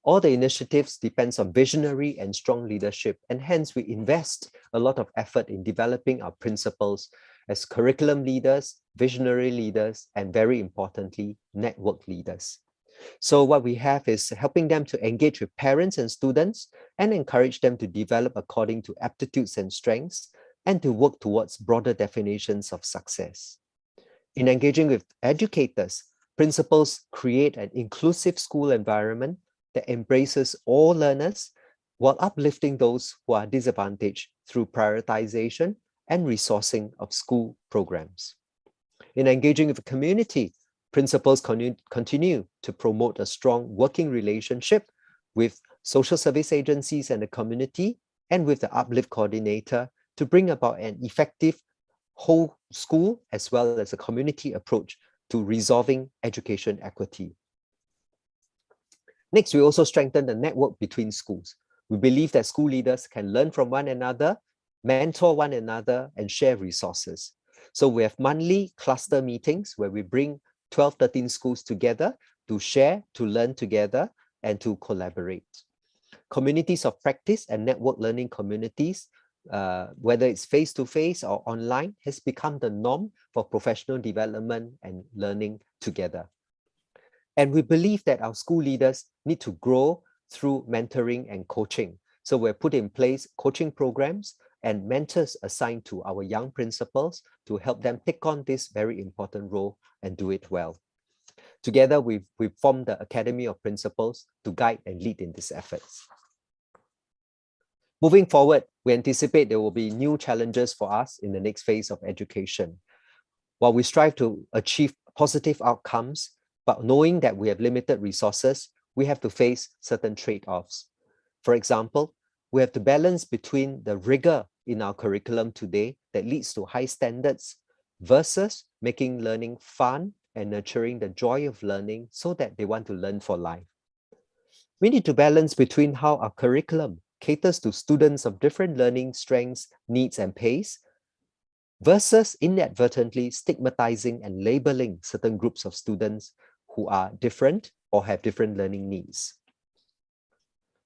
All the initiatives depends on visionary and strong leadership, and hence we invest a lot of effort in developing our principals as curriculum leaders, visionary leaders, and very importantly, network leaders. So what we have is helping them to engage with parents and students and encourage them to develop according to aptitudes and strengths and to work towards broader definitions of success. In engaging with educators, principals create an inclusive school environment that embraces all learners while uplifting those who are disadvantaged through prioritization and resourcing of school programs. In engaging with the community, principals continue to promote a strong working relationship with social service agencies and the community and with the Uplift coordinator to bring about an effective whole school as well as a community approach to resolving education equity. Next, we also strengthen the network between schools. We believe that school leaders can learn from one another, mentor one another, and share resources. So we have monthly cluster meetings where we bring 12, 13 schools together to share, to learn together, and to collaborate. Communities of practice and network learning communities, whether it's face-to-face or online, has become the norm for professional development and learning together. And we believe that our school leaders need to grow through mentoring and coaching. So we've put in place coaching programs and mentors assigned to our young principals to help them take on this very important role and do it well. Together, we've formed the Academy of Principals to guide and lead in these efforts. Moving forward, we anticipate there will be new challenges for us in the next phase of education. While we strive to achieve positive outcomes, but knowing that we have limited resources, we have to face certain trade-offs. For example, we have to balance between the rigor in our curriculum today that leads to high standards versus making learning fun and nurturing the joy of learning so that they want to learn for life. We need to balance between how our curriculum caters to students of different learning strengths, needs, and pace versus inadvertently stigmatizing and labeling certain groups of students who are different or have different learning needs.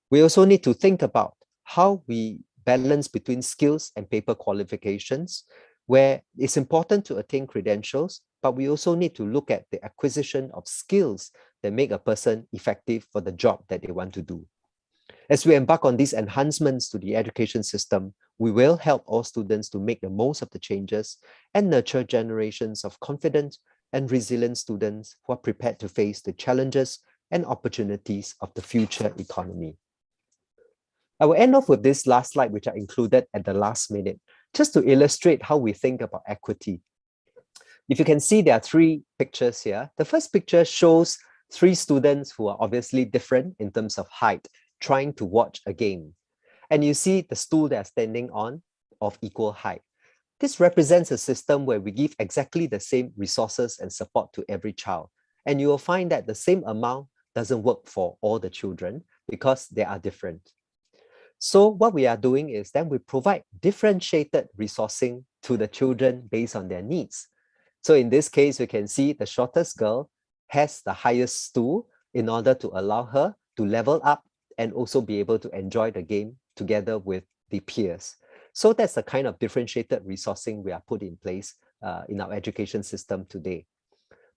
We also need to think about how we balance between skills and paper qualifications, where it's important to attain credentials, but we also need to look at the acquisition of skills that make a person effective for the job that they want to do. As we embark on these enhancements to the education system, we will help all students to make the most of the changes and nurture generations of confident and resilient students who are prepared to face the challenges and opportunities of the future economy. I will end off with this last slide, which I included at the last minute. just to illustrate how we think about equity. If you can see, there are three pictures here. The first picture shows three students who are obviously different in terms of height, trying to watch a game. And you see the stool they're standing on of equal height. This represents a system where we give exactly the same resources and support to every child. And you will find that the same amount doesn't work for all the children because they are different. So what we are doing is then we provide differentiated resourcing to the children based on their needs. So in this case, we can see the shortest girl has the highest stool in order to allow her to level up and also be able to enjoy the game together with the peers. So that's the kind of differentiated resourcing we are put in place in our education system today.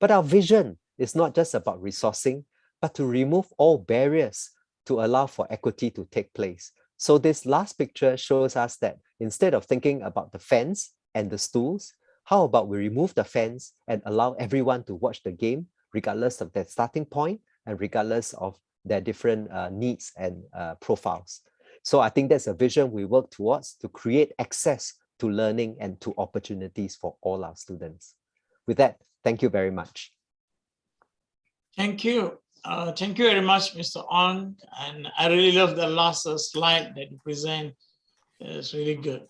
But our vision is not just about resourcing, but to remove all barriers to allow for equity to take place. So this last picture shows us that instead of thinking about the fence and the stools, how about we remove the fence and allow everyone to watch the game regardless of their starting point and regardless of their different needs and profiles. So I think that's a vision we work towards to create access to learning and to opportunities for all our students. With that, thank you very much. Thank you. Thank you very much, Mr. On. And I really love the last slide that you present. It's really good.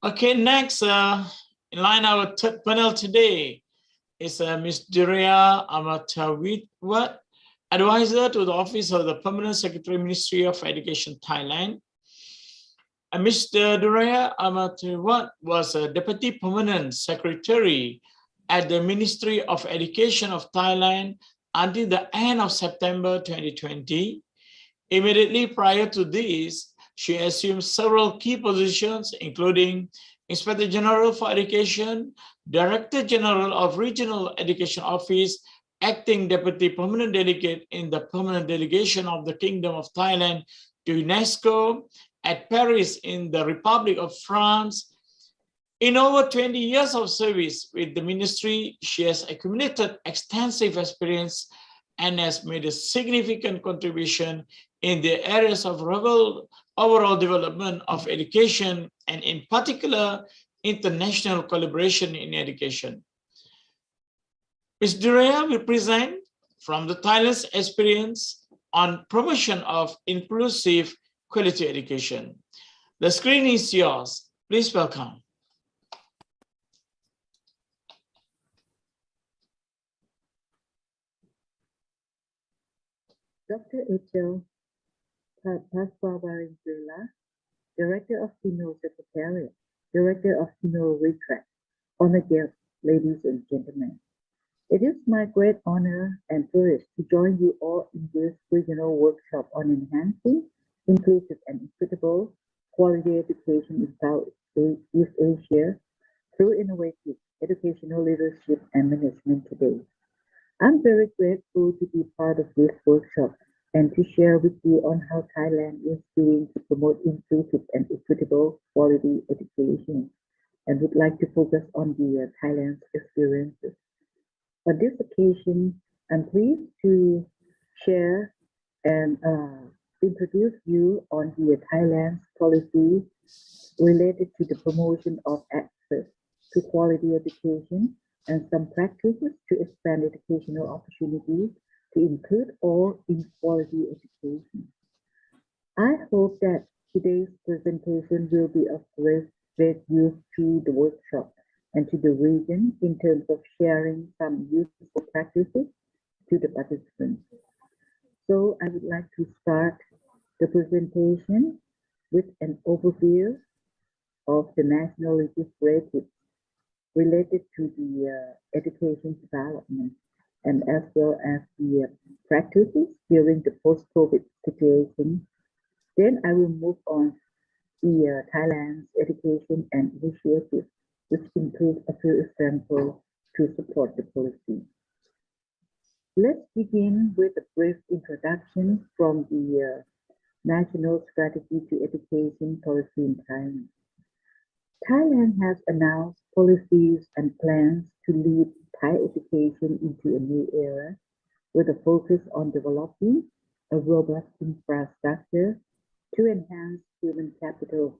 Okay, next, in line our third panel today is Ms. Durea Amatawitwat, Advisor to the Office of the Permanent Secretary, Ministry of Education, Thailand. Mr. Durea Amatawitwat was a Deputy Permanent Secretary at the Ministry of Education of Thailand until the end of September 2020. Immediately prior to this, she assumed several key positions, including Inspector General for Education, Director General of Regional Education Office, Acting Deputy Permanent Delegate in the Permanent Delegation of the Kingdom of Thailand to UNESCO, at Paris in the Republic of France. In over 20 years of service with the ministry, she has accumulated extensive experience and has made a significant contribution in the areas of overall development of education and in particular, international collaboration in education. Ms. Durea will present from the Thailand's experience on promotion of inclusive quality education. The screen is yours. Please welcome. Dr. Echel Pasquavaringula, Director of SEAMEO Secretariat, Director of SEAMEO Retract, honored guests, ladies and gentlemen. It is my great honor and privilege to join you all in this regional workshop on enhancing inclusive and equitable quality education in Southeast Asia through innovative educational leadership and management today. I'm very grateful to be part of this workshop and to share with you on how Thailand is doing to promote inclusive and equitable quality education, and would like to focus on the Thailand's experiences. On this occasion, I'm pleased to share and introduce you on the Thailand's policy related to the promotion of access to quality education and some practices to expand educational opportunities to include all in quality education. I hope that today's presentation will be of great use to the workshop and to the region in terms of sharing some useful practices to the participants. So I would like to start the presentation with an overview of the national legislative related to the education development and as well as the practices during the post-COVID situation. Then I will move on the Thailand's education and initiatives, which include a few examples to support the policy. Let's begin with a brief introduction from the National Strategy to Education Policy in Thailand. Thailand has announced policies and plans to lead Thai education into a new era with a focus on developing a robust infrastructure to enhance human capital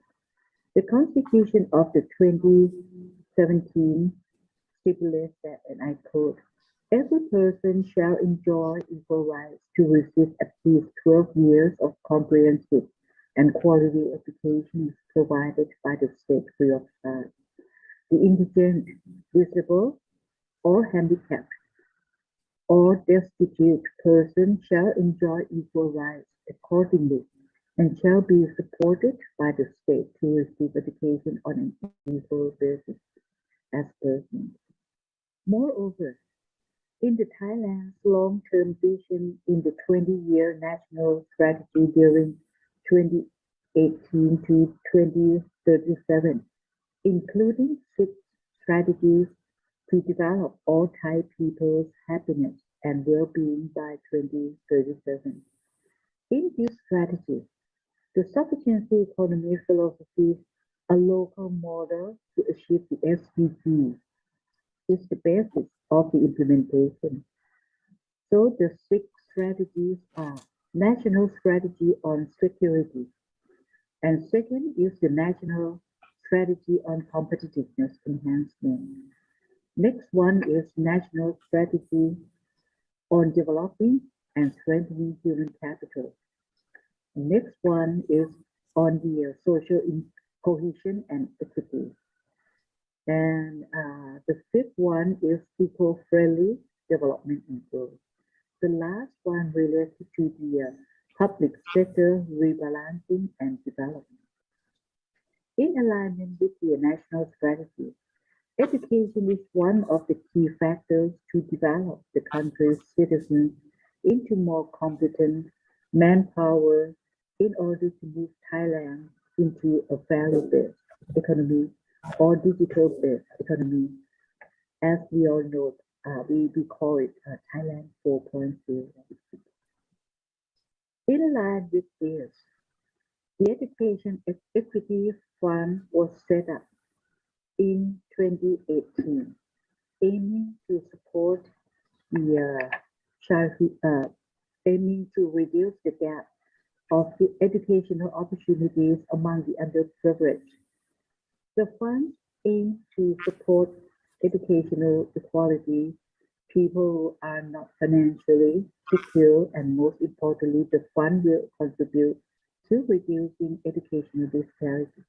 The Constitution of the 2017 stipulates that, and I quote, every person shall enjoy equal rights to receive at least 12 years of comprehensive and quality education provided by the state free of charge. The indigent, disabled, or handicapped, or destitute person shall enjoy equal rights accordingly and shall be supported by the state to receive education on an equal basis as persons. Moreover, in the Thailand's long-term vision in the 20-year national strategy during 2018 to 2037, including 6 strategies to develop all Thai people's happiness and well-being by 2037. In this strategy, the sufficiency economy philosophy, a local model to achieve the SDGs, is the basis of the implementation. So the 6 strategies are National Strategy on Security, and second is the National Strategy on Competitiveness Enhancement. Next one is National Strategy on Developing and Strengthening Human Capital. The next one is on the social cohesion and equity. And the 5th one is eco-friendly development and growth. The last one related to the public sector rebalancing and development. In alignment with the national strategy, education is one of the key factors to develop the country's citizens into more competent manpower in order to move Thailand into a value-based economy or digital-based economy. As we all know, we call it Thailand 4.0. In line with this, the Education Equity Fund was set up in 2018, aiming to support the childhood, aiming to reduce the gap of the educational opportunities among the underprivileged. The fund aims to support educational equality, people who are not financially secure, and most importantly, the fund will contribute to reducing educational disparity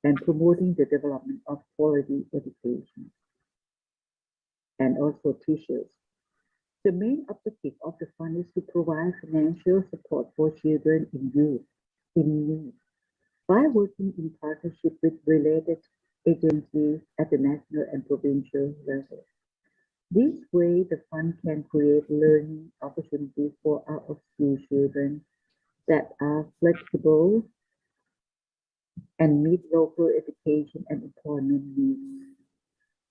and promoting the development of quality education and also teachers. The main objective of the fund is to provide financial support for children and youth in need by working in partnership with related agencies at the national and provincial level. This way, the fund can create learning opportunities for out-of-school children that are flexible and meet local education and employment needs.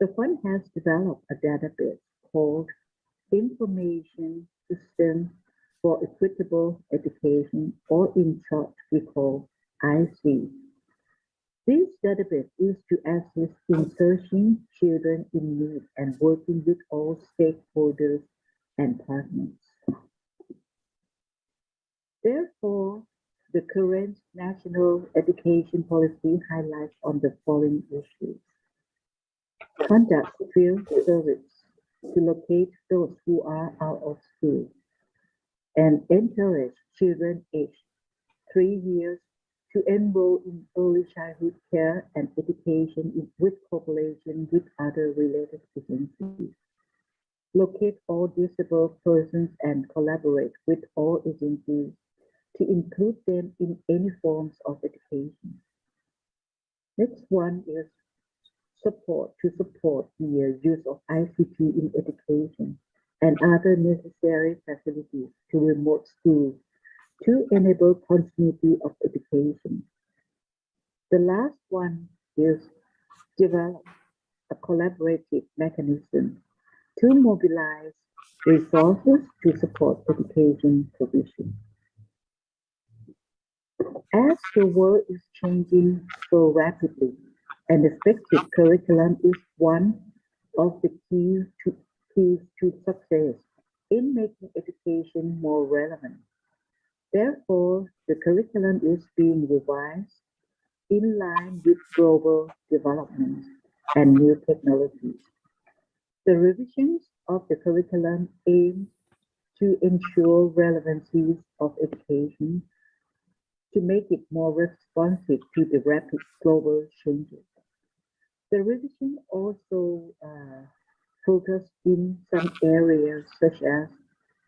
The fund has developed a database called Information System for Equitable Education, or in short, we call IC. This database is to assist in searching children in need and working with all stakeholders and partners. Therefore, the current national education policy highlights on the following issues. Conduct field surveys to locate those who are out of school and encourage children aged 3 years to enroll in early childhood care and education with cooperation with other related agencies. Locate all disabled persons and collaborate with all agencies to include them in any forms of education. Next one is support the use of ICT in education and other necessary facilities to remote schools to enable continuity of education. The last one is develop a collaborative mechanism to mobilize resources to support education provision. As the world is changing so rapidly, an effective curriculum is one of the keys to success in making education more relevant. Therefore, the curriculum is being revised in line with global developments and new technologies. The revisions of the curriculum aim to ensure relevancies of education to make it more responsive to the rapid global changes. The revision also focused in some areas such as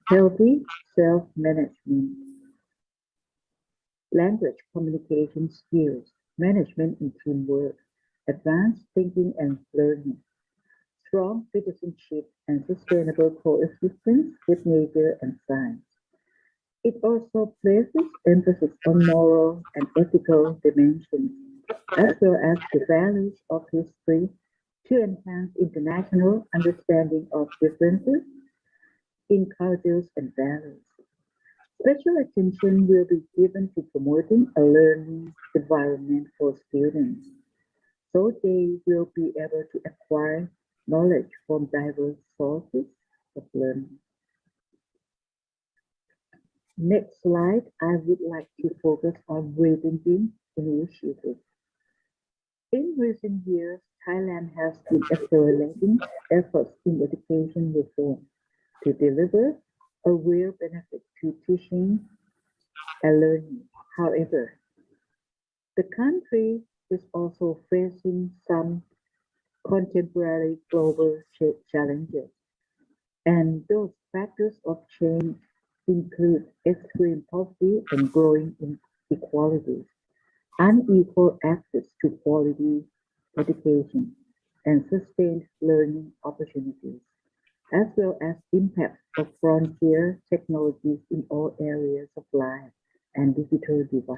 healthy self-management, language communication skills, management and teamwork, advanced thinking and learning, strong citizenship and sustainable coexistence with nature and science. It also places emphasis on moral and ethical dimensions, as well as the values of history to enhance international understanding of differences in cultures and values. Special attention will be given to promoting a learning environment for students, so they will be able to acquire knowledge from diverse sources of learning. Next slide, I would like to focus on rethinking initiatives. In recent years, Thailand has been accelerating efforts in education reform to deliver a real benefit to teaching and learning. However, the country is also facing some contemporary global challenges, and those factors of change include extreme poverty and growing inequalities, unequal access to quality education, and sustained learning opportunities, as well as impact of frontier technologies in all areas of life and digital divide.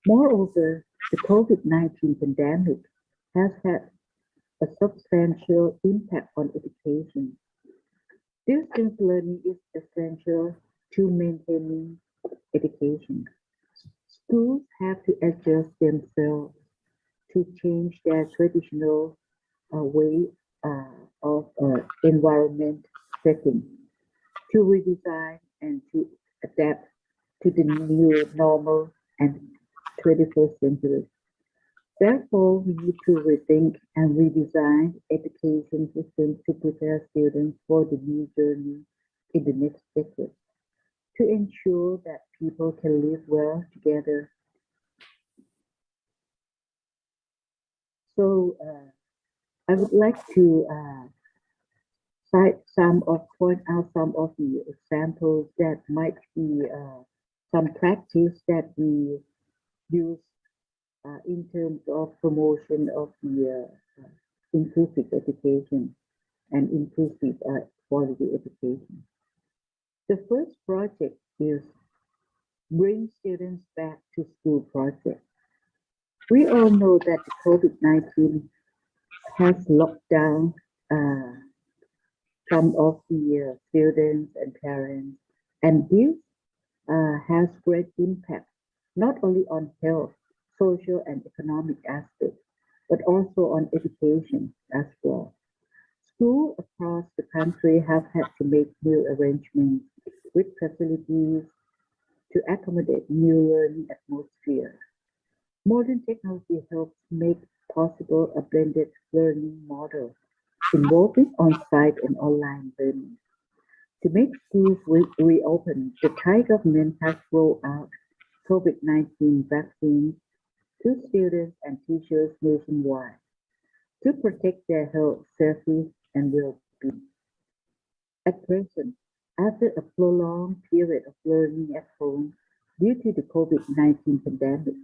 Moreover, the COVID-19 pandemic has had a substantial impact on education. Distance learning is essential to maintaining education. Schools have to adjust themselves to change their traditional way of environment setting, to redesign and to adapt to the new normal and 21st century. Therefore, we need to rethink and redesign education systems to prepare students for the new journey in the next decade, to ensure that people can live well together. So, I would like to point out some of the examples that might be some practice that we use in terms of promotion of the inclusive education and inclusive quality education. The first project is Bring Students Back to School project. We all know that the COVID-19 has locked down some of the students and parents, and this has great impact not only on health, social and economic aspects, but also on education as well. Schools across the country have had to make new arrangements with facilities to accommodate new learning atmosphere. Modern technology helps make possible a blended learning model involving on-site and online learning. To make schools reopen, the Thai government has rolled out COVID-19 vaccines to students and teachers nationwide to protect their health, safety, and well-being. At present, after a prolonged period of learning at home due to the COVID-19 pandemic,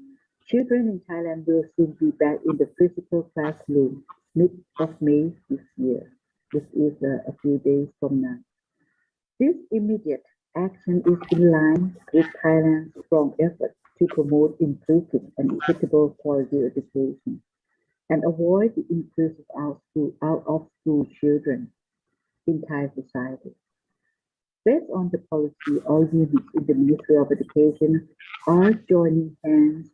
children in Thailand will soon be back in the physical classroom mid of May this year. This is a few days from now. This immediate action is in line with Thailand's strong effort to promote inclusive and equitable quality education and avoid the increase of out-of-school children in Thai society. Based on the policy, all units in the Ministry of Education are joining hands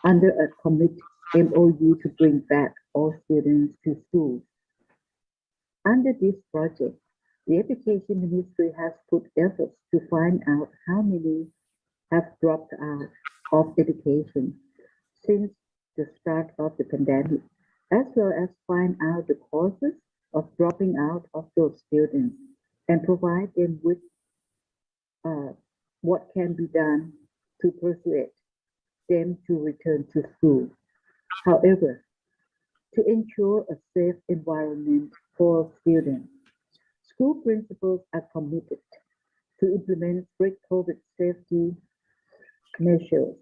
under a commit MOU to bring back all students to schools. Under this project, the Education Ministry has put efforts to find out how many have dropped out of education since the start of the pandemic, as well as find out the causes of dropping out of those students and provide them with what can be done to persuade them to return to school. However, to ensure a safe environment for students, school principals are committed to implement strict COVID safety measures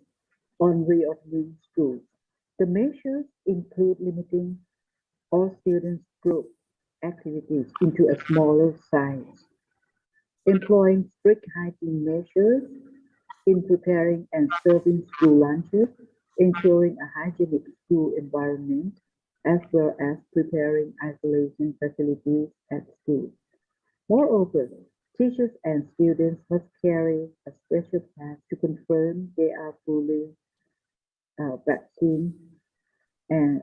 on reopening schools. The measures include limiting all students' group activities into a smaller size, employing strict hygiene measures in preparing and serving school lunches, ensuring a hygienic school environment, as well as preparing isolation facilities at school. Moreover, teachers and students must carry a special pass to confirm they are fully vaccinated and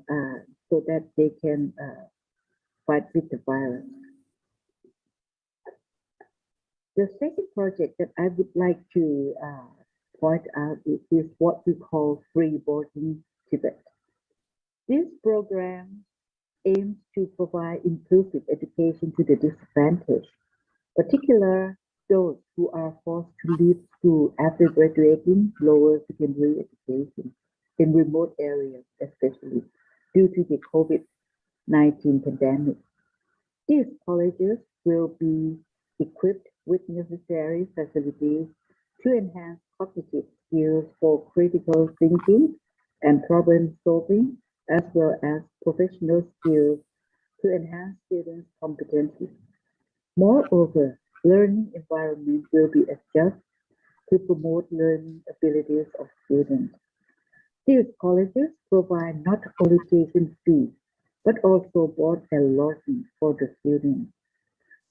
so that they can fight with the virus. The second project that I would like to point out is what we call Free Boarding Tibet. This program aims to provide inclusive education to the disadvantaged, particularly those who are forced to leave school after graduating lower secondary education in remote areas, especially due to the COVID-19 pandemic. These colleges will be equipped with necessary facilities to enhance cognitive skills for critical thinking and problem solving, as well as professional skills to enhance students' competencies. Moreover, learning environment will be adjusted to promote learning abilities of students. These colleges provide not only tuition fees, but also board and lodging for the students.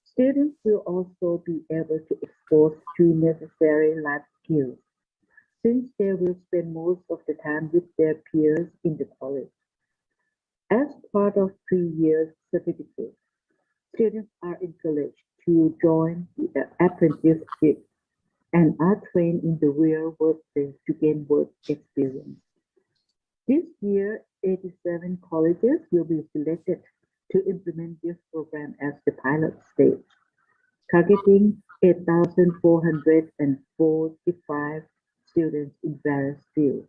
Students will also be able to expose to necessary life skills, since they will spend most of the time with their peers in the college. As part of 3 years certificate, students are encouraged to join the apprenticeship and are trained in the real workplace to gain work experience. This year, 87 colleges will be selected to implement this program as the pilot stage, targeting 8,445 students in various fields.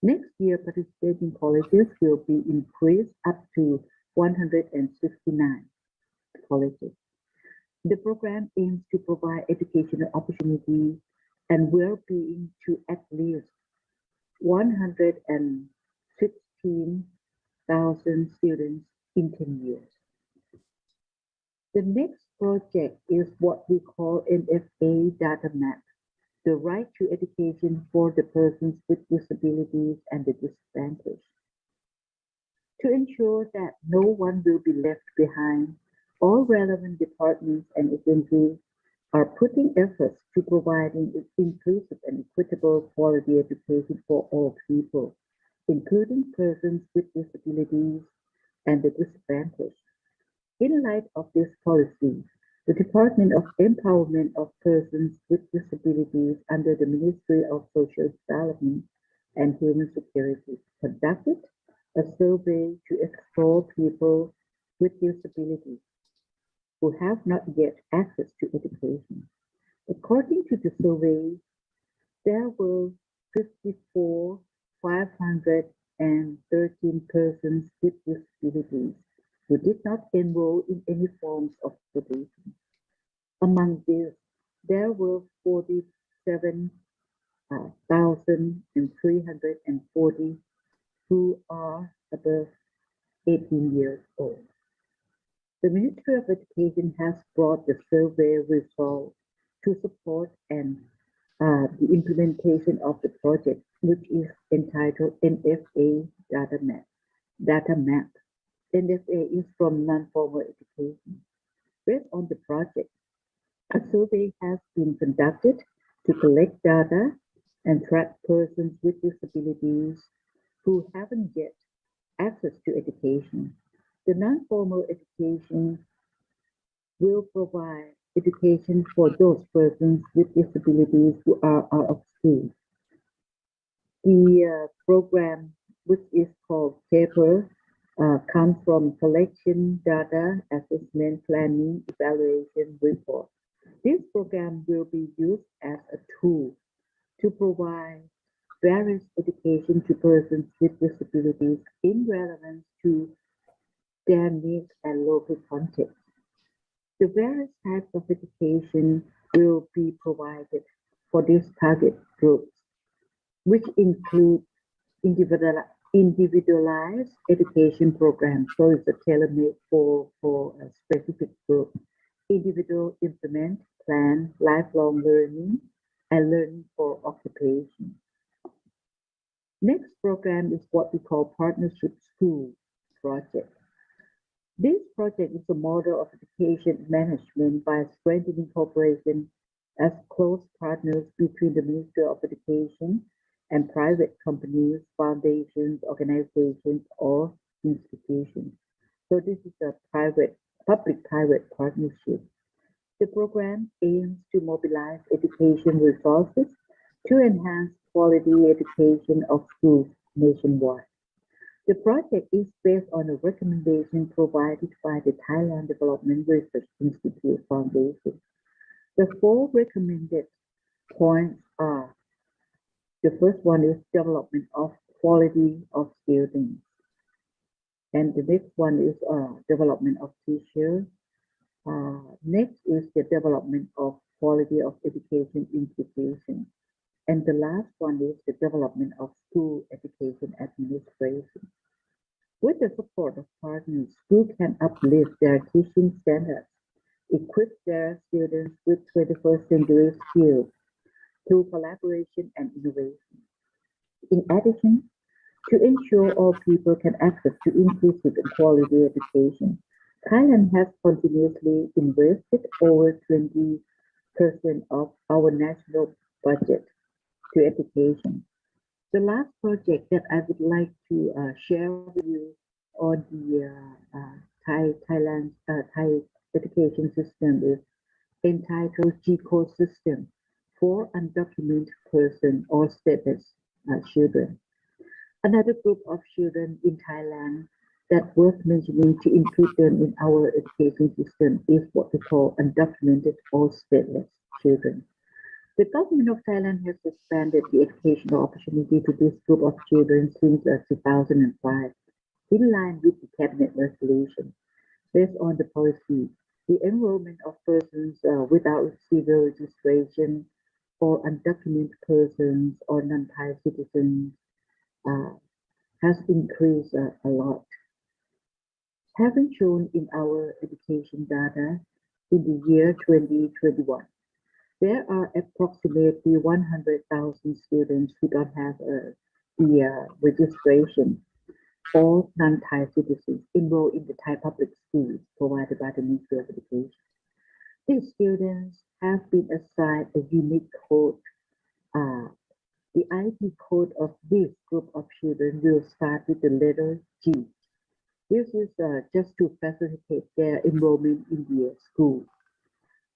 Next year, participating colleges will be increased up to 169 colleges. The program aims to provide educational opportunities and well-being to at least 116,000 students in 10 years. The next project is what we call NFA Data Map, the right to education for the persons with disabilities and the disadvantaged. To ensure that no one will be left behind, all relevant departments and agencies are putting efforts to providing inclusive and equitable quality education for all people, including persons with disabilities and the disadvantaged. In light of this policy, the Department of Empowerment of Persons with Disabilities under the Ministry of Social Development and Human Security conducted a survey to explore people with disabilities who have not yet access to education. According to the survey, there were 54,513 persons with disabilities who did not enroll in any forms of education. Among these, there were 47,340 who are above 18 years old. The Ministry of Education has brought the survey results to support and the implementation of the project, which is entitled NFA Data Map. NFA is from non-formal education. Based on the project, a survey has been conducted to collect data and track persons with disabilities who haven't yet access to education. The non-formal education will provide education for those persons with disabilities who are out of school. The program which is called paper, comes from collection, data, assessment, planning, evaluation, report. This program will be used as a tool to provide various education to persons with disabilities in relevance to their needs and local context. The various types of education will be provided for these target groups, which include individualized education programs. So it's a tailor-made for a specific group. Individual implement, plan, lifelong learning, and learning for occupation. Next program is what we call Partnership School Project. This project is a model of education management by strengthening cooperation as close partners between the Ministry of Education and private companies, foundations, organizations, or institutions. So this is a public-private partnership. The program aims to mobilize education resources to enhance quality education of schools nationwide. The project is based on a recommendation provided by the Thailand Development Research Institute Foundation. The 4 recommended points are: the first one is development of quality of students, and the next one is development of teachers. Next is the development of quality of education institutions, and the last one is the development of school education administration. With the support of partners, schools can uplift their teaching standards, equip their students with 21st century skills through collaboration and innovation. In addition, to ensure all people can access to inclusive and quality education, Thailand has continuously invested over 20% of our national budget to education. The last project that I would like to share with you on the Thai education system is entitled G-code system for undocumented person or stateless children. Another group of children in Thailand that worth mentioning to include them in our education system is what we call undocumented or stateless children. The government of Thailand has expanded the educational opportunity to this group of children since 2005, in line with the cabinet resolution. Based on the policy, the enrollment of persons without civil registration or undocumented persons or non-Thai citizens has increased a lot. Having shown in our education data in the year 2021, there are approximately 100,000 students who don't have the registration or non-Thai citizens enrolled in the Thai public schools provided by the Ministry of Education. These students have been assigned a unique code. The ID code of this group of children will start with the letter G. This is just to facilitate their enrollment in the school.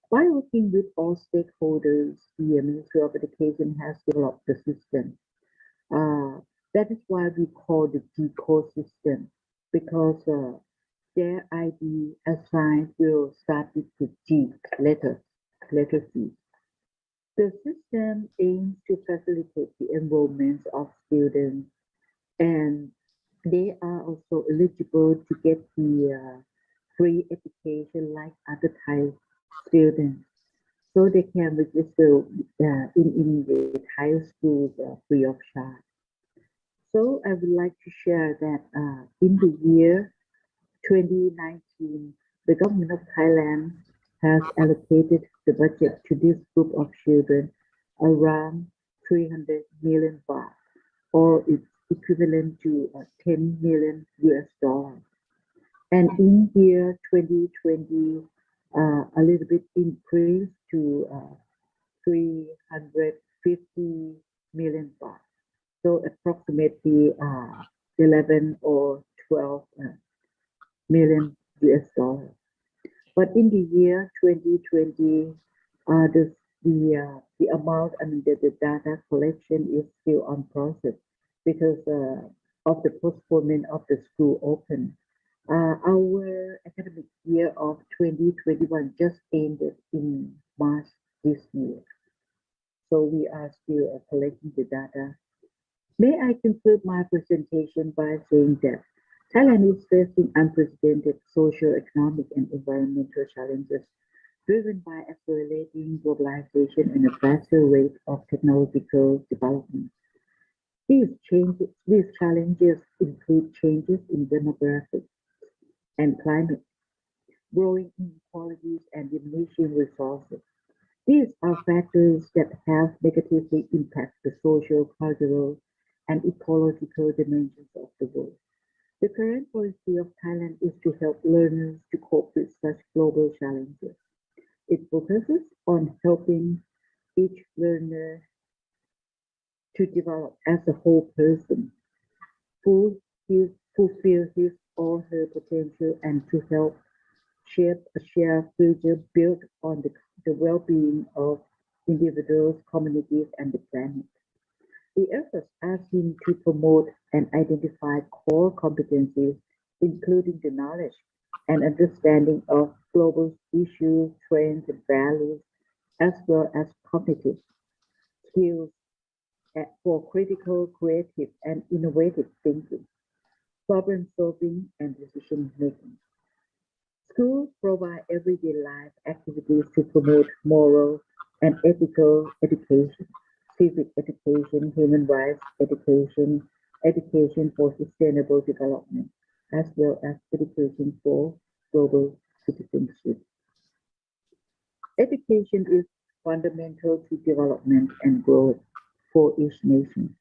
By working with all stakeholders, the Ministry of Education has developed the system. That is why we call the G-code system, because their ID assigned will start with the G letter G. The system aims to facilitate the enrollment of students, and they are also eligible to get the free education like other Thai students. So they can register in the Thai schools free of charge. So I would like to share that in the year 2019, the government of Thailand has allocated the budget to this group of children around 300 million baht, or it's equivalent to 10 million US dollars. And in year 2020, a little bit increased to 350 million baht. So approximately 11 or 12 million US dollars. But in the year 2020, the amount and the data collection is still on process, because of the postponement of the school open. Our academic year of 2021 just ended in March this year. So we are still collecting the data. May I conclude my presentation by saying that Thailand is facing unprecedented social, economic, and environmental challenges driven by accelerating globalization and a faster rate of technological development. These challenges include changes in demographics and climate, growing inequalities, and diminishing resources. These are factors that have negatively impacted the social, cultural, and ecological dimensions of the world. The current policy of Thailand is to help learners to cope with such global challenges. It focuses on helping each learner to develop as a whole person, fulfill his or her potential, and to help shape a shared future built on the well-being of individuals, communities, and the planet. The efforts are seen to promote and identify core competencies, including the knowledge and understanding of global issues, trends, and values, as well as cognitive skills for critical, creative, and innovative thinking, problem solving, and decision making. Schools provide everyday life activities to promote moral and ethical education, civic education, human rights education, education for sustainable development, as well as education for global citizenship. Education is fundamental to development and growth for each nation.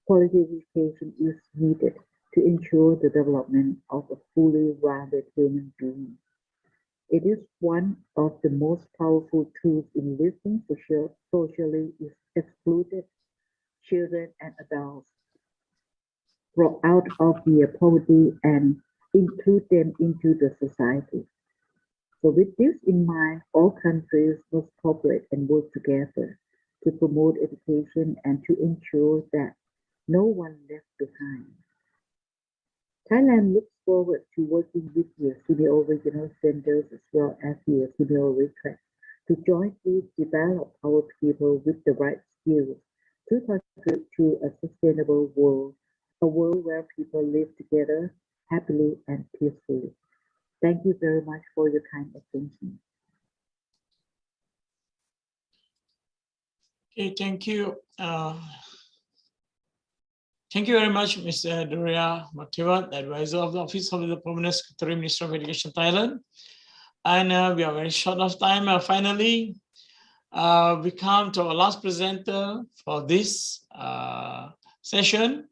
Quality education is needed to ensure the development of a fully rounded human being. It is one of the most powerful tools in lifting socially excluded children and adults brought out of their poverty and include them into the society. So with this in mind, all countries must cooperate and work together to promote education and to ensure that no one left behind. Thailand looks forward to working with the SEAMEO regional centers as well as the SEAMEO retract to jointly develop our people with the right skills to contribute to a sustainable world, a world where people live together happily and peacefully. Thank you very much for your kind attention. Okay, thank you. Thank you very much, Mr. Duria Matiwat, advisor of the Office of the Permanent Secretary, Minister of Education, Thailand. And we are very short of time. Finally, we come to our last presenter for this session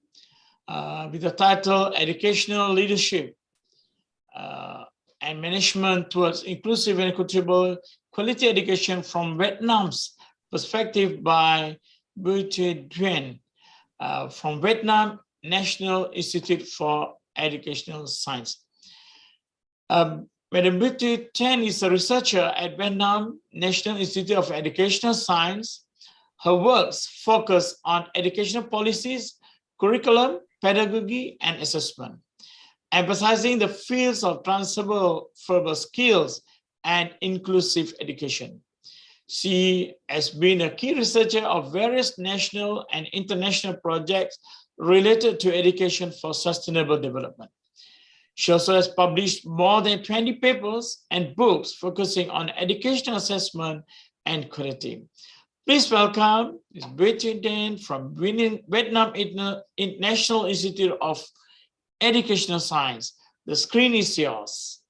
with the title Educational Leadership and Management Towards Inclusive and Equitable Quality Education from Vietnam's Perspective by Bui Thuy Duyen from Vietnam National Institute for Educational Science. Madam Bui Thuy Duyen is a researcher at Vietnam National Institute of Educational Science. Her works focus on educational policies, curriculum, pedagogy, and assessment, emphasizing the fields of transferable skills and inclusive education. She has been a key researcher of various national and international projects related to education for sustainable development. She also has published more than 20 papers and books focusing on educational assessment and quality. Please welcome Ms. Bui Thuy Duyen from Vietnam National Institute of Educational Science. The screen is yours.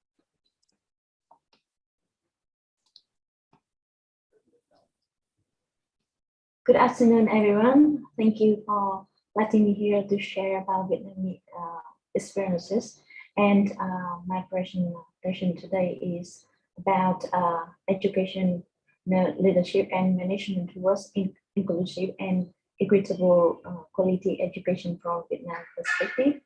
Good afternoon, everyone. Thank you for letting me here to share about Vietnamese experiences. And my presentation today is about education, leadership, and management towards inclusive and equitable quality education from Vietnam perspective.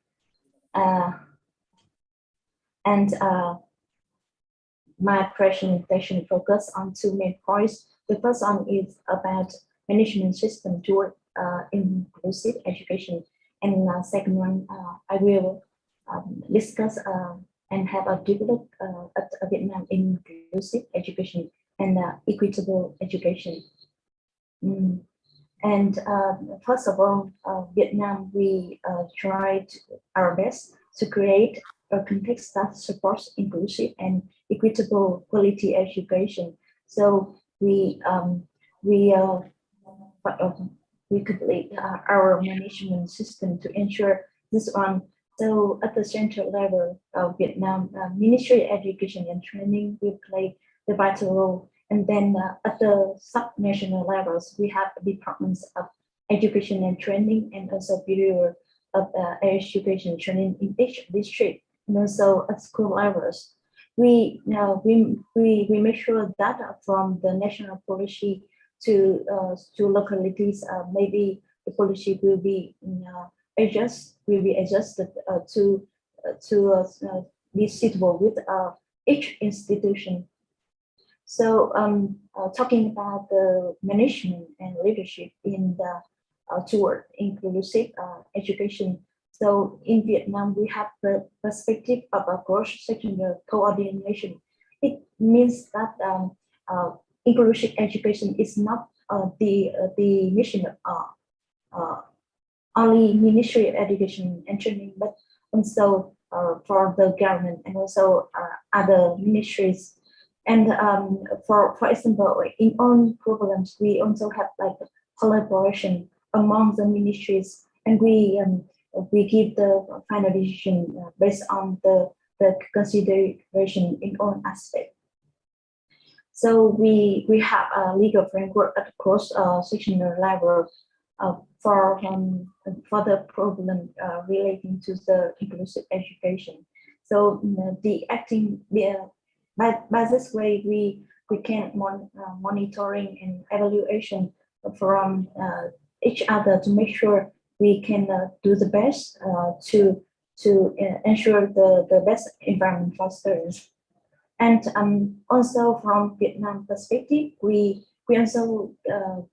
My presentation focus on two main points. The first one is about management system toward inclusive education, And second one, I will discuss and have a develop at Vietnam inclusive education and equitable education. And first of all, Vietnam, we tried our best to create a context that supports inclusive and equitable quality education. So we complete our management system to ensure this one. So at the central level of Vietnam, Ministry of Education and Training will play the vital role. And then at the sub-national levels, we have departments of education and training and also Bureau of education and training in each district. And also at school levels, we make sure that from the national policy to localities, maybe the policy will be adjusted to be suitable with each institution. So talking about the management and leadership in the toward inclusive education. So in Vietnam, we have the perspective of a cross-sectional coordination. It means that inclusive education is not the mission of only Ministry of Education and Training, but also for the government and also other ministries. And for example, in all programs, we also have like collaboration among the ministries, and we give the final decision based on the consideration in all aspects. So we have a legal framework at cross-sectional level for the problem relating to the inclusive education. So by this way, we can monitoring and evaluation from each other to make sure we can do the best to ensure the best environment for students. And also from Vietnam perspective, we also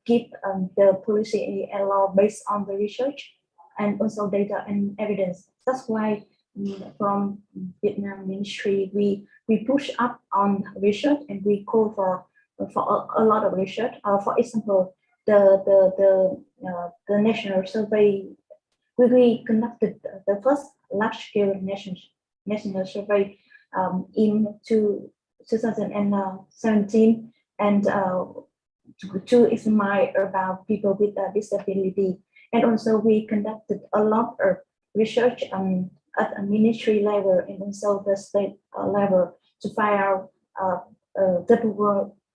give the policy and law based on the research and also data and evidence. That's why from Vietnam Ministry, we push up on research and we call for a lot of research. For example, the national survey, we conducted the first large-scale national survey in 2017, and to examine about people with a disability. And also we conducted a lot of research at a ministry level and also the state level to find out the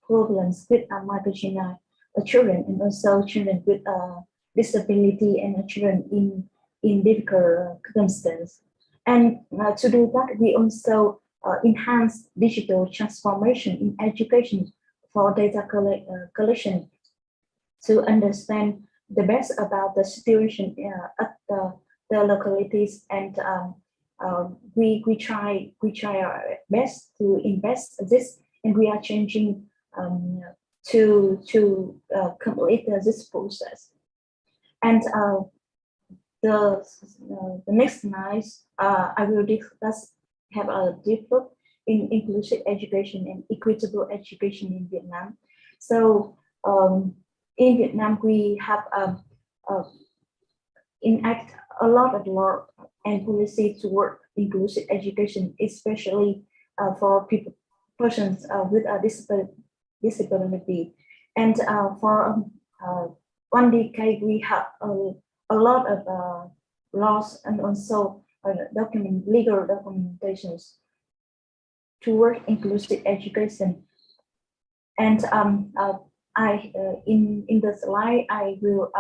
problems with marginalized children and also children with disability and children in difficult circumstances. And to do that, we also enhance digital transformation in education for data collection to understand the best about the situation at the localities, and we try our best to invest this, and we are changing to complete this process. And the next slide, I will discuss have a develop in inclusive education and equitable education in Vietnam. So in Vietnam, we have enact a lot of law and policy toward inclusive education, especially for persons with a disability. And for 1 decade, we have a lot of laws and also legal documentations toward inclusive education. And in the slide, I will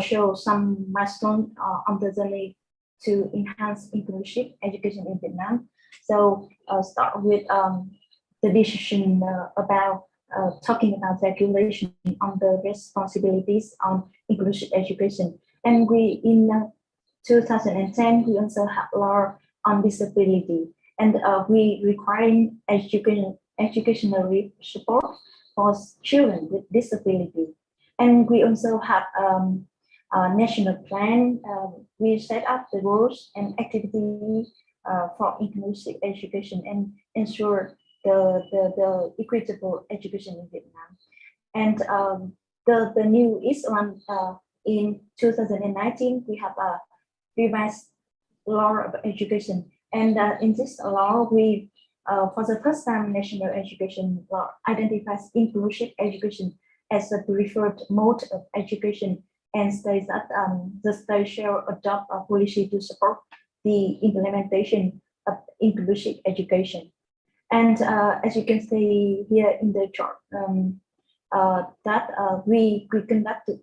show some milestones on the journey to enhance inclusive education in Vietnam. So start with the decision about talking about regulation on the responsibilities on inclusive education. And we in 2010, we also have law on disability, and we requiring educational support for children with disability. And we also have national plan, we set up the rules and activity for inclusive education and ensure the equitable education in Vietnam. And the newest one in 2019, we have a revised law of education. And in this law, we, for the first time, national education law identifies inclusive education as the preferred mode of education and states that the state shall adopt a policy to support the implementation of inclusive education. And as you can see here in the chart, we conducted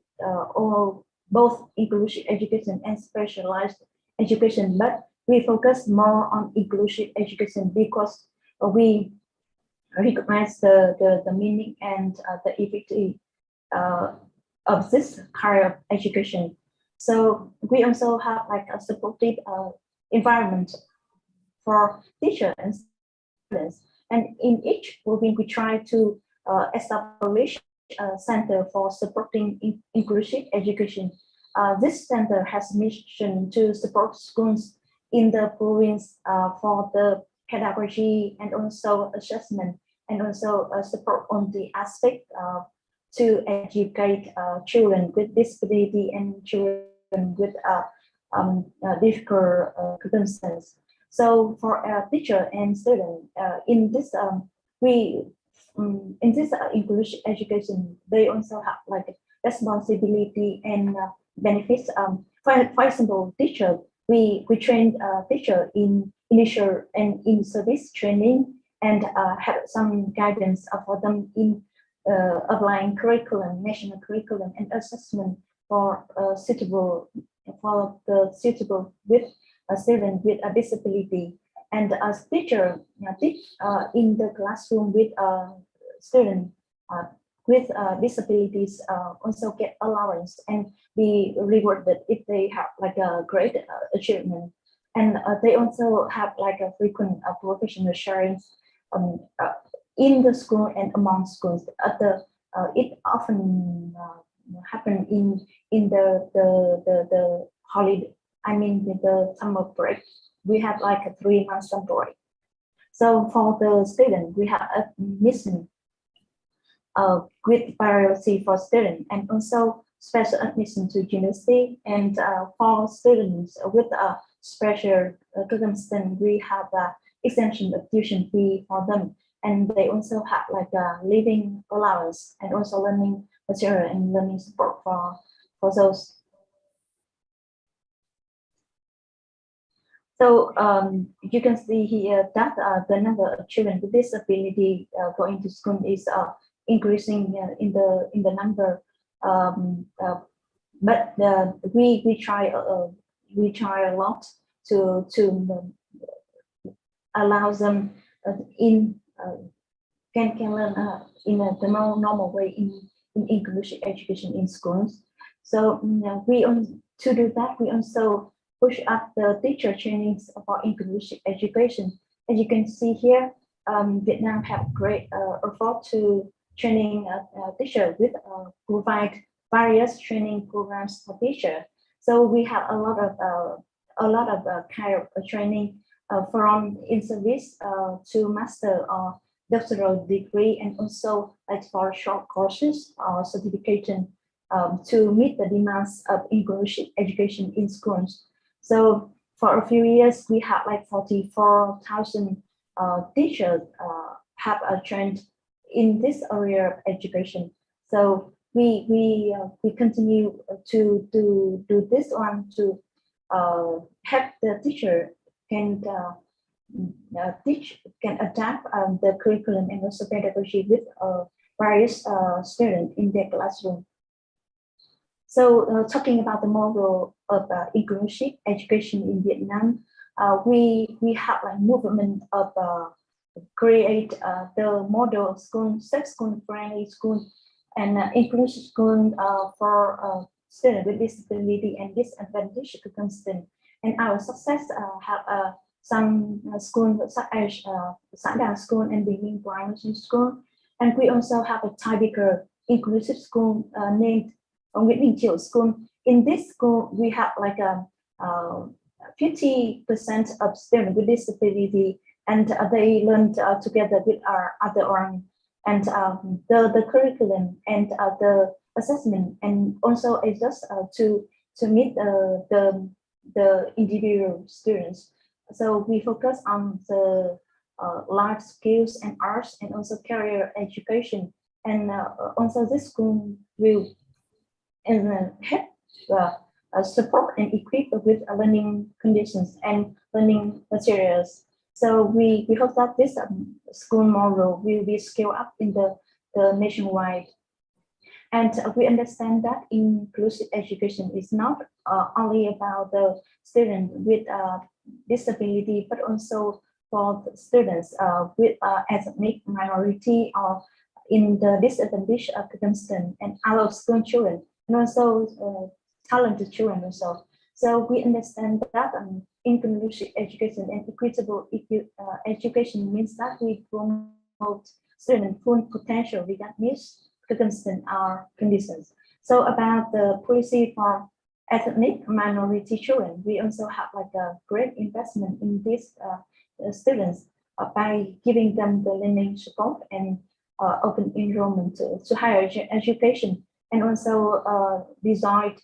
both inclusive education and specialized education, but we focus more on inclusive education because we recognize the meaning and the effectivity of this kind of education. So we also have like a supportive environment for teachers and students. And in each province, we try to establish a center for supporting inclusive education. This center has mission to support schools in the province for the pedagogy and also assessment, and also support on the aspect to educate children with disability and children with difficult circumstances. So for a teacher and student, in this inclusive education, they also have like responsibility and benefits. For example, teacher, we train teacher in initial and in service training and have some guidance for them in applying curriculum, national curriculum, and assessment for suitable with a student with a disability. And as teacher teach in the classroom with a student with disabilities also get allowance and be rewarded if they have like a great achievement. And they also have like a frequent professional sharing in the school and among schools. It often happen in the holiday. I mean, with the summer break, we have like a 3 months summer break. So for the student, we have a mission with priority for students and also special admission to university. And for students with a special circumstance, we have exemption of tuition fee for them. And they also have like a living allowance and also learning material and learning support for those. So you can see here that the number of children with disability going to school is increasing in the number, but we try a lot to allow them can learn in a normal way in inclusive education in schools. So to do that, we also push up the teacher trainings for inclusive education. As you can see here, Vietnam have great effort to training teacher with provide various training programs for teacher. So we have a lot of kind of training from in service to master or doctoral degree, and also like for short courses or certification to meet the demands of inclusive education in schools. So for a few years, we have like 44,000 teachers have trained in this area of education. So we continue to do this one to help the teacher can can adapt the curriculum and also pedagogy with various students in their classroom. So talking about the model of inclusive education in Vietnam, we have like movement of create the model school, safe school, friendly school, and inclusive school for students with disability and disadvantaged circumstances. And our success have some schools such as Sandal School and Beijing Primary School. And we also have a typical inclusive school named Nguyễn Đình Chiểu School in this school, we have like a 50% of students with disability, and they learn together with our other one, and the curriculum and the assessment, and also adjust to meet the individual students. So we focus on the large skills and arts, and also career education, and also this school will help support and equip with learning conditions and learning materials. So we hope that this school model will be scaled up in the nationwide. And we understand that inclusive education is not only about the students with disability, but also for the students with ethnic minority or in the disadvantaged circumstance, and our school children, and also talented children also. So we understand that inclusive education and equitable education means that we promote student full potential regardless circumstance or conditions. So about the policy for ethnic minority children, we also have like a great investment in these students by giving them the learning support and open enrollment to higher education, and also design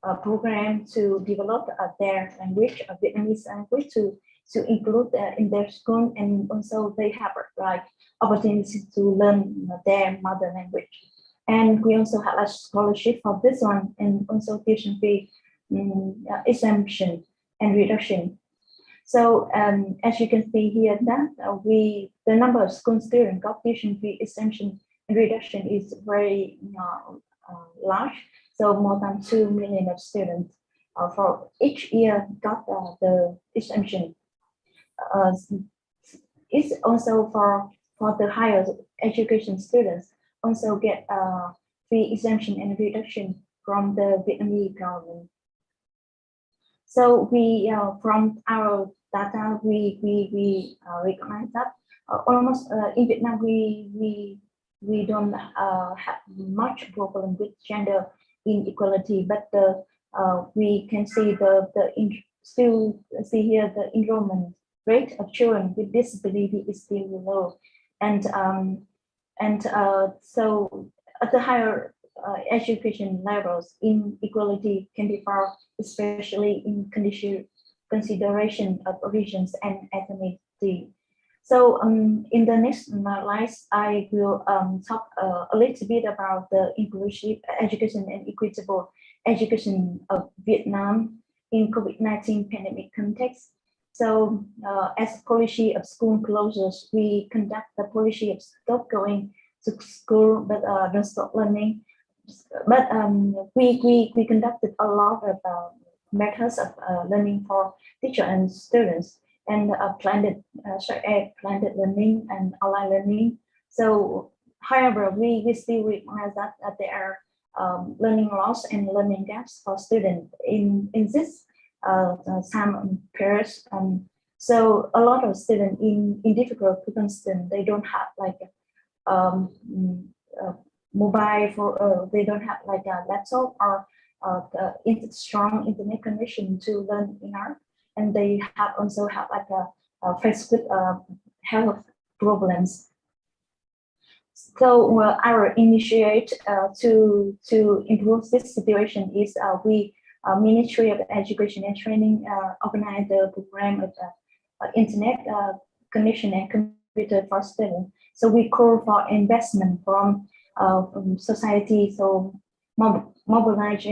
a program to develop their language, Vietnamese language, to include in their school, and also they have like opportunity to learn their mother language. And we also have a scholarship for this one, and also tuition fee exemption and reduction. So as you can see here, that the number of school students got tuition fee exemption and reduction is very large. So more than 2 million of students for each year got the exemption. It's also for the higher education students also get fee exemption and reduction from the Vietnamese government. So we from our data we recognize that almost in Vietnam we don't have much problem with gender inequality, but we can see still see here the enrollment rate of children with disability is still low, and so at the higher education levels, inequality can be found, especially in consideration of regions and ethnicity. So in the next slides, I will talk a little bit about the inclusive education and equitable education of Vietnam in COVID-19 pandemic context. So as policy of school closures, we conduct the policy of stop going to school but don't stop learning. But we conducted a lot of methods of learning for teacher and students, and blended learning and online learning. So however, we still recognize that there are learning loss and learning gaps for students in this time periods. So a lot of students in difficult circumstances, they don't have like mobile for they don't have like a laptop or strong internet connection to learn in art, and they also have like a faced with health problems. So our initiate to improve this situation is we Ministry of Education and Training organized the program of internet connection and computer for students. So we call for investment from society, so mobilize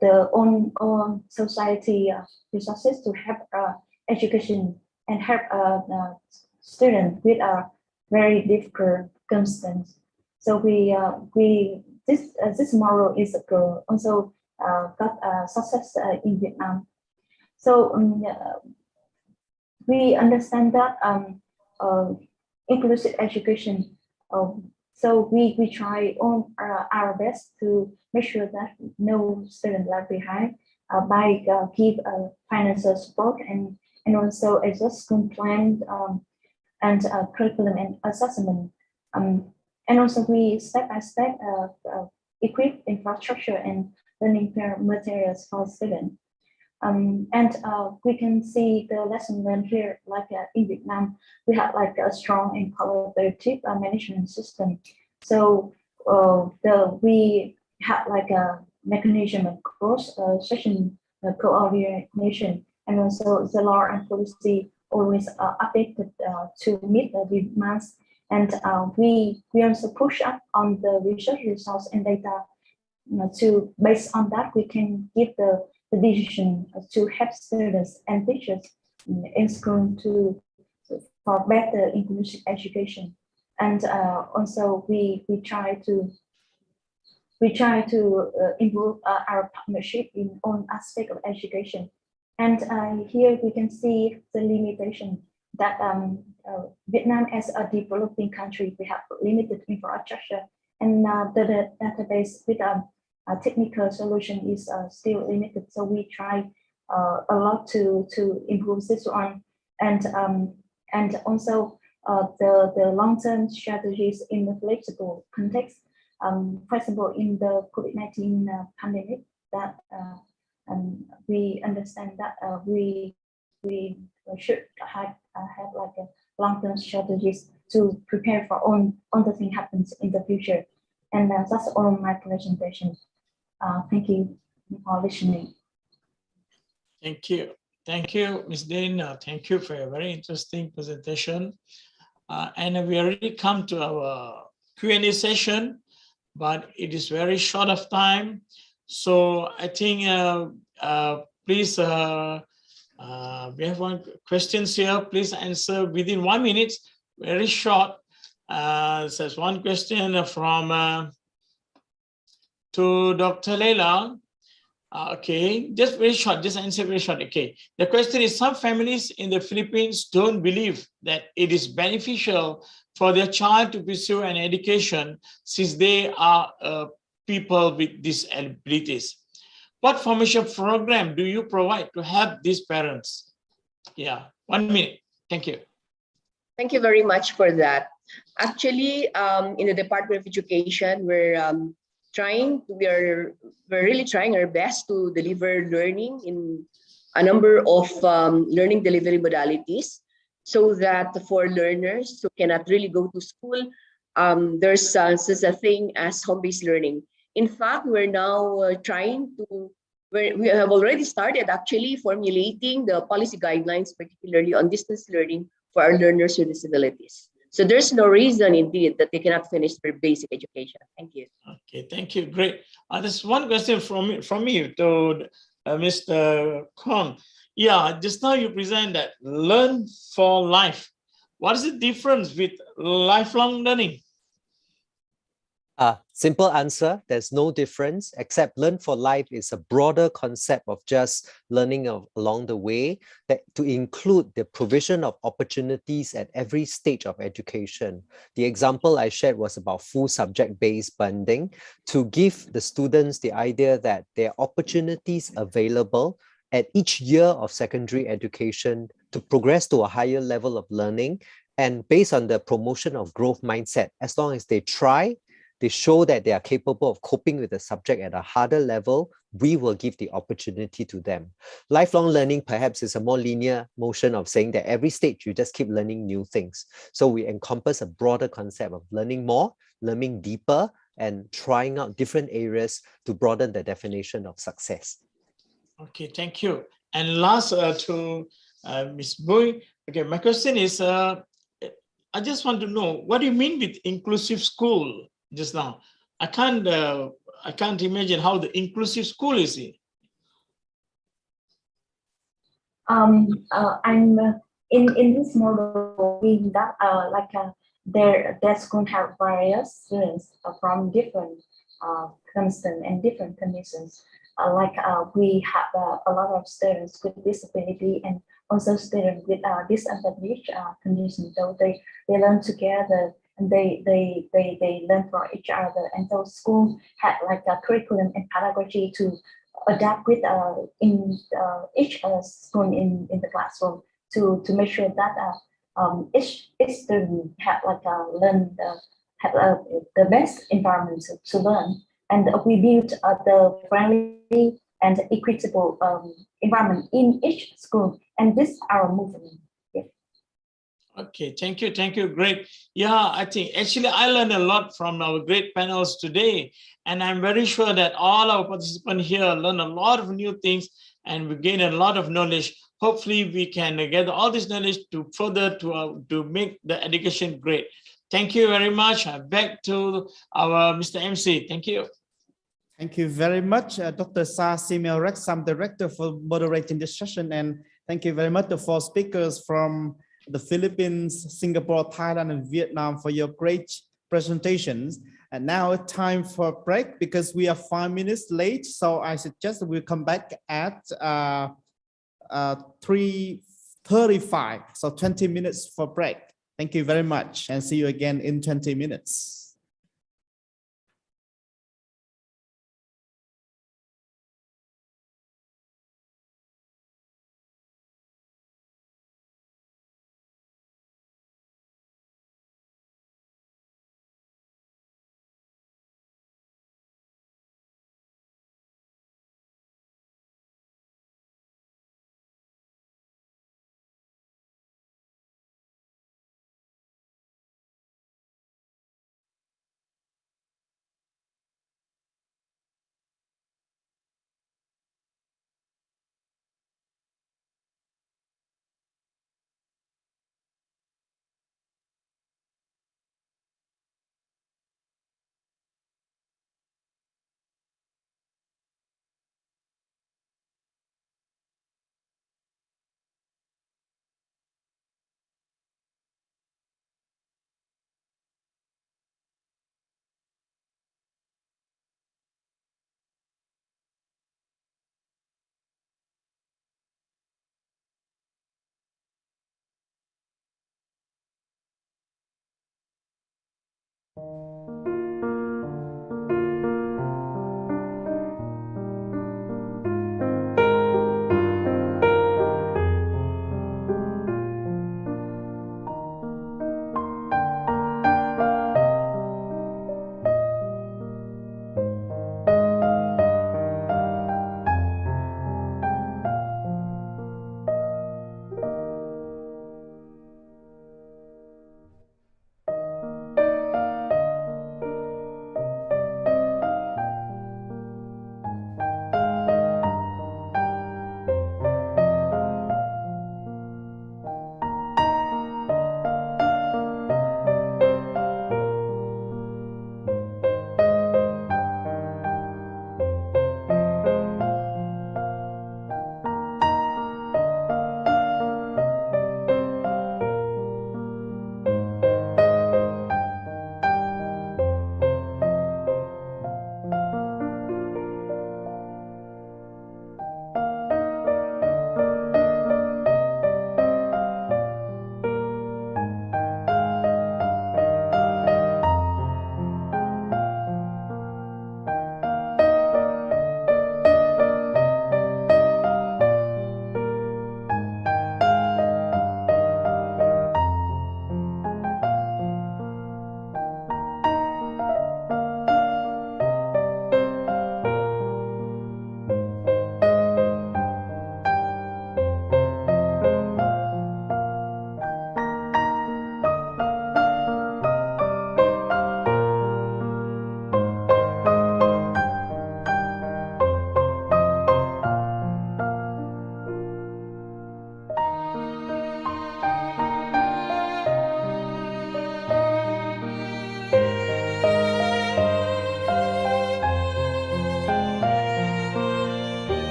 the own society resources to help education and help students with a very difficult circumstance. So this model is also got success in Vietnam. So we understand that inclusive education. So we try on our best to make sure that no student left behind by give financial support and also adjust school plan and curriculum and assessment. And also we step by step equip infrastructure and learning materials for students. We can see the lesson learned here, like in Vietnam, we have like a strong and collaborative management system. So we have like a mechanism of cross session coordination, and also the law and policy always updated to meet the demands. And we also push up on the research results and data, to based on that we can give the decision to help students and teachers in school for better inclusive education. And also we try to improve our partnership in all aspects of education. And here we can see the limitation that Vietnam as a developing country, we have limited infrastructure, and the database with a technical solution is still limited. So we try a lot to improve this one, and also the long-term strategies in the flexible context. For example, in the COVID-19 pandemic, that we understand that we should have like a long-term strategies to prepare for all the thing happens in the future. And that's all my presentation. Thank you for listening. Thank you, Ms. Dane. Thank you for a very interesting presentation. And we already come to our Q&A session, but it is very short of time. So I think, please, we have one questions here. Please answer within 1 minute, very short. There's one question from to Dr. Leila. Okay, just very short, just answer very short. Okay, the question is, some families in the Philippines don't believe that it is beneficial for their child to pursue an education since they are people with disabilities. What formation program do you provide to help these parents? Yeah, 1 minute. Thank you. Thank you very much for that. Actually, in the Department of Education, we're really trying our best to deliver learning in a number of learning delivery modalities, so that for learners who cannot really go to school, there's such a thing as home-based learning. In fact, we're now we have already started actually formulating the policy guidelines, particularly on distance learning for our learners with disabilities. So there's no reason indeed that they cannot finish their basic education. Thank you. Okay, thank you. Great. There's one question from me to Mr. Kong. Yeah, just now you present that learn for life. What is the difference with lifelong learning? Simple answer, there's no difference, except learn for life is a broader concept of just learning along the way, that to include the provision of opportunities at every stage of education. The example I shared was about full subject-based bonding, to give the students the idea that there are opportunities available at each year of secondary education to progress to a higher level of learning, and based on the promotion of growth mindset, as long as they try, they show that they are capable of coping with the subject at a harder level, we will give the opportunity to them. Lifelong learning perhaps is a more linear motion of saying that every stage you just keep learning new things. So we encompass a broader concept of learning more, learning deeper, and trying out different areas to broaden the definition of success. Okay, thank you. And last to Ms. Bui. Okay, my question is, I just want to know, what do you mean with inclusive school? Just now, I can't imagine how the inclusive school is. I'm in this model that there's going to have various students from different constants and different conditions. We have a lot of students with disability and also students with disadvantaged conditions. So they learn together. And they learn from each other, and so school had like a curriculum and pedagogy to adapt with in each school in the classroom to make sure that each student had like learn have the best environment to learn, and we build the friendly and equitable environment in each school. And this is our movement. Yeah. Okay, thank you, great. Yeah, I think actually I learned a lot from our great panels today, and I'm very sure that all our participants here learn a lot of new things and we gain a lot of knowledge. Hopefully we can gather all this knowledge to further to make the education great. Thank you very much. Back to our Mr. MC. Thank you. Thank you very much, Dr. SEAMEO Rexam, Director, for moderating this session. And thank you very much to 4 speakers from the Philippines, Singapore, Thailand, and Vietnam for your great presentations. And now it's time for a break because we are 5 minutes late. So I suggest we'll come back at 3:35. So 20 minutes for break. Thank you very much and see you again in 20 minutes.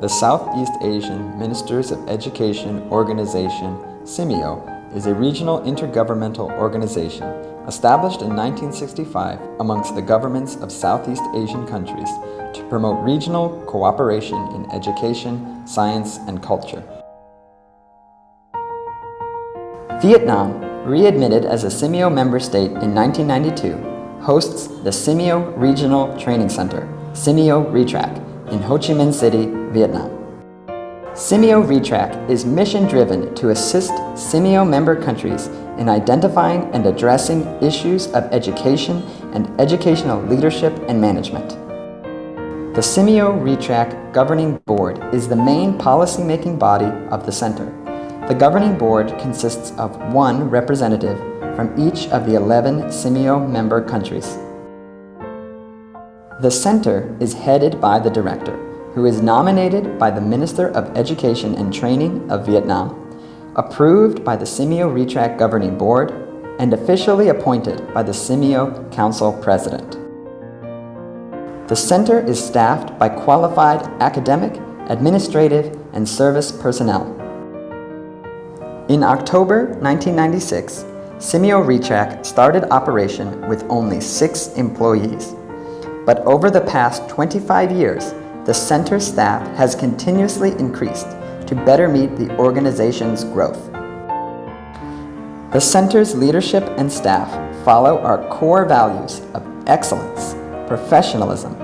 The Southeast Asian Ministers of Education Organization, SEAMEO, is a regional intergovernmental organization established in 1965 amongst the governments of Southeast Asian countries to promote regional cooperation in education, science, and culture. Vietnam, readmitted as a SEAMEO member state in 1992, hosts the SEAMEO Regional Training Center, SEAMEO RETRAC, in Ho Chi Minh City, Vietnam. SEAMEO RETRAC is mission-driven to assist SEAMEO member countries in identifying and addressing issues of education and educational leadership and management. The SEAMEO RETRAC Governing Board is the main policy-making body of the center. The governing board consists of one representative from each of the 11 SEAMEO member countries. The center is headed by the director, who is nominated by the Minister of Education and Training of Vietnam, approved by the SEAMEO RETRAC Governing Board, and officially appointed by the SEAMEO Council President. The center is staffed by qualified academic, administrative, and service personnel. In October 1996, SEAMEO RETRAC started operation with only 6 employees. But over the past 25 years, the center's staff has continuously increased to better meet the organization's growth. The center's leadership and staff follow our core values of excellence, professionalism,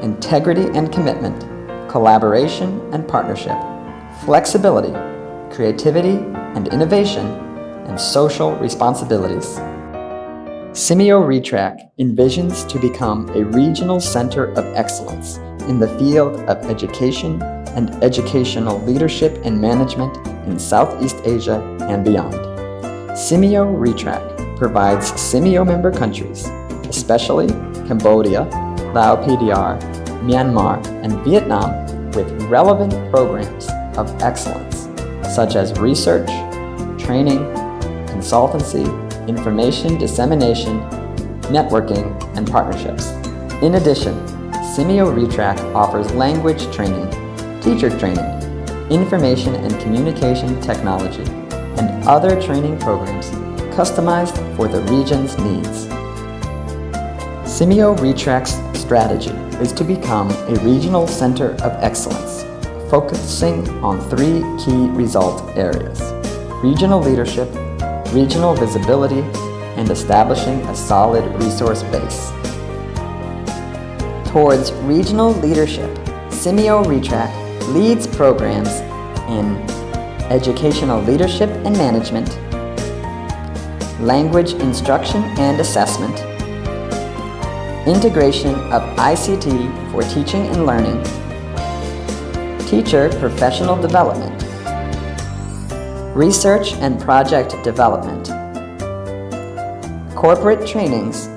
integrity and commitment, collaboration and partnership, flexibility, creativity and innovation, and social responsibilities. SEAMEO RETRAC envisions to become a regional center of excellence in the field of education and educational leadership and management in Southeast Asia and beyond. SEAMEO RETRAC provides SEAMEO member countries, especially Cambodia, Laos PDR, Myanmar, and Vietnam, with relevant programs of excellence, such as research, training, consultancy, information dissemination, networking, and partnerships. In addition, SEAMEO RETRAC offers language training, teacher training, information and communication technology, and other training programs customized for the region's needs. SEAMEO RETRAC's strategy is to become a regional center of excellence, focusing on 3 key result areas: regional leadership, regional visibility, and establishing a solid resource base. Towards regional leadership, SEAMEO RETRAC leads programs in educational leadership and management, language instruction and assessment, integration of ICT for teaching and learning, teacher professional development, research and project development, corporate trainings,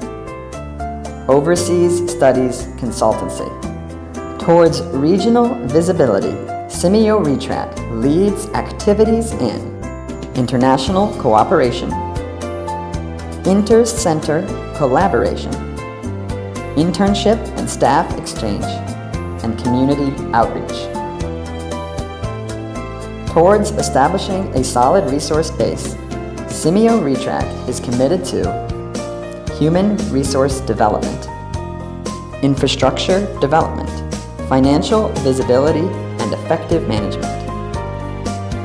overseas studies consultancy. Towards regional visibility, SEAMEO RETRAC leads activities in international cooperation, inter-center collaboration, internship and staff exchange, and community outreach. Towards establishing a solid resource base, SEAMEO RETRAC is committed to human resource development, infrastructure development, financial visibility and effective management.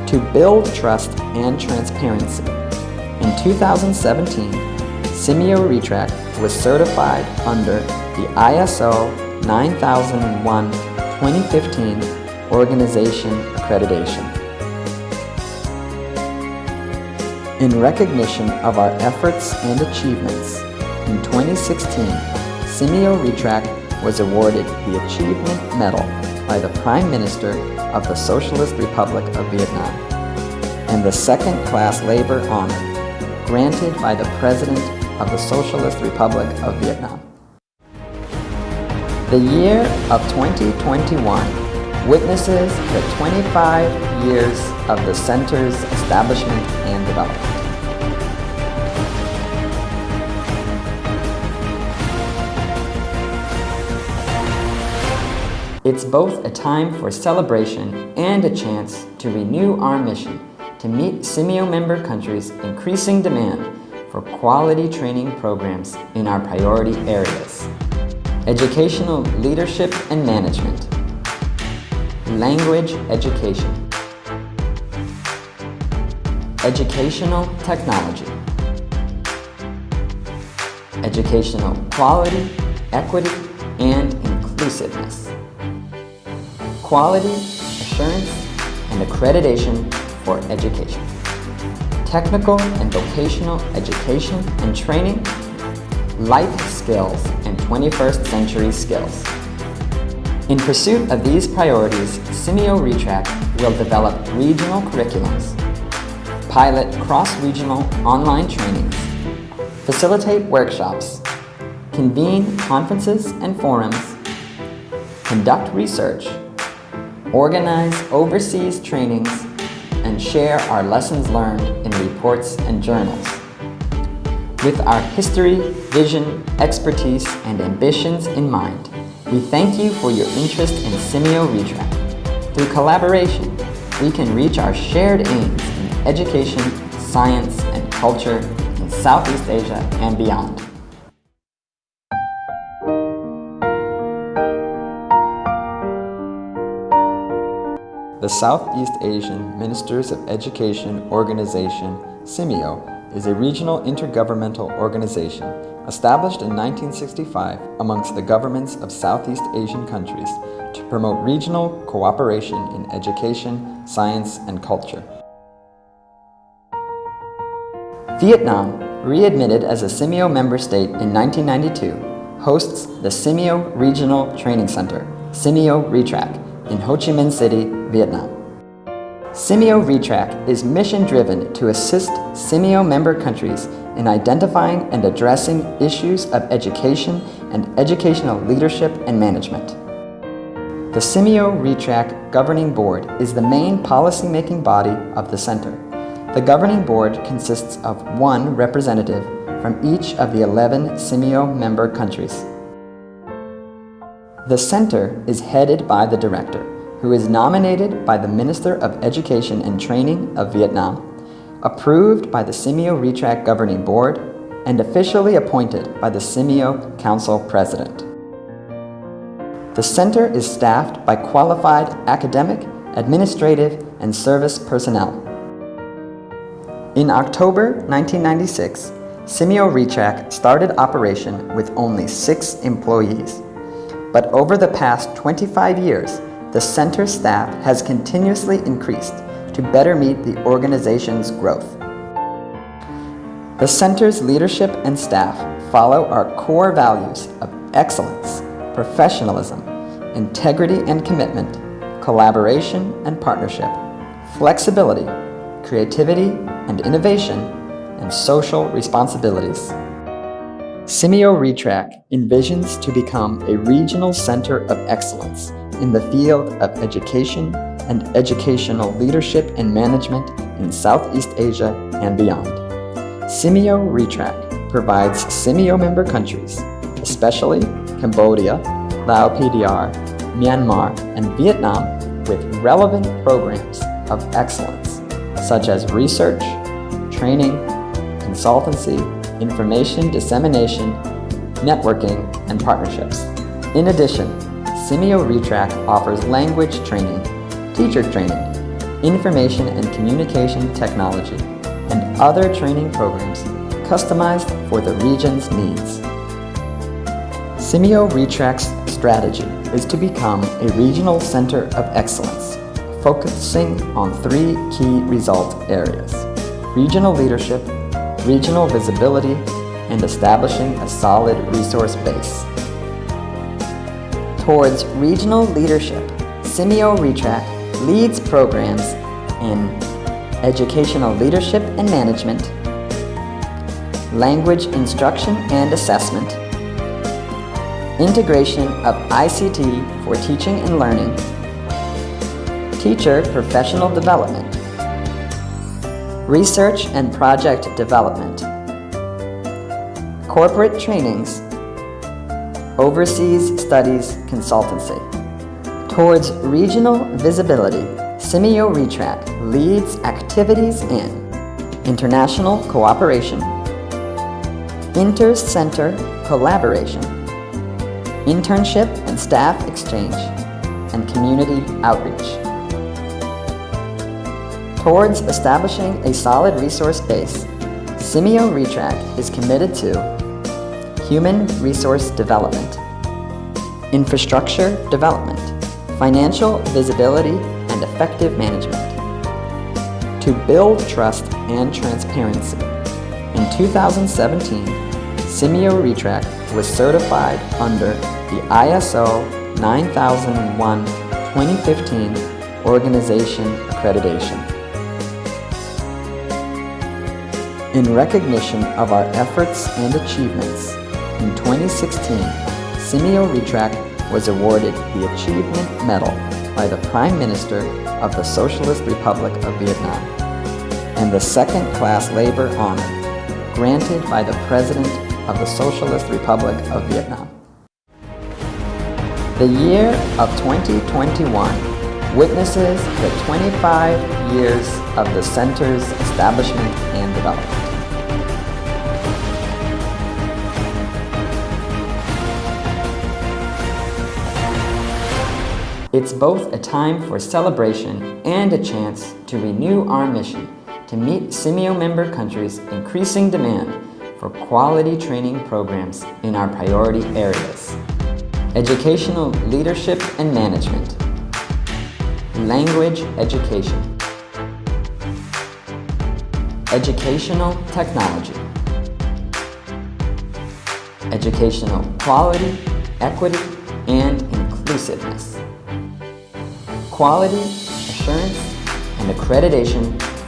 To build trust and transparency, in 2017, SEAMEO RETRAC was certified under the ISO 9001:2015 Organization Accreditation. In recognition of our efforts and achievements, in 2016, SEAMEO RETRAC was awarded the Achievement Medal by the Prime Minister of the Socialist Republic of Vietnam, and the second-class labor honor granted by the President of the Socialist Republic of Vietnam. The year of 2021 witnesses the 25 years of the center's establishment and development. It's both a time for celebration and a chance to renew our mission to meet SEAMEO member countries' increasing demand for quality training programs in our priority areas: educational leadership and management, language education, educational technology, educational quality, equity, and inclusiveness, quality assurance and accreditation for education, technical and vocational education and training, life skills and 21st century skills. In pursuit of these priorities, SEAMEO RETRAC will develop regional curriculums, pilot cross-regional online trainings, facilitate workshops, convene conferences and forums, conduct research, organize overseas trainings, and share our lessons learned in reports and journals. With our history, vision, expertise, and ambitions in mind, we thank you for your interest in SEAMEO RETRAC. Through collaboration, we can reach our shared aims in education, science, and culture in Southeast Asia and beyond. The Southeast Asian Ministers of Education Organization, SEAMEO, is a regional intergovernmental organization established in 1965 amongst the governments of Southeast Asian countries to promote regional cooperation in education, science, and culture. Vietnam, readmitted as a SEAMEO member state in 1992, hosts the SEAMEO Regional Training Center, SEAMEO RETRAC, in Ho Chi Minh City, Vietnam. SEAMEO RETRAC is mission-driven to assist SEAMEO member countries in identifying and addressing issues of education and educational leadership and management. The SEAMEO RETRAC Governing Board is the main policy-making body of the center. The Governing Board consists of one representative from each of the 11 SEAMEO member countries. The center is headed by the director, who is nominated by the Minister of Education and Training of Vietnam, approved by the SEAMEO RETRAC Governing Board, and officially appointed by the SEAMEO Council President. The center is staffed by qualified academic, administrative, and service personnel. In October 1996, SEAMEO RETRAC started operation with only 6 employees. But over the past 25 years, the center staff has continuously increased to better meet the organization's growth. The center's leadership and staff follow our core values of excellence, professionalism, integrity and commitment, collaboration and partnership, flexibility, creativity and innovation, and social responsibilities. SEAMEO RETRAC envisions to become a regional center of excellence in the field of education and educational leadership and management in Southeast Asia and beyond. SEAMEO RETRAC provides SEAMEO member countries, especially Cambodia, Laos PDR, Myanmar, and Vietnam, with relevant programs of excellence, such as research, training, consultancy, information dissemination, networking, and partnerships. In addition, SEAMEO RETRAC offers language training, teacher training, information and communication technology, and other training programs customized for the region's needs. SEAMEO RETRAC's strategy is to become a regional center of excellence, focusing on 3 key result areas: regional leadership, regional visibility, and establishing a solid resource base. Towards regional leadership, SEAMEO RETRAC leads programs in educational leadership and management, language instruction and assessment, integration of ICT for teaching and learning, teacher professional development, research and project development, corporate trainings, overseas studies consultancy, Towards regional visibility, SEAMEO RETRAC leads activities in international cooperation, inter-center collaboration, internship and staff exchange, and community outreach. Towards establishing a solid resource base, SEAMEO RETRAC is committed to human resource development, infrastructure development, financial visibility, and effective management. To build trust and transparency. In 2017, SEAMEO RETRAC was certified under the ISO 9001:2015 Organization Accreditation. In recognition of our efforts and achievements, in 2016, SEAMEO RETRAC was awarded the Achievement Medal by the Prime Minister of the Socialist Republic of Vietnam and the second-class labor honor granted by the President of the Socialist Republic of Vietnam. The year of 2021 witnesses the 25 years of the Center's establishment and development. It's both a time for celebration and a chance to renew our mission to meet SEAMEO member countries' increasing demand for quality training programs in our priority areas: educational leadership and management, language education, educational technology, educational quality, equity, and inclusiveness, quality assurance and accreditation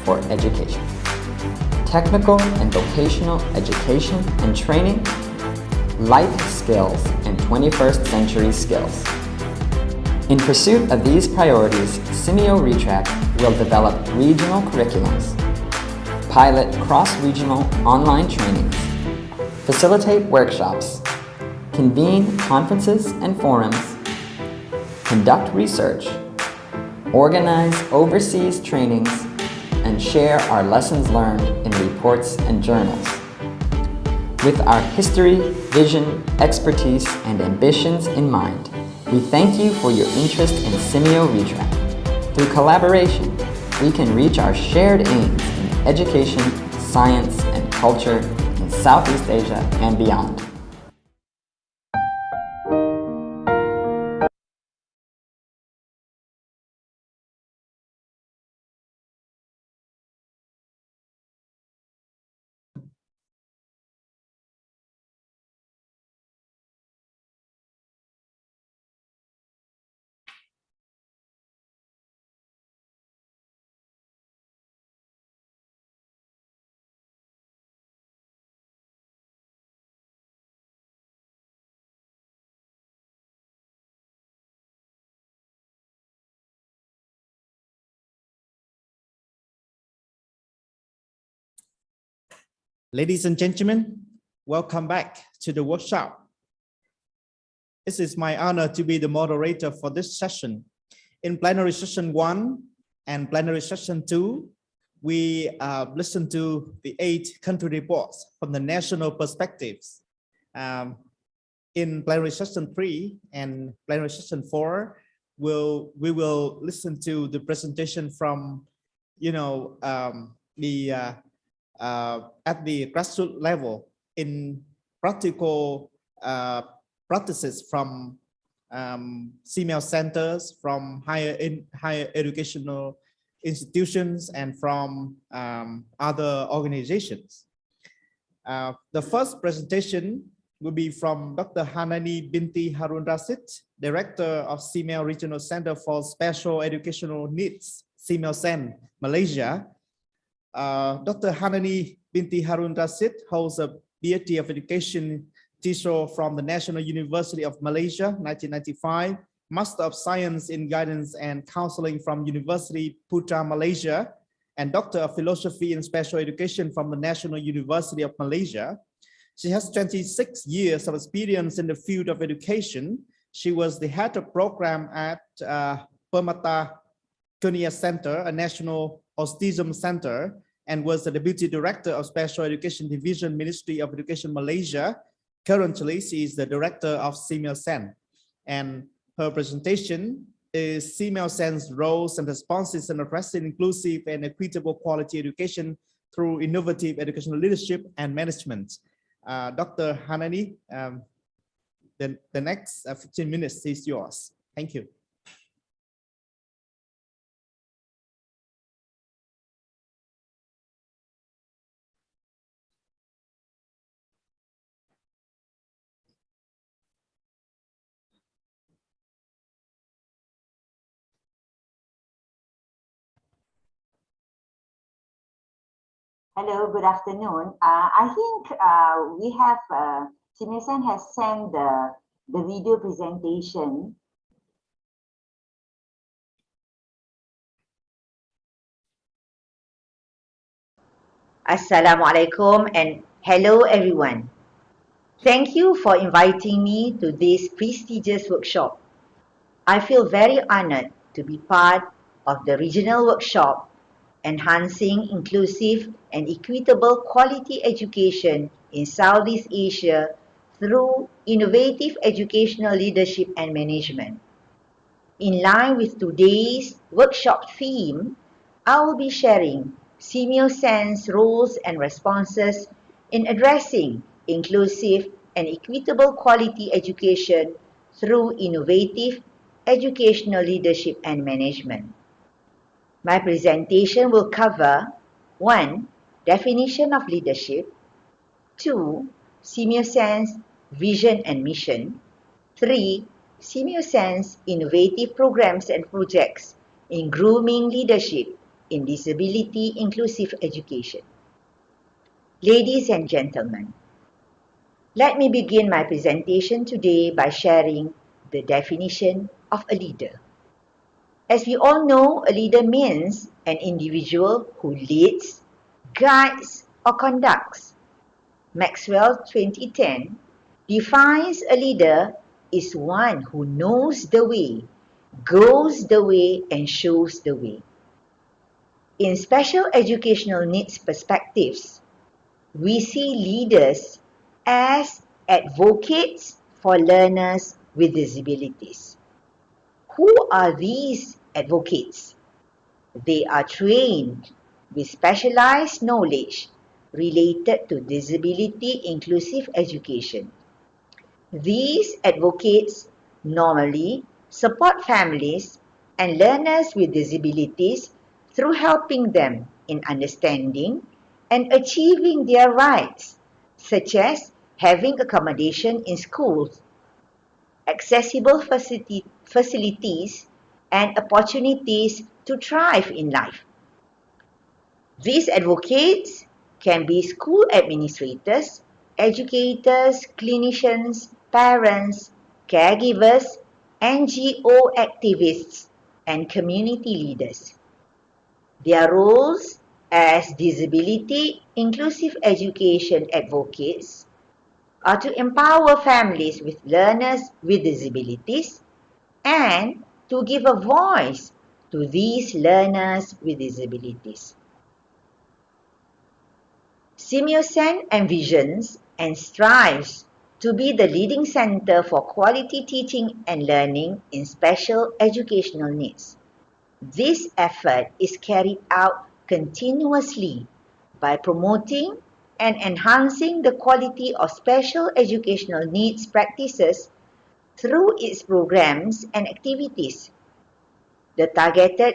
for education, technical and vocational education and training, life skills and 21st century skills. In pursuit of these priorities, SEAMEO RETRAC will develop regional curriculums, pilot cross-regional online trainings, facilitate workshops, convene conferences and forums, conduct research, organize overseas trainings, and share our lessons learned in reports and journals. With our history, vision, expertise, and ambitions in mind, we thank you for your interest in SEAMEO RETRAC. Through collaboration, we can reach our shared aims in education, science, and culture in Southeast Asia and beyond. Ladies and gentlemen, welcome back to the workshop. It is my honor to be the moderator for this session. In plenary session 1 and plenary session 2, we listened to the 8 country reports from the national perspectives. In plenary session 3 and plenary session 4, we will listen to the presentation from, at the grassroots level in practical practices from SEAMEO centers, from higher educational institutions, and from other organizations. The first presentation will be from Dr. Hanani Binti Harun Rashid, Director of SEAMEO Regional Center for Special Educational Needs, SEAMEO CEN, Malaysia. Dr. Hanani Binti Harun Rashid holds a PhD of Education teacher from the National University of Malaysia, 1995, Master of Science in Guidance and Counseling from University Putra, Malaysia, and Doctor of Philosophy in Special Education from the National University of Malaysia. She has 26 years of experience in the field of education. She was the head of program at Permata Kunia Center, a national autism center, and was the deputy director of Special Education Division, Ministry of Education, Malaysia. Currently, she is the director of SEAMEO Sen, and her presentation is SEAMEO Sen's roles and responses in addressing inclusive and equitable quality education through innovative educational leadership and management. Dr. Hanani, the next 15 minutes is yours. Thank you. Hello, good afternoon. I think we have, SEAMEO Sen has sent the video presentation. Assalamualaikum and hello everyone. Thank you for inviting me to this prestigious workshop. I feel very honored to be part of the regional workshop Enhancing Inclusive and Equitable Quality Education in Southeast Asia through Innovative Educational Leadership and Management. In line with today's workshop theme, I will be sharing SEAMEO Sen's roles and responses in addressing inclusive and equitable quality education through innovative educational leadership and management. My presentation will cover 1. Definition of leadership, 2. SEAMEO Sen's vision and mission, 3. SEAMEO Sen's innovative programs and projects in grooming leadership in disability inclusive education. Ladies and gentlemen, let me begin my presentation today by sharing the definition of a leader. As we all know, a leader means an individual who leads, guides, or conducts. Maxwell 2010 defines a leader is one who knows the way, goes the way, and shows the way. In special educational needs perspectives, we see leaders as advocates for learners with disabilities. Who are these advocates? They are trained with specialized knowledge related to disability inclusive education. These advocates normally support families and learners with disabilities through helping them in understanding and achieving their rights, such as having accommodation in schools, accessible facilities, and opportunities to thrive in life. These advocates can be school administrators, educators, clinicians, parents, caregivers, NGO activists, and community leaders. Their roles as disability inclusive education advocates are to empower families with learners with disabilities and to give a voice to these learners with disabilities. SEAMEO Sen envisions and strives to be the leading center for quality teaching and learning in special educational needs. This effort is carried out continuously by promoting and enhancing the quality of special educational needs practices through its programs and activities. The targeted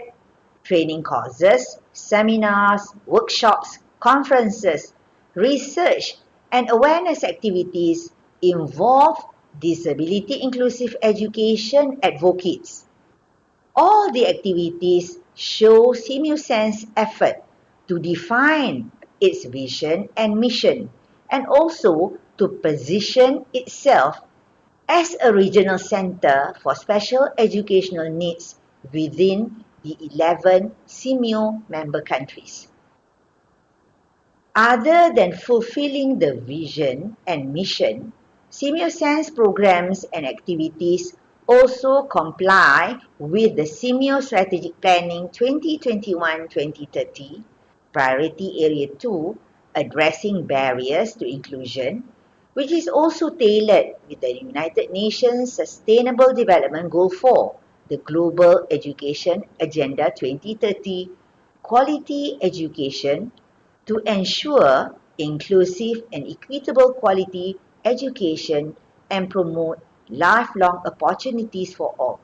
training courses, seminars, workshops, conferences, research, and awareness activities involve disability inclusive education advocates. All the activities show SEAMEO Sen's effort to define its vision and mission, and also to position itself as a regional center for special educational needs within the 11 SEAMEO member countries. Other than fulfilling the vision and mission, SEAMEO Sen's programs and activities also comply with the SEAMEO Strategic Planning 2021-2030, Priority Area 2, Addressing Barriers to Inclusion, which is also tailored with the United Nations Sustainable Development Goal 4, the Global Education Agenda 2030, Quality Education, to ensure inclusive and equitable quality education and promote lifelong opportunities for all.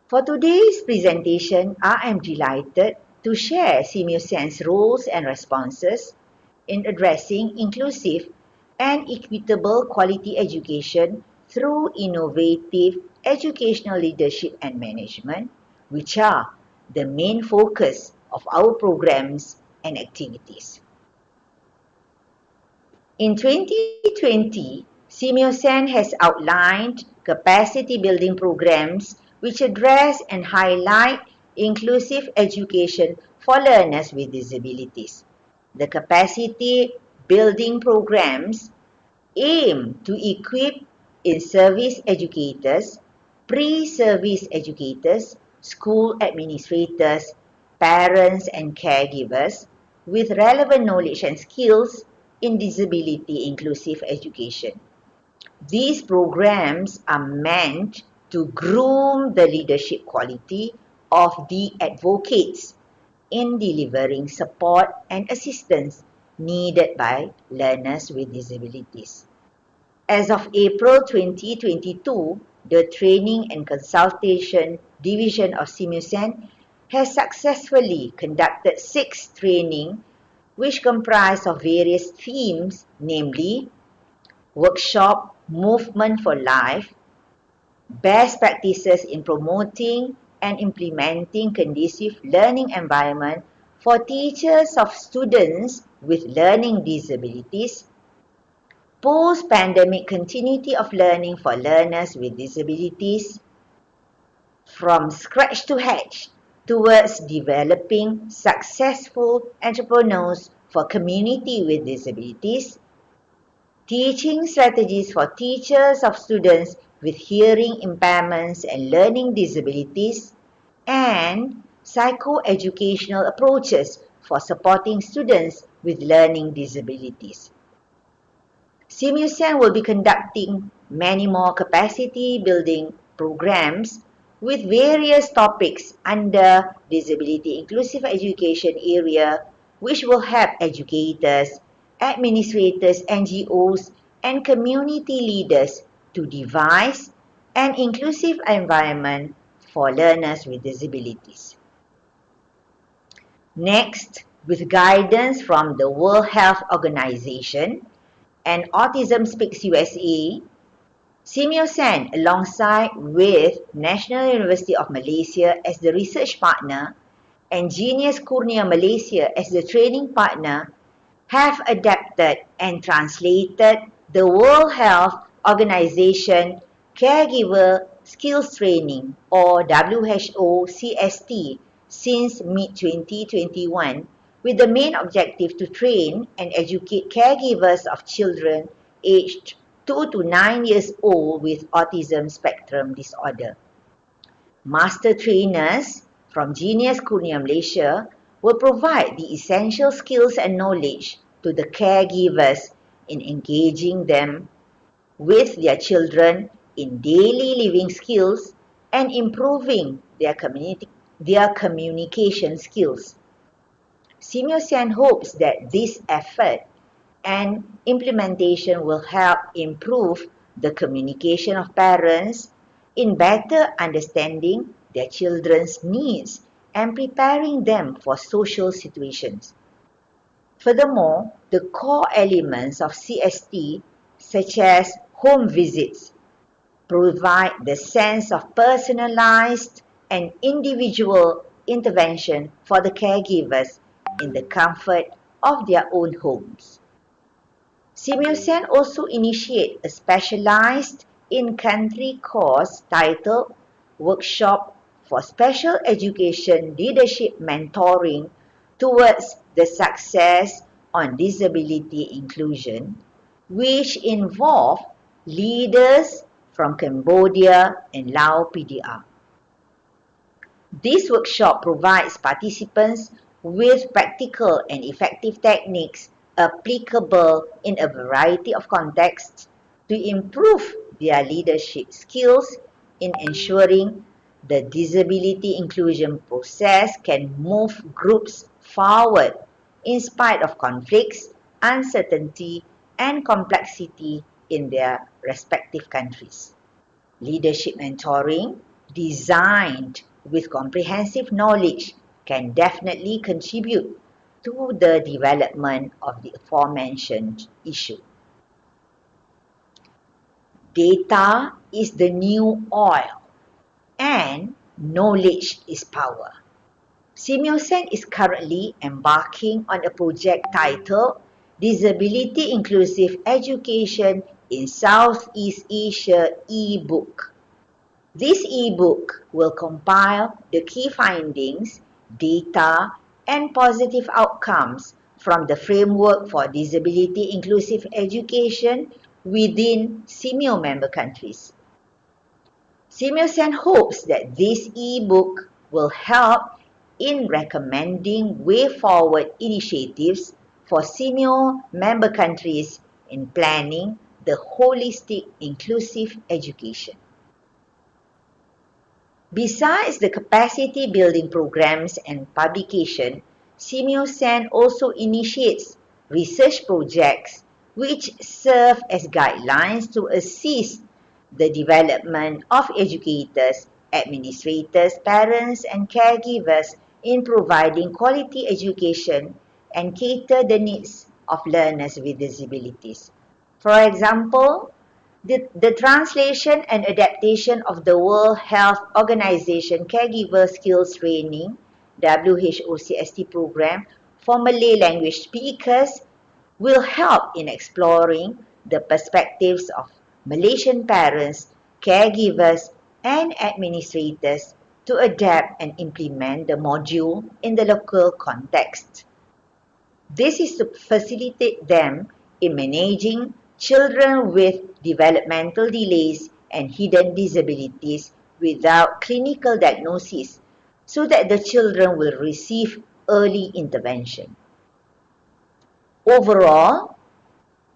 For today's presentation, I am delighted to share SEAMEO's roles and responses in addressing inclusive and equitable quality education through innovative educational leadership and management, which are the main focus of our programs and activities. In 2020, SEAMEO has outlined capacity building programs which address and highlight inclusive education for learners with disabilities. The capacity building programs aim to equip in-service educators, pre-service educators, school administrators, parents and caregivers with relevant knowledge and skills in disability inclusive education. These programs are meant to groom the leadership quality of the advocates in delivering support and assistance needed by learners with disabilities. As of April 2022, the Training and Consultation Division of SEAMEO has successfully conducted 6 training which comprise of various themes, namely workshop Movement for Life, best practices in promoting and implementing conducive learning environment for teachers of students with learning disabilities, post-pandemic continuity of learning for learners with disabilities, from scratch to hatch towards developing successful entrepreneurs for community with disabilities, teaching strategies for teachers of students with hearing impairments and learning disabilities, and psychoeducational approaches for supporting students with learning disabilities. SEAMEO will be conducting many more capacity building programs with various topics under disability inclusive education area, which will help educators, administrators, NGOs, and community leaders to devise an inclusive environment for learners with disabilities. Next, with guidance from the World Health Organization and Autism Speaks USA, SEAMEO alongside with National University of Malaysia as the research partner and Genius Kurnia Malaysia as the training partner have adapted and translated the World Health Organization Caregiver Skills Training or WHO CST since mid-2021 with the main objective to train and educate caregivers of children aged 2 to 9 years old with autism spectrum disorder. Master trainers from Genius Kurnia Malaysia will provide the essential skills and knowledge to the caregivers in engaging them with their children in daily living skills and improving their communication skills. SEAMEO hopes that this effort and implementation will help improve the communication of parents in better understanding their children's needs and preparing them for social situations. Furthermore, the core elements of CST, such as home visits, provide the sense of personalized and individual intervention for the caregivers in the comfort of their own homes. SEAMEO also initiate a specialized in-country course titled Workshop for Special Education Leadership Mentoring towards the Success on Disability Inclusion, which involve leaders from Cambodia and Laos PDR. This workshop provides participants with practical and effective techniques applicable in a variety of contexts to improve their leadership skills in ensuring the disability inclusion process can move groups forward in spite of conflicts, uncertainty, and complexity in their respective countries. Leadership mentoring, designed with comprehensive knowledge, can definitely contribute to the development of the aforementioned issue. Data is the new oil and knowledge is power. SEAMEO is currently embarking on a project titled Disability Inclusive Education in Southeast Asia e-book. This e-book will compile the key findings, data, and positive outcomes from the framework for disability inclusive education within SEAMEO member countries. SEAMEO hopes that this e-book will help in recommending way forward initiatives for SEAMEO member countries in planning the holistic inclusive education. Besides the capacity building programs and publication, SEAMEO also initiates research projects which serve as guidelines to assist the development of educators, administrators, parents, and caregivers in providing quality education and cater the needs of learners with disabilities. For example, the translation and adaptation of the World Health Organization Caregiver Skills Training WHO CST program for Malay language speakers will help in exploring the perspectives of Malaysian parents, caregivers, and administrators to adapt and implement the module in the local context. This is to facilitate them in managing children with developmental delays and hidden disabilities without clinical diagnosis, so that the children will receive early intervention. Overall,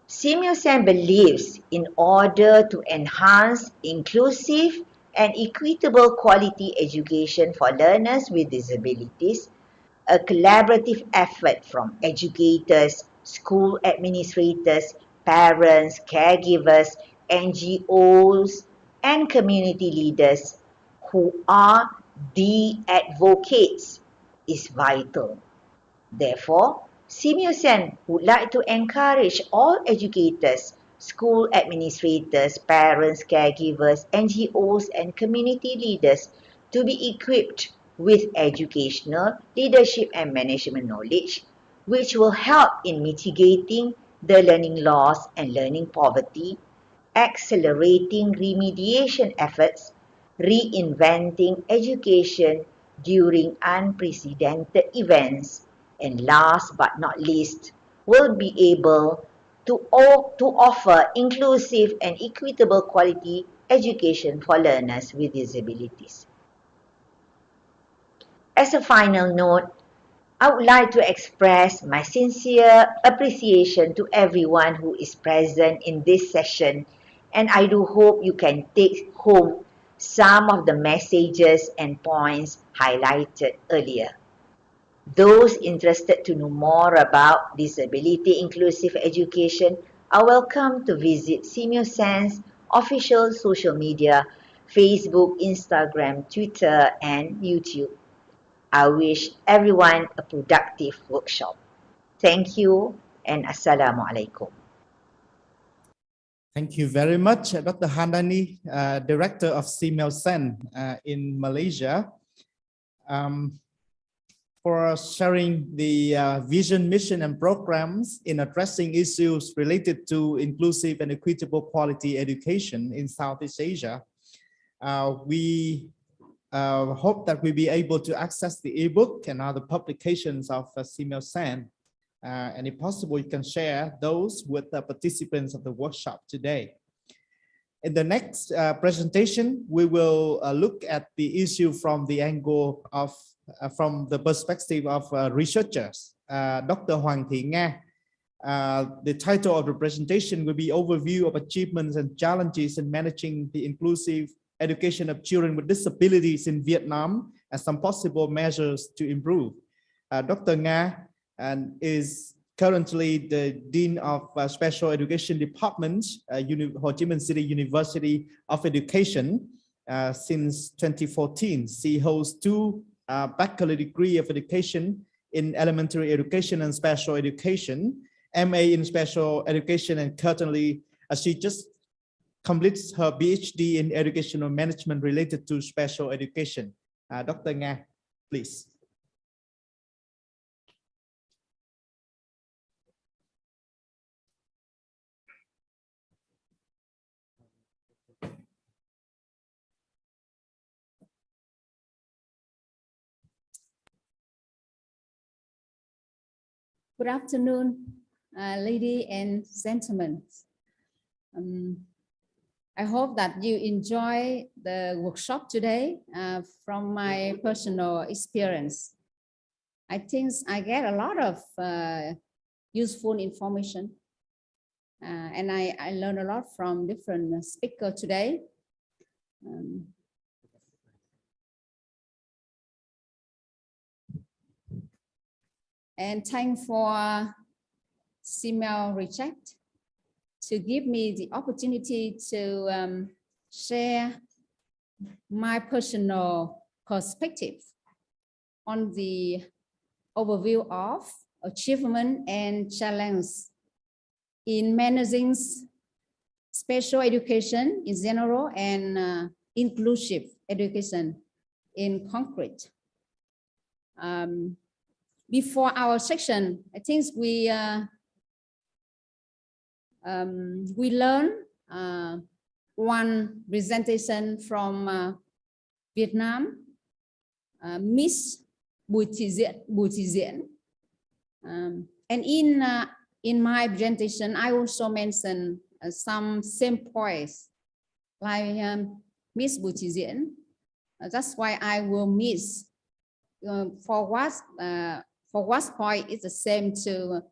SEAMEO believes in order to enhance inclusive and equitable quality education for learners with disabilities, a collaborative effort from educators, school administrators, parents, caregivers, NGOs, and community leaders who are the advocates is vital. Therefore, SEAMEO would like to encourage all educators, school administrators, parents, caregivers, NGOs, and community leaders to be equipped with educational, leadership, and management knowledge, which will help in mitigating the learning loss and learning poverty, accelerating remediation efforts, reinventing education during unprecedented events, and last but not least, will be able to offer inclusive and equitable quality education for learners with disabilities. As a final note, I would like to express my sincere appreciation to everyone who is present in this session, and I do hope you can take home some of the messages and points highlighted earlier. Those interested to know more about disability inclusive education are welcome to visit SEAMEO's official social media, Facebook, Instagram, Twitter, and YouTube. I wish everyone a productive workshop. Thank you and Assalamualaikum. Thank you very much, Dr. Handani, Director of SEAMEO in Malaysia, for sharing the vision, mission, and programs in addressing issues related to inclusive and equitable quality education in Southeast Asia. We hope that we'll be able to access the ebook and other publications of SEAMEO. And if possible, you can share those with the participants of the workshop today. In the next presentation, we will look at the issue from the angle of, from the perspective of researchers. Dr. Hoàng Thị Nga. The title of the presentation will be Overview of Achievements and Challenges in Managing the Inclusive Education of Children with Disabilities in Vietnam and Some Possible Measures to Improve. Dr. Nga is currently the Dean of Special Education Department, Ho Chi Minh City University of Education since 2014. She holds 2 bachelor degree of education in elementary education and special education, MA in special education, and currently she just completes her PhD in educational management related to special education. Dr. Nga, please. Good afternoon, ladies and gentlemen. I hope that you enjoy the workshop today. From my personal experience, I think I get a lot of useful information, and I learned a lot from different speakers today. And thanks for SEAMEO Retract to give me the opportunity to share my personal perspective on the overview of achievement and challenge in managing special education in general and inclusive education in concrete. Before our section, I think we learned one presentation from Vietnam, Miss Bùi Thị Diễn. And in my presentation, I also mentioned some same points like Miss Bùi Thị Diễn. That's why I will miss for what point is the same to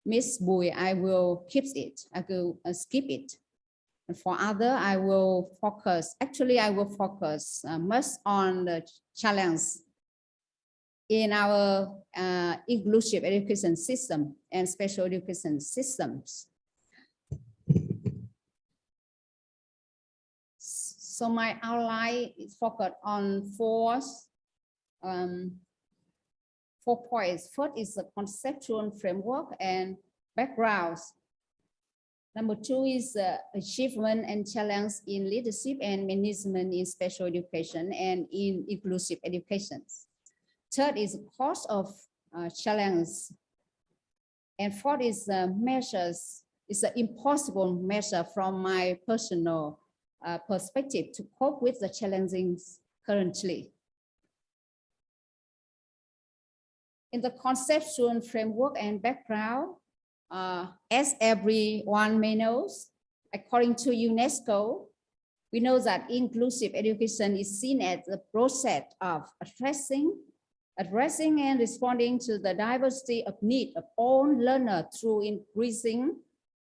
Miss Bùi, I will keep it. I will skip it. And for other, I will focus. Actually, I will focus much on the challenge in our inclusive education system and special education systems. So my outline is focused on 4 points. First is the conceptual framework and backgrounds. Number 2 is achievement and challenge in leadership and management in special education and in inclusive education. Third is the cause of challenge. And fourth is measures. It's an impossible measure from my personal perspective to cope with the challenges currently. In the conceptual framework and background, as everyone may know, according to UNESCO, we know that inclusive education is seen as the process of addressing and responding to the diversity of needs of all learners through increasing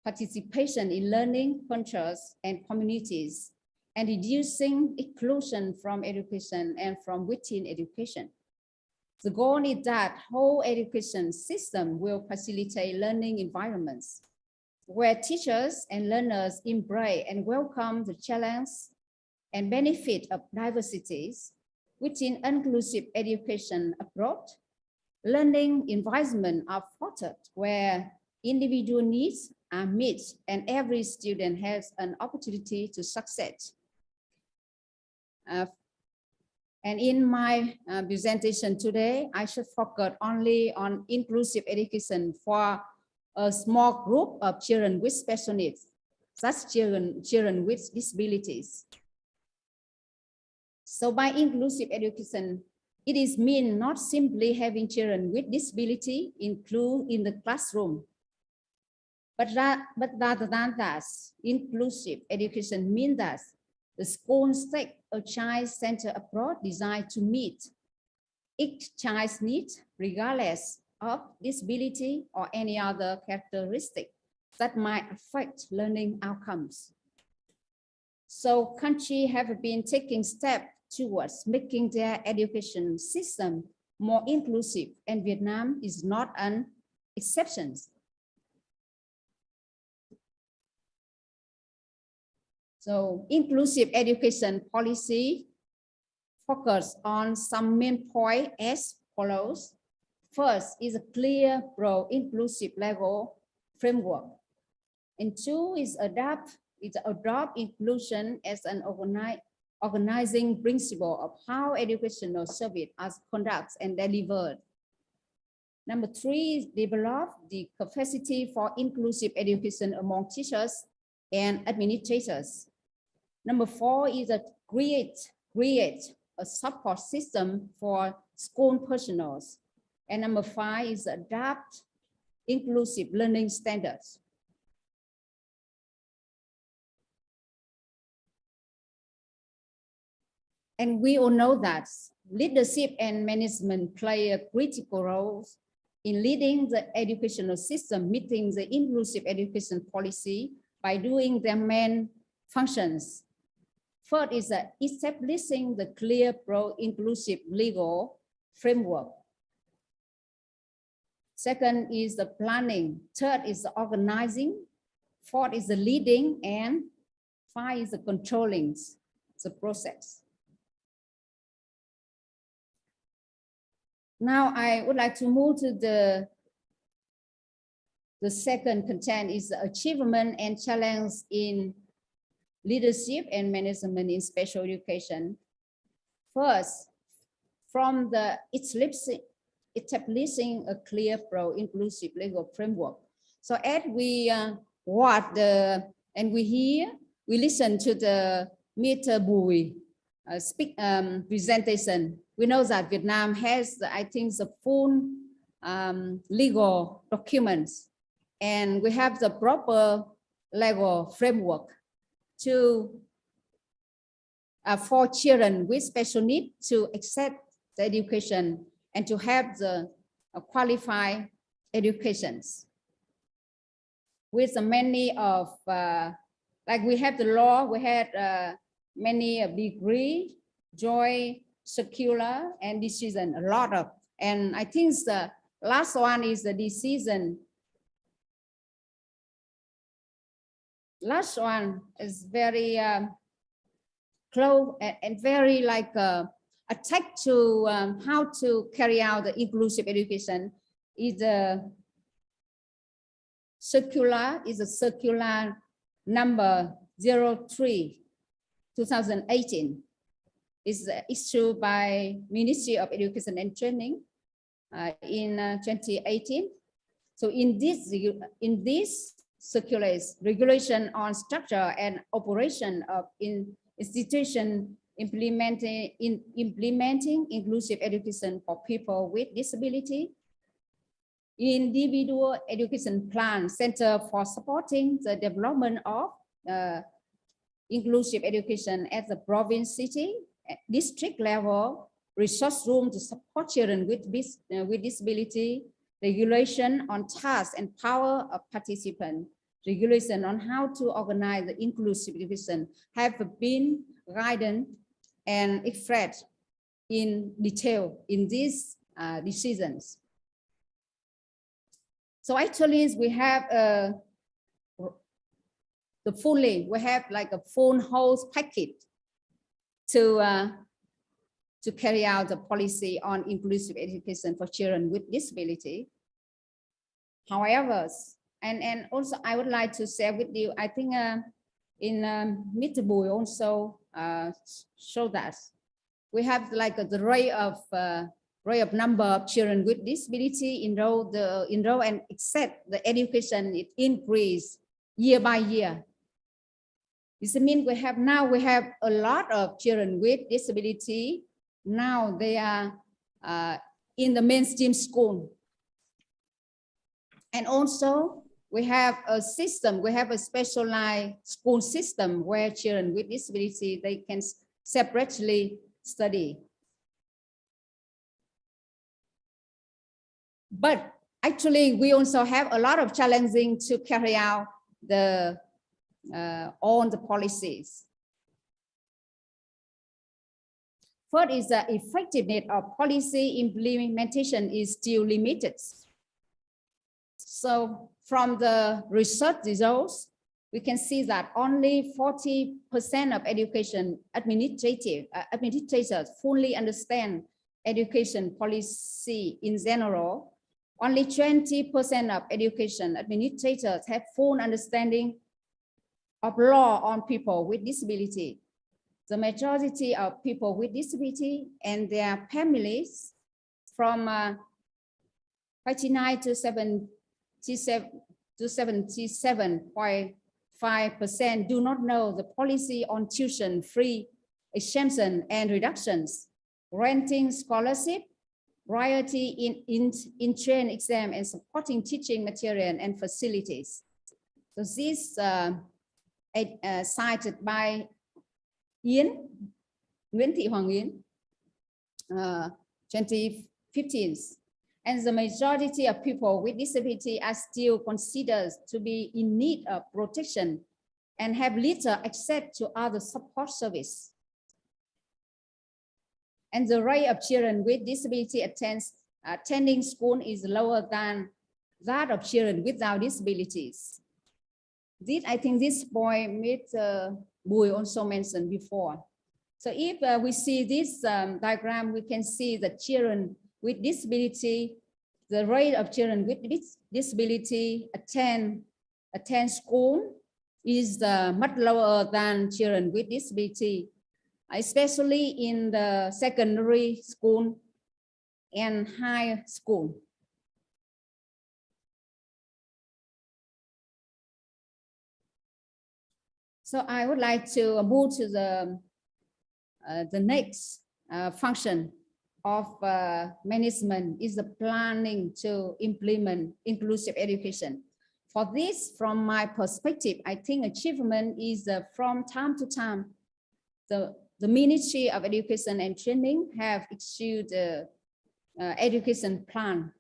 participation in learning cultures and communities, and reducing exclusion from education and from within education. The goal is that whole education system will facilitate learning environments where teachers and learners embrace and welcome the challenge and benefit of diversities within inclusive education approach. Learning environment are fostered where individual needs are met and every student has an opportunity to succeed. And in my presentation today, I should focus only on inclusive education for a small group of children with special needs, such children with disabilities. So by inclusive education, it is mean not simply having children with disability included in the classroom, But rather than that, inclusive education means that the schools take a child-centered approach designed to meet each child's needs, regardless of disability or any other characteristic that might affect learning outcomes. So countries have been taking steps towards making their education system more inclusive, and Vietnam is not an exception. So inclusive education policy focus on some main points as follows. First is a clear pro-inclusive legal framework. And two is adopt inclusion as an organizing principle of how educational service are conducted and delivered. Number three is develop the capacity for inclusive education among teachers and administrators. Number four is a create a support system for school personnel. And number five is adopt inclusive learning standards. And we all know that leadership and management play a critical role in leading the educational system, meeting the inclusive education policy by doing their main functions. First is establishing the clear pro-inclusive legal framework. Second is the planning. Third is the organizing. Fourth is the leading. And five is the controlling the process. Now I would like to move to the second content is the achievement and challenge in leadership and management in special education. First, from the establishing a clear pro-inclusive legal framework. So as we watch and we listen to the Mr. Bùi presentation, we know that Vietnam has, I think, the full legal documents, and we have the proper legal framework for children with special needs to accept the education and to have the qualified educations. With the many of, like we have the law, we had many degree, joy, circular, and decision, a lot of. And I think the last one is the decision. Last one is very close and very like attached to how to carry out the inclusive education. Is a circular number 03/2018. Is issued by Ministry of Education and Training in 2018. So in this circulars regulation on structure and operation of institution implementing inclusive education for people with disability, individual education plan center for supporting the development of inclusive education at the province, city, district level, resource room to support children with disability, regulation on tasks and power of participants, regulation on how to organize the inclusive education have been guided and expressed in detail in these decisions. So actually we have we have like a full whole package to carry out the policy on inclusive education for children with disability. However, and also I would like to share with you, I think in Mr. Bùi also show that we have like the rate of number of children with disability enroll and accept the education, it increased year by year. This means we have a lot of children with disability. Now they are in the mainstream school. And also we have a system, we have a specialized school system where children with disability, they can separately study. But actually, we also have a lot of challenging to carry out the all the policies. First is the effectiveness of policy implementation is still limited. So from the research results, we can see that only 40% of education administrators fully understand education policy in general. Only 20% of education administrators have full understanding of law on people with disability. The majority of people with disability and their families from 59 to 77.5% do not know the policy on tuition-free exemption and reductions, granting scholarship, royalty in entrance exam, and supporting teaching material and facilities. So this cited by Nguyễn Thị Hoàng Yến, 2015. And the majority of people with disability are still considered to be in need of protection and have little access to other support service. And the rate of children with disability attending school is lower than that of children without disabilities. I think this point Mr. Bùi also mentioned before. So if we see this diagram, we can see that children with disability, the rate of children with disability attend school is much lower than children with disability, especially in the secondary school and high school. So I would like to move to the next function of management is the planning to implement inclusive education. For this, from my perspective, I think achievement is from time to time, the Ministry of Education and Training have issued education plan.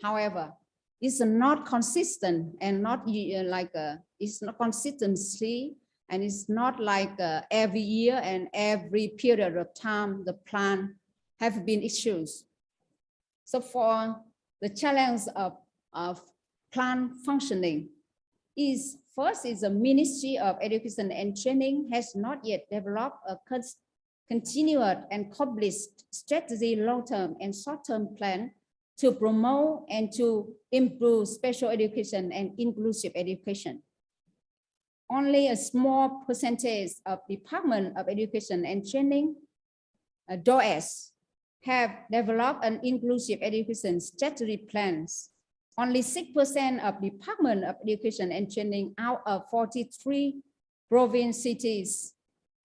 However, it's not consistent and not it's not consistency, and it's not like every year and every period of time the plan have been issued. So for the challenge of plan functioning is first is the Ministry of Education and Training has not yet developed a continued and published strategy, long-term and short-term plan to promote and to improve special education and inclusive education. Only a small percentage of Department of Education and Training, DOES, have developed an inclusive education strategy plans. Only 6% of Department of Education and Training out of 43 province cities,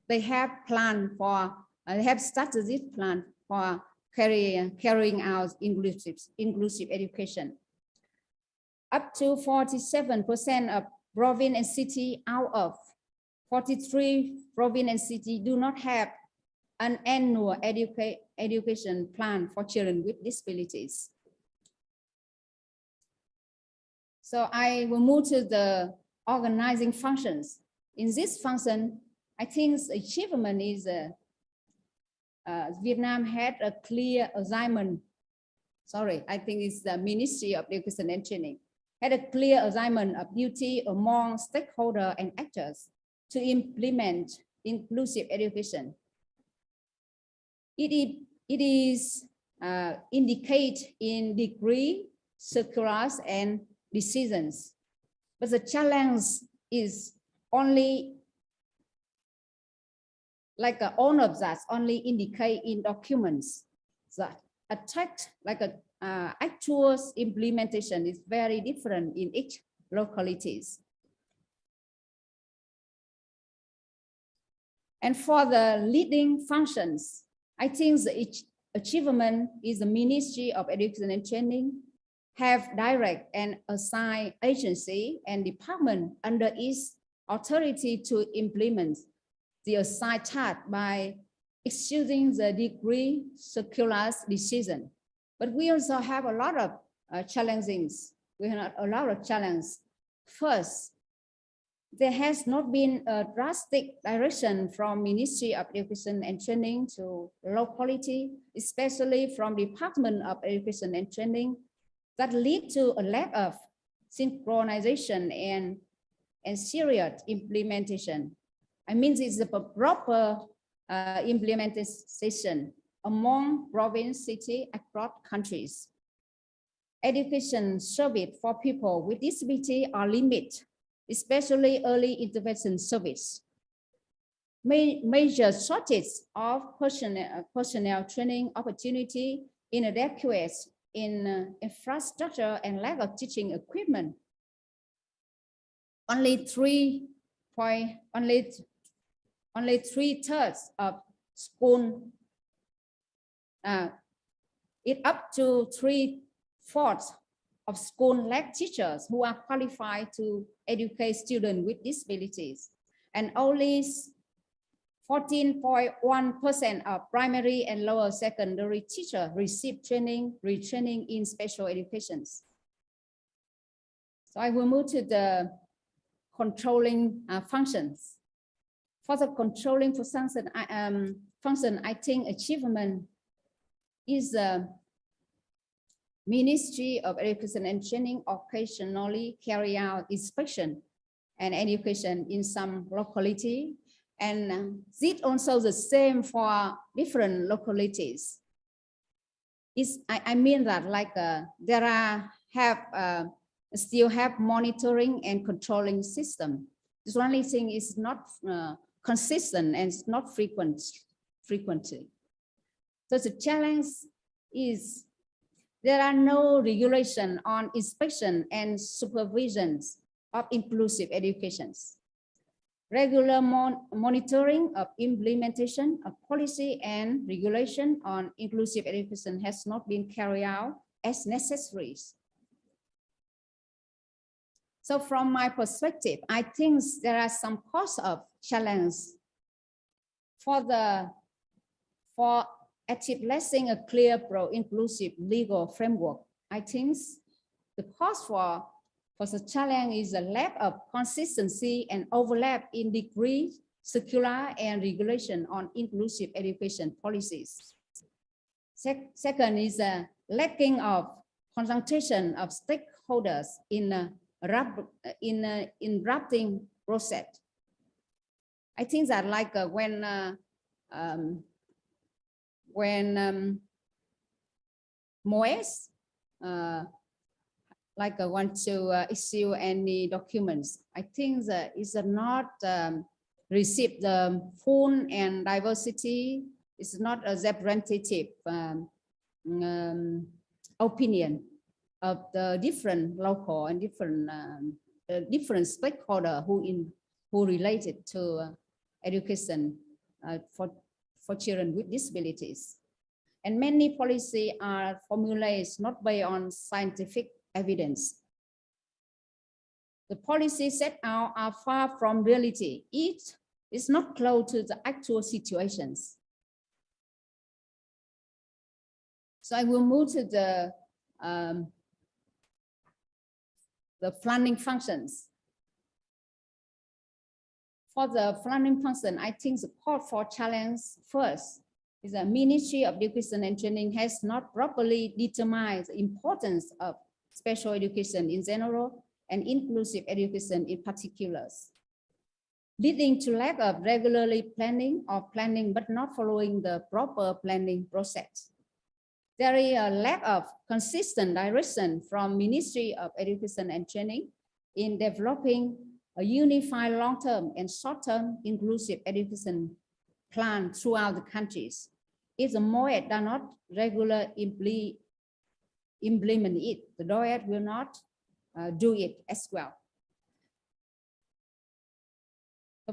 they have planned for, they have strategic plan for carrying out inclusive education. Up to 47% of province and city out of 43 province and city do not have an annual education plan for children with disabilities. So I will move to the organizing functions. In this function, I think the achievement is Vietnam had a clear assignment. Sorry, I think it's the Ministry of Education and Training had a clear assignment of duty among stakeholders and actors to implement inclusive education. It is indicated in degree, circulars, and decisions. But the challenge is only like all of that only indicate in documents that actual implementation is very different in each localities. And for the leading functions, I think the achievement is the Ministry of Education and Training have direct and assigned agency and department under its authority to implement the assigned task by executing the degree circular's decision. But we also have a lot of challenges. We have a lot of challenges. First, there has not been a drastic direction from Ministry of Education and Training to locality, especially from Department of Education and Training, that lead to a lack of synchronization and serious implementation. I mean, it's a proper implementation among province, city, across countries. Education service for people with disability are limited, especially early intervention service. Major shortage of personnel training opportunity, inadequate in infrastructure, and lack of teaching equipment. Only 3/3 of school, it up to 3/4 of school lack teachers who are qualified to educate students with disabilities, and only 14.1% of primary and lower secondary teachers receive retraining in special education. So I will move to the controlling functions. For the controlling function, I think achievement is the Ministry of Education and Training occasionally carry out inspection and education in some locality, and this also the same for different localities. I mean that like there are still have monitoring and controlling system. This only thing is not consistent and not frequently. So the challenge is there are no regulation on inspection and supervision of inclusive educations. Regular monitoring of implementation of policy and regulation on inclusive education has not been carried out as necessary. So from my perspective, I think there are some cause of challenge for establishing a clear pro-inclusive legal framework. I think the cause for the challenge is a lack of consistency and overlap in degree, circular, and regulation on inclusive education policies. Second is a lacking of consultation of stakeholders in drafting process. I think that like when MOES want to issue any documents, I think that is not receive the full and diversity. It's not a representative opinion of the different local and different stakeholder who related to education for children with disabilities. And many policies are formulated not based on scientific evidence. The policies set out are far from reality. It is not close to the actual situations. So I will move to the funding functions. For the funding function, I think the call for challenge first is the Ministry of Education and Training has not properly determined the importance of special education in general and inclusive education in particular, leading to lack of regularly planning or planning but not following the proper planning process. There is a lack of consistent direction from Ministry of Education and Training in developing a unified long-term and short-term inclusive education plan throughout the countries. If the MOED does not regularly implement it, the DOED will not do it as well.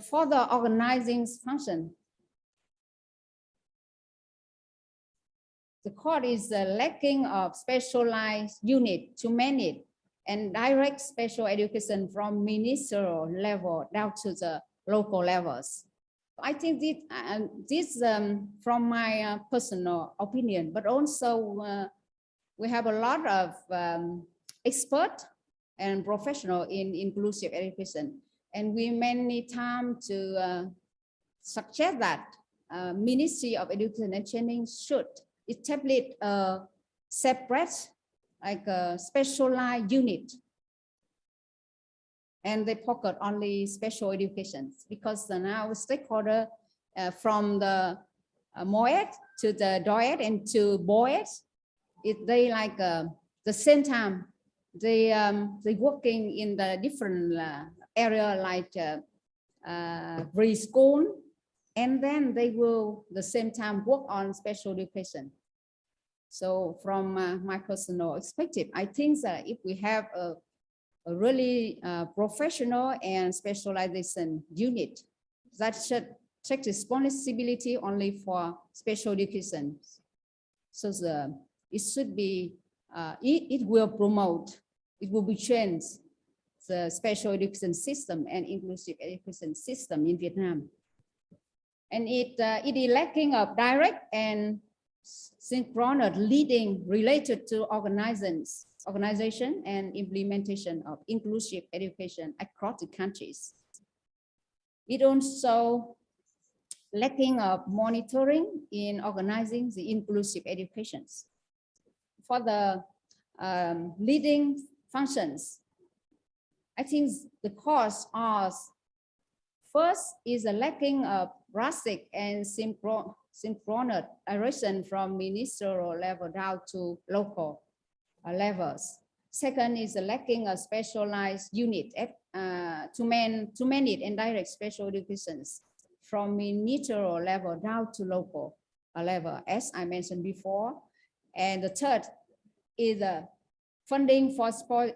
For the organizing function, The court is lacking of specialized unit to manage and direct special education from ministerial level down to the local levels. I think this from my personal opinion, but also we have a lot of experts and professional in inclusive education, and we many times to suggest that Ministry of Education and Training should establish a separate, like a specialized unit, and they focus only special education, because now stakeholder from the MOED to the DOED and to BOED, they like the same time they working in the different area like preschool, and then they will the same time work on special education. So from my personal perspective, I think that if we have a really professional and specialization unit that should take responsibility only for special education, so it should be it will promote, it will be changed the special education system and inclusive education system in Vietnam. And it is lacking of direct and synchronous leading related to organization and implementation of inclusive education across the countries. It also lacking of monitoring in organizing the inclusive educations. For the leading functions, I think the cause are first is a lacking of drastic and synchronous direction from ministerial level down to local levels. Second is a lacking a specialized unit to manage and direct special educations from ministerial level down to local level, as I mentioned before. And the third is funding for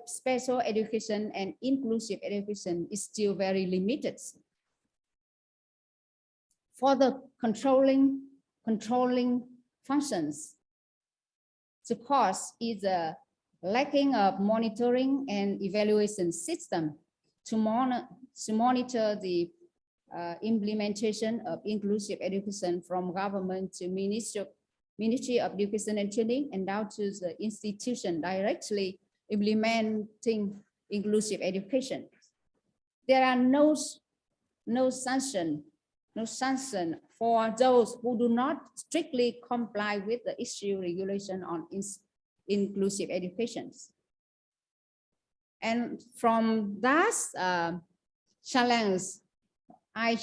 special education and inclusive education is still very limited. For the controlling functions, the cause is a lacking of monitoring and evaluation system to monitor the implementation of inclusive education from government to Ministry of Education and Training and down to the institution directly implementing inclusive education. There are no sanction for those who do not strictly comply with the issue regulation on inclusive education. And from that challenge, I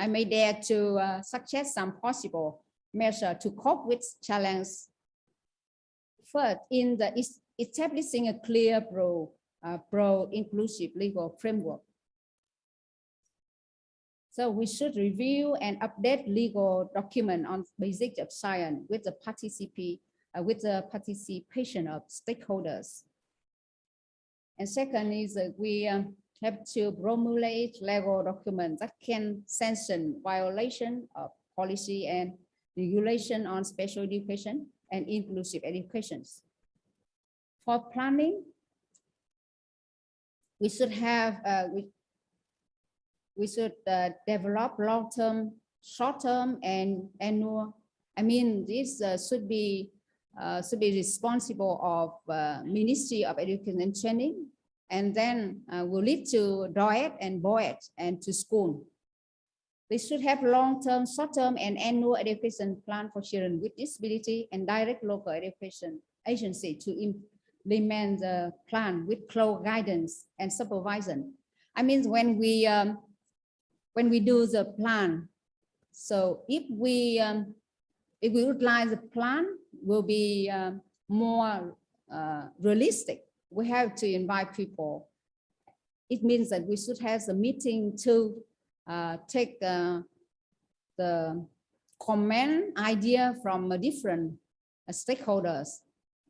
may dare to suggest some possible measure to cope with challenge. First, in the establishing a clear pro-inclusive legal framework. So we should review and update legal document on basics of science with the participation of stakeholders. And second is that we have to promulgate legal documents that can sanction violation of policy and regulation on special education and inclusive education. For planning, we should have we should develop long-term, short-term, and annual. I mean, this should be responsible of Ministry of Education and Training, and then will lead to DOED and BOED and to school. They should have long-term, short-term, and annual education plan for children with disability and direct local education agency to implement the plan with close guidance and supervision. I mean, when we do the plan, so if we utilize the plan, will be more realistic. We have to invite people. It means that we should have a meeting to take the comment idea from different stakeholders,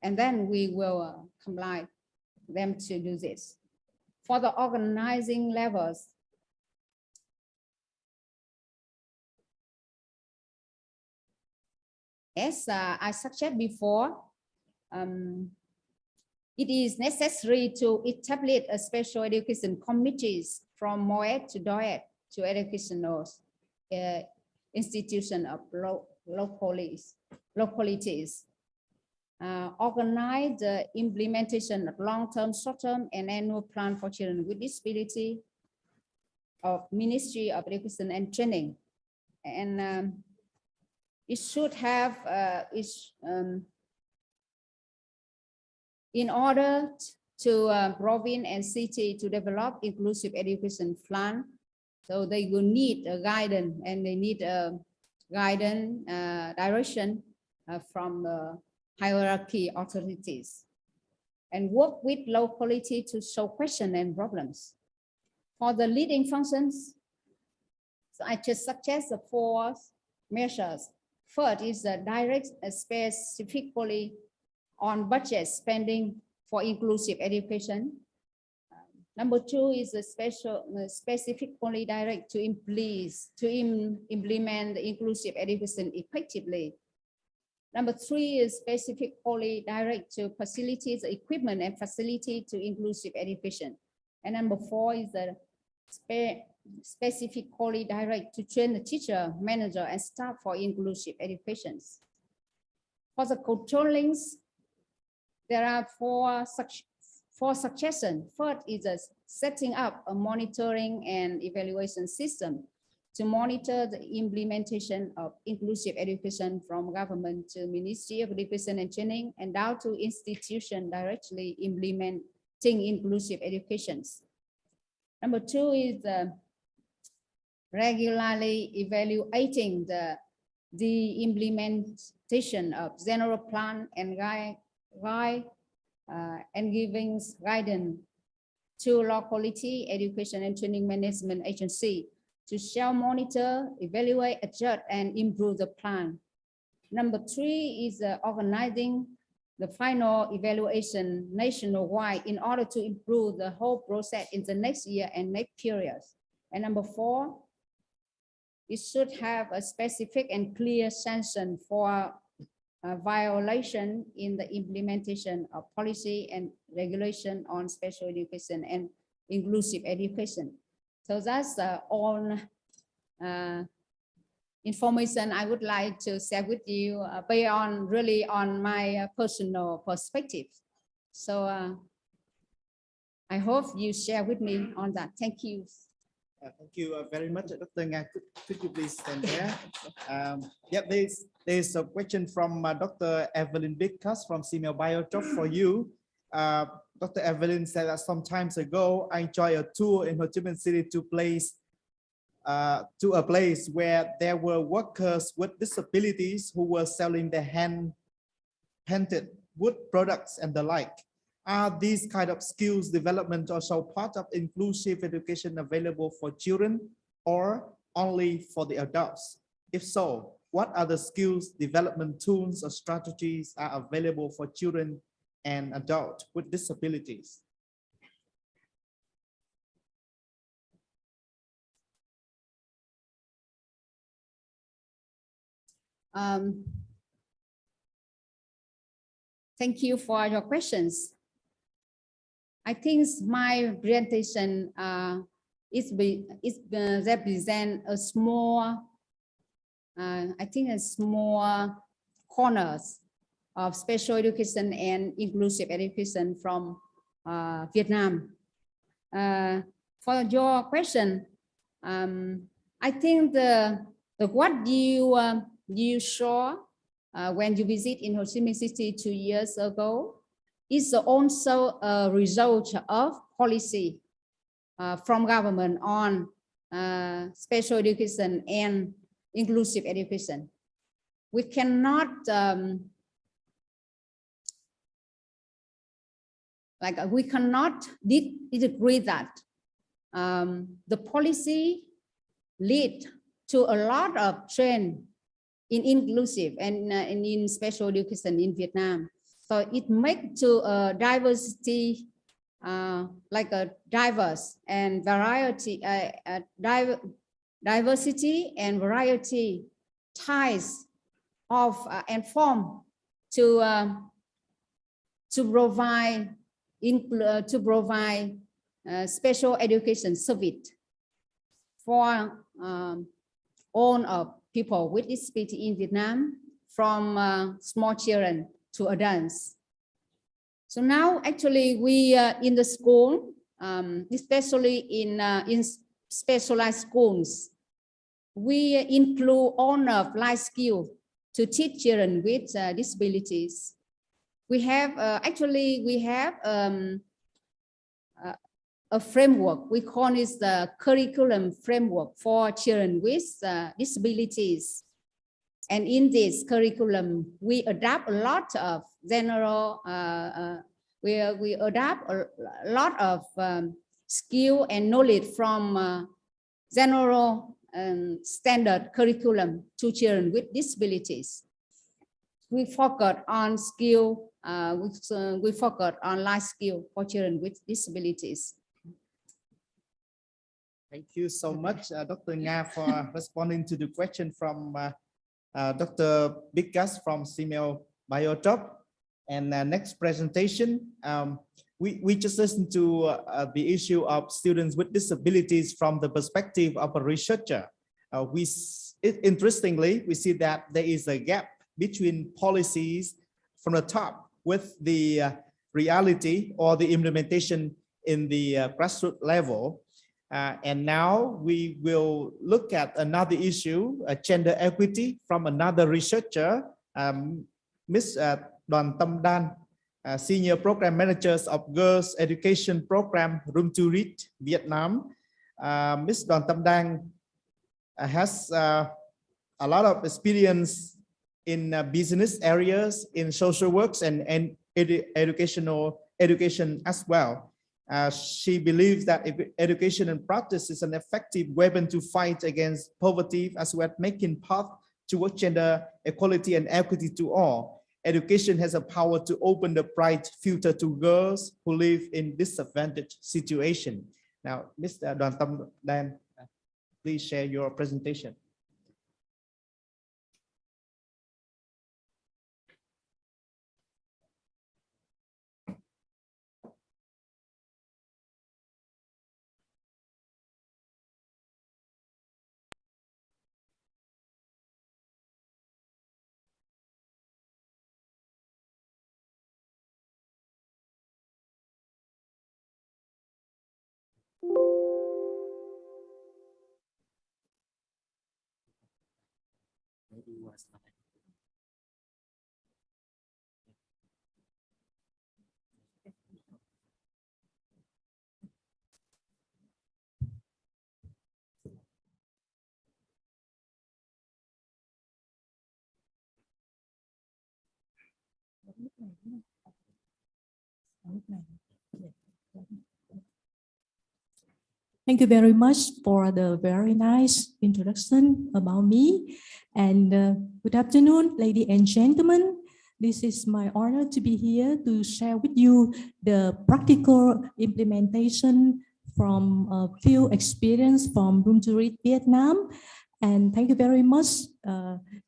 and then we will comply them to do this. For the organizing levels, As I suggested before, it is necessary to establish a special education committees from MOED to DOED to educational institution of localities. Organize the implementation of long-term, short-term, and annual plan for children with disability of Ministry of Education and Training. And it should have in order to province and city to develop inclusive education plan, so they will need a guidance, and they need a guidance direction from the hierarchy authorities, and work with locality to solve questions and problems. For the leading functions, so I just suggest the 4 measures. First is the direct specifically on budget spending for inclusive education. Number 2 is a specifically direct to implement the inclusive education effectively. Number 3 is specifically direct to facilitate the equipment and facility to inclusive education. And number 4 is the specifically direct to train the teacher, manager, and staff for inclusive education. For the control links, there are 4 suggestions. First is setting up a monitoring and evaluation system to monitor the implementation of inclusive education from government to Ministry of Education and Training and down to institution directly implementing inclusive education. Number 2 is regularly evaluating the implementation of general plan and and giving guidance to locality education and training management agency to shall monitor, evaluate, adjust, and improve the plan. Number 3 is organizing the final evaluation nationwide in order to improve the whole process in the next year and next periods. And number 4, it should have a specific and clear sanction for violation in the implementation of policy and regulation on special education and inclusive education. So that's all information I would like to share with you based on really on my personal perspective. So I hope you share with me on that. Thank you. Thank you very much, Dr. Nga. Could you please stand there? There's a question from Dr. Evelyn Bickas from SEAMEO Biojob for you. Dr. Evelyn said that some time ago, I enjoyed a tour in Ho Chi Minh City to a place where there were workers with disabilities who were selling their hand-painted wood products and the like. Are these kind of skills development also part of inclusive education available for children or only for the adults? If so, what other skills development tools or strategies are available for children and adults with disabilities? Thank you for your questions. I think my presentation represent a small, a small corners of special education and inclusive education from Vietnam. For your question, I think what you saw when you visit in Ho Chi Minh City 2 years ago is also a result of policy from government on special education and inclusive education. We cannot disagree that the policy lead to a lot of trend in inclusive and in special education in Vietnam. So it makes to a diversity, like a diverse and variety, diversity and variety ties of and form to provide special education service for all of people with disability in Vietnam, from small children to adults. So now actually we in the school, especially in specialized schools, we include all of life skills to teach children with disabilities. We have a framework. We call it the curriculum framework for children with disabilities. And in this curriculum, we adapt a lot of general, we adapt a lot of skill and knowledge from general standard curriculum to children with disabilities. We focus on skill, we focus on life skill for children with disabilities. Thank you so much, Dr. Nga, for responding to the question from Dr. Bigas from SEAMEO Biotop. And next presentation, we just listened to the issue of students with disabilities from the perspective of a researcher. Interestingly, we see that there is a gap between policies from the top with the reality or the implementation in the grassroots level. And now we will look at another issue, gender equity, from another researcher, Ms. Đoàn Tâm Đan, Senior Program Managers of Girls Education Program, Room to Read, Vietnam. Ms. Đoàn Tâm Đan has a lot of experience in business areas, in social works, and education as well. She believes that education and practice is an effective weapon to fight against poverty, as well as making path towards gender equality and equity to all. Education has a power to open the bright future to girls who live in disadvantaged situation. Now, Mr. Đoàn Tâm Đan, please share your presentation. Thank you very much for the very nice introduction about me. And good afternoon, ladies and gentlemen. This is my honor to be here to share with you the practical implementation from a few experience from Room to Read Vietnam. And thank you very much,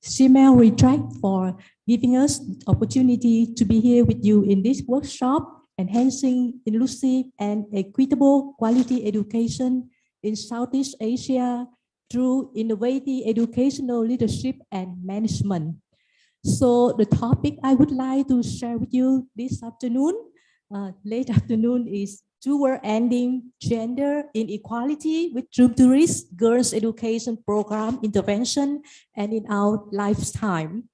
SEAMEO Retract, for giving us the opportunity to be here with you in this workshop, enhancing inclusive and equitable quality education in Southeast Asia through innovative educational leadership and management. So the topic I would like to share with you this afternoon, late afternoon, is toward ending gender inequality with Room to Read Girls Education Program intervention and in our lifetime.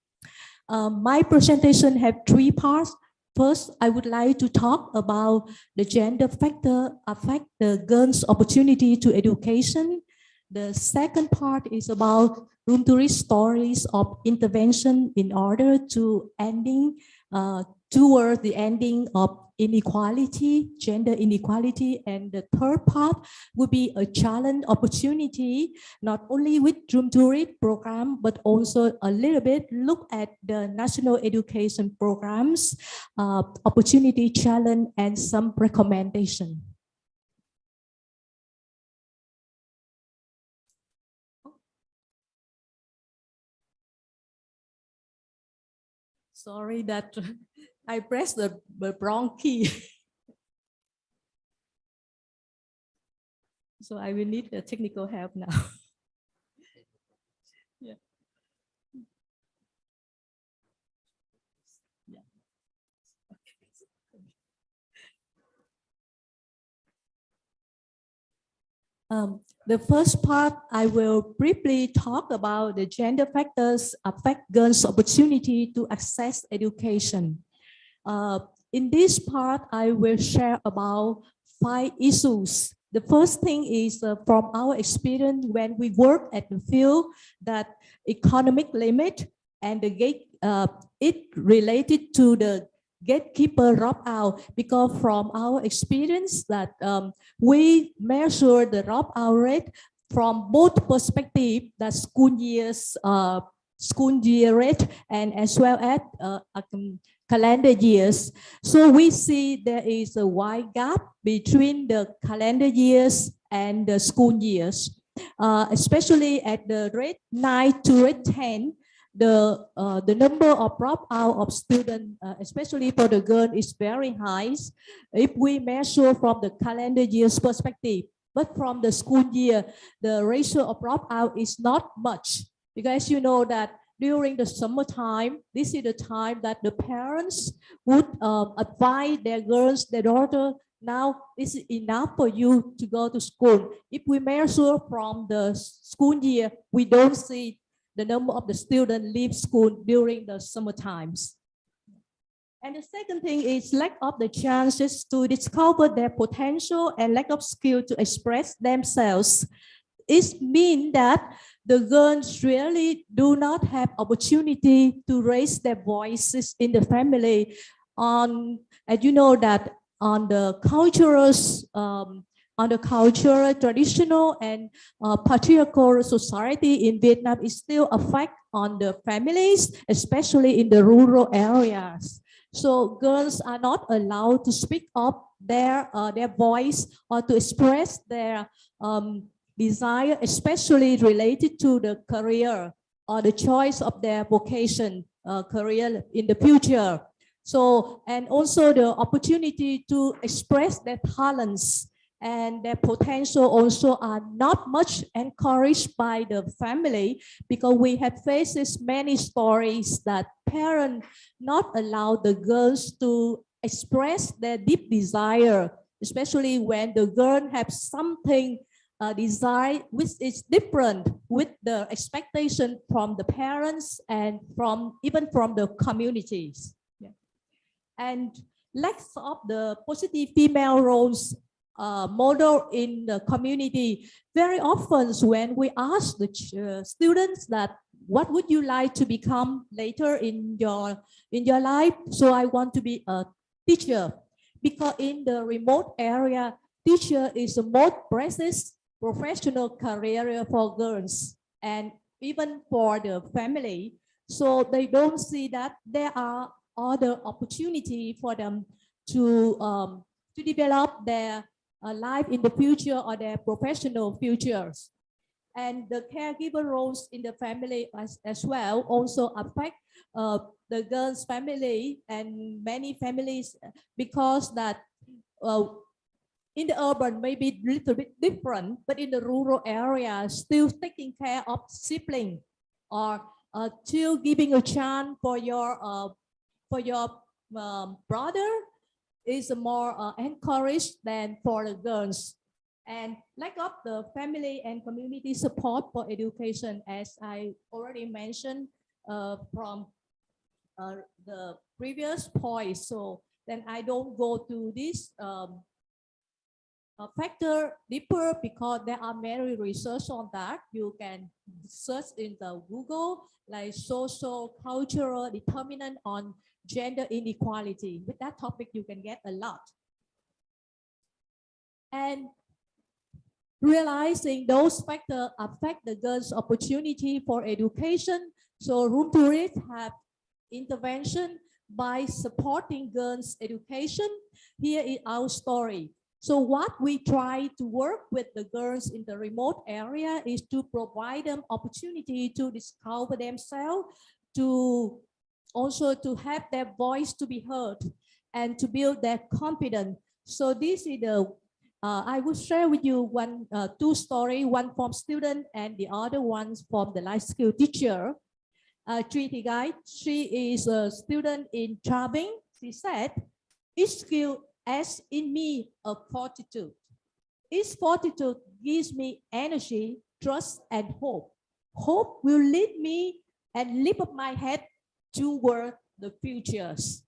My presentation have three parts. First, I would like to talk about the gender factor affect the girls' opportunity to education. The second part is about Room to Read stories of intervention in order to ending toward the ending of inequality, gender inequality. And the third part would be a challenge opportunity, not only with Room to Read program, but also a little bit look at the national education programs, opportunity challenge, and some recommendation. Sorry that I pressed the wrong key. So I will need a technical help now. Yeah. Yeah. The first part, I will briefly talk about the gender factors affect girls' opportunity to access education. In this part, I will share about 5 issues. The first thing is from our experience when we work at the field, that economic limit and the gate, it related to the gatekeeper dropout, because from our experience that we measure the dropout rate from both perspective, that school year rate and as well as calendar years. So we see there is a wide gap between the calendar years and the school years, especially at the grade 9 to grade 10. The number of dropout of students, especially for the girl, is very high if we measure from the calendar year's perspective. But from the school year, the ratio of dropout is not much, because you know that during the summertime, this is the time that the parents would advise their girls, their daughter, now this is enough for you to go to school. If we measure from the school year, we don't see the number of the students leave school during the summer times. And the second thing is lack of the chances to discover their potential and lack of skill to express themselves. It means that the girls really do not have opportunity to raise their voices in the family. And you know that on the cultural, traditional, and patriarchal society in Vietnam is still affect on the families, especially in the rural areas. So girls are not allowed to speak up their voice or to express their desire, especially related to the career or the choice of their vocation, career in the future. So, and also the opportunity to express their talents and their potential also are not much encouraged by the family, because we have faced many stories that parents not allow the girls to express their deep desire, especially when the girl has something desire which is different with the expectation from the parents and from even from the communities. Yeah. And lack of the positive female roles model in the community. Very often when we ask the students that what would you like to become later in your life, so I want to be a teacher, because in the remote area, teacher is the most precious professional career for girls and even for the family. So they don't see that there are other opportunity for them to develop their life in the future or their professional futures. And the caregiver roles in the family as well also affect the girl's family and many families, because that in the urban maybe a little bit different, but in the rural area still taking care of sibling or still giving a chance for your brother is more encouraged than for the girls. And lack of the family and community support for education, as I already mentioned from the previous point. So then I don't go to this factor deeper, because there are many research on that. You can search in the Google, like social, cultural determinant on gender inequality. With that topic, you can get a lot. And realizing those factors affect the girls' opportunity for education, so Room to Read have intervention by supporting girls' education. Here is our story. So what we try to work with the girls in the remote area is to provide them opportunity to discover themselves, to also to have their voice to be heard and to build their confidence. So this is the, I will share with you two stories, one from student and the other ones from the life skill teacher. Treaty Guide, she is a student in Trabing. She said, each skill has in me a fortitude. Each fortitude gives me energy, trust, and hope. Hope will lead me and lift up my head toward the futures.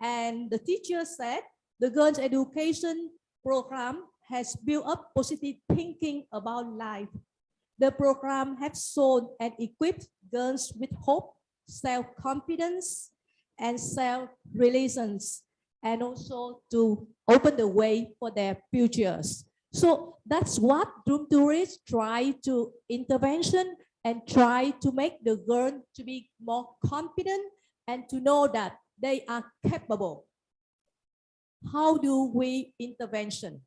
And the teacher said, the girls' education program has built up positive thinking about life. The program has shown and equipped girls with hope, self-confidence, and self-reliance, and also to open the way for their futures. So that's what Room to Reach try to intervention and try to make the girl to be more confident and to know that they are capable. How do we intervention?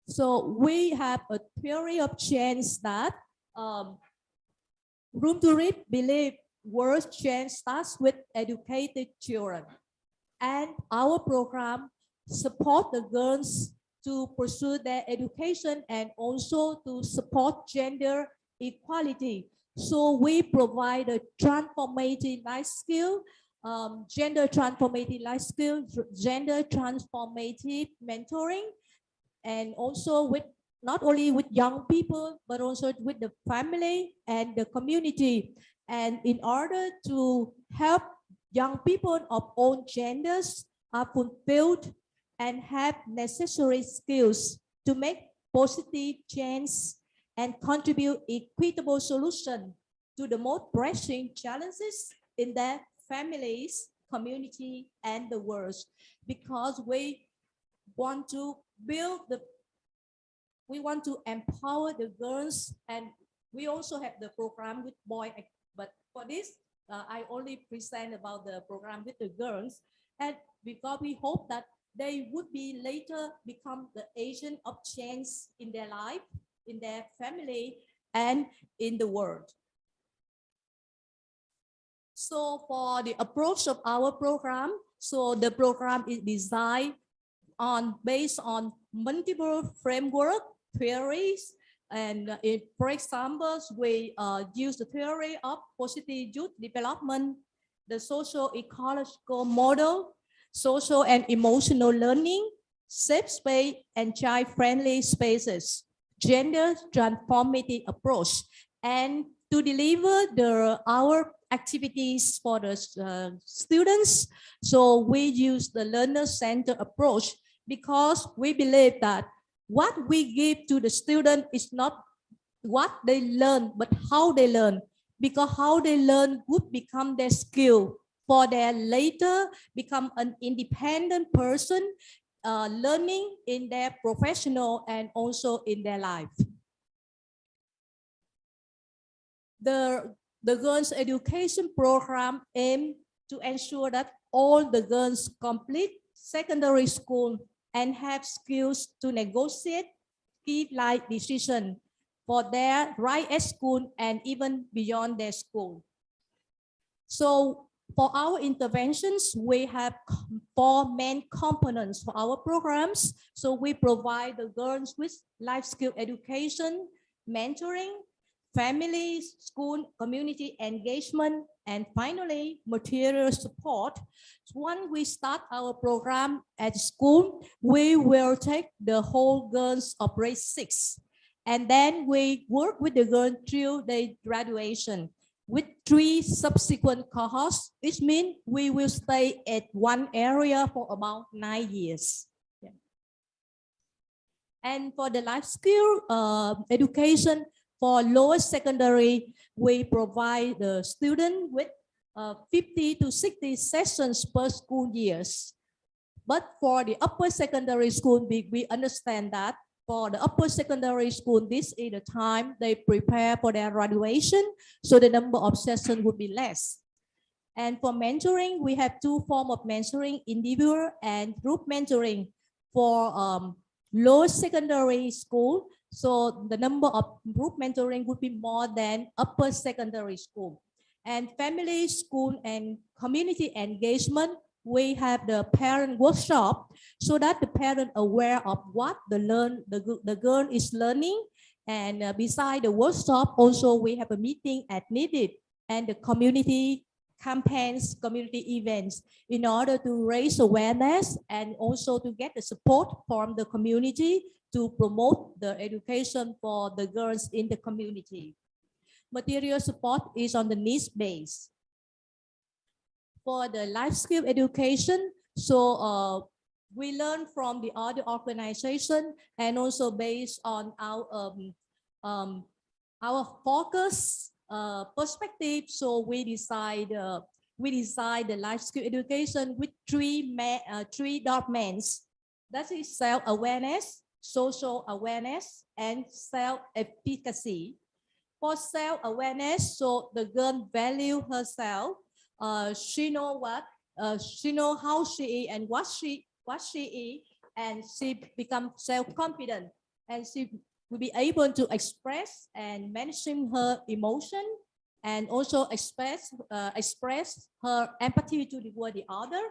So we have a theory of change that Room to Reach believe world change starts with educated children. And our program support the girls to pursue their education and also to support gender equality. So we provide a transformative life skill, gender transformative life skill, gender transformative mentoring, and also with not only with young people, but also with the family and the community. And in order to help young people of all genders are fulfilled and have necessary skills to make positive change and contribute equitable solution to the most pressing challenges in their families, community, and the world. Because we want to we want to empower the girls, and we also have the program with boys. But for this, I only present about the program with the girls, and because we hope that they would be later become the agent of change in their life, in their family, and in the world. So for the approach of our program, so the program is designed based on multiple framework theories. And for example, we use the theory of positive youth development, the social ecological model, social and emotional learning, safe space and child-friendly spaces, gender transformative approach. And to deliver our activities for the students, so we use the learner-centered approach, because we believe that what we give to the student is not what they learn, but how they learn, because how they learn would become their skill for their later become an independent person, learning in their professional and also in their life. The girls' education program aims to ensure that all the girls complete secondary school and have skills to negotiate key life decisions for their right at school and even beyond their school. So for our interventions, we have 4 main components for our programs. So we provide the girls with life skill education, mentoring, families, school, community engagement, and finally, material support. Once we start our program at school, we will take the whole girls of grade 6. And then we work with the girls through their graduation with 3 subsequent cohorts. It means we will stay at one area for about 9 years. Yeah. And for the life skill education, for lower secondary, we provide the student with 50 to 60 sessions per school years. But for the upper secondary school, we understand that for the upper secondary school, this is the time they prepare for their graduation, so the number of sessions would be less. And for mentoring, we have 2 forms of mentoring, individual and group mentoring. For lower secondary school, so the number of group mentoring would be more than upper secondary school. And family, school, and community engagement, we have the parent workshop so that the parent aware of what the girl is learning. And beside the workshop, also we have a meeting as needed and the community campaigns, community events in order to raise awareness and also to get the support from the community to promote the education for the girls in the community. Material support is on the needs base. For the life skill education, so we learn from the other organization and also based on our focus perspective. So we decide the life skill education with three domains. That is self-awareness, social awareness, and self-efficacy. For self-awareness, so the girl value herself. She know how she is and what she is, and she become self-confident, and she will be able to express and managing her emotion, and also express her empathy toward the other.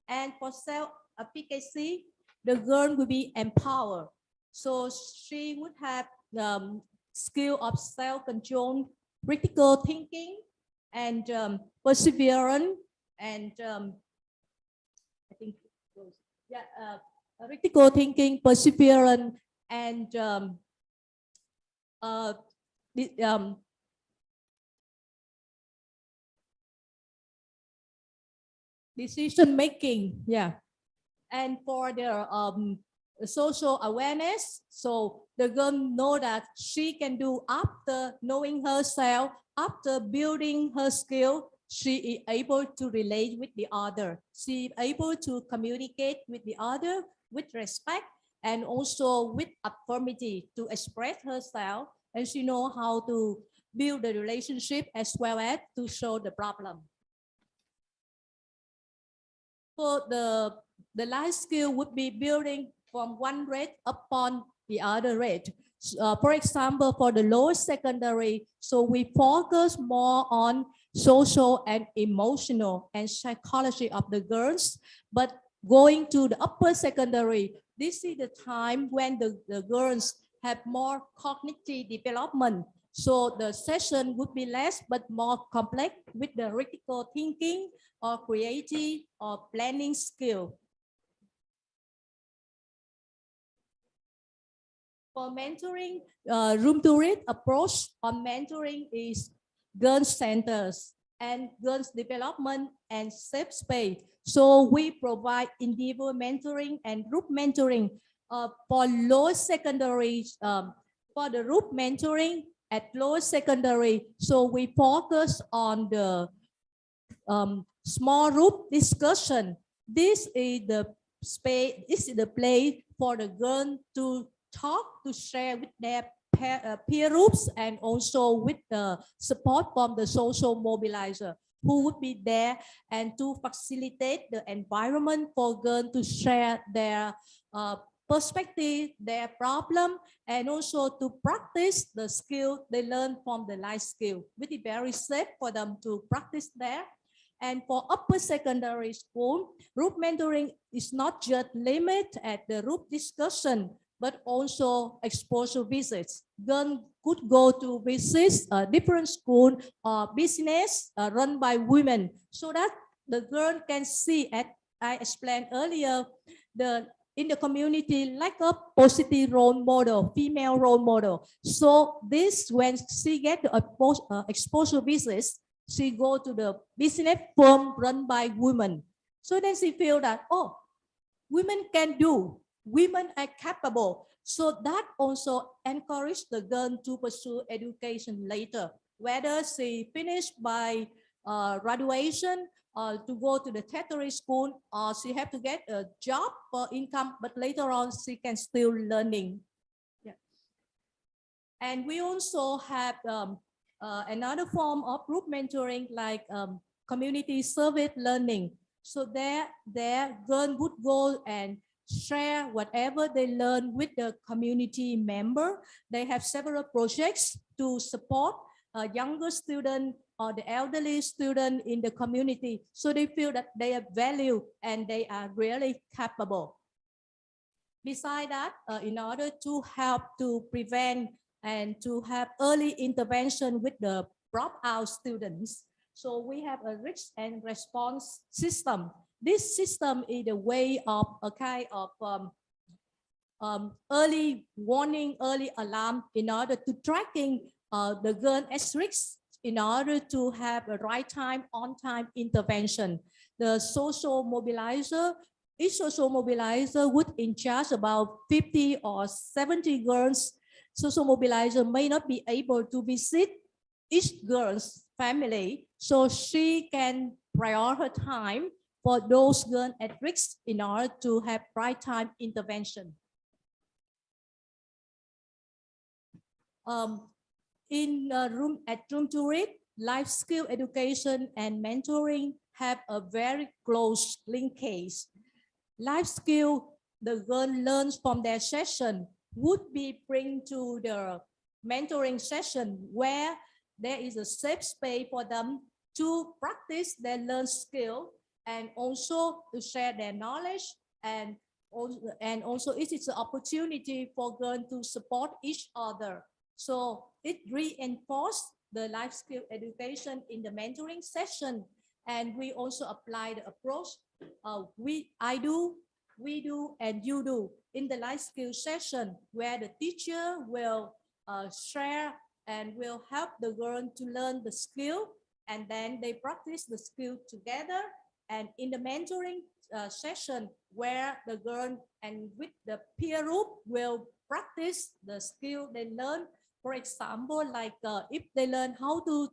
And for self-efficacy, the girl will be empowered, so she would have skill of self-control, critical thinking, and perseverance, and I think critical thinking, perseverance, and decision making. Yeah. And for the social awareness, so the girl know that she can do after knowing herself, after building her skill, she is able to relate with the other. She is able to communicate with the other with respect and also with affirmity to express herself, and she know how to build the relationship as well as to solve the problem. So the life skill would be building from one rate upon the other rate. For example, for the lower secondary, so we focus more on social and emotional and psychology of the girls. But going to the upper secondary, this is the time when the girls have more cognitive development. So the session would be less but more complex with the critical thinking or creative or planning skill. For mentoring, room to read approach on mentoring is girls centers and girls development and safe space. So we provide individual mentoring and group mentoring for lower secondary. For the group mentoring at lower secondary, so we focus on the small group discussion. This is the space. This is the place for the girl to talk, to share with their peer groups, and also with the support from the social mobilizer who would be there and to facilitate the environment for girls to share their perspective, their problem, and also to practice the skill they learn from the life skill. It is very safe for them to practice there. And for upper secondary school, group mentoring is not just limited at the group discussion, but also exposure visits. Girls could go to visit different school or business run by women, so that the girl can see, as I explained earlier, in the community like a positive role model, female role model. So this, when she get the exposure visits, she go to the business firm run by women. So then she feel that, oh, women can do, women are capable. So that also encourage the girl to pursue education later, whether she finish by graduation to go to the tertiary school, or she have to get a job for income, but later on she can still learning. Yeah. And we also have another form of group mentoring, like community service learning. So there girls would go and share whatever they learn with the community member. They have several projects to support younger students or the elderly student in the community. So they feel that they are valued and they are really capable. Besides that, in order to help to prevent and to have early intervention with the dropout students, so we have a risk and response system. This system is a way of a kind of early warning, early alarm in order to tracking the girl at risk in order to have a right time, on-time intervention. The social mobilizer, each social mobilizer would in charge about 50 or 70 girls. Social mobilizer may not be able to visit each girl's family, so she can prioritize her time for those girls at risk in order to have right time intervention. At Room to Read, life skill education and mentoring have a very close linkage. Life skill the girl learns from their session would be bring to the mentoring session where there is a safe space for them to practice their learned skill and also to share their knowledge, and also it is an opportunity for girls to support each other. So it reinforces the life skill education in the mentoring session, and we also apply the approach I do, we do, and you do in the life skill session, where the teacher will share and will help the girl to learn the skill, and then they practice the skill together. And in the mentoring session, where the girl and with the peer group will practice the skill they learn. For example, like if they learn how to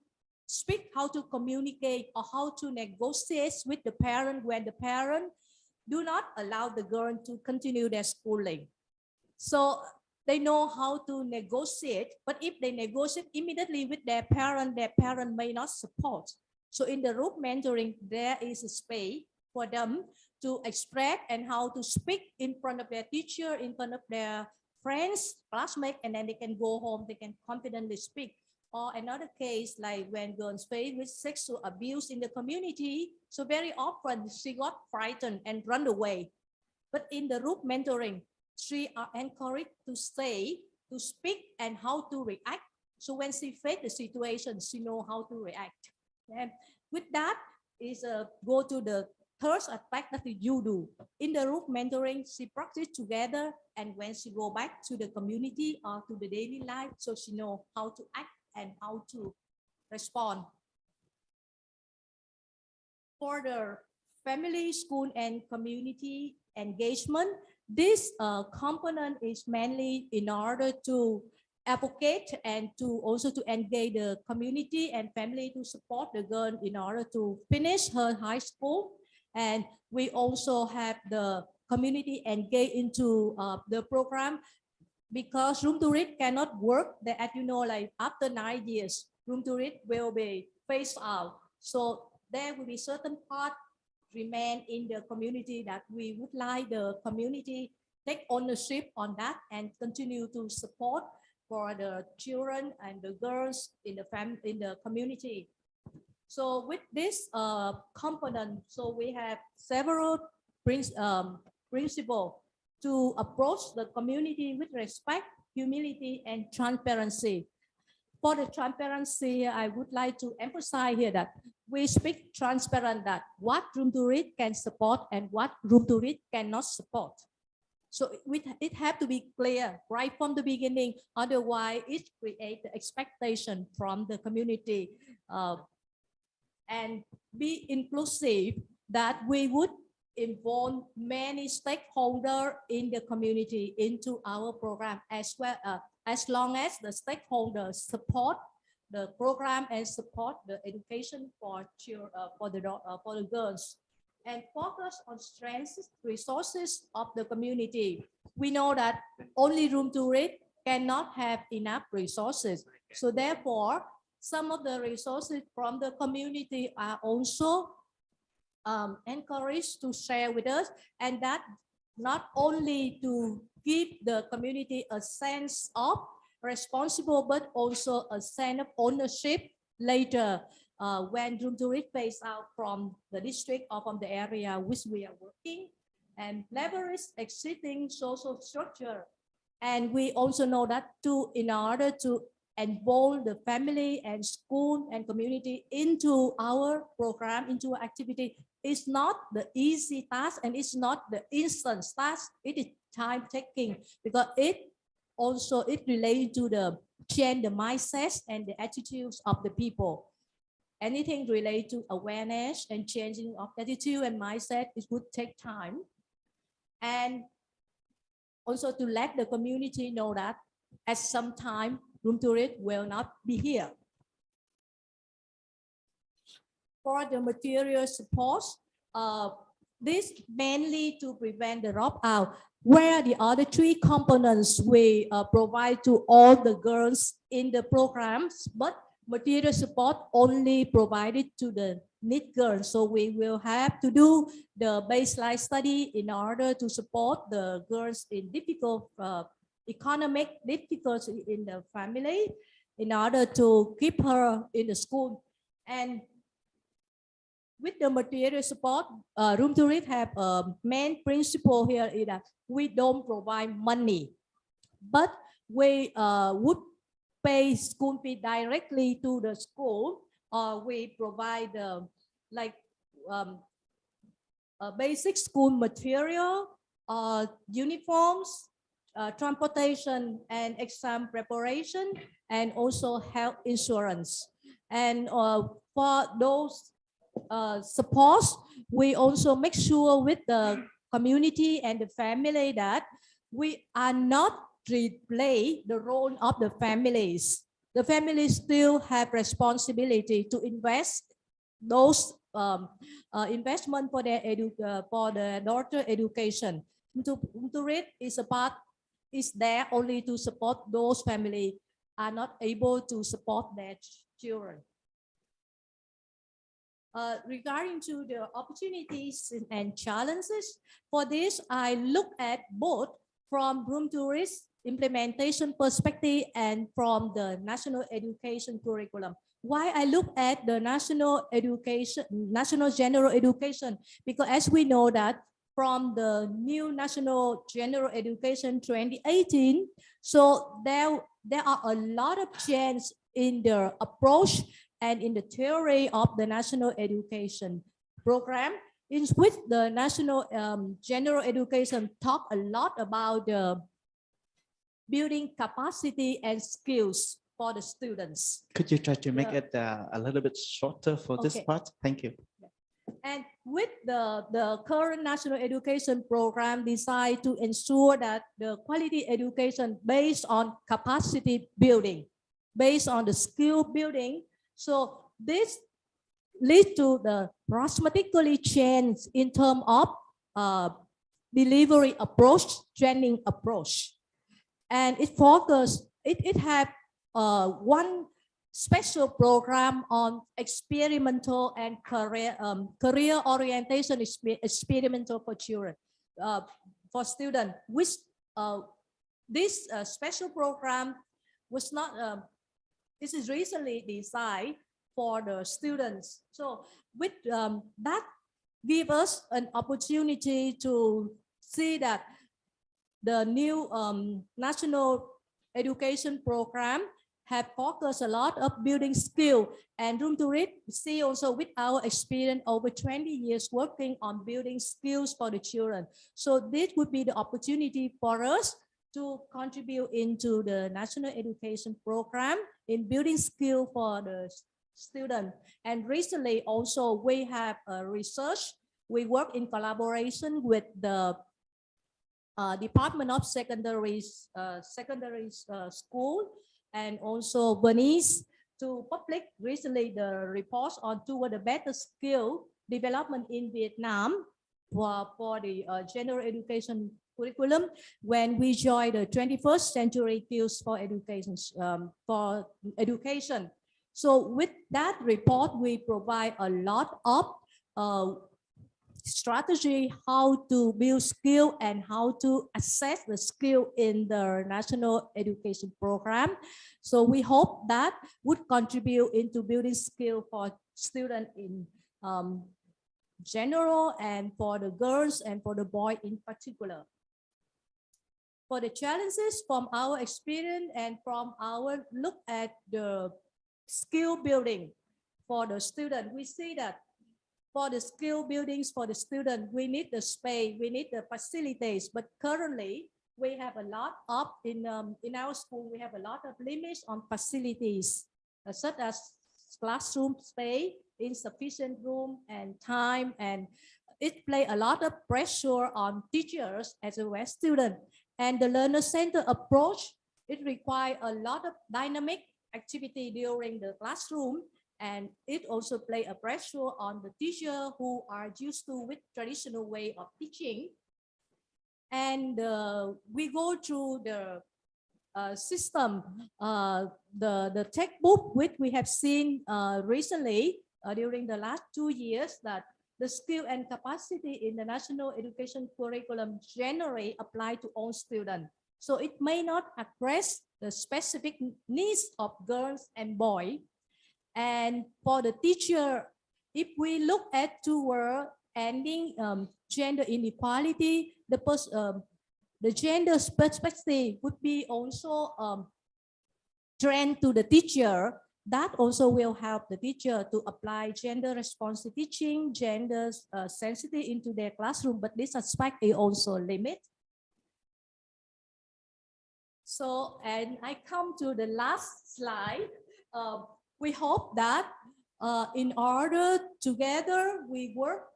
speak, how to communicate, or how to negotiate with the parent when the parent do not allow the girl to continue their schooling. So they know how to negotiate, but if they negotiate immediately with their parent may not support. So in the group mentoring, there is a space for them to express and how to speak in front of their teacher, in front of their friends, classmates, and then they can go home, they can confidently speak. Or another case, like when girls face with sexual abuse in the community, so very often she got frightened and run away. But in the group mentoring, she are encouraged to stay, to speak, and how to react. So when she face the situation, she know how to react. And with that is go to the third aspect that you do. In the group mentoring, she practice together, and when she go back to the community or to the daily life, so she know how to act and how to respond. For the family, school, and community engagement, this component is mainly in order to advocate and to also to engage the community and family to support the girl in order to finish her high school. And we also have the community engage into the program, because Room to Read cannot work that, as you know, like after 9 years, Room to Read will be phased out. So there will be certain part remain in the community that we would like the community take ownership on that and continue to support for the children and the girls in the community. So with this component, so we have several principles to approach the community with respect, humility, and transparency. For the transparency, I would like to emphasize here that we speak transparent that what Room to Read can support and what Room to Read cannot support. So it have to be clear right from the beginning, otherwise it creates the expectation from the community, and be inclusive, that we would involve many stakeholders in the community into our program as well, as long as the stakeholders support the program and support the education for the girls, and focus on strengths, resources of the community. We know that only Room to Read cannot have enough resources. So therefore, some of the resources from the community are also encouraged to share with us, and that not only to give the community a sense of responsible, but also a sense of ownership later. when room to read phase out from the district or from the area which we are working, and leverage existing social structure. And we also know that in order to involve the family and school and community into our program, into our activity, it's not the easy task and it's not the instant task. It is time taking because it relates to the change the mindsets and the attitudes of the people. Anything related to awareness and changing of attitude and mindset, it would take time. And also to let the community know that at some time, room to read will not be here. For the material support, this mainly to prevent the dropout, where the other three components we provide to all the girls in the programs, but material support only provided to the NEET girls. So we will have to do the baseline study in order to support the girls in difficult economic difficulty in the family in order to keep her in the school. And with the material support, room to read have a main principle here is that we don't provide money, but we would pay school fee directly to the school, or we provide basic school material, uniforms, transportation and exam preparation, and also health insurance. And for those supports, we also make sure with the community and the family that we are not replay the role of the families. The families still have responsibility to invest those investment for their daughter education. To read is there only to support those families are not able to support their children. Regarding to the opportunities and challenges, for this I look at both from room to read implementation perspective and from the national education curriculum. Why I look at the national general education? Because as we know that from the new national general education 2018, so there are a lot of change in the approach and in the theory of the national education program, in which the national general education talk a lot about the building capacity and skills for the students. Could you try to make it a little bit shorter for this part? Thank you. And with the current national education program designed to ensure that the quality education based on capacity building, based on the skill building. So this leads to the dramatically change in terms of delivery approach, training approach. And it have one special program on experimental and career orientation experimental for children, for students, which this special program was not, this is recently designed for the students. So with that give us an opportunity to see that the new national education program have focused a lot of building skill, and room to read see also with our experience over 20 years working on building skills for the children. So this would be the opportunity for us to contribute into the national education program in building skill for the student. And recently also we have a research. We work in collaboration with the Department of Secondary School and also Venice to publish recently the reports on toward the better skill development in Vietnam for the general education curriculum when we joined the 21st century skills for education. So with that report, we provide a lot of strategy how to build skill and how to assess the skill in the national education program. So we hope that would contribute into building skill for students in general and for the girls and for the boy in particular. For the challenges from our experience and from our look at the skill building for the student, we see that for the skill buildings for the student, we need the space, we need the facilities, but currently we have a lot of, in our school, we have a lot of limits on facilities, such as classroom space, insufficient room and time, and it play a lot of pressure on teachers as well as students. And the learner-centered approach, it requires a lot of dynamic activity during the classroom, and it also play a pressure on the teacher who are used to with traditional way of teaching. And we go through the system, the textbook which we have seen recently during the last 2 years, that the skill and capacity in the national education curriculum generally apply to all students. So it may not address the specific needs of girls and boys. And for the teacher, if we look at toward ending gender inequality, the gender perspective would be also trained to the teacher. That also will help the teacher to apply gender responsive teaching, gender sensitive into their classroom, but this aspect is also limited. So, and I come to the last slide. We hope that in order together we work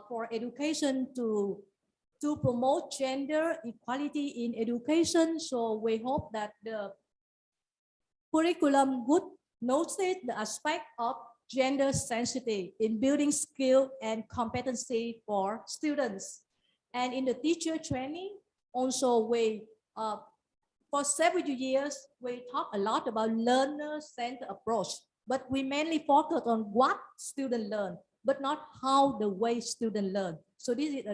for education to promote gender equality in education. So we hope that the curriculum would notice the aspect of gender sensitive in building skill and competency for students. And in the teacher training, also we, for several years, we talk a lot about learner-centered approach, but we mainly focus on what students learn, but not how the way students learn. So this is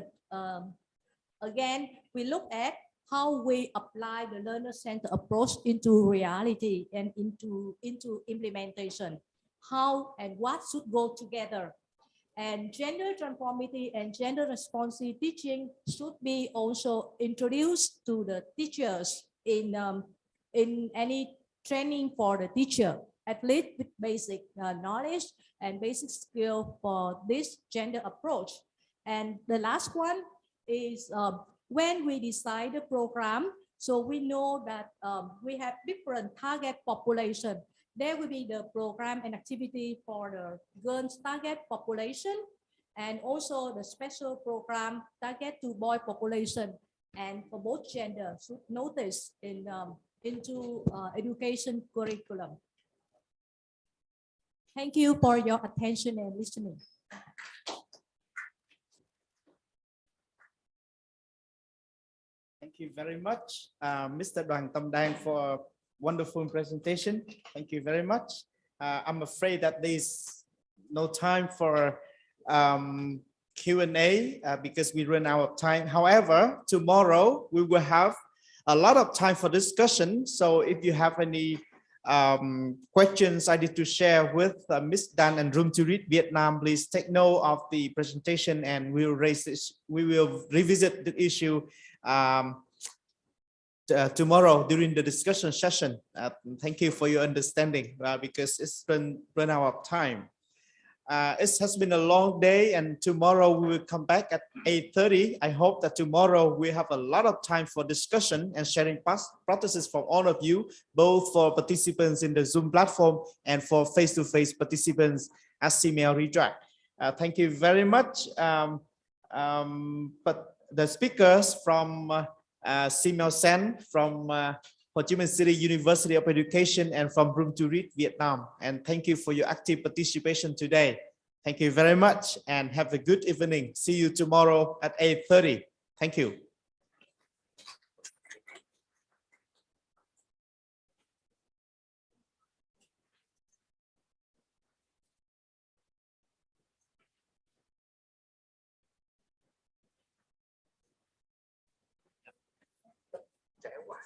again, we look at how we apply the learner-centered approach into reality and into implementation. How and what should go together. And gender transformative and gender responsive teaching should be also introduced to the teachers in any training for the teacher, at least with basic knowledge and basic skill for this gender approach. And the last one is when we decide the program, so we know that we have different target population. There will be the program and activity for the girls target population, and also the special program target to boy population, and for both genders should notice in into education curriculum. Thank you for your attention and listening. Thank you very much, Mr. Đoàn Tâm Đang, for a wonderful presentation. Thank you very much. I'm afraid that there's no time for Q&A because we run out of time. However, tomorrow we will have a lot of time for discussion. So if you have any questions I need to share with Ms. Dan and Room to Read Vietnam, please take note of the presentation and we'll raise this. We will revisit the issue tomorrow during the discussion session. Thank you for your understanding because it's been run out of time. It has been a long day and tomorrow we will come back at 8:30. I hope that tomorrow we have a lot of time for discussion and sharing past practices from all of you, both for participants in the Zoom platform and for face-to-face participants at SEAMEO Retract. Thank you very much. But the speakers from SEAMEO Sen, from Ho Chi Minh City University of Education, and from Room to Read Vietnam. And thank you for your active participation today. Thank you very much and have a good evening. See you tomorrow at 8:30. Thank you. Trễ quá.